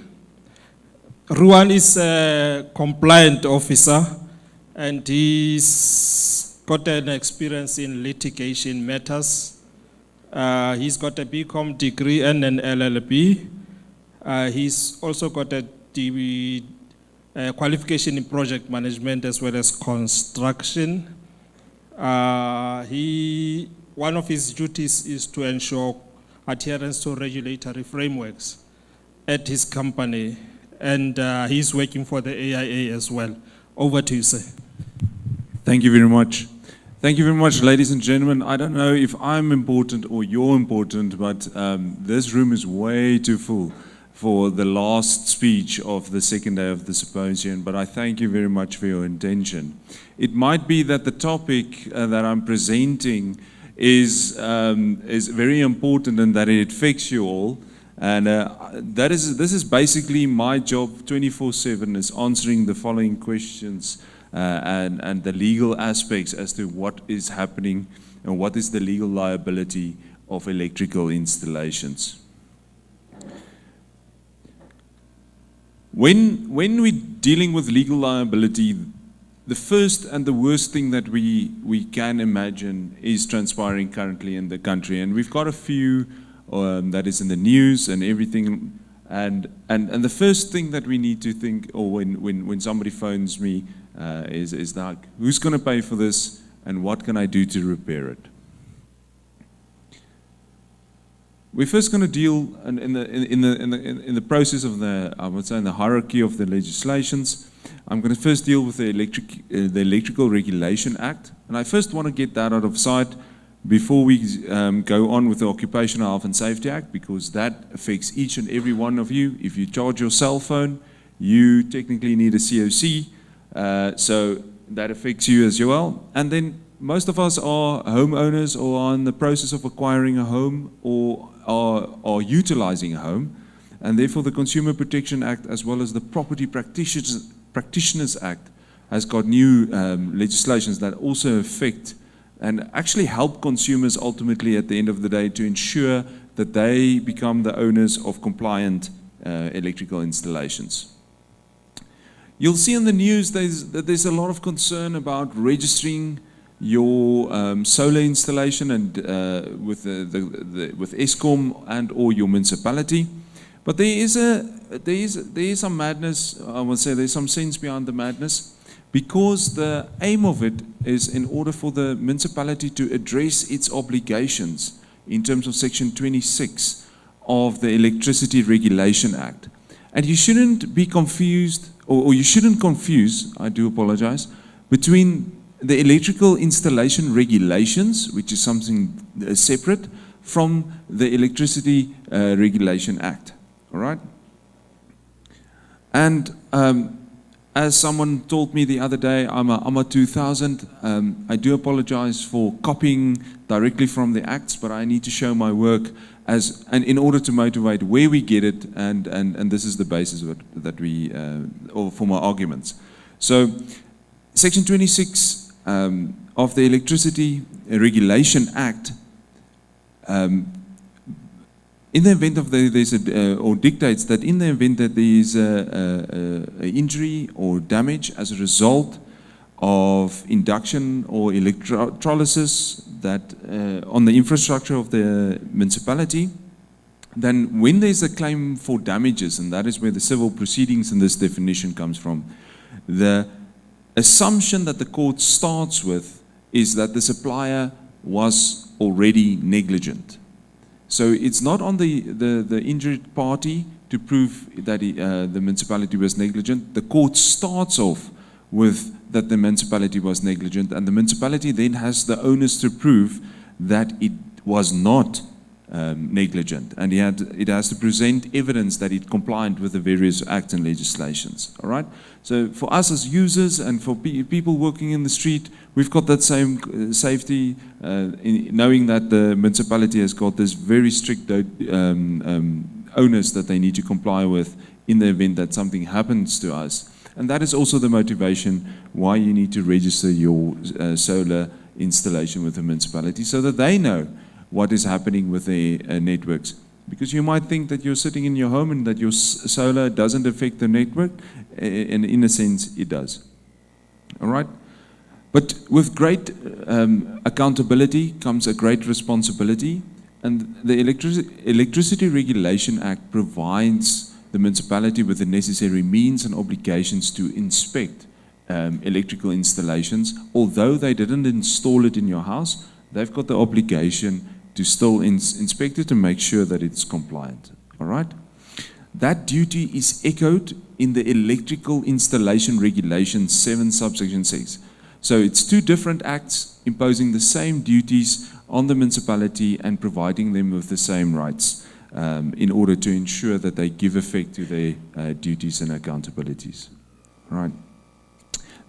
Ruan is a compliant officer and he's got an experience in litigation matters. He's got a BCom degree and an LLB. He's also got a qualification in project management as well as construction. One of his duties is to ensure adherence to regulatory frameworks. at his company, and he's working for the AIA as well. Over to you, sir. Thank you very much. Thank you very much, ladies and gentlemen. I don't know if I'm important or you're important, but this room is way too full for the last speech of the second day of the symposium, but I thank you very much for your intention. It might be that the topic that I'm presenting is very important and that it affects you all. And this is basically my job 24/7, is answering the following questions and the legal aspects as to what is happening and what is the legal liability of electrical installations. When we're dealing with legal liability, the first and the worst thing that we can imagine is transpiring currently in the country. And we've got a few that is in the news and everything. And the first thing that we need to think, or when somebody phones me, is like, who's going to pay for this and what can I do to repair it? We're first going to deal in the process of the, I would say, in the hierarchy of the legislations. I'm going to first deal with the Electrical Regulation Act, and I first want to get that out of sight before we go on with the Occupational Health and Safety Act, because that affects each and every one of you. If you charge your cell phone, you technically need a COC, so that affects you as well. And then most of us are homeowners or are in the process of acquiring a home or are utilizing a home, and therefore the Consumer Protection Act as well as the Property Practitioners Act has got new legislations that also affect and actually help consumers ultimately at the end of the day to ensure that they become the owners of compliant electrical installations. You'll see in the news that there's a lot of concern about registering your solar installation and with Eskom and or your municipality. But there is some madness. I would say there's some sense behind the madness, because the aim of it is in order for the municipality to address its obligations in terms of Section 26 of the Electricity Regulation Act. And you shouldn't be confused, or you shouldn't confuse, I do apologize, between the electrical installation regulations, which is something separate from the Electricity Regulation Act. All right? And as someone told me the other day, I'm a 2000. I do apologize for copying directly from the acts, but I need to show my work and in order to motivate where we get it, and this is the basis of it that we, or for my arguments. So, Section 26 of the Electricity Regulation Act, in the event of or dictates that in the event that there is a injury or damage as a result of induction or electrolysis that on the infrastructure of the municipality, then when there's a claim for damages, and that is where the civil proceedings in this definition comes from, the assumption that the court starts with is that the supplier was already negligent. So it's not on the injured party to prove that the municipality was negligent. The court starts off with that the municipality was negligent, and the municipality then has the onus to prove that it was not negligent, and it has to present evidence that it complied with the various acts and legislations. All right. So for us as users and for people working in the street, we've got that same safety, knowing that the municipality has got this very strict onus that they need to comply with in the event that something happens to us. And that is also the motivation why you need to register your solar installation with the municipality, so that they know what is happening with their networks. Because you might think that you're sitting in your home and that your solar doesn't affect the network, and in a sense it does. All right? But with great accountability comes a great responsibility, and the Electricity Regulation Act provides the municipality with the necessary means and obligations to inspect electrical installations. Although they didn't install it in your house, they've got the obligation to still inspect it and make sure that it's compliant. All right? That duty is echoed in the Electrical Installation Regulation 7 subsection 6. So it's two different acts imposing the same duties on the municipality and providing them with the same rights in order to ensure that they give effect to their duties and accountabilities. Right.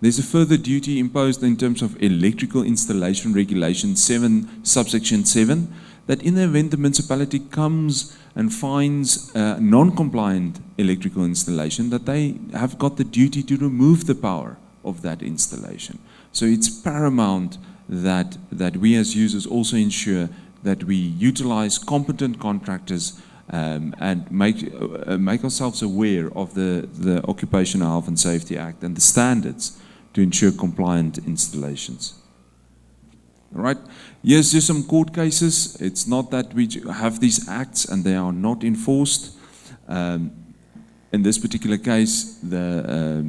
There's a further duty imposed in terms of Electrical Installation Regulation 7 subsection 7, that in the event the municipality comes and finds non-compliant electrical installation, that they have got the duty to remove the power of that installation. So it's paramount that we as users also ensure that we utilize competent contractors and make ourselves aware of the Occupational Health and Safety Act and the standards to ensure compliant installations. All right, here's just some court cases. It's not that we have these acts and they are not enforced. In this particular case, the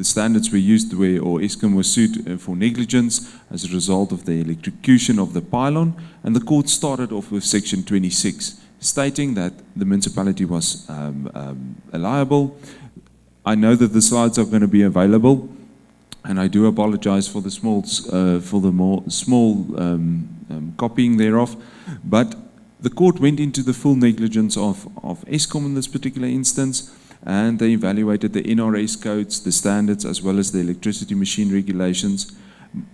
standards were used or Eskom was sued for negligence as a result of the electrocution of the pylon, and the court started off with section 26, stating that the municipality was liable. I know that the slides are going to be available, and I do apologize for the small copying thereof, but the court went into the full negligence of Eskom in this particular instance, and they evaluated the NRS codes, the standards, as well as the electricity machine regulations.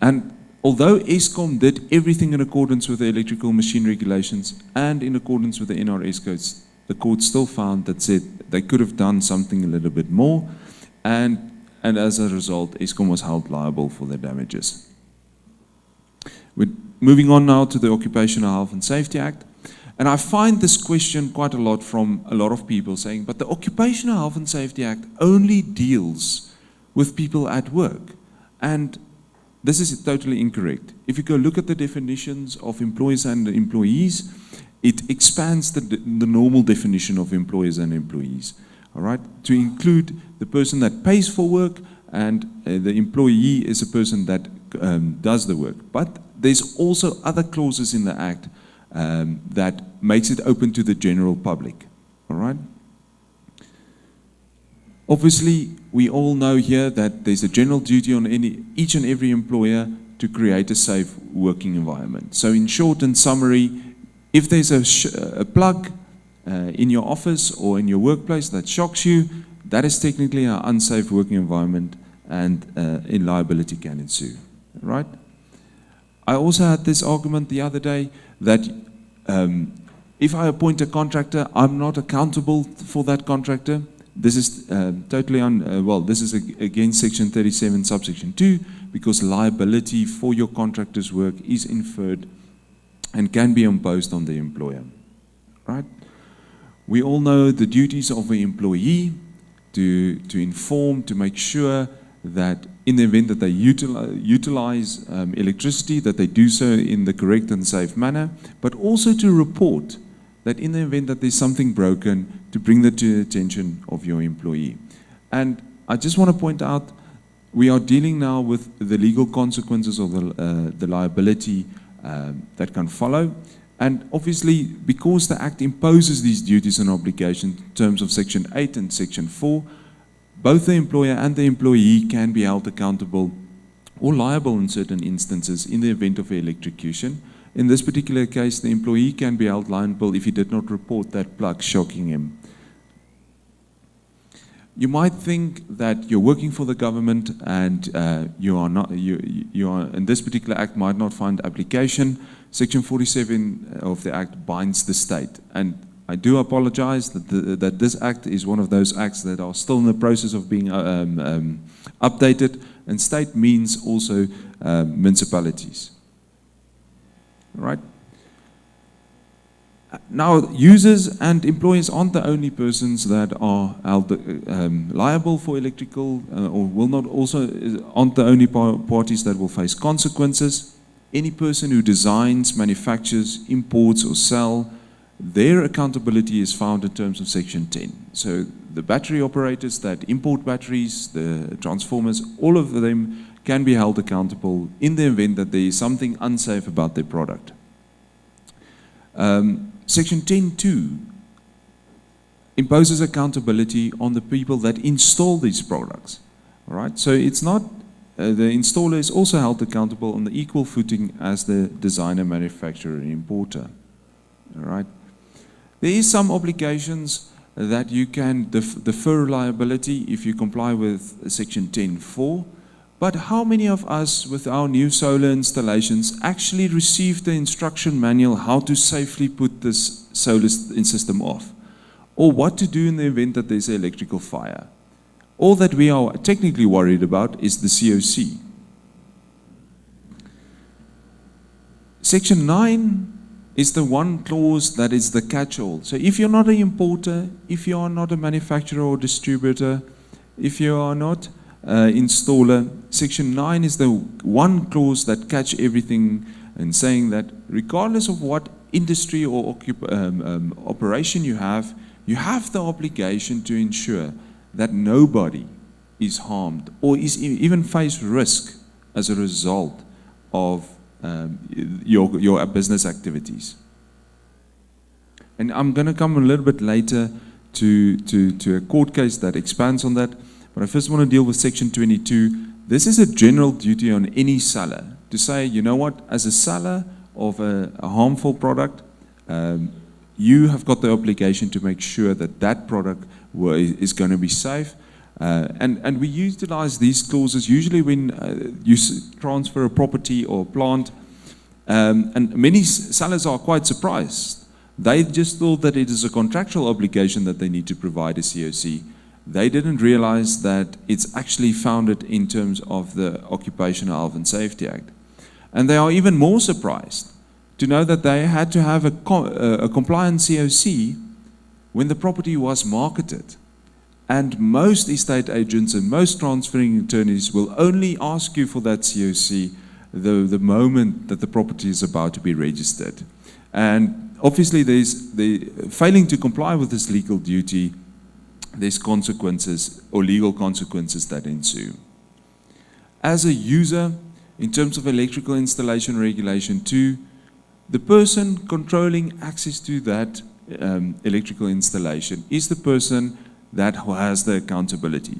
And although Eskom did everything in accordance with the electrical machine regulations and in accordance with the NRS codes, the court still found that said they could have done something a little bit more, and as a result, Eskom was held liable for the damages. We're moving on now to the Occupational Health and Safety Act. And I find this question quite a lot from a lot of people saying, but the Occupational Health and Safety Act only deals with people at work. And this is totally incorrect. If you go look at the definitions of employees and employees, it expands the normal definition of employers and employees, all right, to include the person that pays for work, and the employee is a person that does the work. But there's also other clauses in the Act that makes it open to the general public, all right? Obviously, we all know here that there's a general duty on each and every employer to create a safe working environment. So in short and summary, if there's a plug in your office or in your workplace that shocks you, that is technically an unsafe working environment, and liability can ensue, right? I also had this argument the other day that if I appoint a contractor, I'm not accountable for that contractor. This is totally this is against section 37 subsection 2, because liability for your contractor's work is inferred and can be imposed on the employer, right? We all know the duties of an employee to inform, to make sure that in the event that they utilize electricity, that they do so in the correct and safe manner, but also to report that in the event that there's something broken, to bring that to the attention of your employee. And I just want to point out, we are dealing now with the legal consequences of the liability that can follow. And obviously, because the Act imposes these duties and obligations in terms of Section 8 and Section 4, both the employer and the employee can be held accountable or liable in certain instances in the event of electrocution. In this particular case, the employee can be held liable if he did not report that plug shocking him. You might think that you're working for the government and you are in this particular Act might not find application. Section 47 of the Act binds the state, and I do apologize that this Act is one of those acts that are still in the process of being updated, and state means also municipalities. All right? Now, users and employees aren't the only persons that are liable for electrical or will not also aren't the only parties that will face consequences. Any person who designs, manufactures, imports or sell, their accountability is found in terms of Section 10. So the battery operators that import batteries, the transformers, all of them can be held accountable in the event that there is something unsafe about their product. Section 10.2 imposes accountability on the people that install these products. All right, so it's not, the installer is also held accountable on the equal footing as the designer, manufacturer, and importer. All right. There is some obligations that you can defer liability if you comply with Section 10.4, but how many of us with our new solar installations actually received the instruction manual how to safely put this solar system off, or what to do in the event that there's an electrical fire? All that we are technically worried about is the COC. Section 9 is the one clause that is the catch-all. So if you're not an importer, if you are not a manufacturer or distributor, if you are not an installer, Section 9 is the one clause that catch everything and saying that regardless of what industry or operation you have the obligation to ensure that nobody is harmed or is even face risk as a result of your business activities. And I'm going to come a little bit later to a court case that expands on that, but I first want to deal with Section 22. This is a general duty on any seller to say, you know what, as a seller of a harmful product, you have got the obligation to make sure that that product is going to be safe. And we utilize these clauses usually when you transfer a property or a plant, and many sellers are quite surprised. They just thought that it is a contractual obligation that they need to provide a COC. They didn't realize that it's actually founded in terms of the Occupational Health and Safety Act. And they are even more surprised to know that they had to have a compliant COC when the property was marketed. And most estate agents and most transferring attorneys will only ask you for that COC the moment that the property is about to be registered. And obviously failing to comply with this legal duty, there's consequences or legal consequences that ensue. As a user, in terms of electrical installation regulation 2, the person controlling access to that electrical installation is the person that has the accountability.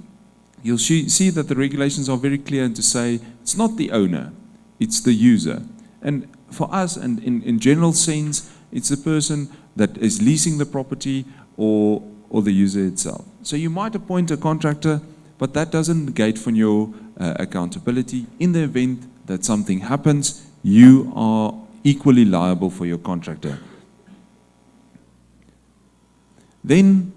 You'll see that the regulations are very clear to say it's not the owner, it's the user. And for us, and in general sense, it's the person that is leasing the property or the user itself. So you might appoint a contractor, but that doesn't negate from your accountability. In the event that something happens, you are equally liable for your contractor. Then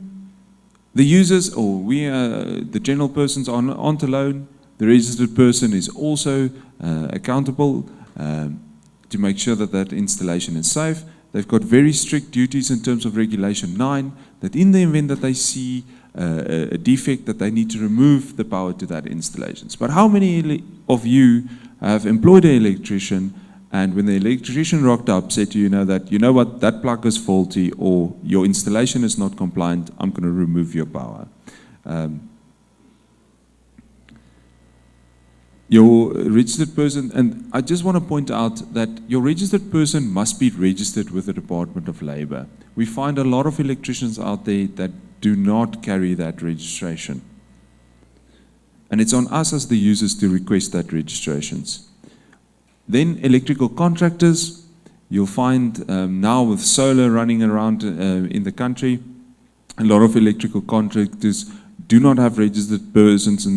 the users, or the general persons aren't alone. The registered person is also accountable to make sure that that installation is safe. They've got very strict duties in terms of Regulation 9, that in the event that they see a defect, that they need to remove the power to that installation. But how many of you have employed an electrician, and when the electrician rocked up, said to you, you know what, that plug is faulty, or your installation is not compliant, I'm going to remove your power. Your registered person, and I just want to point out that your registered person must be registered with the Department of Labor. We find a lot of electricians out there that do not carry that registration. And it's on us as the users to request that registrations. Then electrical contractors, you'll find now with solar running around in the country, a lot of electrical contractors do not have registered persons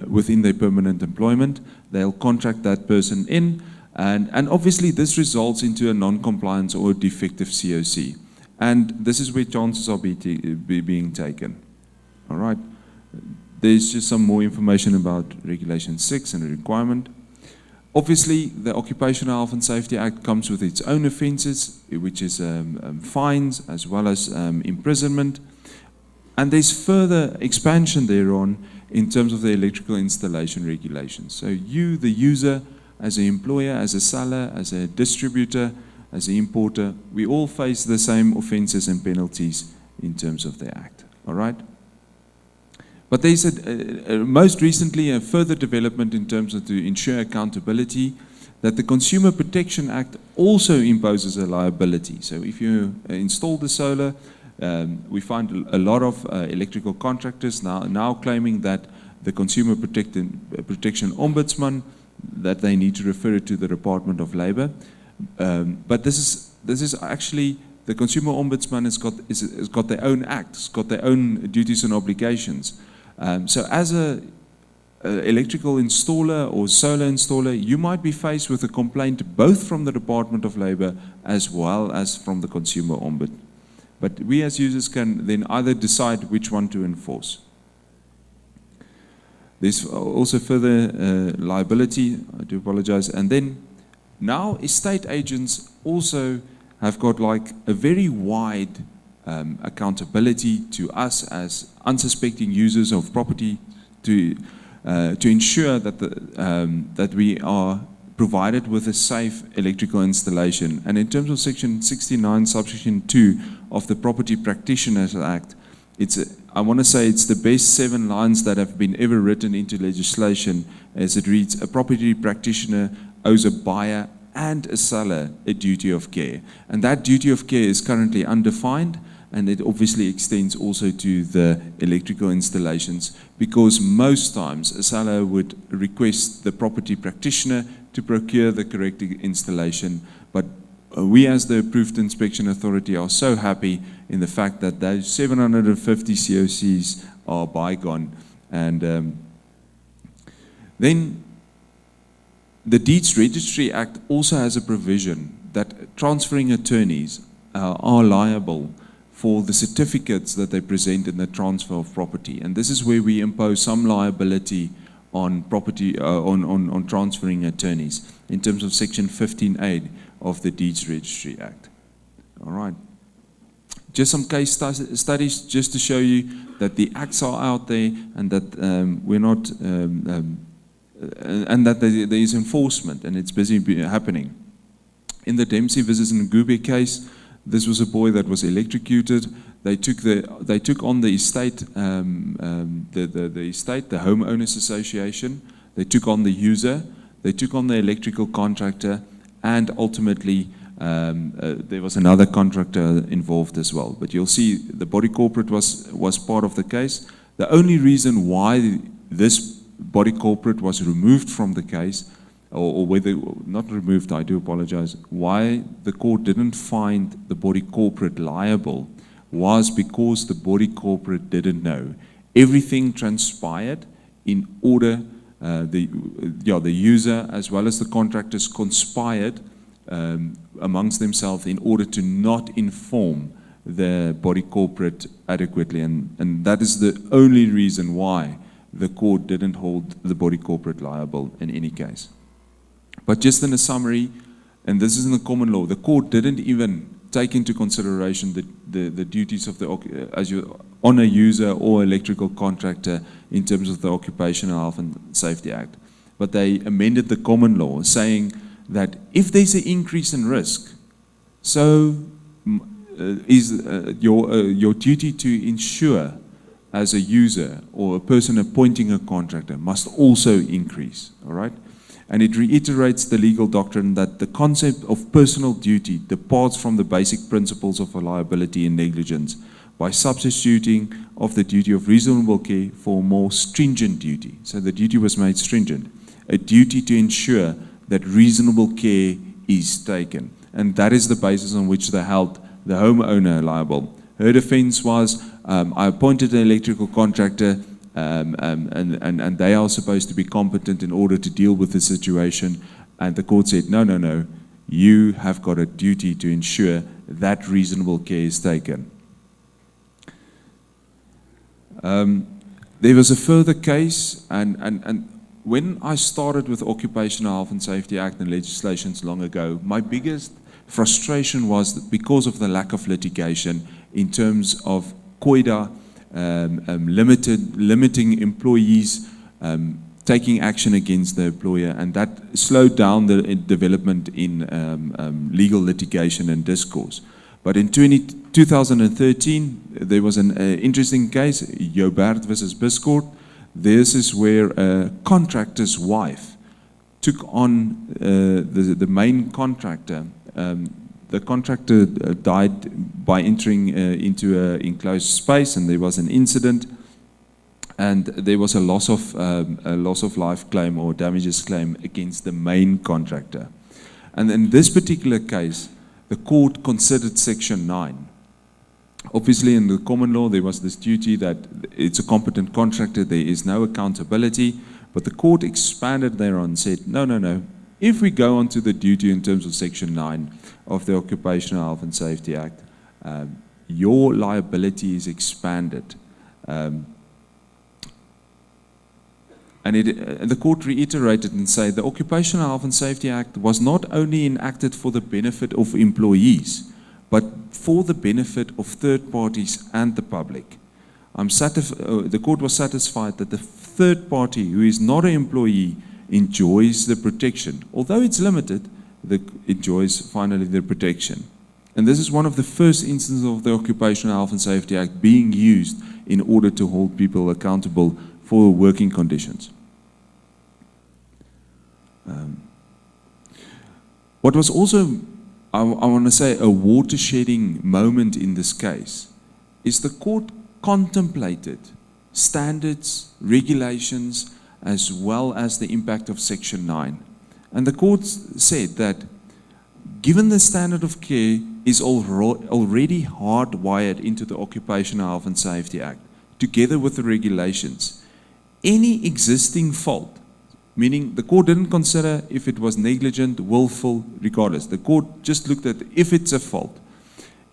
within their permanent employment. They'll contract that person in, and obviously this results into a non-compliance or a defective COC. And this is where chances are being taken. All right. There's just some more information about Regulation 6 and the requirement. Obviously, the Occupational Health and Safety Act comes with its own offences, which is fines as well as imprisonment. And there's further expansion thereon in terms of the electrical installation regulations. So you, the user, as an employer, as a seller, as a distributor, as an importer, we all face the same offences and penalties in terms of the Act. All right? But there's most recently a further development in terms of to ensure accountability, that the Consumer Protection Act also imposes a liability. So if you install the solar, We find a lot of electrical contractors now claiming that the Consumer Protection Ombudsman, that they need to refer it to the Department of Labor. But this is actually, the Consumer Ombudsman has got their own act, has got their own duties and obligations. So as a electrical installer or solar installer, you might be faced with a complaint both from the Department of Labor as well as from the Consumer Ombudsman. But we as users can then either decide which one to enforce. There's also further liability, I do apologize. And then now estate agents also have got like a very wide accountability to us as unsuspecting users of property to ensure that, that we are provided with a safe electrical installation. And in terms of Section 69, Subsection 2 of the Property Practitioners Act, I want to say it's the best 7 lines that have been ever written into legislation, as it reads, a property practitioner owes a buyer and a seller a duty of care. And that duty of care is currently undefined, and it obviously extends also to the electrical installations, because most times a seller would request the property practitioner to procure the correct installation. But we as the Approved Inspection Authority are so happy in the fact that those 750 COCs are bygone. And then the Deeds Registry Act also has a provision that transferring attorneys are liable for the certificates that they present in the transfer of property. And this is where we impose some liability on property, on transferring attorneys in terms of Section 15A of the Deeds Registry Act. All right. Just some case studies just to show you that the acts are out there and that we're not, and that there is enforcement and it's busy happening. In the Dempsey versus Ngube case, this was a boy that was electrocuted. They took on the estate, the estate, the homeowners association. They took on the user. They took on the electrical contractor, and ultimately there was another contractor involved as well. But you'll see the body corporate was part of the case. The only reason why this body corporate was removed from the case, or whether, not removed, I do apologize, why the court didn't find the body corporate liable was because the body corporate didn't know. Everything transpired in order, the user as well as the contractors conspired amongst themselves in order to not inform the body corporate adequately. And that is the only reason why the court didn't hold the body corporate liable in any case. But just in a summary, and this is in the common law, the court didn't even take into consideration the duties of on a user or electrical contractor in terms of the Occupational Health and Safety Act. But they amended the common law saying that if there's an increase in risk, so is your duty to ensure as a user or a person appointing a contractor must also increase, all right? And it reiterates the legal doctrine that the concept of personal duty departs from the basic principles of liability and negligence by substituting of the duty of reasonable care for a more stringent duty. So the duty was made stringent, a duty to ensure that reasonable care is taken. And that is the basis on which they held the homeowner liable. Her defense was, I appointed an electrical contractor, and they are supposed to be competent in order to deal with the situation. And the court said, no, you have got a duty to ensure that reasonable care is taken. There was a further case, and when I started with Occupational Health and Safety Act and legislations long ago, my biggest frustration was that because of the lack of litigation in terms of COIDA, limiting employees taking action against the employer, and that slowed down the development in legal litigation and discourse. But in 2013, there was an interesting case, Joubert versus Biscourt. This is where a contractor's wife took on the main contractor the contractor died by entering into an enclosed space, and there was an incident, and there was a loss of life claim or damages claim against the main contractor. And in this particular case, the court considered Section 9. Obviously, in the common law, there was this duty that it's a competent contractor, there is no accountability, but the court expanded thereon and said, no. If we go on to the duty in terms of Section 9 of the Occupational Health and Safety Act, your liability is expanded. And the court reiterated and said the Occupational Health and Safety Act was not only enacted for the benefit of employees, but for the benefit of third parties and the public. The court was satisfied that the third party who is not an employee enjoys the protection. Although it's limited, enjoys finally the protection. And this is one of the first instances of the Occupational Health and Safety Act being used in order to hold people accountable for working conditions. What was also, I want to say, a watershedding moment in this case is the court contemplated standards, regulations, as well as the impact of Section 9. And the court said that given the standard of care is already hardwired into the Occupational Health and Safety Act, together with the regulations, any existing fault, meaning the court didn't consider if it was negligent, willful, regardless. The court just looked at if it's a fault,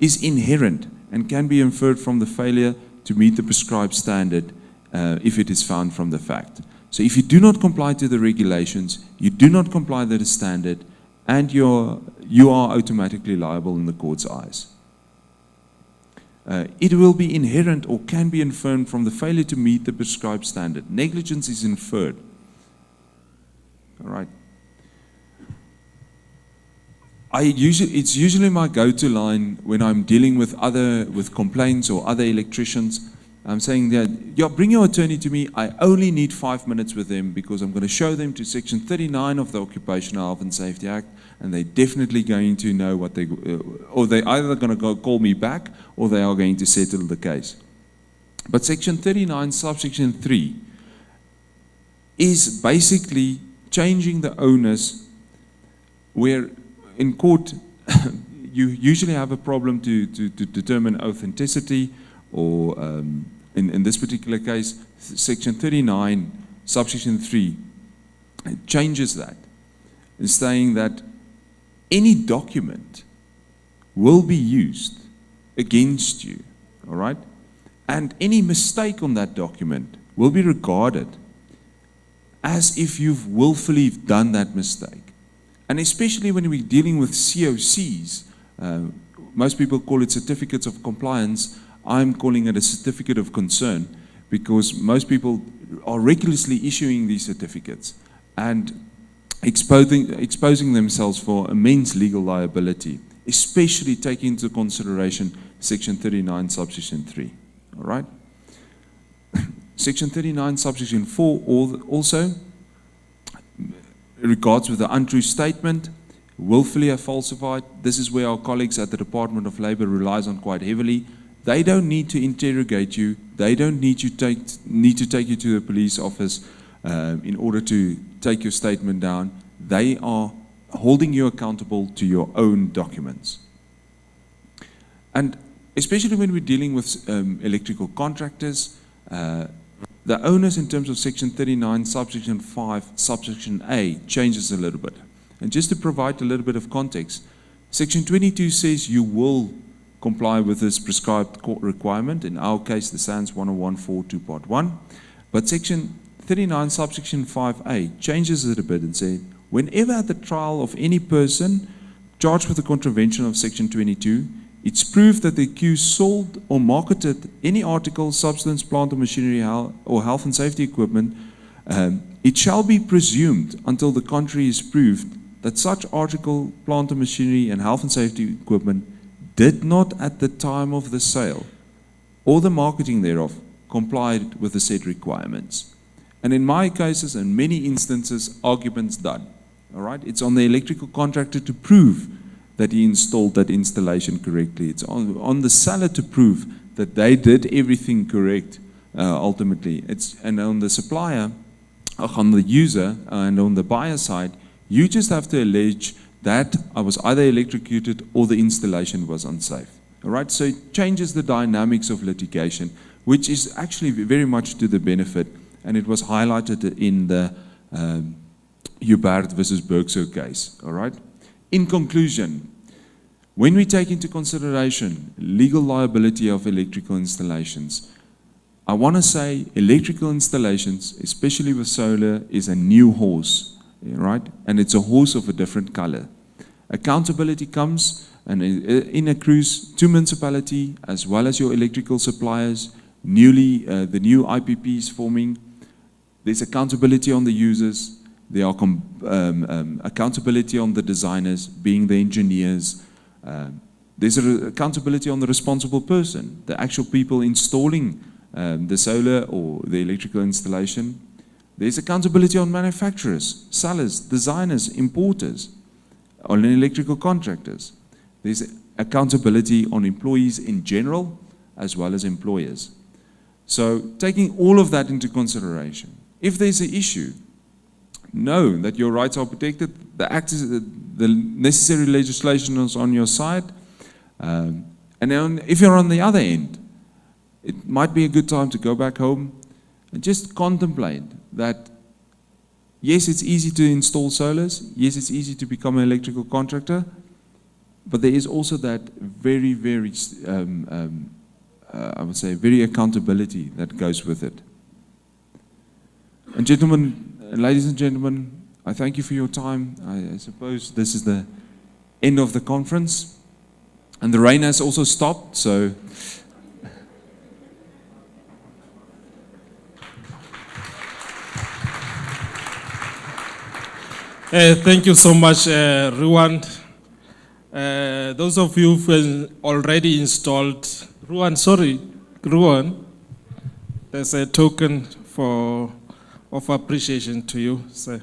is inherent and can be inferred from the failure to meet the prescribed standard if it is found from the fact. So if you do not comply to the regulations, you do not comply to the standard, and you are automatically liable in the court's eyes. It will be inherent or can be inferred from the failure to meet the prescribed standard. Negligence is inferred. All right. It's usually my go-to line when I'm dealing with complaints or other electricians. I'm saying that, yeah, bring your attorney to me. I only need 5 minutes with them because I'm going to show them to Section 39 of the Occupational Health and Safety Act, and they're definitely going to know what or they're either going to call me back or they are going to settle the case. But Section 39, subsection 3, is basically changing the onus where in court you usually have a problem to determine authenticity, or in this particular case, Section 39, subsection 3, it changes that. It's saying that any document will be used against you, all right? And any mistake on that document will be regarded as if you've willfully done that mistake. And especially when we're dealing with COCs, most people call it certificates of compliance. I'm calling it a certificate of concern because most people are regularly issuing these certificates and exposing themselves for immense legal liability, especially taking into consideration Section 39, subsection 3. All right? Section 39, subsection 4 also regards with the untrue statement, willfully have falsified. This is where our colleagues at the Department of Labor relies on quite heavily. They don't need to interrogate you. They don't need to take you to the police office in order to take your statement down. They are holding you accountable to your own documents. And especially when we're dealing with electrical contractors, the onus in terms of Section 39, subsection 5, subsection A changes a little bit. And just to provide a little bit of context, Section 22 says you will comply with this prescribed court requirement, in our case the SANS 1014 Part 1. But Section 39, subsection 5A changes it a bit and says, whenever at the trial of any person charged with the contravention of Section 22, it's proved that the accused sold or marketed any article, substance, plant or machinery, or health and safety equipment, it shall be presumed until the contrary is proved that such article, plant or machinery, and health and safety equipment did not at the time of the sale or the marketing thereof complied with the said requirements. And in my cases, in many instances, arguments done. All right? It's on the electrical contractor to prove that he installed that installation correctly. It's on the seller to prove that they did everything correct ultimately. And on the supplier, on the user, and on the buyer side, you just have to allege that I was either electrocuted or the installation was unsafe. All right, so it changes the dynamics of litigation, which is actually very much to the benefit, and it was highlighted in the Hubert versus Bergso case. All right. In conclusion, when we take into consideration legal liability of electrical installations, I want to say electrical installations, especially with solar, is a new horse, right? And it's a horse of a different color. Accountability comes and in accrues to municipality as well as your electrical suppliers, the new IPPs forming. There's accountability on the users. There are accountability on the designers, being the engineers. There's accountability on the responsible person, the actual people installing the solar or the electrical installation. There's accountability on manufacturers, sellers, designers, importers, on electrical contractors. There's accountability on employees in general as well as employers. So taking all of that into consideration, if there's an issue, know that your rights are protected, the necessary legislation is on your side, and then if you're on the other end, it might be a good time to go back home and just contemplate that, yes, it's easy to install solars, yes, it's easy to become an electrical contractor, but there is also that very, very, I would say, very accountability that goes with it. And gentlemen, ladies and gentlemen, I thank you for your time. I suppose this is the end of the conference. And the rain has also stopped, so. Thank you so much, Ruan. Those of you who already installed, Ruan, there's a token of appreciation to you, sir.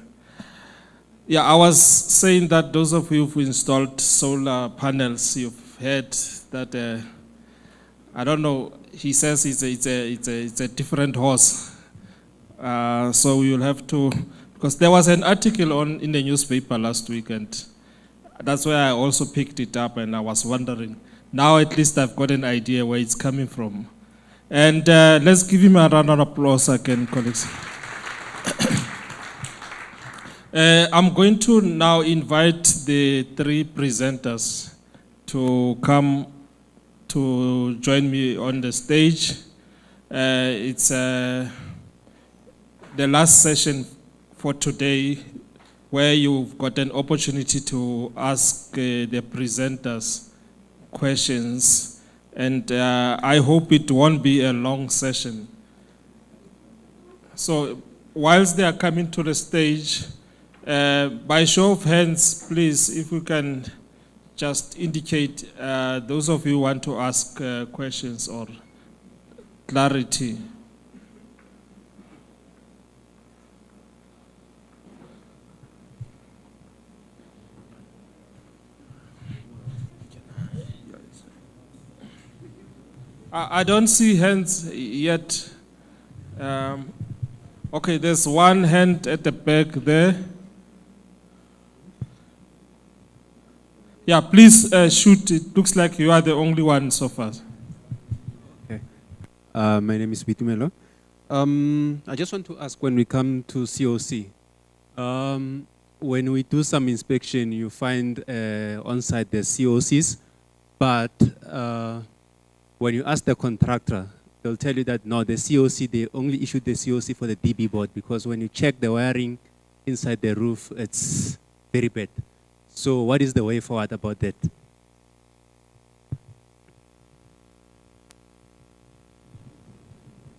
Yeah, I was saying that those of you who installed solar panels, you've heard that, I don't know, he says it's a different horse. So you'll have to, because there was an article in the newspaper last week, and that's why I also picked it up, and I was wondering. Now at least I've got an idea where it's coming from. And let's give him a round of applause again, colleagues. I'm going to now invite the three presenters to come to join me on the stage. It's the last session for today, where you've got an opportunity to ask the presenters questions. And I hope it won't be a long session. So whilst they are coming to the stage, by show of hands, please, if you can just indicate those of you who want to ask questions or clarity. I don't see hands yet. Okay, there's one hand at the back there. Yeah, please shoot. It looks like you are the only one so far. Okay. My name is Bitumelo. I just want to ask, when we come to COC, when we do some inspection, you find on site the COCs, but when you ask the contractor, they'll tell you that no, the COC, they only issued the COC for the DB board, because when you check the wiring inside the roof, it's very bad. So what is the way forward about that?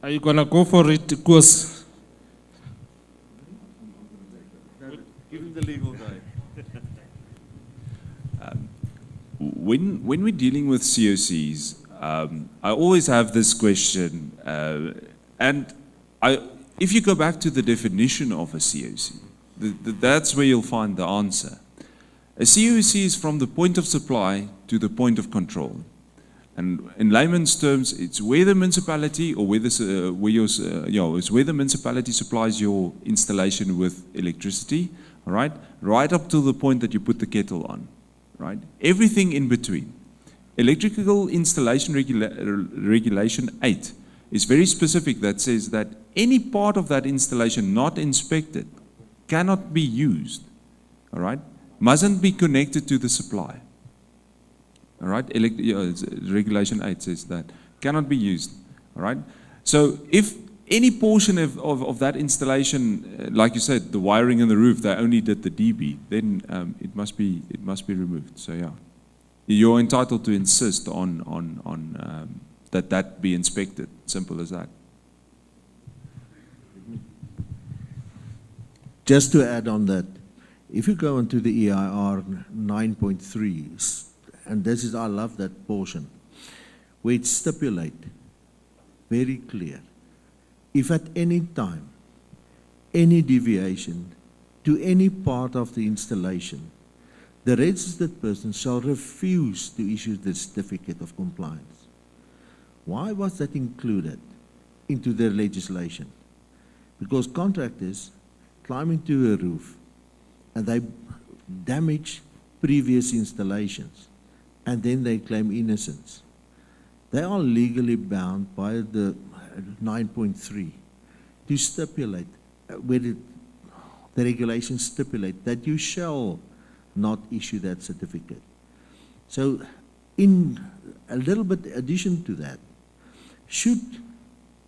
Are you gonna go for it? Because give him the legal guy. When we're dealing with COCs, I always have this question, if you go back to the definition of a COC, that's where you'll find the answer. A COC is from the point of supply to the point of control. And in layman's terms, it's where the municipality or where it's where the municipality supplies your installation with electricity, all right? Right up to the point that you put the kettle on, right? Everything in between. Electrical Installation Regulation 8 is very specific that says that any part of that installation not inspected cannot be used, all right? Mustn't be connected to the supply. All right, Regulation 8 says that. Cannot be used, all right? So if any portion of that installation, like you said, the wiring and the roof, they only did the DB, then it must be removed, so yeah. You're entitled to insist on that be inspected, simple as that. Just to add on that, if you go into the EIR 9.3, and this is, I love that portion, where it stipulates very clear, if at any time, any deviation to any part of the installation, the registered person shall refuse to issue the certificate of compliance. Why was that included into the legislation? Because contractors climb into a roof and they damage previous installations, and then they claim innocence. They are legally bound by the 9.3 to stipulate, where the regulations stipulate that you shall not issue that certificate. So in a little bit addition to that, should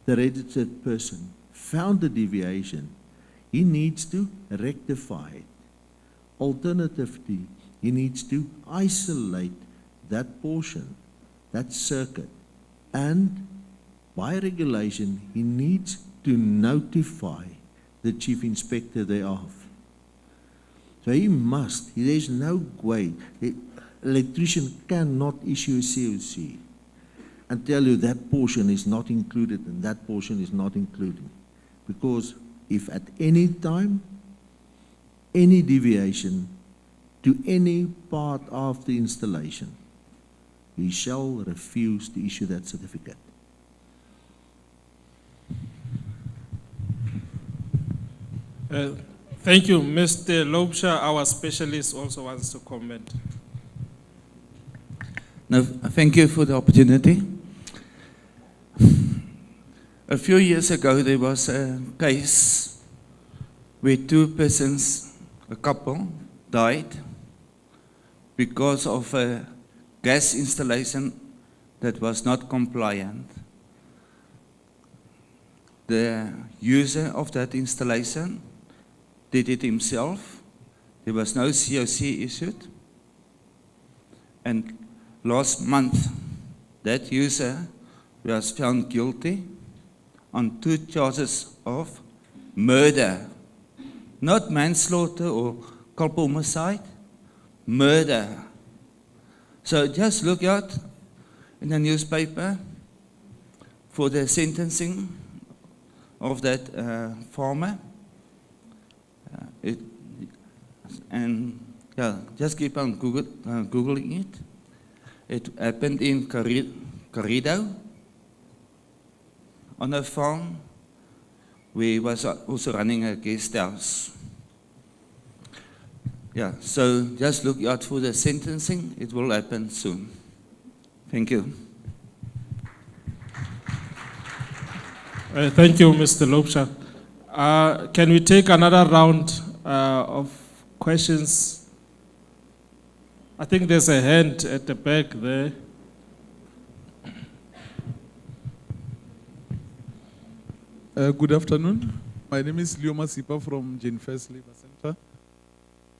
the registered person found the deviation, he needs to rectify it. Alternatively, he needs to isolate that portion, that circuit, and by regulation, he needs to notify the chief inspector thereof. So he must, there's no way, the electrician cannot issue a COC and tell you that portion is not included and that portion is not included. Because if at any time, any deviation to any part of the installation, he shall refuse to issue that certificate. Thank you. Mr. Lobsha, our specialist, also wants to comment. No, thank you for the opportunity. A few years ago, there was a case where two persons, a couple, died because of a gas installation that was not compliant. The user of that installation did it himself. There was no COC issued. And last month, that user was found guilty on 2 charges of murder. Not manslaughter or culpable homicide, murder. So just look out in the newspaper for the sentencing of that farmer. Just keep on Googling it. It happened in Corrido, on a farm where he was also running a guest house. Yeah, so just look out for the sentencing. It will happen soon. Thank you. Thank you, Mr. Lobsha. Can we take another round of questions? I think there's a hand at the back there. Good afternoon. My name is Leo Masipa from Jane First Labor Center.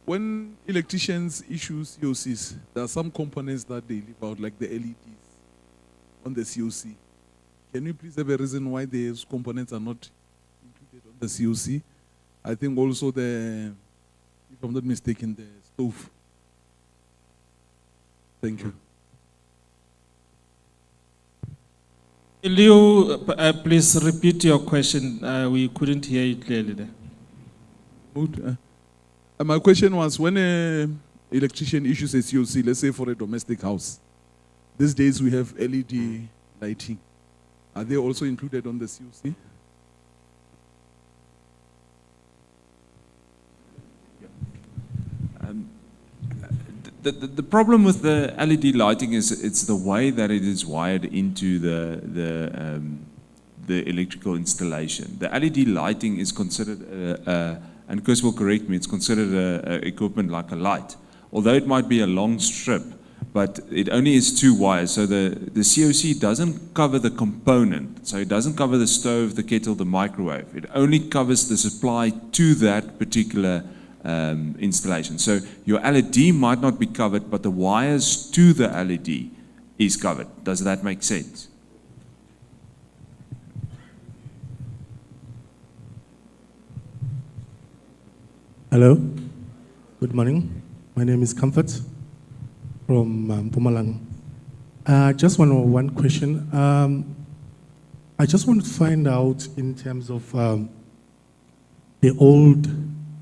When electricians issue COCs, there are some components that they leave out, like the LEDs on the COC. Can you please have a reason why these components are not included on the COC? I think also the, if I'm not mistaken, the stove. Thank you. Will you please repeat your question? We couldn't hear it clearly there. My question was, when a electrician issues a COC, let's say for a domestic house. These days we have LED lighting. Are they also included on the COC? The problem with the LED lighting is it's the way that it is wired into the electrical installation. The LED lighting is considered, and Chris will correct me, it's considered a equipment like a light. Although it might be a long strip, but it only is 2 wires. So the COC doesn't cover the component. So it doesn't cover the stove, the kettle, the microwave. It only covers the supply to that particular installation. So your LED might not be covered, but the wires to the LED is covered. Does that make sense? Hello, good morning. My name is Comfort from Mpumalanga. Just one question. I just want to find out in terms of the old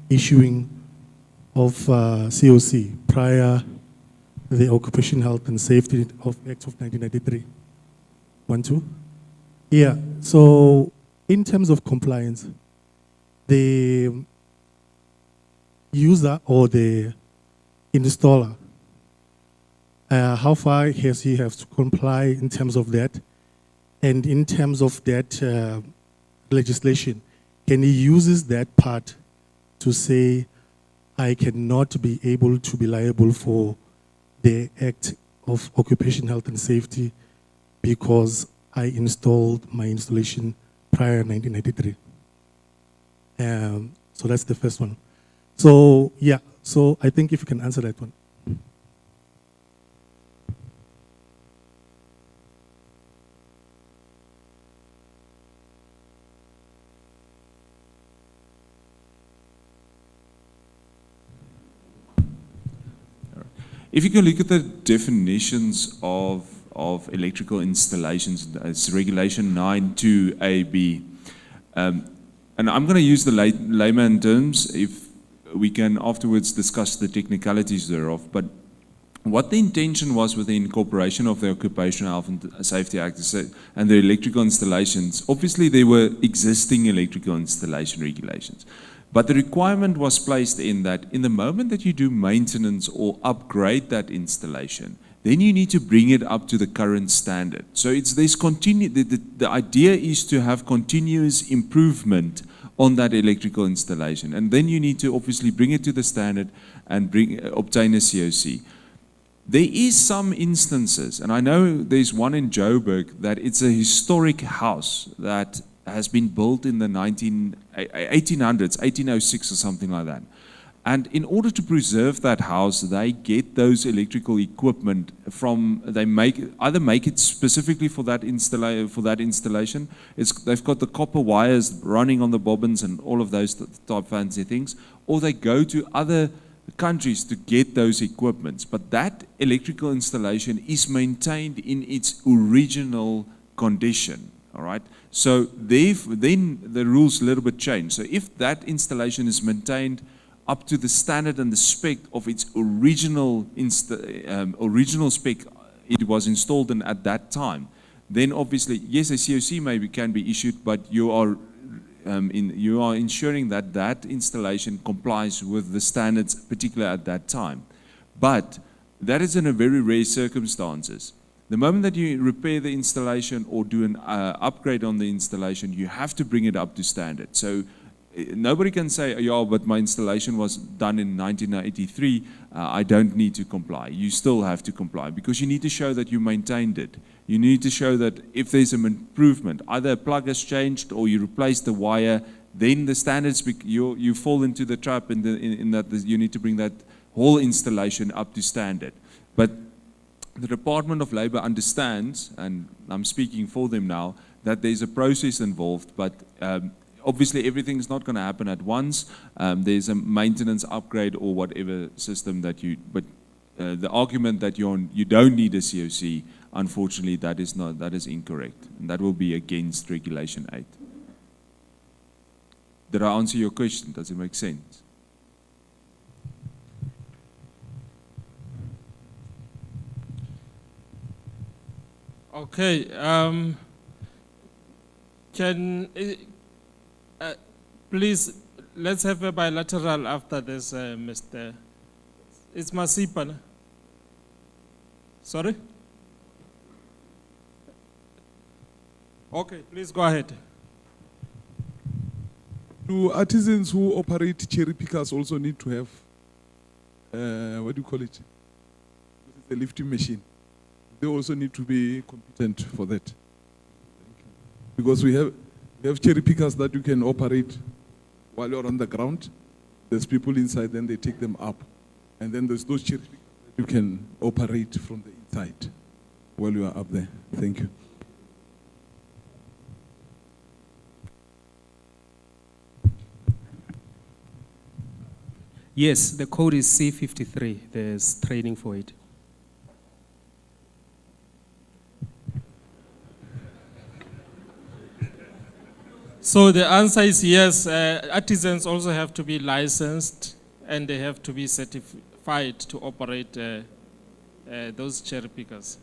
issuing of COC prior the Occupational Health and Safety of Act of 1993. 1, 2. Yeah, so in terms of compliance, the user or the installer, how far has he have to comply in terms of that? And in terms of that legislation, can he uses that part to say, I cannot be able to be liable for the Act of Occupational Health and Safety because I installed my installation prior 1993. So that's the first one. So yeah, so I think if you can answer that one. If you can look at the definitions of electrical installations, it's Regulation 9(2)(a)(b). And I'm going to use the layman terms if we can afterwards discuss the technicalities thereof. But what the intention was with the incorporation of the Occupational Health and Safety Act and the electrical installations, obviously there were existing electrical installation regulations. But the requirement was placed in that in the moment that you do maintenance or upgrade that installation, then you need to bring it up to the current standard. So the idea is to have continuous improvement on that electrical installation. And then you need to obviously bring it to the standard and obtain a COC. There is some instances, and I know there's one in Joburg, that it's a historic house that has been built in the 1800s, 1806 or something like that. And in order to preserve that house, they get those electrical equipment from, either make it specifically for that installation. They've got the copper wires running on the bobbins and all of those type fancy things, or they go to other countries to get those equipments. But that electrical installation is maintained in its original condition. All right. So then the rules a little bit change. So if that installation is maintained up to the standard and the spec of its original spec it was installed in at that time, then obviously yes, a COC can be issued, but you are ensuring that that installation complies with the standards, particularly at that time. But that is in a very rare circumstances. The moment that you repair the installation or do an upgrade on the installation, you have to bring it up to standard. So nobody can say, yeah, but my installation was done in 1983, I don't need to comply. You still have to comply because you need to show that you maintained it. You need to show that if there's an improvement, either a plug has changed or you replace the wire, then the standards, you fall into the trap in that you need to bring that whole installation up to standard. But the Department of Labor understands, and I'm speaking for them now, that there's a process involved, but obviously everything's not going to happen at once. There's a maintenance upgrade or whatever system that but the argument that you don't need a COC, unfortunately, that is incorrect, and that will be against Regulation 8. Did I answer your question? Does it make sense? Okay. Please, let's have a bilateral after this, Mr. It's Masipa. No? Sorry? Okay, please go ahead. Do artisans who operate cherry pickers also need to have, what do you call it? The lifting machine. They also need to be competent for that. Because we have cherry pickers that you can operate while you're on the ground. There's people inside, then they take them up. And then there's those cherry pickers that you can operate from the inside while you are up there. Thank you. Yes, the code is C53. There's training for it. So the answer is yes. Artisans also have to be licensed and they have to be certified to operate those cherry pickers.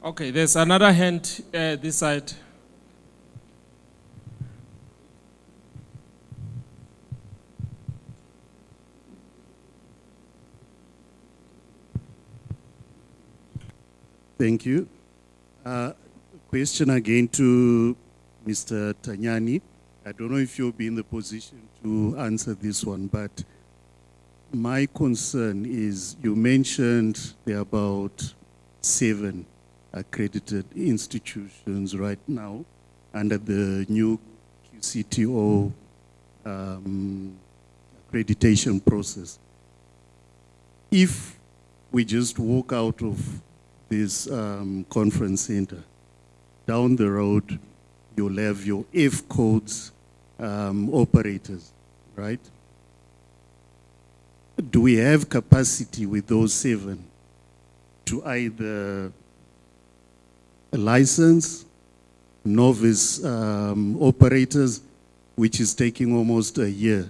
Okay, there's another hand this side. Thank you. Question again to Mr. Tanyani. I don't know if you'll be in the position to answer this one, but my concern is you mentioned there are about 7 accredited institutions right now under the new QCTO accreditation process. If we just walk out of this conference center, down the road, you'll have your F codes operators, right? Do we have capacity with those 7 to either license novice operators, which is taking almost a year,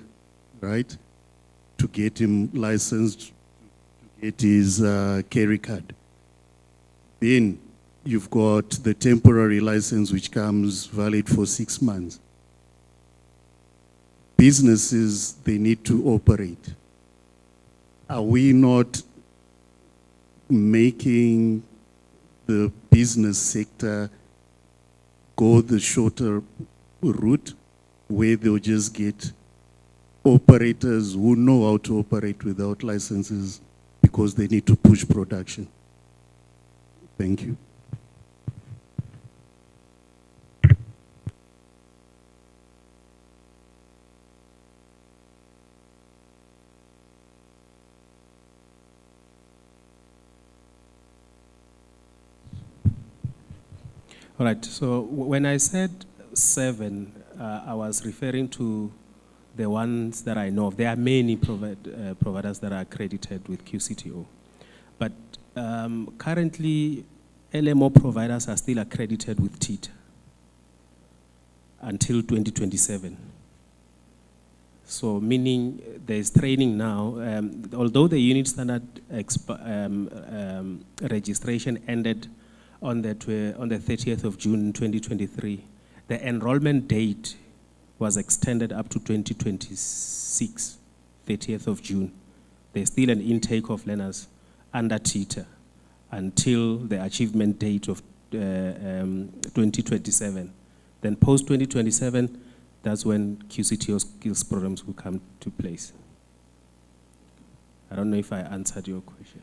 right, to get him licensed, to get his carry card? Then you've got the temporary license, which comes valid for 6 months. Businesses, they need to operate. Are we not making the business sector go the shorter route where they'll just get operators who know how to operate without licenses because they need to push production? Thank you. All right, so when I said 7, I was referring to the ones that I know of. There are many providers that are accredited with QCTO. But currently, LMO providers are still accredited with TIT until 2027. So meaning there's training now. Although the unit standard registration ended on the 30th of June 2023, the enrollment date was extended up to 2026, 30th of June. There's still an intake of learners under TITA until the achievement date of 2027. Then post 2027, that's when QCTO skills programs will come to place. I don't know if I answered your question.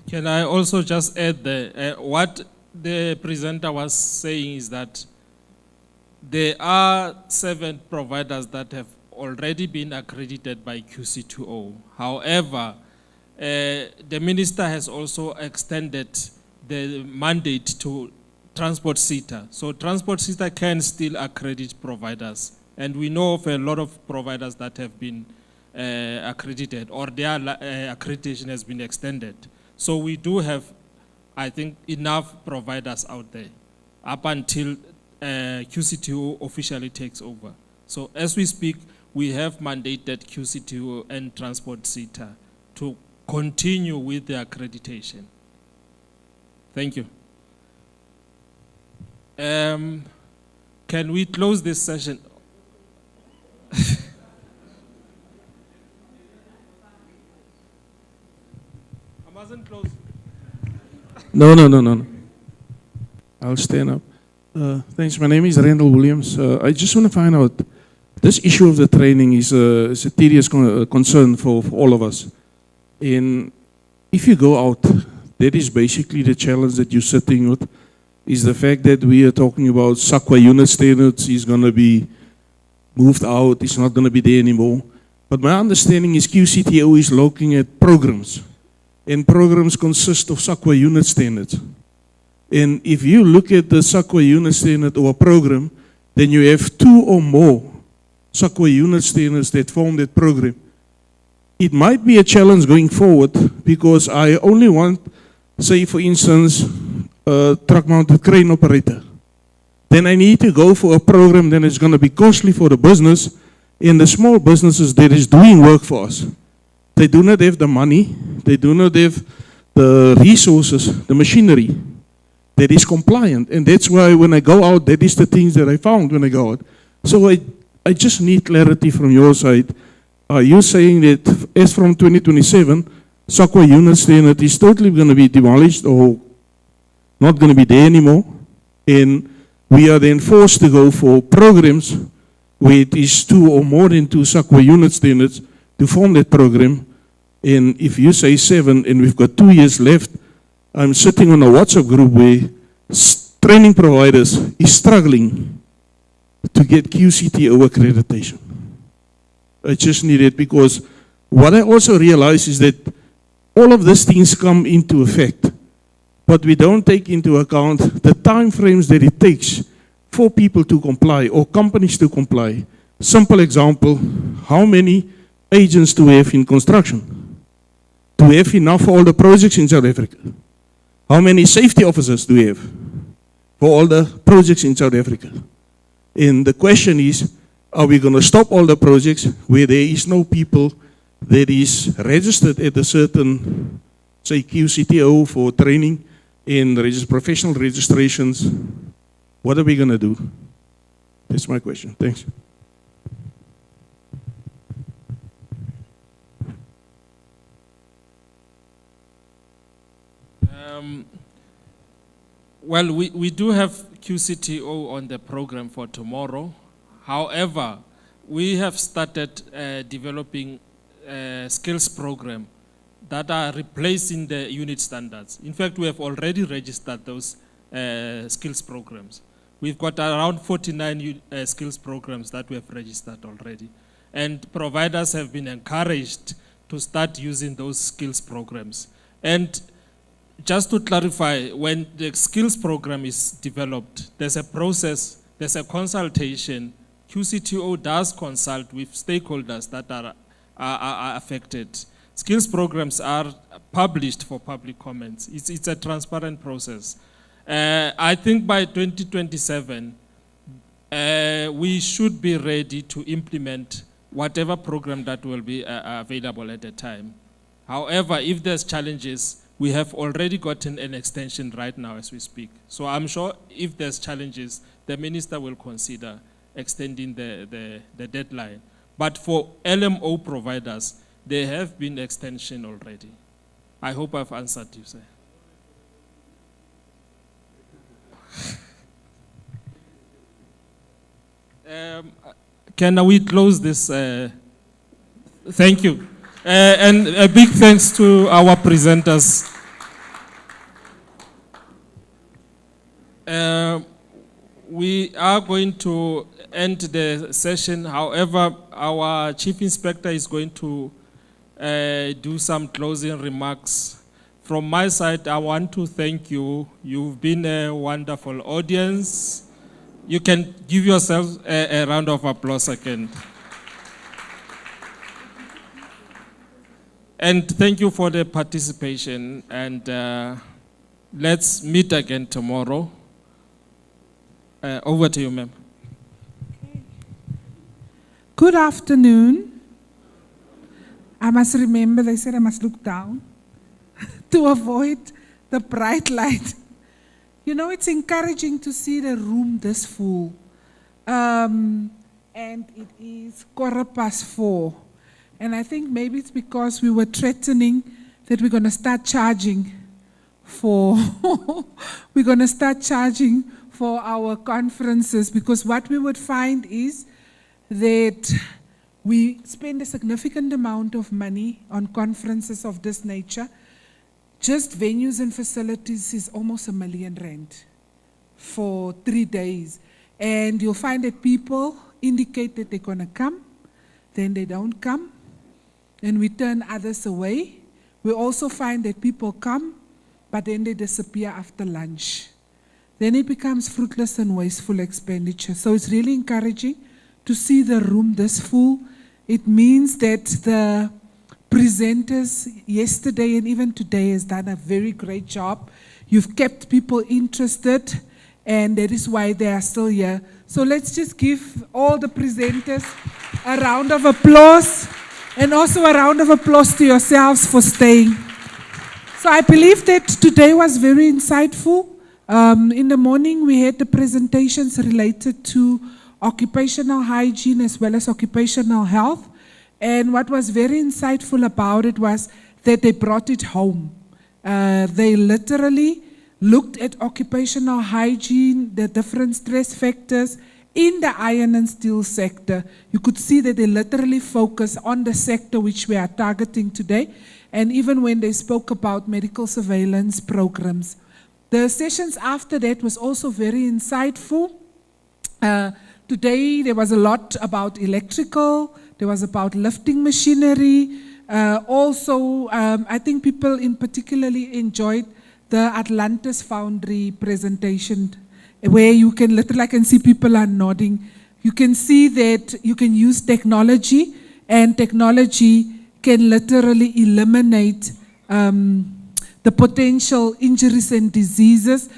Can I also just add what the presenter was saying is that there are 7 providers that have already been accredited by QC2O. However, the minister has also extended the mandate to Transport SETA. So Transport SETA can still accredit providers. And we know of a lot of providers that have been accredited or their accreditation has been extended. So we do have, I think, enough providers out there up until QCTO officially takes over. So as we speak, we have mandated QCTO and Transport SETA to continue with the accreditation. Thank you. Can we close this session? I mustn't close. No. I'll stand up. Thanks. My name is Randall Williams. I just want to find out, this issue of the training is a serious concern for all of us. And if you go out, that is basically the challenge that you're sitting with, is the fact that we are talking about SAQA unit standards is going to be moved out, it's not going to be there anymore. But my understanding is QCTO is looking at programs, and programs consist of SAQA unit standards. And if you look at the SAQA unit standard or a program, then you have 2 or more SAQA unit standards that form that program. It might be a challenge going forward, because I only want, say for instance, a truck-mounted crane operator. Then I need to go for a program that is going to be costly for the business, and the small businesses that is doing work for us. They do not have the money, they do not have the resources, the machinery that is compliant. And that's why when I go out, that is the things that I found when I go out. So I just need clarity from your side. Are you saying that as from 2027, SAQA unit standard is totally going to be demolished or not going to be there anymore? And we are then forced to go for programs where it is 2 or more than 2 SAQA unit standards to form that program. And if you say 7 and we've got 2 years left, I'm sitting on a WhatsApp group where training providers is struggling to get QCTO accreditation. I just need it, because what I also realize is that all of these things come into effect, but we don't take into account the time frames that it takes for people to comply or companies to comply. Simple example, how many agents do we have in construction? Do we have enough for all the projects in South Africa? How many safety officers do we have for all the projects in South Africa? And the question is, are we going to stop all the projects where there is no people that is registered at a certain, say, QCTO for training and professional registrations? What are we going to do? That's my question. Thanks. Well, we do have QCTO on the program for tomorrow. However, we have started developing a skills program that are replacing the unit standards. In fact, we have already registered those skills programs. We've got around 49 skills programs that we have registered already. And providers have been encouraged to start using those skills programs. And just to clarify, when the skills program is developed, there's a process, there's a consultation. QCTO does consult with stakeholders that are affected. Skills programs are published for public comments. It's a transparent process. I think by 2027, we should be ready to implement whatever program that will be available at the time. However, if there's challenges, we have already gotten an extension right now as we speak. So I'm sure if there's challenges, the minister will consider extending the deadline. But for LMO providers, there have been extension already. I hope I've answered you, sir. Can we close this? Thank you. And a big thanks to our presenters. We are going to end the session. However, our Chief Inspector is going to do some closing remarks. From my side, I want to thank you. You've been a wonderful audience. You can give yourselves a round of applause again. And thank you for the participation. And let's meet again tomorrow. Over to you, ma'am. Good afternoon. I must remember, they said I must look down to avoid the bright light. You know, it's encouraging to see the room this full. And it is 4:15. And I think maybe it's because we were threatening that we're going to start charging for our conferences, because what we would find is that we spend a significant amount of money on conferences of this nature. Just venues and facilities is almost R1 million for 3 days. And you'll find that people indicate that they're going to come, then they don't come, and we turn others away. We also find that people come, but then they disappear after lunch. Then it becomes fruitless and wasteful expenditure. So it's really encouraging to see the room this full. It means that the presenters yesterday and even today has done a very great job. You've kept people interested, and that is why they are still here. So let's just give all the presenters a round of applause, and also a round of applause to yourselves for staying. So I believe that today was very insightful. In the morning we had the presentations related to occupational hygiene as well as occupational health. And what was very insightful about it was that they brought it home. They literally looked at occupational hygiene, the different stress factors in the iron and steel sector. You could see that they literally focus on the sector which we are targeting today. And even when they spoke about medical surveillance programs. The sessions after that was also very insightful. Today there was a lot about electrical, there was about lifting machinery. Also, I think people in particularly enjoyed the Atlantis Foundry presentation, where you can literally, I can see people are nodding. You can see that you can use technology, and technology can literally eliminate the potential injuries and diseases.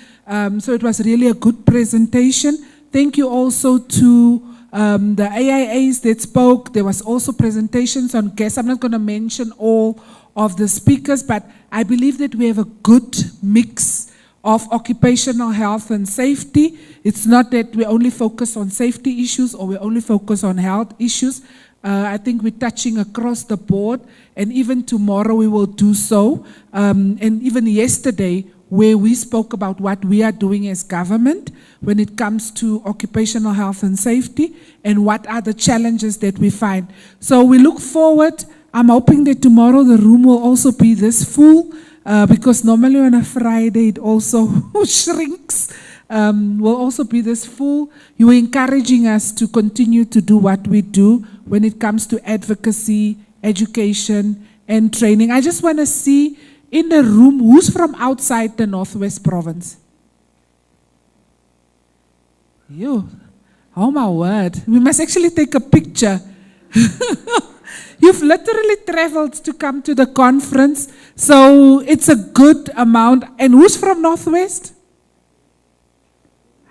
So it was really a good presentation. Thank you also to the AIAs that spoke. There was also presentations on gas. I'm not going to mention all of the speakers, but I believe that we have a good mix of occupational health and safety. It's not that we only focus on safety issues or we only focus on health issues. I think we're touching across the board, and even tomorrow we will do so. And even yesterday, where we spoke about what we are doing as government when it comes to occupational health and safety, and what are the challenges that we find. So we look forward. I'm hoping that tomorrow the room will also be this full, because normally on a Friday it also shrinks. Will also be this full. You are encouraging us to continue to do what we do when it comes to advocacy, education, and training. I just want to see in the room who's from outside the Northwest Province. You, oh my word, we must actually take a picture. You've literally traveled to come to the conference, so it's a good amount. And who's from Northwest?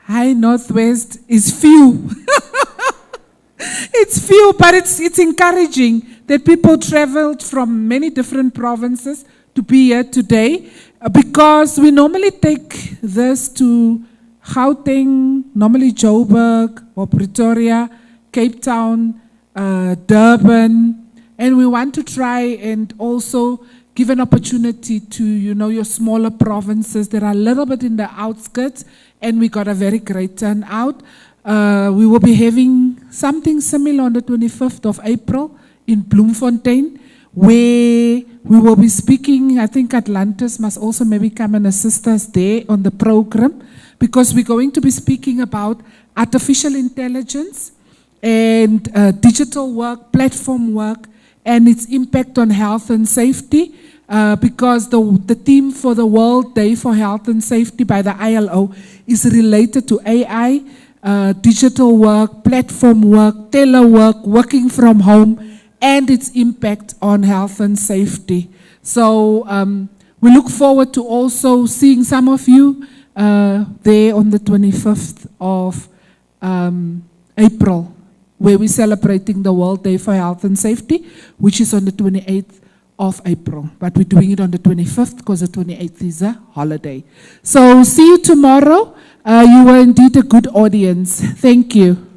Hi, Northwest is few. It's few, but it's encouraging that people traveled from many different provinces to be here today, because we normally take this to Gauteng, normally Joburg or Pretoria, Cape Town, Durban, and we want to try and also give an opportunity to, your smaller provinces that are a little bit in the outskirts, and we got a very great turnout. We will be having something similar on the 25th of April in Bloemfontein, where we will be speaking. I think Atlantis must also maybe come and assist us there on the program, because we're going to be speaking about artificial intelligence and digital work, platform work, and its impact on health and safety, because the theme for the World Day for Health and Safety by the ILO is related to AI, digital work, platform work, telework, working from home, and its impact on health and safety. So we look forward to also seeing some of you there on the 25th of April, where we're celebrating the World Day for Health and Safety, which is on the 28th of April. But we're doing it on the 25th because the 28th is a holiday. So see you tomorrow. You were indeed a good audience. Thank you.